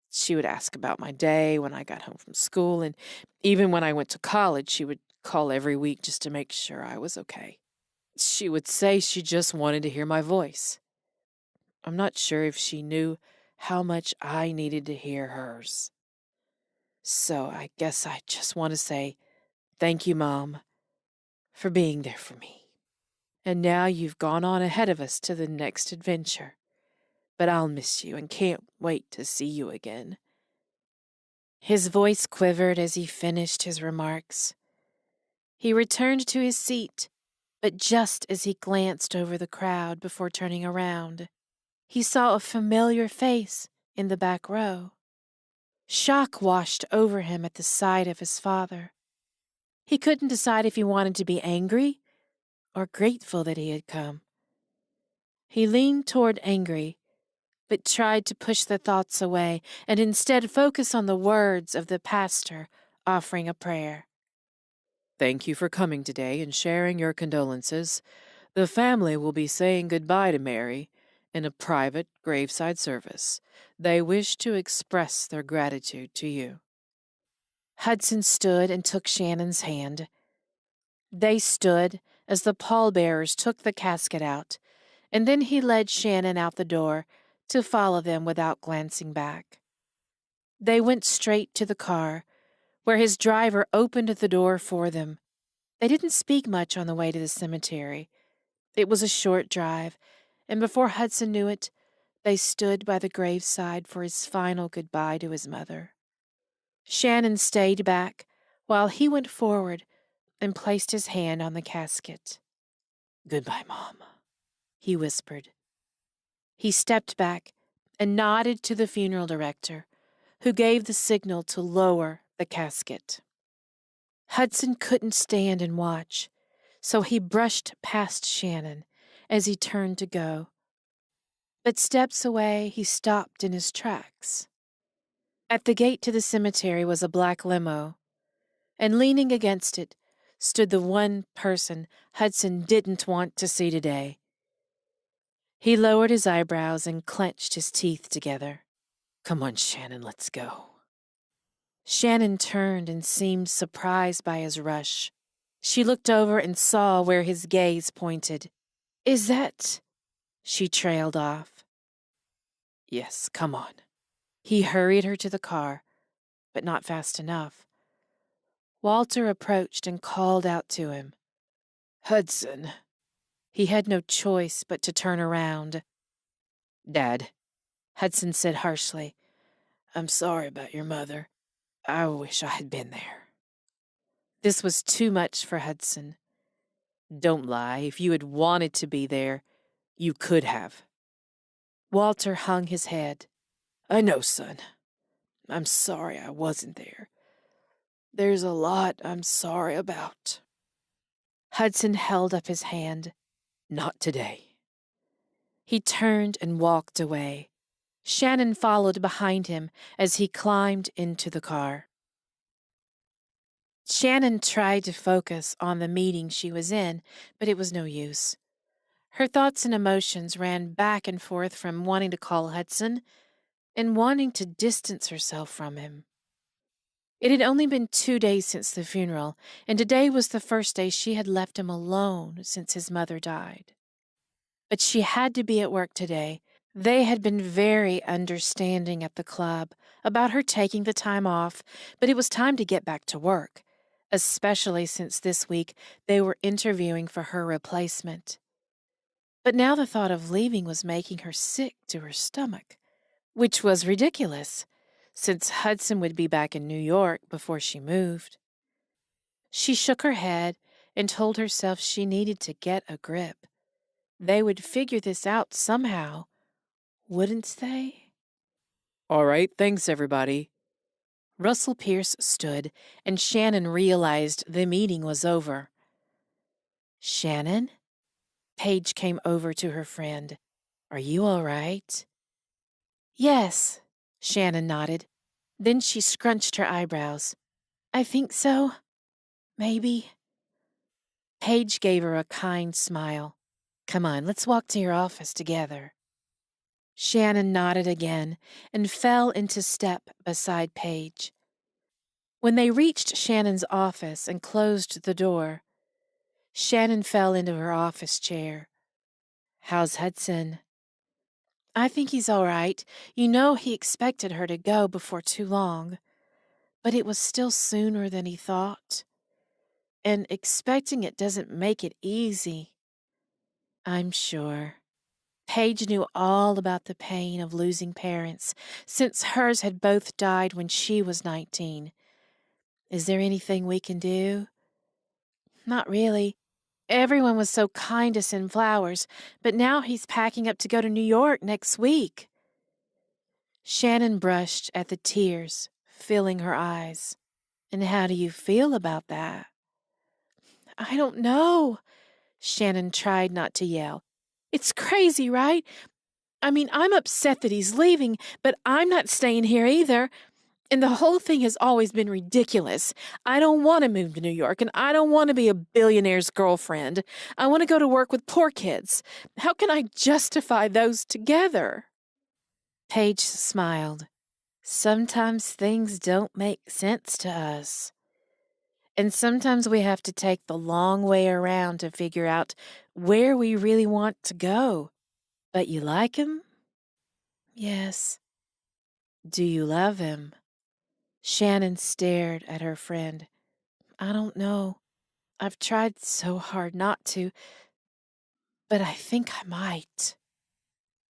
She would ask about my day when I got home from school, and even when I went to college, she would call every week just to make sure I was okay. She would say she just wanted to hear my voice. I'm not sure if she knew how much I needed to hear hers. So I guess I just want to say thank you, Mom, for being there for me. And now you've gone on ahead of us to the next adventure. But I'll miss you and can't wait to see you again." His voice quivered as he finished his remarks. He returned to his seat, but just as he glanced over the crowd before turning around, he saw a familiar face in the back row. Shock washed over him at the sight of his father. He couldn't decide if he wanted to be angry or grateful that he had come. He leaned toward angry, but tried to push the thoughts away and instead focus on the words of the pastor offering a prayer. "Thank you for coming today and sharing your condolences. The family will be saying goodbye to Mary in a private graveside service. They wish to express their gratitude to you." Hudson stood and took Shannon's hand. They stood as the pallbearers took the casket out, and then he led Shannon out the door to follow them without glancing back. They went straight to the car, where his driver opened the door for them. They didn't speak much on the way to the cemetery. It was a short drive, and before Hudson knew it, they stood by the graveside for his final goodbye to his mother. Shannon stayed back while he went forward and placed his hand on the casket. "Goodbye, Mom," he whispered. He stepped back and nodded to the funeral director, who gave the signal to lower the casket. Hudson couldn't stand and watch, so he brushed past Shannon as he turned to go. But steps away, he stopped in his tracks. At the gate to the cemetery was a black limo, and leaning against it stood the one person Hudson didn't want to see today. He lowered his eyebrows and clenched his teeth together. "Come on, Shannon, let's go." Shannon turned and seemed surprised by his rush. She looked over and saw where his gaze pointed. "Is that—" She trailed off. "Yes, come on." He hurried her to the car, but not fast enough. Walter approached and called out to him. "Hudson." He had no choice but to turn around. "Dad," Hudson said harshly, "I'm sorry about your mother. I wish I had been there." This was too much for Hudson. "Don't lie. If you had wanted to be there, you could have." Walter hung his head. "I know, son. I'm sorry I wasn't there. There's a lot I'm sorry about." Hudson held up his hand. "Not today." He turned and walked away. Shannon followed behind him as he climbed into the car. Shannon tried to focus on the meeting she was in, but it was no use. Her thoughts and emotions ran back and forth from wanting to call Hudson and wanting to distance herself from him. It had only been 2 days since the funeral, and today was the first day she had left him alone since his mother died. But she had to be at work today. They had been very understanding at the club about her taking the time off, but it was time to get back to work, especially since this week they were interviewing for her replacement. But now the thought of leaving was making her sick to her stomach, which was ridiculous, since Hudson would be back in New York before she moved. She shook her head and told herself she needed to get a grip. They would figure this out somehow, wouldn't they? "All right, thanks, everybody." Russell Pierce stood, and Shannon realized the meeting was over. "Shannon?" Paige came over to her friend. "Are you all right?" "Yes," Shannon nodded. Then she scrunched her eyebrows. "I think so. Maybe." Paige gave her a kind smile. "Come on, let's walk to your office together." Shannon nodded again and fell into step beside Paige. When they reached Shannon's office and closed the door, Shannon fell into her office chair. "How's Hudson?" "I think he's all right. You know he expected her to go before too long. But it was still sooner than he thought. And expecting it doesn't make it easy." "I'm sure." Paige knew all about the pain of losing parents, since hers had both died when she was 19. "Is there anything we can do?" "Not really. Everyone was so kind to send flowers, but now he's packing up to go to New York next week." Shannon brushed at the tears filling her eyes. "And how do you feel about that?" "I don't know." Shannon tried not to yell. "It's crazy, right? I mean, I'm upset that he's leaving, but I'm not staying here either. And the whole thing has always been ridiculous. I don't want to move to New York, and I don't want to be a billionaire's girlfriend. I want to go to work with poor kids. How can I justify those together?" Paige smiled. Sometimes things don't make sense to us. And sometimes we have to take the long way around to figure out where we really want to go. But you like him? Yes. Do you love him? Shannon stared at her friend. I don't know. I've tried so hard not to, but I think I might.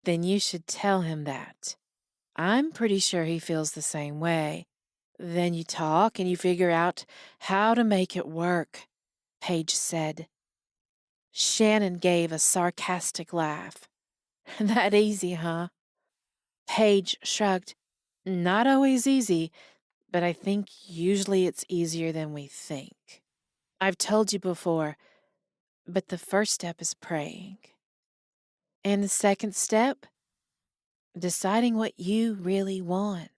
Then you should tell him that. I'm pretty sure he feels the same way. Then you talk and you figure out how to make it work, Paige said. Shannon gave a sarcastic laugh. That easy, huh? Paige shrugged. Not always easy, but I think usually it's easier than we think. I've told you before, but the first step is praying. And the second step? Deciding what you really want.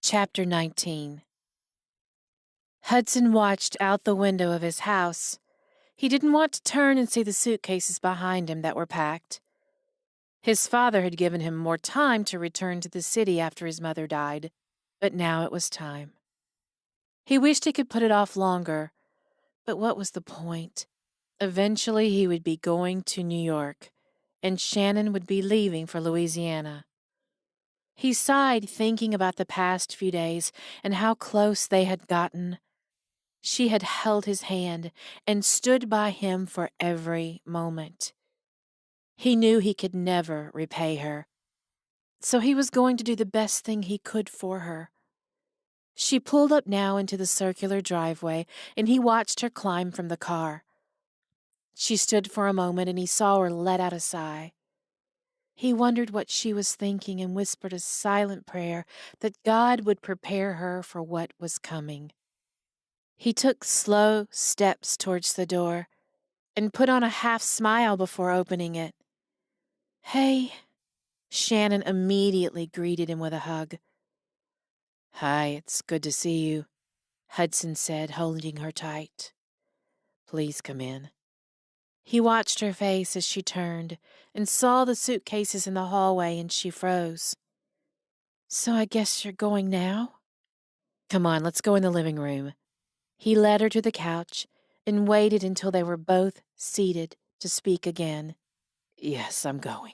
Chapter 19. Hudson watched out the window of his house. He didn't want to turn and see the suitcases behind him that were packed. His father had given him more time to return to the city after his mother died, but now it was time. He wished he could put it off longer, but what was the point? Eventually he would be going to New York, and Shannon would be leaving for Louisiana. He sighed, thinking about the past few days and how close they had gotten. She had held his hand and stood by him for every moment. He knew he could never repay her, so he was going to do the best thing he could for her. She pulled up now into the circular driveway, and he watched her climb from the car. She stood for a moment, and he saw her let out a sigh. He wondered what she was thinking and whispered a silent prayer that God would prepare her for what was coming. He took slow steps towards the door and put on a half smile before opening it. Hey, Shannon immediately greeted him with a hug. Hi, it's good to see you, Hudson said, holding her tight. Please come in. He watched her face as she turned and saw the suitcases in the hallway, and she froze. So I guess you're going now? Come on, let's go in the living room. He led her to the couch and waited until they were both seated to speak again. Yes, I'm going.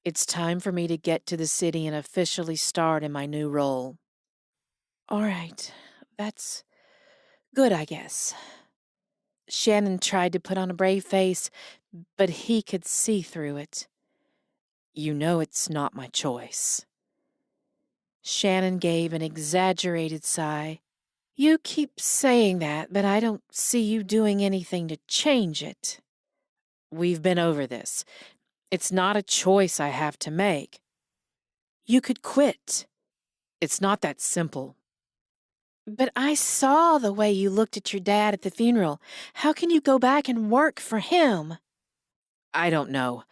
It's time for me to get to the city and officially start in my new role. All right, that's good, I guess. Shannon tried to put on a brave face, but he could see through it. You know it's not my choice. Shannon gave an exaggerated sigh. You keep saying that, but I don't see you doing anything to change it. We've been over this. It's not a choice I have to make. You could quit. It's not that simple. But I saw the way you looked at your dad at the funeral. How can you go back and work for him? I don't know.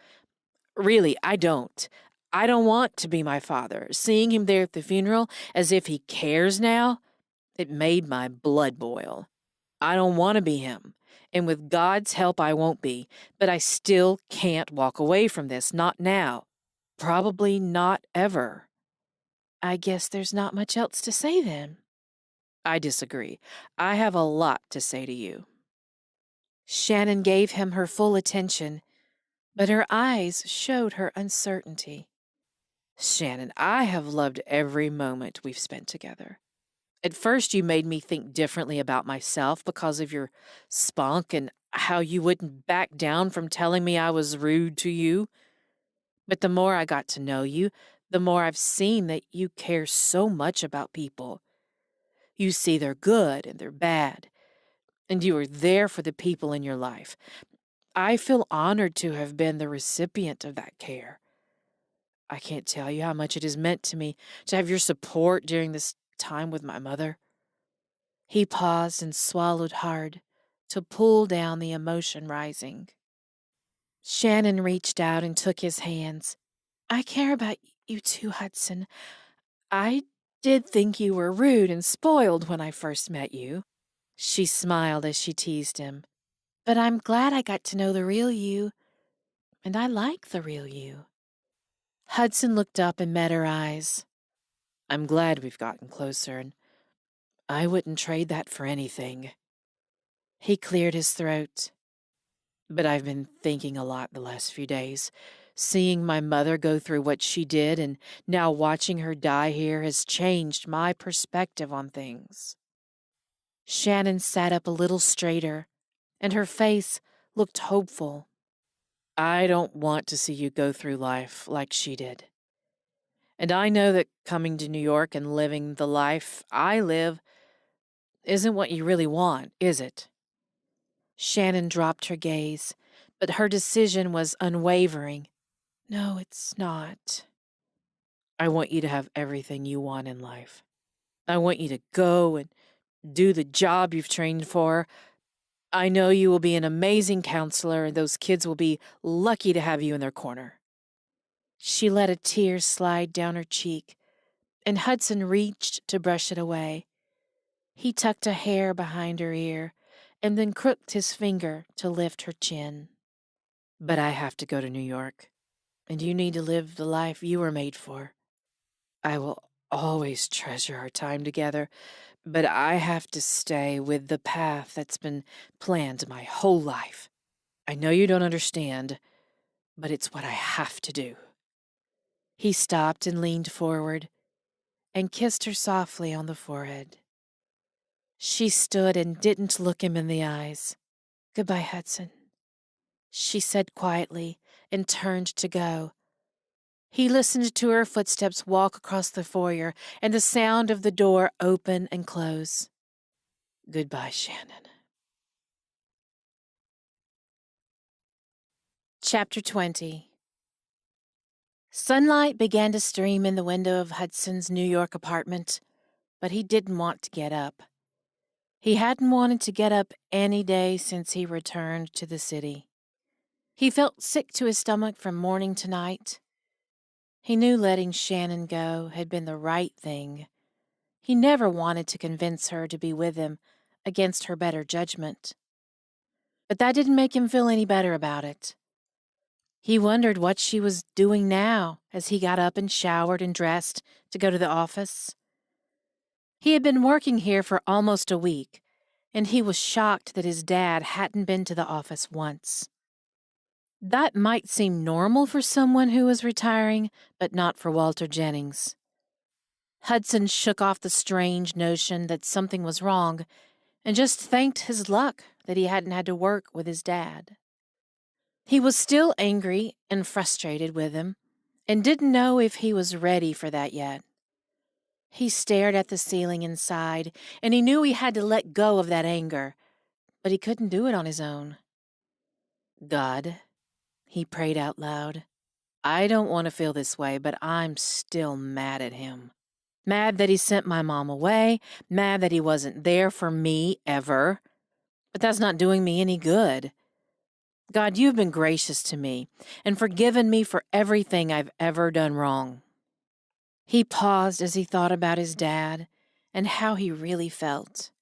Really, I don't. I don't want to be my father. Seeing him there at the funeral, as if he cares now, it made my blood boil. I don't want to be him. And with God's help, I won't be. But I still can't walk away from this. Not now. Probably not ever. I guess there's not much else to say then. I disagree. I have a lot to say to you. Shannon gave him her full attention, but her eyes showed her uncertainty. Shannon, I have loved every moment we've spent together. At first, you made me think differently about myself because of your spunk and how you wouldn't back down from telling me I was rude to you. But the more I got to know you, the more I've seen that you care so much about people. You see their good and their bad, and you are there for the people in your life. I feel honored to have been the recipient of that care. I can't tell you how much it has meant to me to have your support during this time with my mother. He paused and swallowed hard to pull down the emotion rising. Shannon reached out and took his hands. I care about you too, Hudson. I did think you were rude and spoiled when I first met you. She smiled as she teased him. But I'm glad I got to know the real you, and I like the real you. Hudson looked up and met her eyes. I'm glad we've gotten closer, and I wouldn't trade that for anything. He cleared his throat. But I've been thinking a lot the last few days. Seeing my mother go through what she did and now watching her die here has changed my perspective on things. Shannon sat up a little straighter, and her face looked hopeful. I don't want to see you go through life like she did. And I know that coming to New York and living the life I live isn't what you really want, is it? Shannon dropped her gaze, but her decision was unwavering. No, it's not. I want you to have everything you want in life. I want you to go and do the job you've trained for. I know you will be an amazing counselor, and those kids will be lucky to have you in their corner. She let a tear slide down her cheek, and Hudson reached to brush it away. He tucked a hair behind her ear and then crooked his finger to lift her chin. But I have to go to New York, and you need to live the life you were made for. I will always treasure our time together, but I have to stay with the path that's been planned my whole life. I know you don't understand, but it's what I have to do. He stopped and leaned forward and kissed her softly on the forehead. She stood and didn't look him in the eyes. Goodbye, Hudson, she said quietly and turned to go. He listened to her footsteps walk across the foyer and the sound of the door open and close. Goodbye, Shannon. Chapter 20. Sunlight began to stream in the window of Hudson's New York apartment, but he didn't want to get up. He hadn't wanted to get up any day since he returned to the city. He felt sick to his stomach from morning to night. He knew letting Shannon go had been the right thing. He never wanted to convince her to be with him against her better judgment. But that didn't make him feel any better about it. He wondered what she was doing now as he got up and showered and dressed to go to the office. He had been working here for almost a week, and he was shocked that his dad hadn't been to the office once. That might seem normal for someone who was retiring, but not for Walter Jennings. Hudson shook off the strange notion that something was wrong and just thanked his luck that he hadn't had to work with his dad. He was still angry and frustrated with him and didn't know if he was ready for that yet. He stared at the ceiling inside, and he knew he had to let go of that anger, but he couldn't do it on his own. God, he prayed out loud, I don't want to feel this way, but I'm still mad at him. Mad that he sent my mom away, mad that he wasn't there for me ever. But that's not doing me any good. God, you've been gracious to me and forgiven me for everything I've ever done wrong. He paused as he thought about his dad and how he really felt.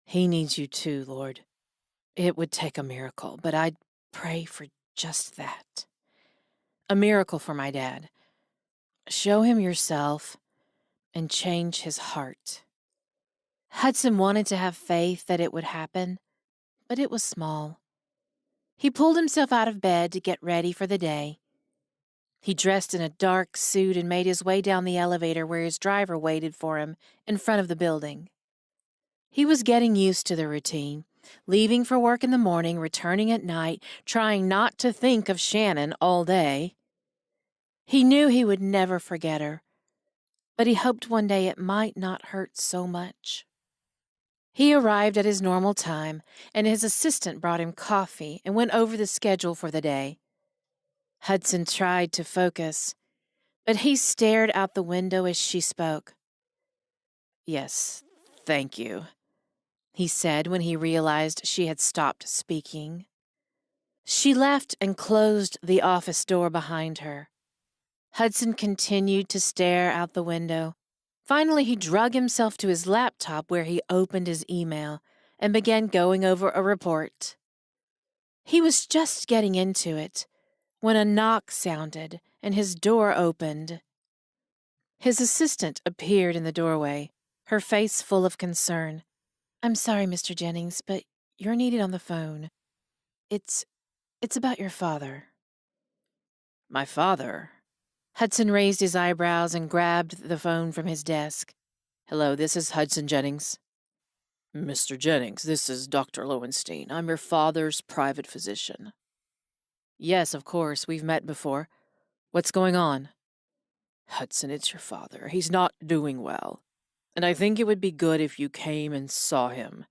He needs you too, Lord. It would take a miracle, but I'd pray for just that. A miracle for my dad. Show him yourself and change his heart. Hudson wanted to have faith that it would happen, but it was small. He pulled himself out of bed to get ready for the day. He dressed in a dark suit and made his way down the elevator where his driver waited for him in front of the building. He was getting used to the routine, leaving for work in the morning, returning at night, trying not to think of Shannon all day. He knew he would never forget her, but he hoped one day it might not hurt so much. He arrived at his normal time, and his assistant brought him coffee and went over the schedule for the day. Hudson tried to focus, but he stared out the window as she spoke. Yes, thank you, he said when he realized she had stopped speaking. She left and closed the office door behind her. Hudson continued to stare out the window. Finally, he drug himself to his laptop where he opened his email and began going over a report. He was just getting into it when a knock sounded and his door opened. His assistant appeared in the doorway, her face full of concern. "I'm sorry, Mr. Jennings, but you're needed on the phone. It's about your father." My father? Hudson raised his eyebrows and grabbed the phone from his desk. Hello, this is Hudson Jennings. Mr. Jennings, this is Dr. Lowenstein. I'm your father's private physician. Yes, of course, we've met before. What's going on? Hudson, it's your father. He's not doing well, and I think it would be good if you came and saw him.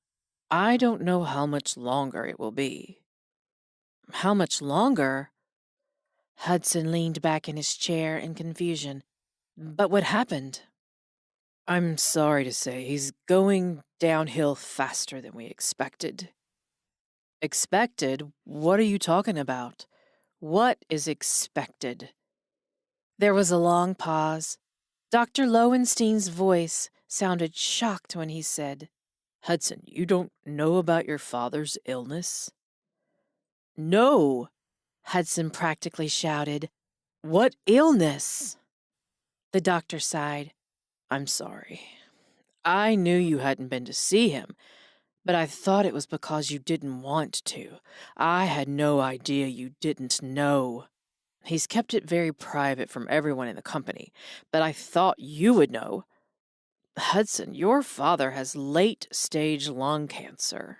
I don't know how much longer it will be. How much longer? Hudson leaned back in his chair in confusion. But what happened? I'm sorry to say he's going downhill faster than we expected. Expected? What are you talking about? What is expected? There was a long pause. Dr. Lowenstein's voice sounded shocked when he said, Hudson, you don't know about your father's illness? "No," Hudson practically shouted. "What illness?" The doctor sighed. I'm sorry. I knew you hadn't been to see him, but I thought it was because you didn't want to. I had no idea you didn't know. He's kept it very private from everyone in the company, but I thought you would know. Hudson, your father has late-stage lung cancer.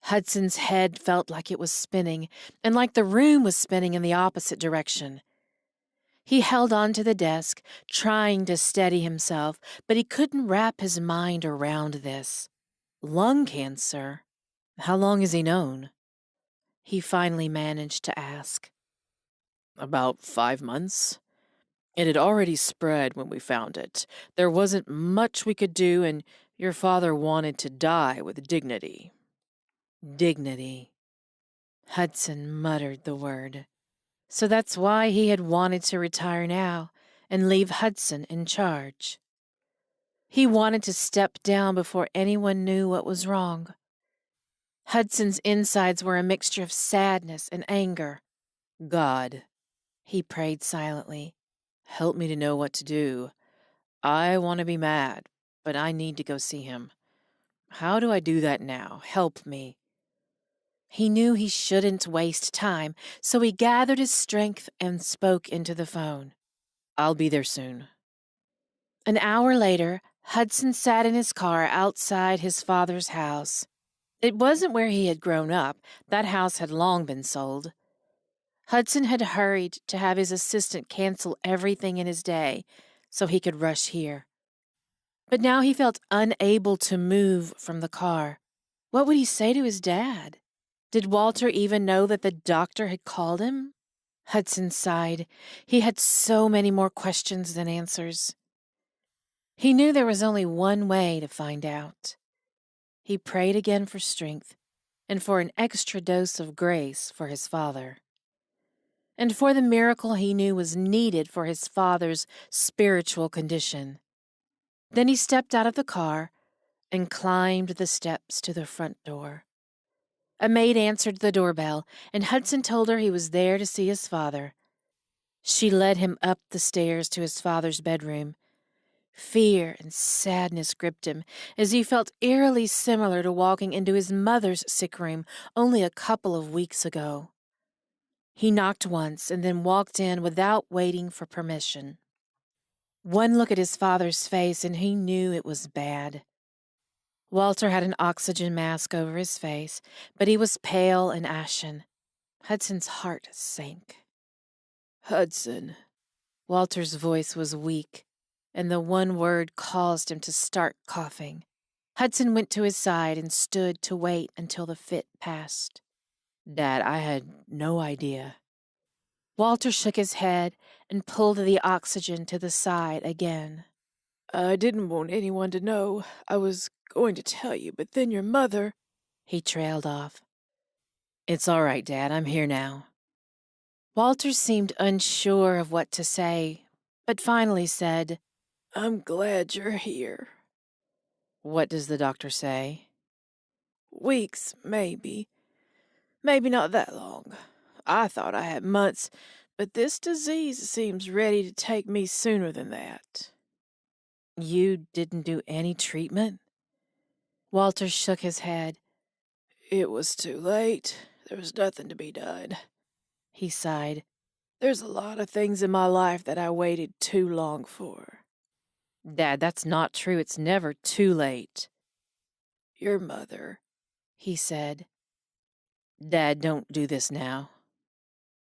Hudson's head felt like it was spinning, and like the room was spinning in the opposite direction. He held on to the desk, trying to steady himself, but he couldn't wrap his mind around this. Lung cancer? How long has he known? He finally managed to ask. About 5 months. It had already spread when we found it. There wasn't much we could do, and your father wanted to die with dignity. Dignity. Hudson muttered the word. So that's why he had wanted to retire now and leave Hudson in charge. He wanted to step down before anyone knew what was wrong. Hudson's insides were a mixture of sadness and anger. God, he prayed silently, help me to know what to do. I want to be mad, but I need to go see him. How do I do that now? Help me. He knew he shouldn't waste time, so he gathered his strength and spoke into the phone. I'll be there soon. An hour later, Hudson sat in his car outside his father's house. It wasn't where he had grown up. That house had long been sold. Hudson had hurried to have his assistant cancel everything in his day so he could rush here. But now he felt unable to move from the car. What would he say to his dad? Did Walter even know that the doctor had called him? Hudson sighed. He had so many more questions than answers. He knew there was only one way to find out. He prayed again for strength and for an extra dose of grace for his father, and for the miracle he knew was needed for his father's spiritual condition. Then he stepped out of the car and climbed the steps to the front door. A maid answered the doorbell, and Hudson told her he was there to see his father. She led him up the stairs to his father's bedroom. Fear and sadness gripped him as he felt eerily similar to walking into his mother's sick room only a couple of weeks ago. He knocked once and then walked in without waiting for permission. One look at his father's face and he knew it was bad. Walter had an oxygen mask over his face, but he was pale and ashen. Hudson's heart sank. Hudson. Walter's voice was weak, and the one word caused him to start coughing. Hudson went to his side and stood to wait until the fit passed. Dad, I had no idea. Walter shook his head and pulled the oxygen to the side again. I didn't want anyone to know. I was going to tell you, but then your mother... He trailed off. It's all right, Dad. I'm here now. Walter seemed unsure of what to say, but finally said, I'm glad you're here. What does the doctor say? Weeks, maybe. Maybe not that long. I thought I had months, but this disease seems ready to take me sooner than that." You didn't do any treatment? Walter shook his head. "It was too late. There was nothing to be done." He sighed. "There's a lot of things in my life that I waited too long for." Dad, that's not true. It's never too late. "Your mother," he said. Dad, don't do this now.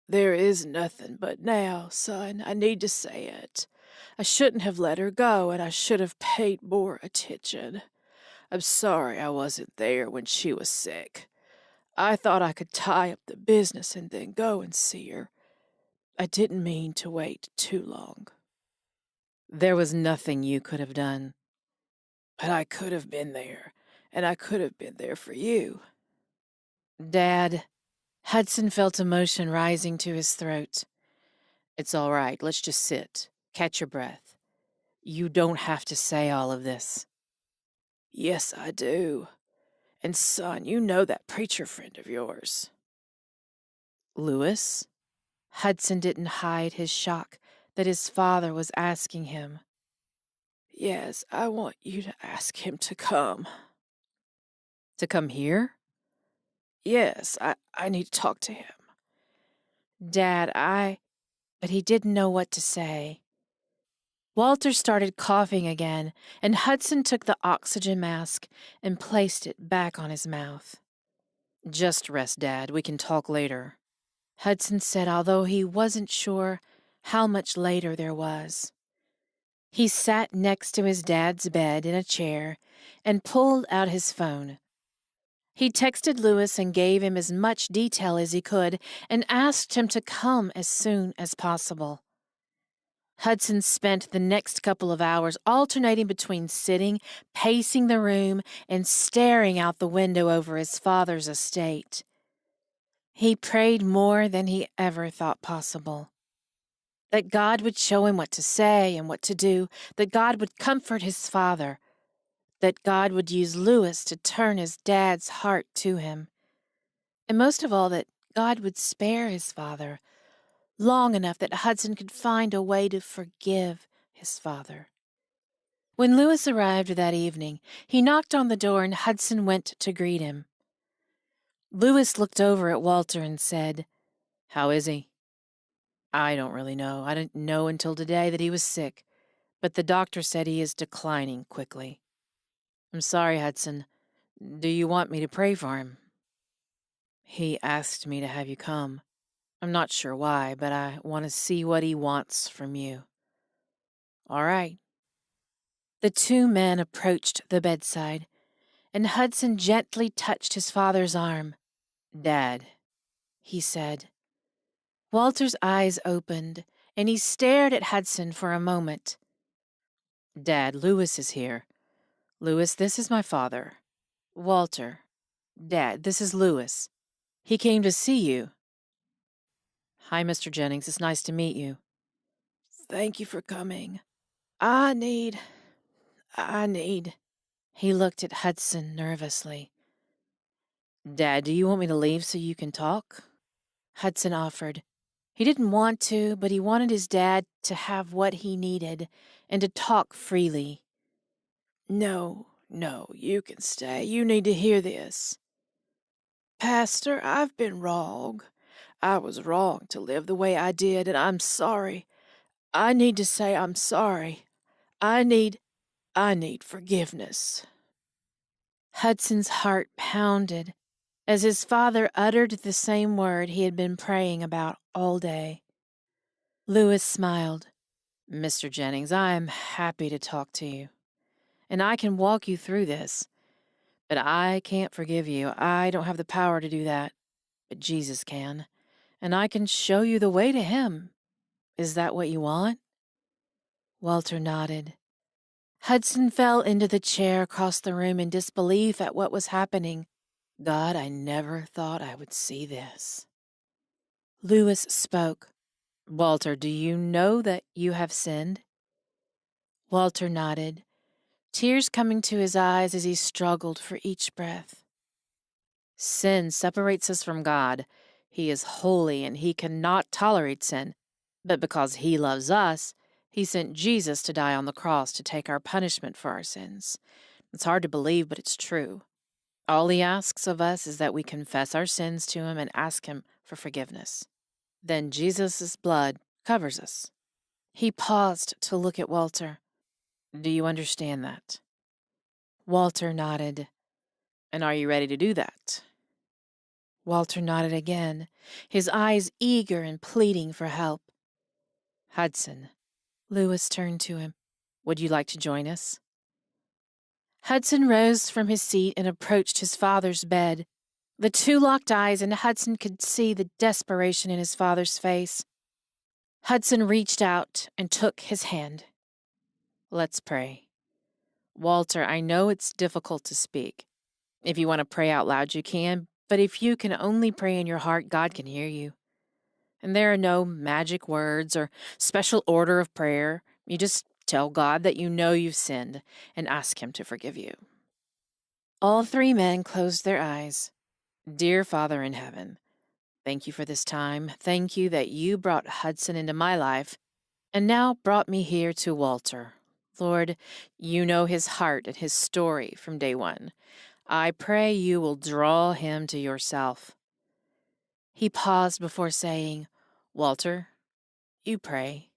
"There is nothing but now, son. I need to say it. I shouldn't have let her go, and I should have paid more attention. I'm sorry I wasn't there when she was sick. I thought I could tie up the business and then go and see her. I didn't mean to wait too long." There was nothing you could have done. "But I could have been there, and I could have been there for you." Dad, Hudson felt emotion rising to his throat. "It's all right. Let's just sit. Catch your breath." You don't have to say all of this. "Yes, I do. And son, you know that preacher friend of yours." Lewis? Hudson didn't hide his shock that his father was asking him. "Yes, I want you to ask him to come." To come here? "Yes, I need to talk to him." Dad, But he didn't know what to say. Walter started coughing again, and Hudson took the oxygen mask and placed it back on his mouth. "Just rest, Dad. We can talk later," Hudson said, although he wasn't sure how much later there was. He sat next to his dad's bed in a chair and pulled out his phone. He texted Lewis and gave him as much detail as he could and asked him to come as soon as possible. Hudson spent the next couple of hours alternating between sitting, pacing the room, and staring out the window over his father's estate. He prayed more than he ever thought possible. That God would show him what to say and what to do, that God would comfort his father, that God would use Lewis to turn his dad's heart to him, and most of all, that God would spare his father long enough that Hudson could find a way to forgive his father. When Lewis arrived that evening, he knocked on the door and Hudson went to greet him. Lewis looked over at Walter and said, "How is he?" "I don't really know. I didn't know until today that he was sick, but the doctor said he is declining quickly." "I'm sorry, Hudson. Do you want me to pray for him?" "He asked me to have you come. I'm not sure why, but I want to see what he wants from you." "All right." The two men approached the bedside, and Hudson gently touched his father's arm. "Dad," he said. Walter's eyes opened, and he stared at Hudson for a moment. "Dad, Lewis is here. Lewis, this is my father. Walter. Dad, this is Lewis. He came to see you." "Hi, Mr. Jennings. It's nice to meet you." "Thank you for coming. I need. He looked at Hudson nervously. "Dad, do you want me to leave so you can talk?" Hudson offered. He didn't want to, but he wanted his dad to have what he needed and to talk freely. No, you can stay. You need to hear this. Pastor, I've been wrong. I was wrong to live the way I did, and I'm sorry. I need to say I'm sorry. I need forgiveness." Hudson's heart pounded as his father uttered the same word he had been praying about all day. Lewis smiled. "Mr. Jennings, I am happy to talk to you, and I can walk you through this. But I can't forgive you. I don't have the power to do that. But Jesus can, and I can show you the way to Him. Is that what you want?" Walter nodded. Hudson fell into the chair across the room in disbelief at what was happening. "God, I never thought I would see this." Lewis spoke. "Walter, do you know that you have sinned?" Walter nodded, tears coming to his eyes as he struggled for each breath. "Sin separates us from God. He is holy and he cannot tolerate sin. But because he loves us, he sent Jesus to die on the cross to take our punishment for our sins. It's hard to believe, but it's true. All he asks of us is that we confess our sins to him and ask him for forgiveness. Then Jesus' blood covers us. He paused to look at Walter. Do you understand that? Walter nodded. And are you ready to do that? Walter nodded again, his eyes eager and pleading for help. Hudson. Lewis turned to him. Would you like to join us? Hudson rose from his seat and approached his father's bed. The two locked eyes, and Hudson could see the desperation in his father's face. Hudson reached out and took his hand. Let's pray. Walter, I know it's difficult to speak. If you want to pray out loud, you can, but if you can only pray in your heart, God can hear you. And there are no magic words or special order of prayer. You just tell God that you know you've sinned and ask him to forgive you. All three men closed their eyes. Dear Father in heaven, thank you for this time. Thank you that you brought Hudson into my life and now brought me here to Walter. Lord, you know his heart and his story from day one. I pray you will draw him to yourself. He paused before saying, Walter, you pray.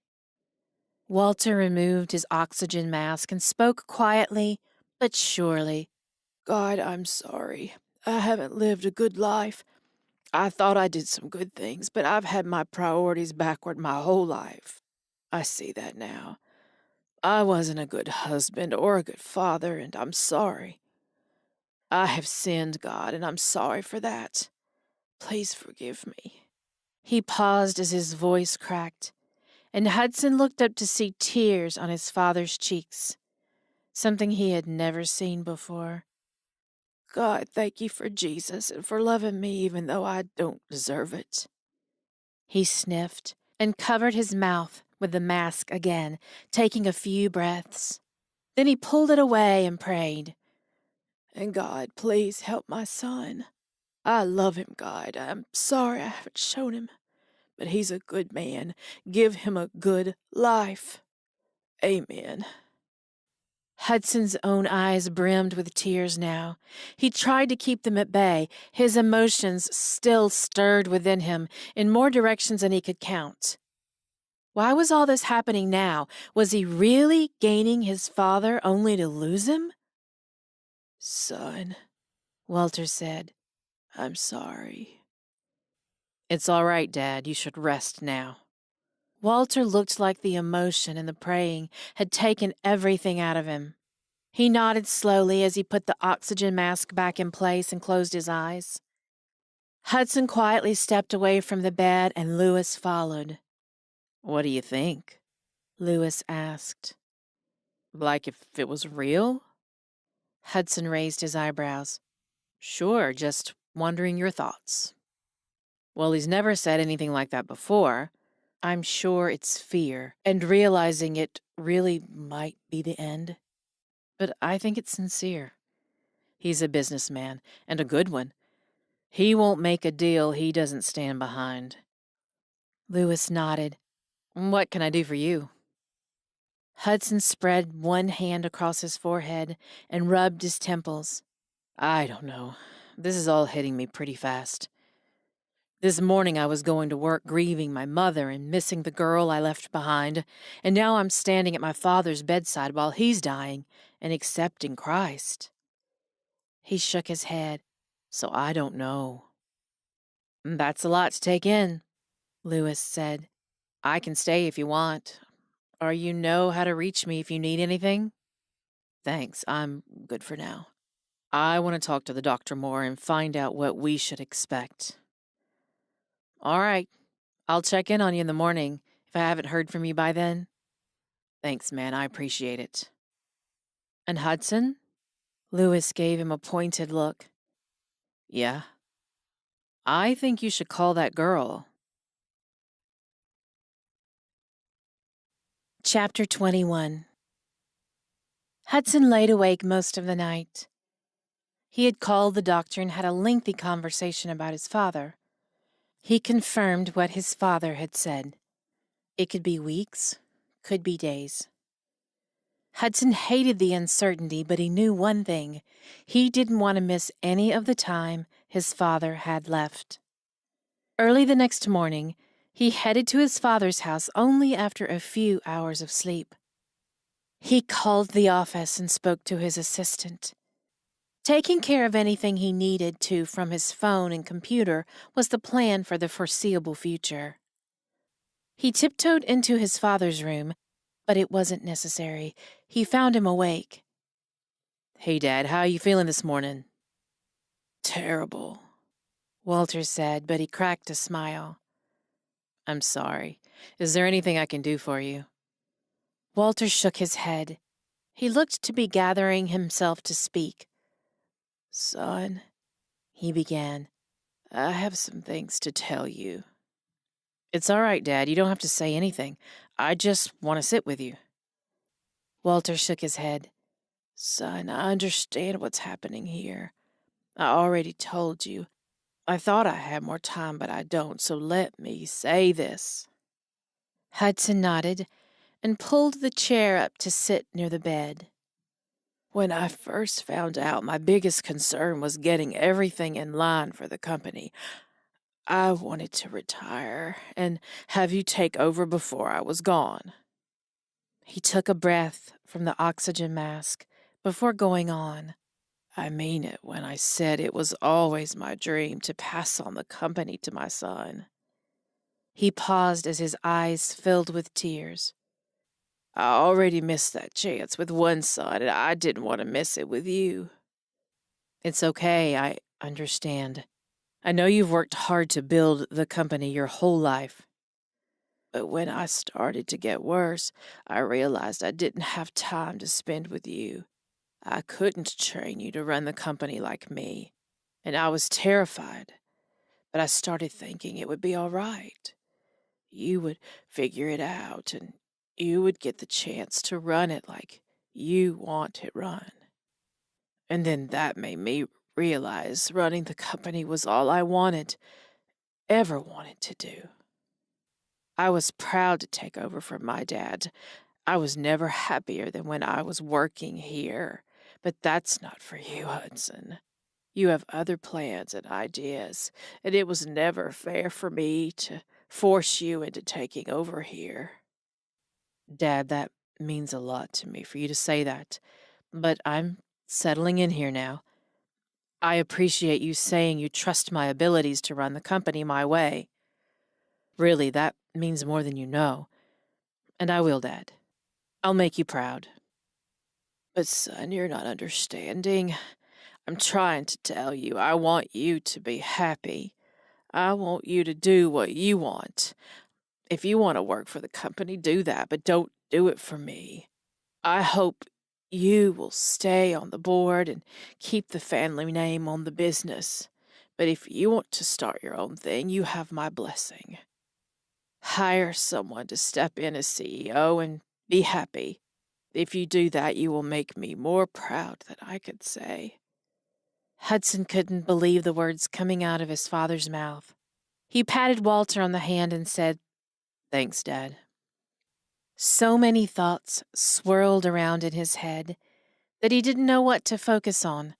Walter removed his oxygen mask and spoke quietly but surely. God, I'm sorry. I haven't lived a good life. I thought I did some good things, but I've had my priorities backward my whole life. I see that now. I wasn't a good husband or a good father, and I'm sorry. I have sinned, God, and I'm sorry for that. Please forgive me. He paused as his voice cracked, and Hudson looked up to see tears on his father's cheeks, something he had never seen before. God, thank you for Jesus and for loving me even though I don't deserve it. He sniffed and covered his mouth with the mask again, taking a few breaths. Then he pulled it away and prayed. And God, please help my son. I love him, God. I'm sorry I haven't shown him, but he's a good man. Give him a good life. Amen. Hudson's own eyes brimmed with tears now. He tried to keep them at bay. His emotions still stirred within him in more directions than he could count. Why was all this happening now? Was he really gaining his father only to lose him? Son, Walter said, I'm sorry. It's all right, Dad. You should rest now. Walter looked like the emotion and the praying had taken everything out of him. He nodded slowly as he put the oxygen mask back in place and closed his eyes. Hudson quietly stepped away from the bed and Lewis followed. What do you think? Lewis asked. Like if it was real? Hudson raised his eyebrows. Sure, just wondering your thoughts. Well, he's never said anything like that before. I'm sure it's fear and realizing it really might be the end. But I think it's sincere. He's a businessman, and a good one. He won't make a deal he doesn't stand behind. Lewis nodded. What can I do for you? Hudson spread one hand across his forehead and rubbed his temples. I don't know. This is all hitting me pretty fast. This morning I was going to work grieving my mother and missing the girl I left behind, and now I'm standing at my father's bedside while he's dying and accepting Christ. He shook his head. So I don't know. That's a lot to take in, Lewis said. I can stay if you want, or you know how to reach me if you need anything. Thanks, I'm good for now. I want to talk to the doctor more and find out what we should expect. All right, I'll check in on you in the morning if I haven't heard from you by then. Thanks, man, I appreciate it. And Hudson? Lewis gave him a pointed look. Yeah. I think you should call that girl. Chapter 21. Hudson laid awake most of the night. He had called the doctor and had a lengthy conversation about his father. He confirmed what his father had said. It could be weeks, could be days. Hudson hated the uncertainty, but he knew one thing. He didn't want to miss any of the time his father had left. Early the next morning, he headed to his father's house only after a few hours of sleep. He called the office and spoke to his assistant. Taking care of anything he needed to from his phone and computer was the plan for the foreseeable future. He tiptoed into his father's room, but it wasn't necessary. He found him awake. Hey, Dad, how are you feeling this morning? Terrible, Walter said, but he cracked a smile. I'm sorry. Is there anything I can do for you? Walter shook his head. He looked to be gathering himself to speak. Son, he began, I have some things to tell you. It's all right, Dad. You don't have to say anything. I just want to sit with you. Walter shook his head. Son, I understand what's happening here. I already told you. I thought I had more time, but I don't, so let me say this. Hudson nodded and pulled the chair up to sit near the bed. When I first found out, my biggest concern was getting everything in line for the company. I wanted to retire and have you take over before I was gone. He took a breath from the oxygen mask before going on. I mean it when I said it was always my dream to pass on the company to my son. He paused as his eyes filled with tears. I already missed that chance with one son, and I didn't want to miss it with you. It's okay, I understand. I know you've worked hard to build the company your whole life. But when I started to get worse, I realized I didn't have time to spend with you. I couldn't train you to run the company like me, and I was terrified. But I started thinking it would be all right. You would figure it out, and you would get the chance to run it like you want it run. And then that made me realize running the company was all I ever wanted to do. I was proud to take over from my dad. I was never happier than when I was working here. But that's not for you, Hudson. You have other plans and ideas, and it was never fair for me to force you into taking over here. Dad, that means a lot to me for you to say that, but I'm settling in here now. I appreciate you saying you trust my abilities to run the company my way. Really, that means more than you know. And I will, Dad. I'll make you proud. But son, you're not understanding. I'm trying to tell you, I want you to be happy. I want you to do what you want. If you want to work for the company, do that, but don't do it for me. I hope you will stay on the board and keep the family name on the business. But if you want to start your own thing, you have my blessing. Hire someone to step in as CEO and be happy. If you do that, you will make me more proud than I could say. Hudson couldn't believe the words coming out of his father's mouth. He patted Walter on the hand and said, Thanks, Dad. So many thoughts swirled around in his head that he didn't know what to focus on.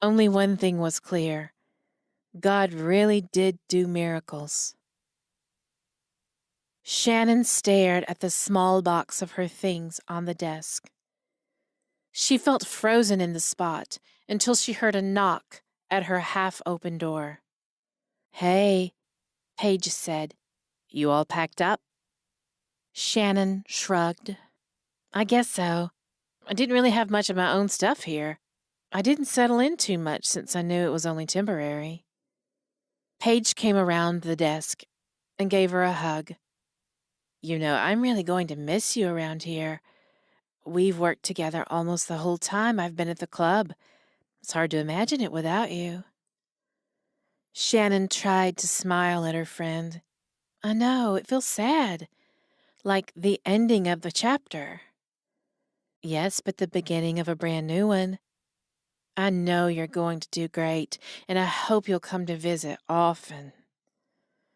Only one thing was clear. God really did do miracles. Shannon stared at the small box of her things on the desk. She felt frozen in the spot until she heard a knock at her half-open door. "Hey," Paige said. "You all packed up?" Shannon shrugged. "I guess so. I didn't really have much of my own stuff here. I didn't settle in too much since I knew it was only temporary." Paige came around the desk and gave her a hug. "You know, I'm really going to miss you around here. We've worked together almost the whole time I've been at the club. It's hard to imagine it without you." Shannon tried to smile at her friend. "I know, it feels sad, like the ending of the chapter." "Yes, but the beginning of a brand new one. I know you're going to do great, and I hope you'll come to visit often."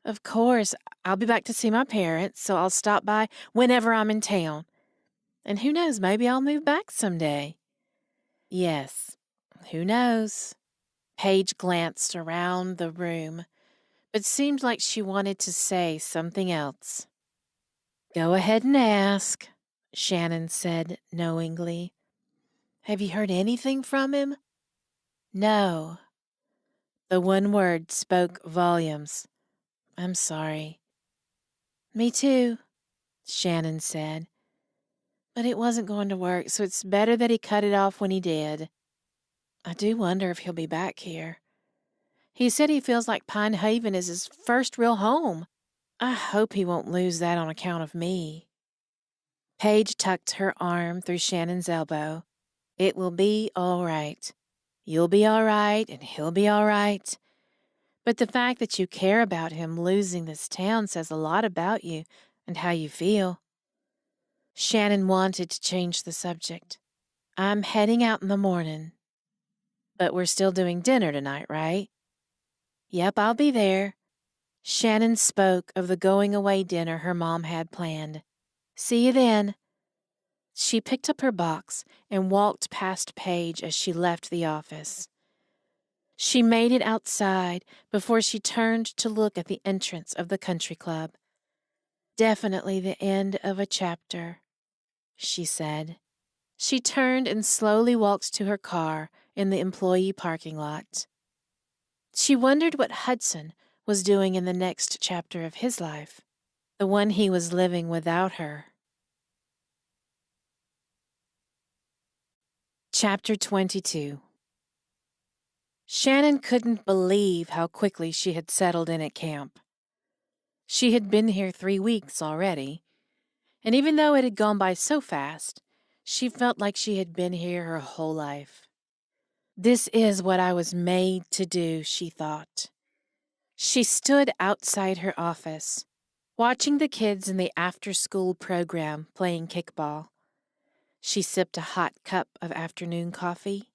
Of course, I'll be back to see my parents, so I'll stop by whenever I'm in town. And who knows, maybe I'll move back someday. Yes, who knows? Paige glanced around the room, but seemed like she wanted to say something else. Go ahead and ask, Shannon said knowingly. Have you heard anything from him? No. The one word spoke volumes. I'm sorry. Me too, Shannon said. But it wasn't going to work, so it's better that he cut it off when he did. I do wonder if he'll be back here. He said he feels like Pine Haven is his first real home. I hope he won't lose that on account of me. Paige tucked her arm through Shannon's elbow. It will be all right. You'll be all right, and he'll be all right. But the fact that you care about him losing this town says a lot about you and how you feel. Shannon wanted to change the subject. I'm heading out in the morning. But we're still doing dinner tonight, right? Yep, I'll be there. Shannon spoke of the going-away dinner her mom had planned. See you then. She picked up her box and walked past Paige as she left the office. She made it outside before she turned to look at the entrance of the country club. Definitely the end of a chapter, she said. She turned and slowly walked to her car in the employee parking lot. She wondered what Hudson was doing in the next chapter of his life, the one he was living without her. Chapter 22. Shannon couldn't believe how quickly she had settled in at camp. She had been here 3 weeks already, and even though it had gone by so fast, she felt like she had been here her whole life. This is what I was made to do, she thought. She stood outside her office, watching the kids in the after-school program playing kickball. She sipped a hot cup of afternoon coffee.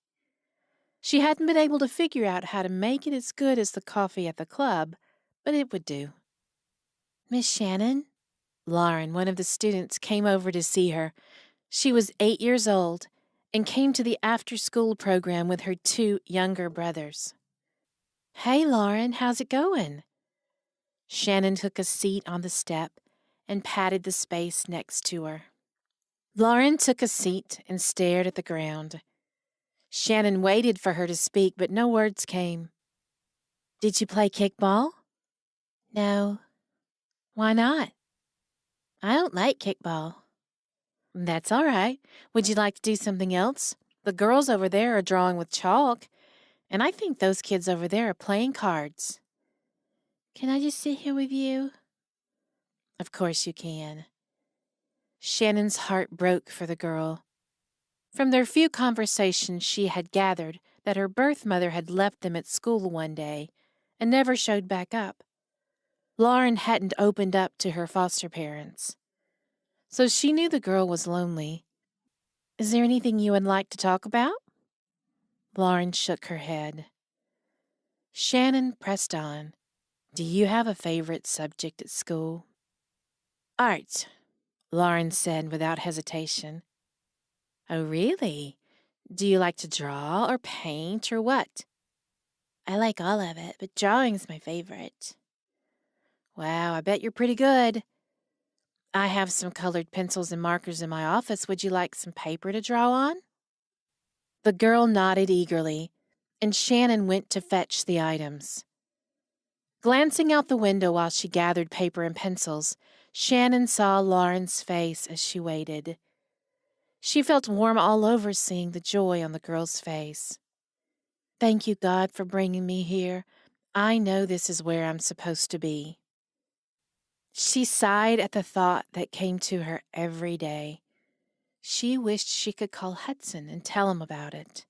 She hadn't been able to figure out how to make it as good as the coffee at the club, but it would do. Miss Shannon? Lauren, one of the students, came over to see her. She was 8 years old and came to the after-school program with her 2 younger brothers. Hey, Lauren, how's it going? Shannon took a seat on the step and patted the space next to her. Lauren took a seat and stared at the ground. Shannon waited for her to speak, but no words came. Did you play kickball? No. Why not? I don't like kickball. That's all right. Would you like to do something else? The girls over there are drawing with chalk, and I think those kids over there are playing cards. Can I just sit here with you? Of course you can. Shannon's heart broke for the girl. From their few conversations, she had gathered that her birth mother had left them at school one day and never showed back up. Lauren hadn't opened up to her foster parents, so she knew the girl was lonely. Is there anything you would like to talk about? Lauren shook her head. Shannon pressed on. Do you have a favorite subject at school? Art, Lauren said without hesitation. Oh, really? Do you like to draw or paint or what? I like all of it, but drawing's my favorite. Wow, I bet you're pretty good. I have some colored pencils and markers in my office. Would you like some paper to draw on? The girl nodded eagerly, and Shannon went to fetch the items. Glancing out the window while she gathered paper and pencils, Shannon saw Lauren's face as she waited. She felt warm all over seeing the joy on the girl's face. Thank you, God, for bringing me here. I know this is where I'm supposed to be. She sighed at the thought that came to her every day. She wished she could call Hudson and tell him about it.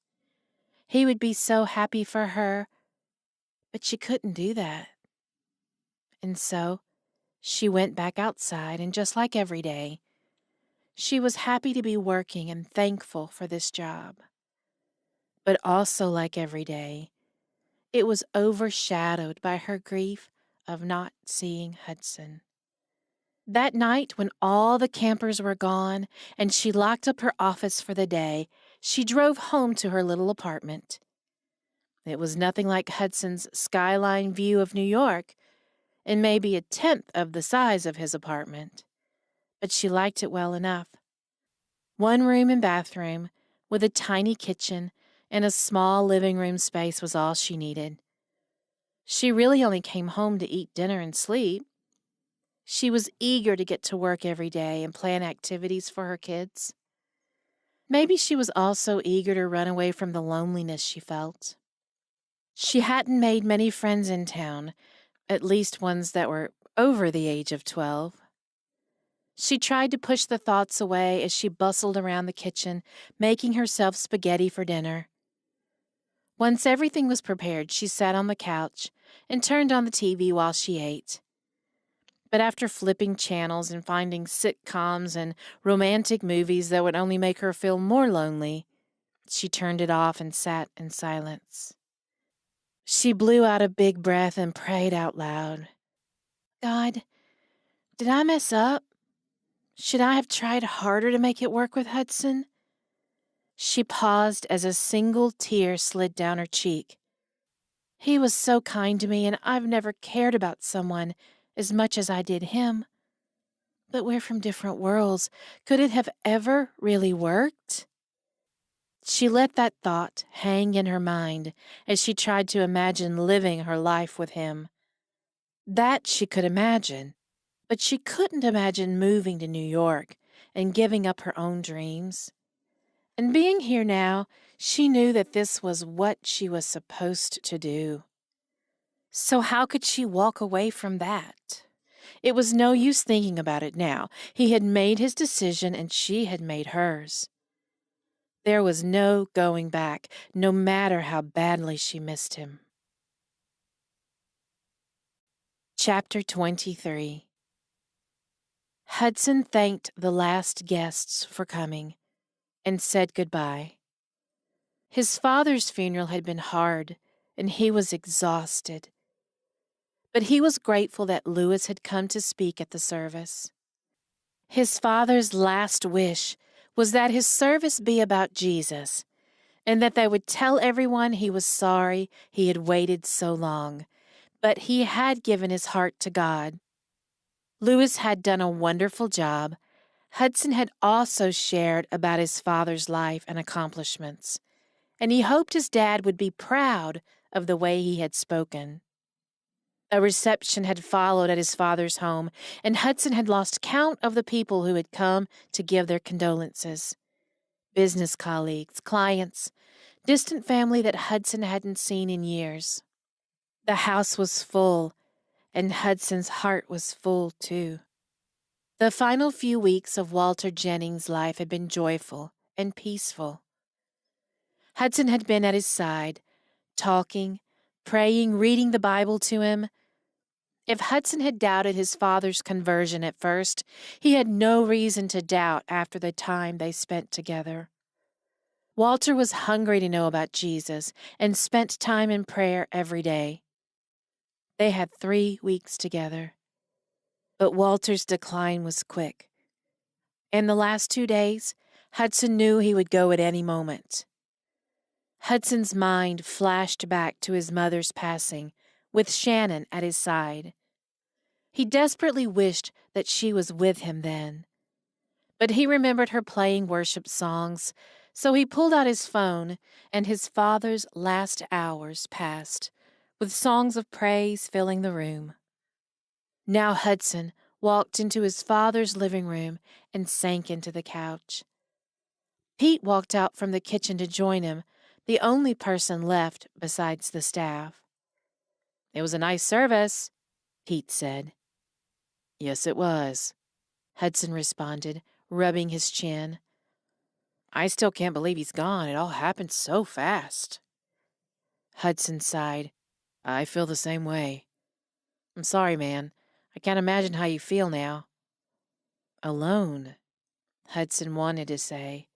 He would be so happy for her, but she couldn't do that. And so, she went back outside, and just like every day, she was happy to be working and thankful for this job. But also like every day, it was overshadowed by her grief of not seeing Hudson. That night, when all the campers were gone and she locked up her office for the day, she drove home to her little apartment. It was nothing like Hudson's skyline view of New York, and maybe a tenth of the size of his apartment, but she liked it well enough. 1 room and bathroom, with a tiny kitchen and a small living room space was all she needed. She really only came home to eat dinner and sleep. She was eager to get to work every day and plan activities for her kids. Maybe she was also eager to run away from the loneliness she felt. She hadn't made many friends in town, at least ones that were over the age of 12. She tried to push the thoughts away as she bustled around the kitchen, making herself spaghetti for dinner. Once everything was prepared, she sat on the couch and turned on the TV while she ate. But after flipping channels and finding sitcoms and romantic movies that would only make her feel more lonely, she turned it off and sat in silence. She blew out a big breath and prayed out loud. God, did I mess up? Should I have tried harder to make it work with Hudson? She paused as a single tear slid down her cheek. He was so kind to me, and I've never cared about someone as much as I did him. But we're from different worlds. Could it have ever really worked? She let that thought hang in her mind as she tried to imagine living her life with him. That she could imagine, but she couldn't imagine moving to New York and giving up her own dreams. And being here now, she knew that this was what she was supposed to do. So how could she walk away from that? It was no use thinking about it now. He had made his decision and she had made hers. There was no going back, no matter how badly she missed him. Chapter 23. Hudson thanked the last guests for coming and said goodbye. His father's funeral had been hard, and he was exhausted. But he was grateful that Lewis had come to speak at the service. His father's last wish was that his service be about Jesus, and that they would tell everyone he was sorry he had waited so long, but he had given his heart to God. Lewis had done a wonderful job. Hudson had also shared about his father's life and accomplishments, and he hoped his dad would be proud of the way he had spoken. A reception had followed at his father's home, and Hudson had lost count of the people who had come to give their condolences. Business colleagues, clients, distant family that Hudson hadn't seen in years. The house was full, and Hudson's heart was full too. The final few weeks of Walter Jennings' life had been joyful and peaceful. Hudson had been at his side, talking, praying, reading the Bible to him. If Hudson had doubted his father's conversion at first, he had no reason to doubt after the time they spent together. Walter was hungry to know about Jesus and spent time in prayer every day. They had 3 weeks together. But Walter's decline was quick. In the last 2 days, Hudson knew he would go at any moment. Hudson's mind flashed back to his mother's passing, with Shannon at his side. He desperately wished that she was with him then. But he remembered her playing worship songs, so he pulled out his phone, and his father's last hours passed, with songs of praise filling the room. Now Hudson walked into his father's living room and sank into the couch. Pete walked out from the kitchen to join him, the only person left besides the staff. "It was a nice service," Pete said. "Yes, it was," Hudson responded, rubbing his chin. "I still can't believe he's gone. It all happened so fast." Hudson sighed. "I feel the same way. I'm sorry, man. I can't imagine how you feel now." "Alone," Hudson wanted to say.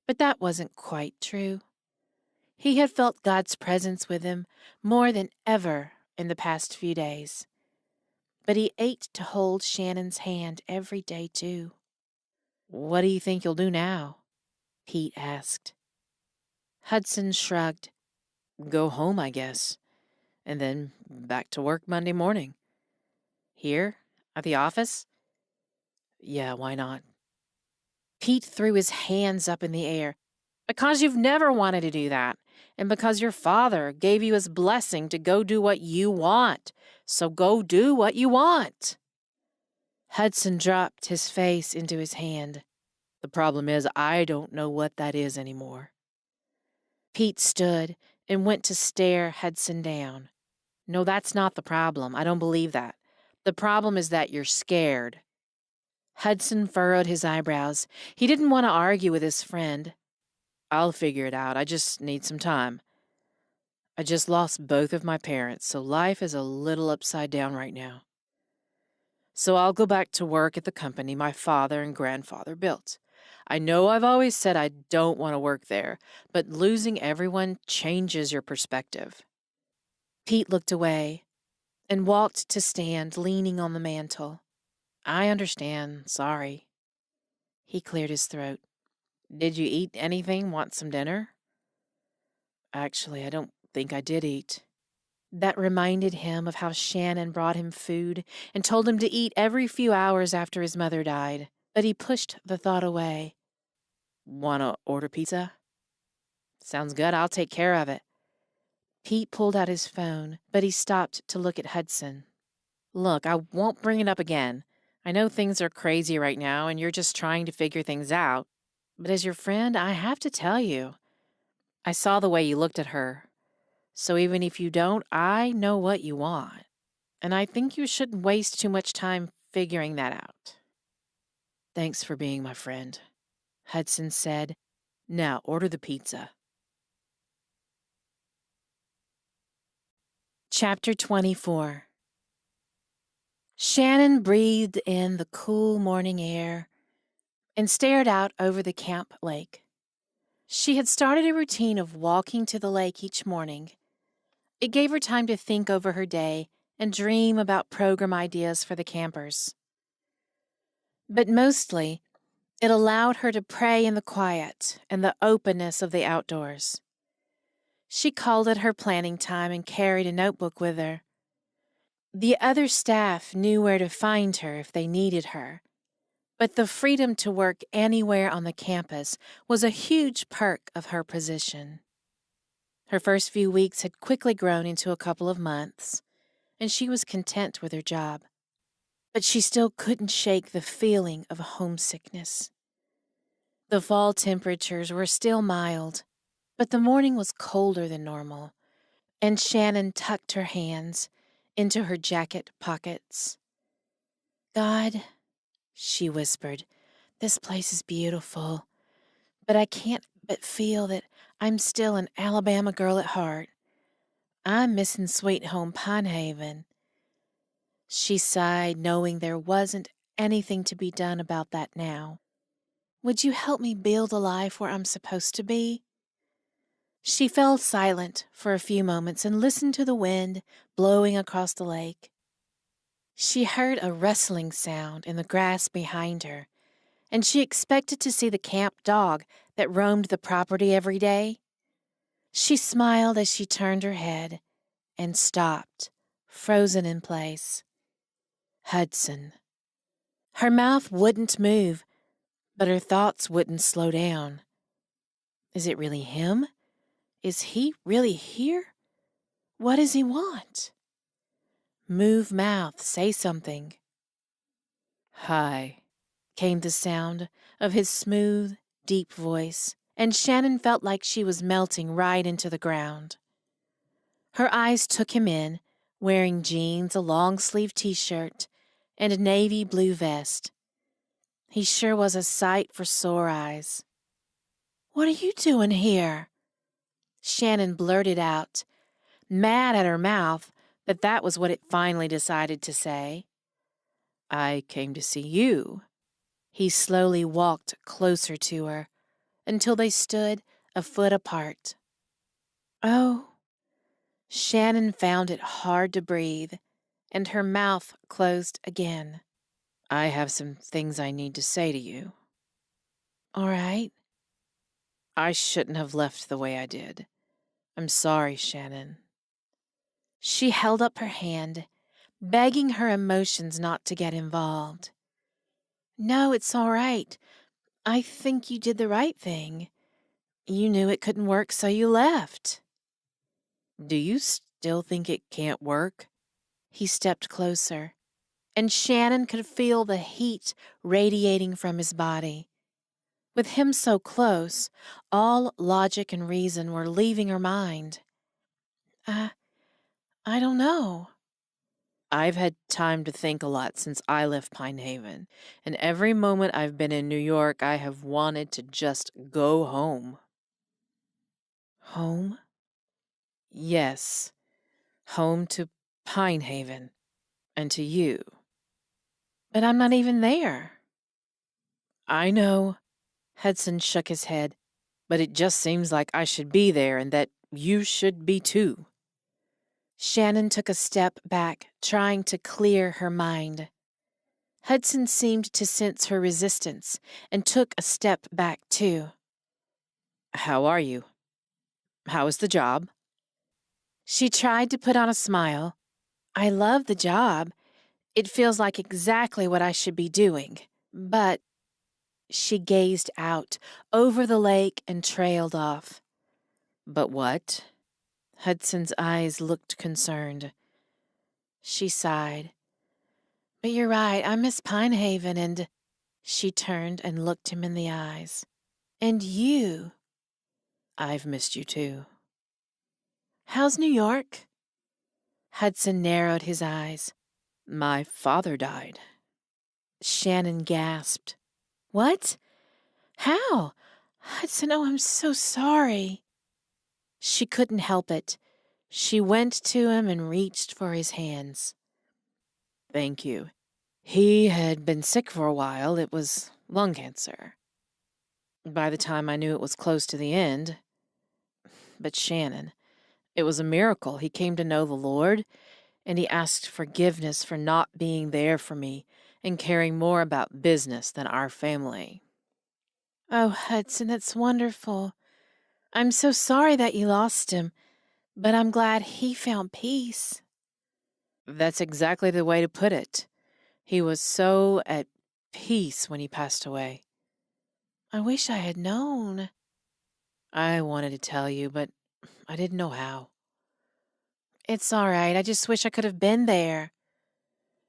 But that wasn't quite true. He had felt God's presence with him more than ever in the past few days, but he ached to hold Shannon's hand every day, too. "What do you think you'll do now?" Pete asked. Hudson shrugged. "Go home, I guess, and then back to work Monday morning." "Here? At the office?" "Yeah, why not?" Pete threw his hands up in the air. "Because you've never wanted to do that, and because your father gave you his blessing to go do what you want. So go do what you want." Hudson dropped his face into his hand. "The problem is I don't know what that is anymore." Pete stood and went to stare Hudson down. "No, that's not the problem. I don't believe that. The problem is that you're scared." Hudson furrowed his eyebrows. He didn't want to argue with his friend. "I'll figure it out. I just need some time. I just lost both of my parents, so life is a little upside down right now. So I'll go back to work at the company my father and grandfather built. I know I've always said I don't want to work there, but losing everyone changes your perspective." Pete looked away and walked to stand leaning on the mantel. "I understand. Sorry." He cleared his throat. "Did you eat anything? Want some dinner?" Actually, I don't think I did eat. That reminded him of how Shannon brought him food and told him to eat every few hours after his mother died, but he pushed the thought away. "Wanna order pizza?" "Sounds good. I'll take care of it." Pete pulled out his phone, but he stopped to look at Hudson. "Look, I won't bring it up again. I know things are crazy right now and you're just trying to figure things out. But as your friend, I have to tell you, I saw the way you looked at her. So even if you don't, I know what you want. And I think you shouldn't waste too much time figuring that out." "Thanks for being my friend," Hudson said. "Now order the pizza." Chapter 24. Shannon breathed in the cool morning air and stared out over the camp lake. She had started a routine of walking to the lake each morning. It gave her time to think over her day and dream about program ideas for the campers. But mostly, it allowed her to pray in the quiet and the openness of the outdoors. She called it her planning time and carried a notebook with her. The other staff knew where to find her if they needed her, but the freedom to work anywhere on the campus was a huge perk of her position. Her first few weeks had quickly grown into a couple of months, and she was content with her job. But she still couldn't shake the feeling of homesickness. The fall temperatures were still mild, but the morning was colder than normal, and Shannon tucked her hands into her jacket pockets. "God," she whispered, "this place is beautiful, but I can't but feel that I'm still an Alabama girl at heart. I'm missing Sweet Home Pine Haven." She sighed, knowing there wasn't anything to be done about that now. "Would you help me build a life where I'm supposed to be?" She fell silent for a few moments and listened to the wind blowing across the lake. She heard a rustling sound in the grass behind her, and she expected to see the camp dog that roamed the property every day. She smiled as she turned her head and stopped, frozen in place. Hudson. Her mouth wouldn't move, but her thoughts wouldn't slow down. Is it really him? Is he really here? What does he want? Move mouth, say something. "Hi," came the sound of his smooth, deep voice, and Shannon felt like she was melting right into the ground. Her eyes took him in, wearing jeans, a long-sleeved t-shirt, and a navy blue vest. He sure was a sight for sore eyes. "What are you doing here?" Shannon blurted out, mad at her mouth that that was what it finally decided to say. "I came to see you." He slowly walked closer to her until they stood a foot apart. "Oh." Shannon found it hard to breathe, and her mouth closed again. I have some things I need to say to you. All right. I shouldn't have left the way I did. I'm sorry, Shannon. She held up her hand, begging her emotions not to get involved. No, it's all right. I think you did the right thing. You knew it couldn't work, so you left. Do you still think it can't work? He stepped closer, and Shannon could feel the heat radiating from his body. With him so close, all logic and reason were leaving her mind. I don't know. I've had time to think a lot since I left Pine Haven, and every moment I've been in New York, I have wanted to just go home. Home? Yes, home to Pine Haven, and to you. But I'm not even there. I know. Hudson shook his head, but it just seems like I should be there and that you should be too. Shannon took a step back, trying to clear her mind. Hudson seemed to sense her resistance and took a step back too. How are you? How is the job? She tried to put on a smile. I love the job. It feels like exactly what I should be doing. But she gazed out over the lake and trailed off. But what? Hudson's eyes looked concerned. She sighed. But you're right, I miss Pine Haven and... She turned and looked him in the eyes. And you. I've missed you too. How's New York? Hudson narrowed his eyes. My father died. Shannon gasped. What? How? Hudson, oh, I'm so sorry. She couldn't help it. She went to him and reached for his hands. Thank you. He had been sick for a while. It was lung cancer. By the time I knew it was close to the end. But Shannon, it was a miracle. He came to know the Lord, and he asked forgiveness for not being there for me and caring more about business than our family. Oh, Hudson, that's wonderful. I'm so sorry that you lost him, but I'm glad he found peace. That's exactly the way to put it. He was so at peace when he passed away. I wish I had known. I wanted to tell you, but I didn't know how. It's all right. I just wish I could have been there.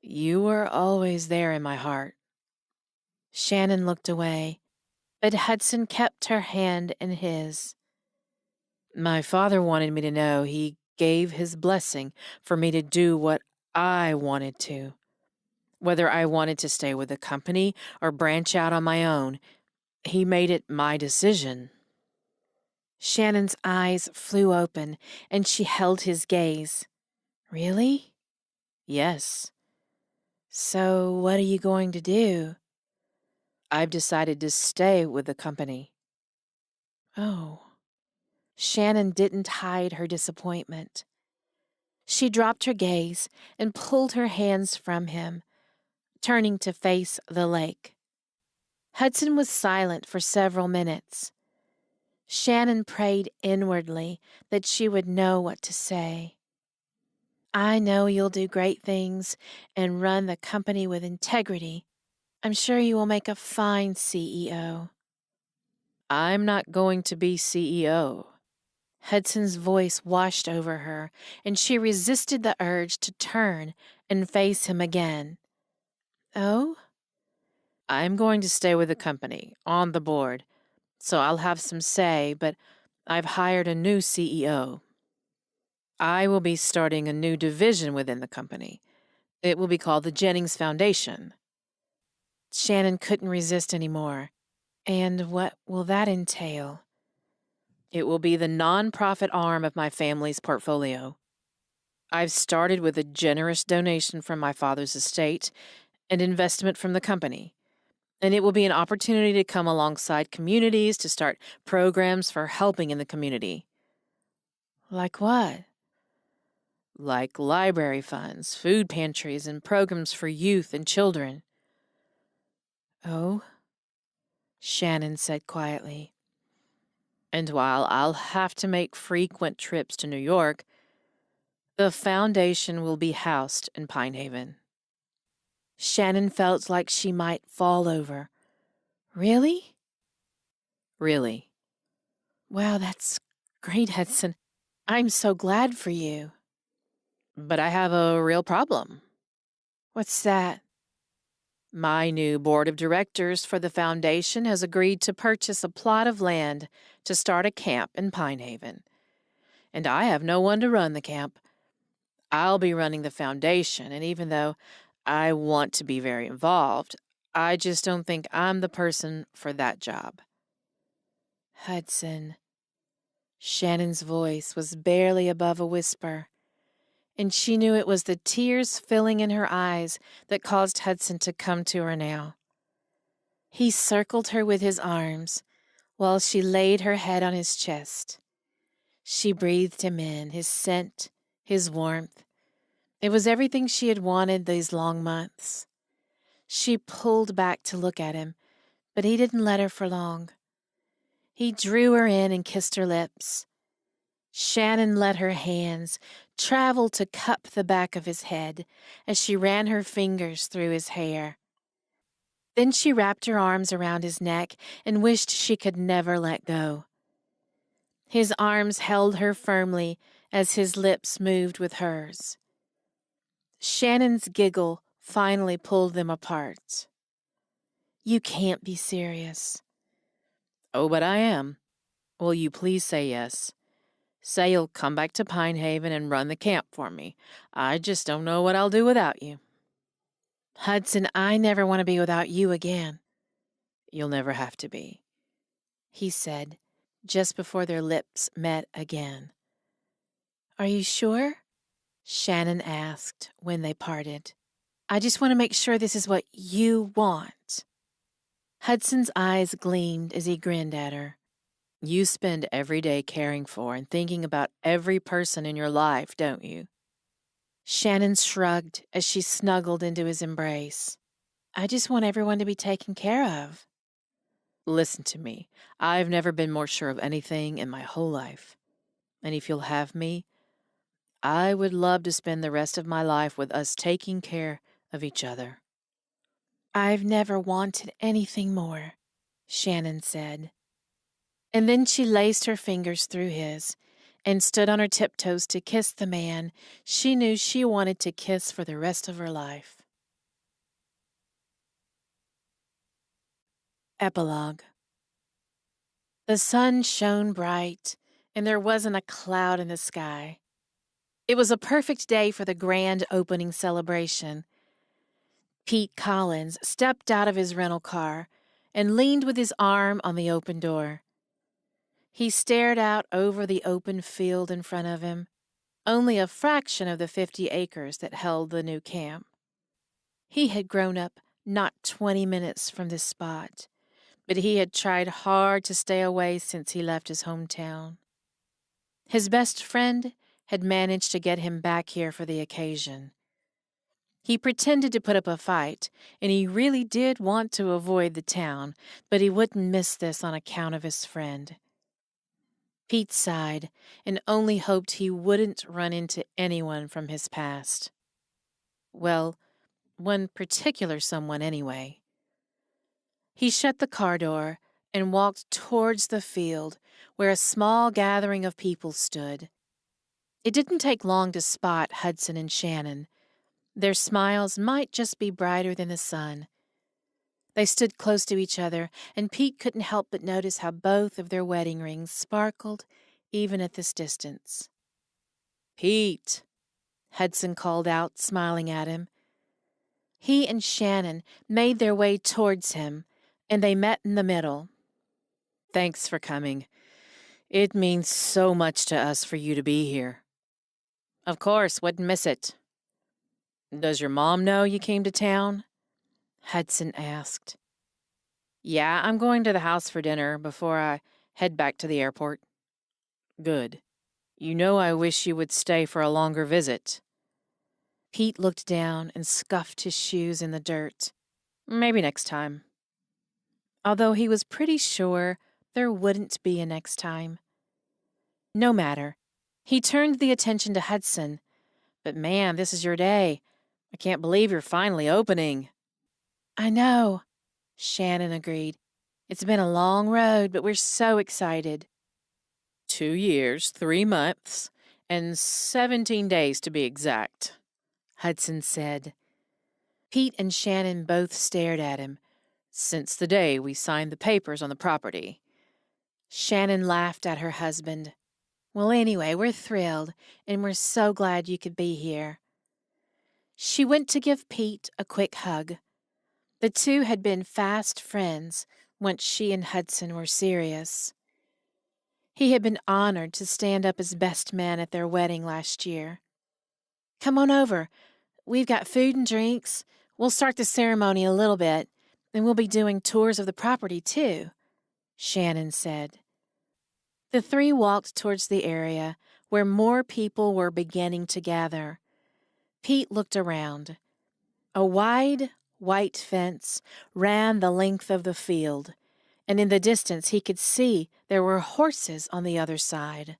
You were always there in my heart. Shannon looked away, but Hudson kept her hand in his. My father wanted me to know he gave his blessing for me to do what I wanted to. Whether I wanted to stay with the company or branch out on my own, he made it my decision. Shannon's eyes flew open, and she held his gaze. Really? Yes. So what are you going to do? I've decided to stay with the company. Oh. Shannon didn't hide her disappointment. She dropped her gaze and pulled her hands from him, turning to face the lake. Hudson was silent for several minutes. Shannon prayed inwardly that she would know what to say. I know you'll do great things and run the company with integrity. I'm sure you will make a fine CEO. I'm not going to be CEO. Hudson's voice washed over her, and she resisted the urge to turn and face him again. Oh? I'm going to stay with the company, on the board, so I'll have some say, but I've hired a new CEO. I will be starting a new division within the company. It will be called the Jennings Foundation. Shannon couldn't resist anymore. And what will that entail? It will be the nonprofit arm of my family's portfolio. I've started with a generous donation from my father's estate and investment from the company. And it will be an opportunity to come alongside communities to start programs for helping in the community. Like what? like library funds, food pantries, and programs for youth and children. Oh, Shannon said quietly. And while I'll have to make frequent trips to New York, the foundation will be housed in Pine Haven. Shannon felt like she might fall over. Really? Really. Wow, that's great, Hudson. I'm so glad for you. But I have a real problem. What's that? My new board of directors for the foundation has agreed to purchase a plot of land to start a camp in Pine Haven. And I have no one to run the camp. I'll be running the foundation, and even though I want to be very involved, I just don't think I'm the person for that job. Hudson. Shannon's voice was barely above a whisper, and she knew it was the tears filling in her eyes that caused Hudson to come to her now. He circled her with his arms while she laid her head on his chest. She breathed him in, his scent, his warmth. It was everything she had wanted these long months. She pulled back to look at him, but he didn't let her for long. He drew her in and kissed her lips. Shannon let her hands travel to cup the back of his head as she ran her fingers through his hair. Then she wrapped her arms around his neck and wished she could never let go. His arms held her firmly as his lips moved with hers. Shannon's giggle finally pulled them apart. You can't be serious. Oh, but I am. Will you please say yes? Say you'll come back to Pine Haven and run the camp for me. I just don't know what I'll do without you. Hudson, I never want to be without you again. You'll never have to be, he said, just before their lips met again. Are you sure? Shannon asked when they parted. I just want to make sure this is what you want. Hudson's eyes gleamed as he grinned at her. You spend every day caring for and thinking about every person in your life, don't you? Shannon shrugged as she snuggled into his embrace. I just want everyone to be taken care of. Listen to me. I've never been more sure of anything in my whole life. And if you'll have me, I would love to spend the rest of my life with us taking care of each other. I've never wanted anything more, Shannon said. And then she laced her fingers through his and stood on her tiptoes to kiss the man she knew she wanted to kiss for the rest of her life. Epilogue. The sun shone bright, and there wasn't a cloud in the sky. It was a perfect day for the grand opening celebration. Pete Collins stepped out of his rental car and leaned with his arm on the open door. He stared out over the open field in front of him, only a fraction of the 50 acres that held the new camp. He had grown up not 20 minutes from this spot, but he had tried hard to stay away since he left his hometown. His best friend had managed to get him back here for the occasion. He pretended to put up a fight, and he really did want to avoid the town, but he wouldn't miss this on account of his friend. Pete sighed and only hoped he wouldn't run into anyone from his past. Well, one particular someone anyway. He shut the car door and walked towards the field where a small gathering of people stood. It didn't take long to spot Hudson and Shannon. Their smiles might just be brighter than the sun. They stood close to each other, and Pete couldn't help but notice how both of their wedding rings sparkled even at this distance. Pete, Hudson called out, smiling at him. He and Shannon made their way towards him, and they met in the middle. thanks for coming. It means so much to us for you to be here. Of course, wouldn't miss it. Does your mom know you came to town? Hudson asked. Yeah, I'm going to the house for dinner before I head back to the airport. Good. You know I wish you would stay for a longer visit. Pete looked down and scuffed his shoes in the dirt. Maybe next time. Although he was pretty sure there wouldn't be a next time. No matter. He turned the attention to Hudson. But man, this is your day. I can't believe you're finally opening. I know, Shannon agreed. It's been a long road, but we're so excited. 2 years, 3 months, and 17 days to be exact, Hudson said. Pete and Shannon both stared at him. Since the day we signed the papers on the property. Shannon laughed at her husband. Well, anyway, we're thrilled, and we're so glad you could be here. She went to give Pete a quick hug. The two had been fast friends once she and Hudson were serious. He had been honored to stand up as best man at their wedding last year. Come on over. We've got food and drinks. We'll start the ceremony a little bit, and we'll be doing tours of the property, too, Shannon said. The three walked towards the area where more people were beginning to gather. Pete looked around. A wide, white fence ran the length of the field, and in the distance he could see there were horses on the other side.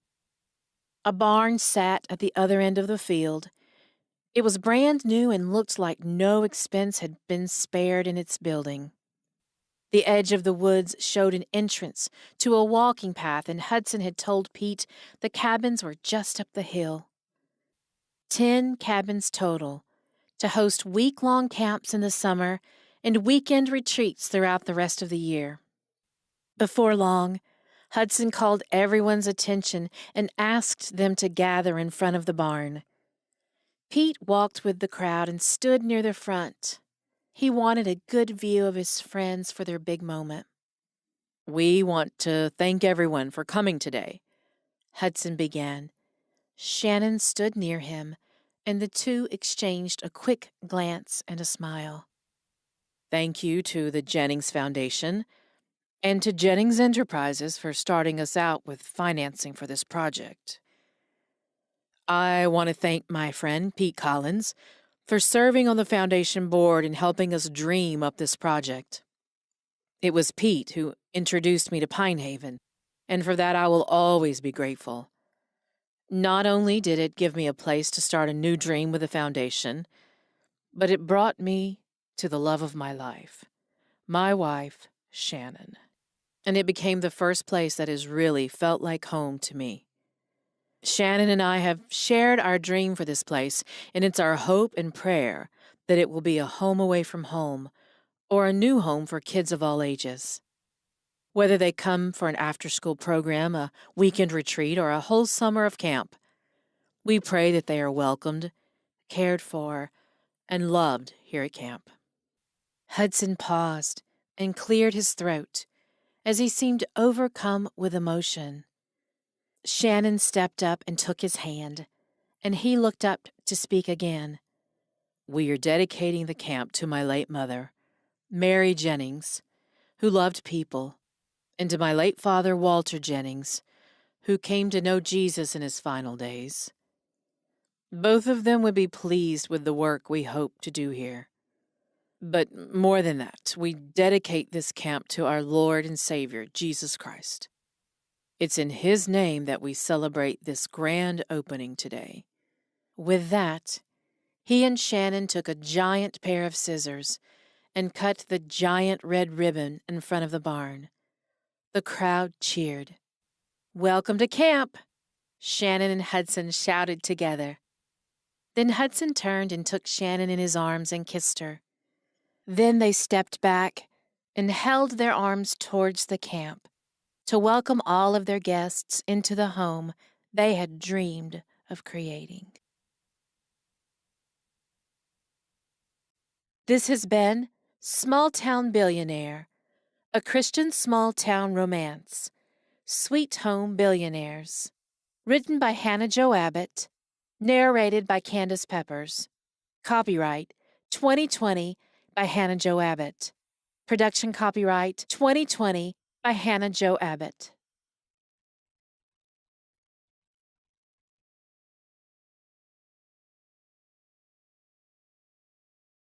A barn sat at the other end of the field. It was brand new and looked like no expense had been spared in its building. The edge of the woods showed an entrance to a walking path, and Hudson had told Pete the cabins were just up the hill. 10 cabins total, to host week-long camps in the summer and weekend retreats throughout the rest of the year. Before long, Hudson called everyone's attention and asked them to gather in front of the barn. Pete walked with the crowd and stood near the front. He wanted a good view of his friends for their big moment. We want to thank everyone for coming today, Hudson began. Shannon stood near him, and the two exchanged a quick glance and a smile. Thank you to the Jennings Foundation and to Jennings Enterprises for starting us out with financing for this project. I want to thank my friend Pete Collins for serving on the foundation board and helping us dream up this project. It was Pete who introduced me to Pinehaven, and for that I will always be grateful. Not only did it give me a place to start a new dream with the foundation, but it brought me to the love of my life, my wife, Shannon. And it became the first place that has really felt like home to me. Shannon and I have shared our dream for this place, and it's our hope and prayer that it will be a home away from home, or a new home for kids of all ages. Whether they come for an after-school program, a weekend retreat, or a whole summer of camp, we pray that they are welcomed, cared for, and loved here at camp. Hudson paused and cleared his throat as he seemed overcome with emotion. Shannon stepped up and took his hand, and he looked up to speak again. We are dedicating the camp to my late mother, Mary Jennings, who loved people, and to my late father, Walter Jennings, who came to know Jesus in his final days. Both of them would be pleased with the work we hope to do here. But more than that, we dedicate this camp to our Lord and Savior, Jesus Christ. It's in His name that we celebrate this grand opening today. With that, he and Shannon took a giant pair of scissors and cut the giant red ribbon in front of the barn. The crowd cheered. "Welcome to camp!" Shannon and Hudson shouted together. Then Hudson turned and took Shannon in his arms and kissed her. Then they stepped back and held their arms towards the camp to welcome all of their guests into the home they had dreamed of creating. This has been Small Town Billionaire, a Christian small town romance, Sweet Home Billionaires, written by Hannah Jo Abbott, narrated by Candace Peppers. Copyright 2020 by Hannah Jo Abbott. Production copyright 2020 by Hannah Jo Abbott.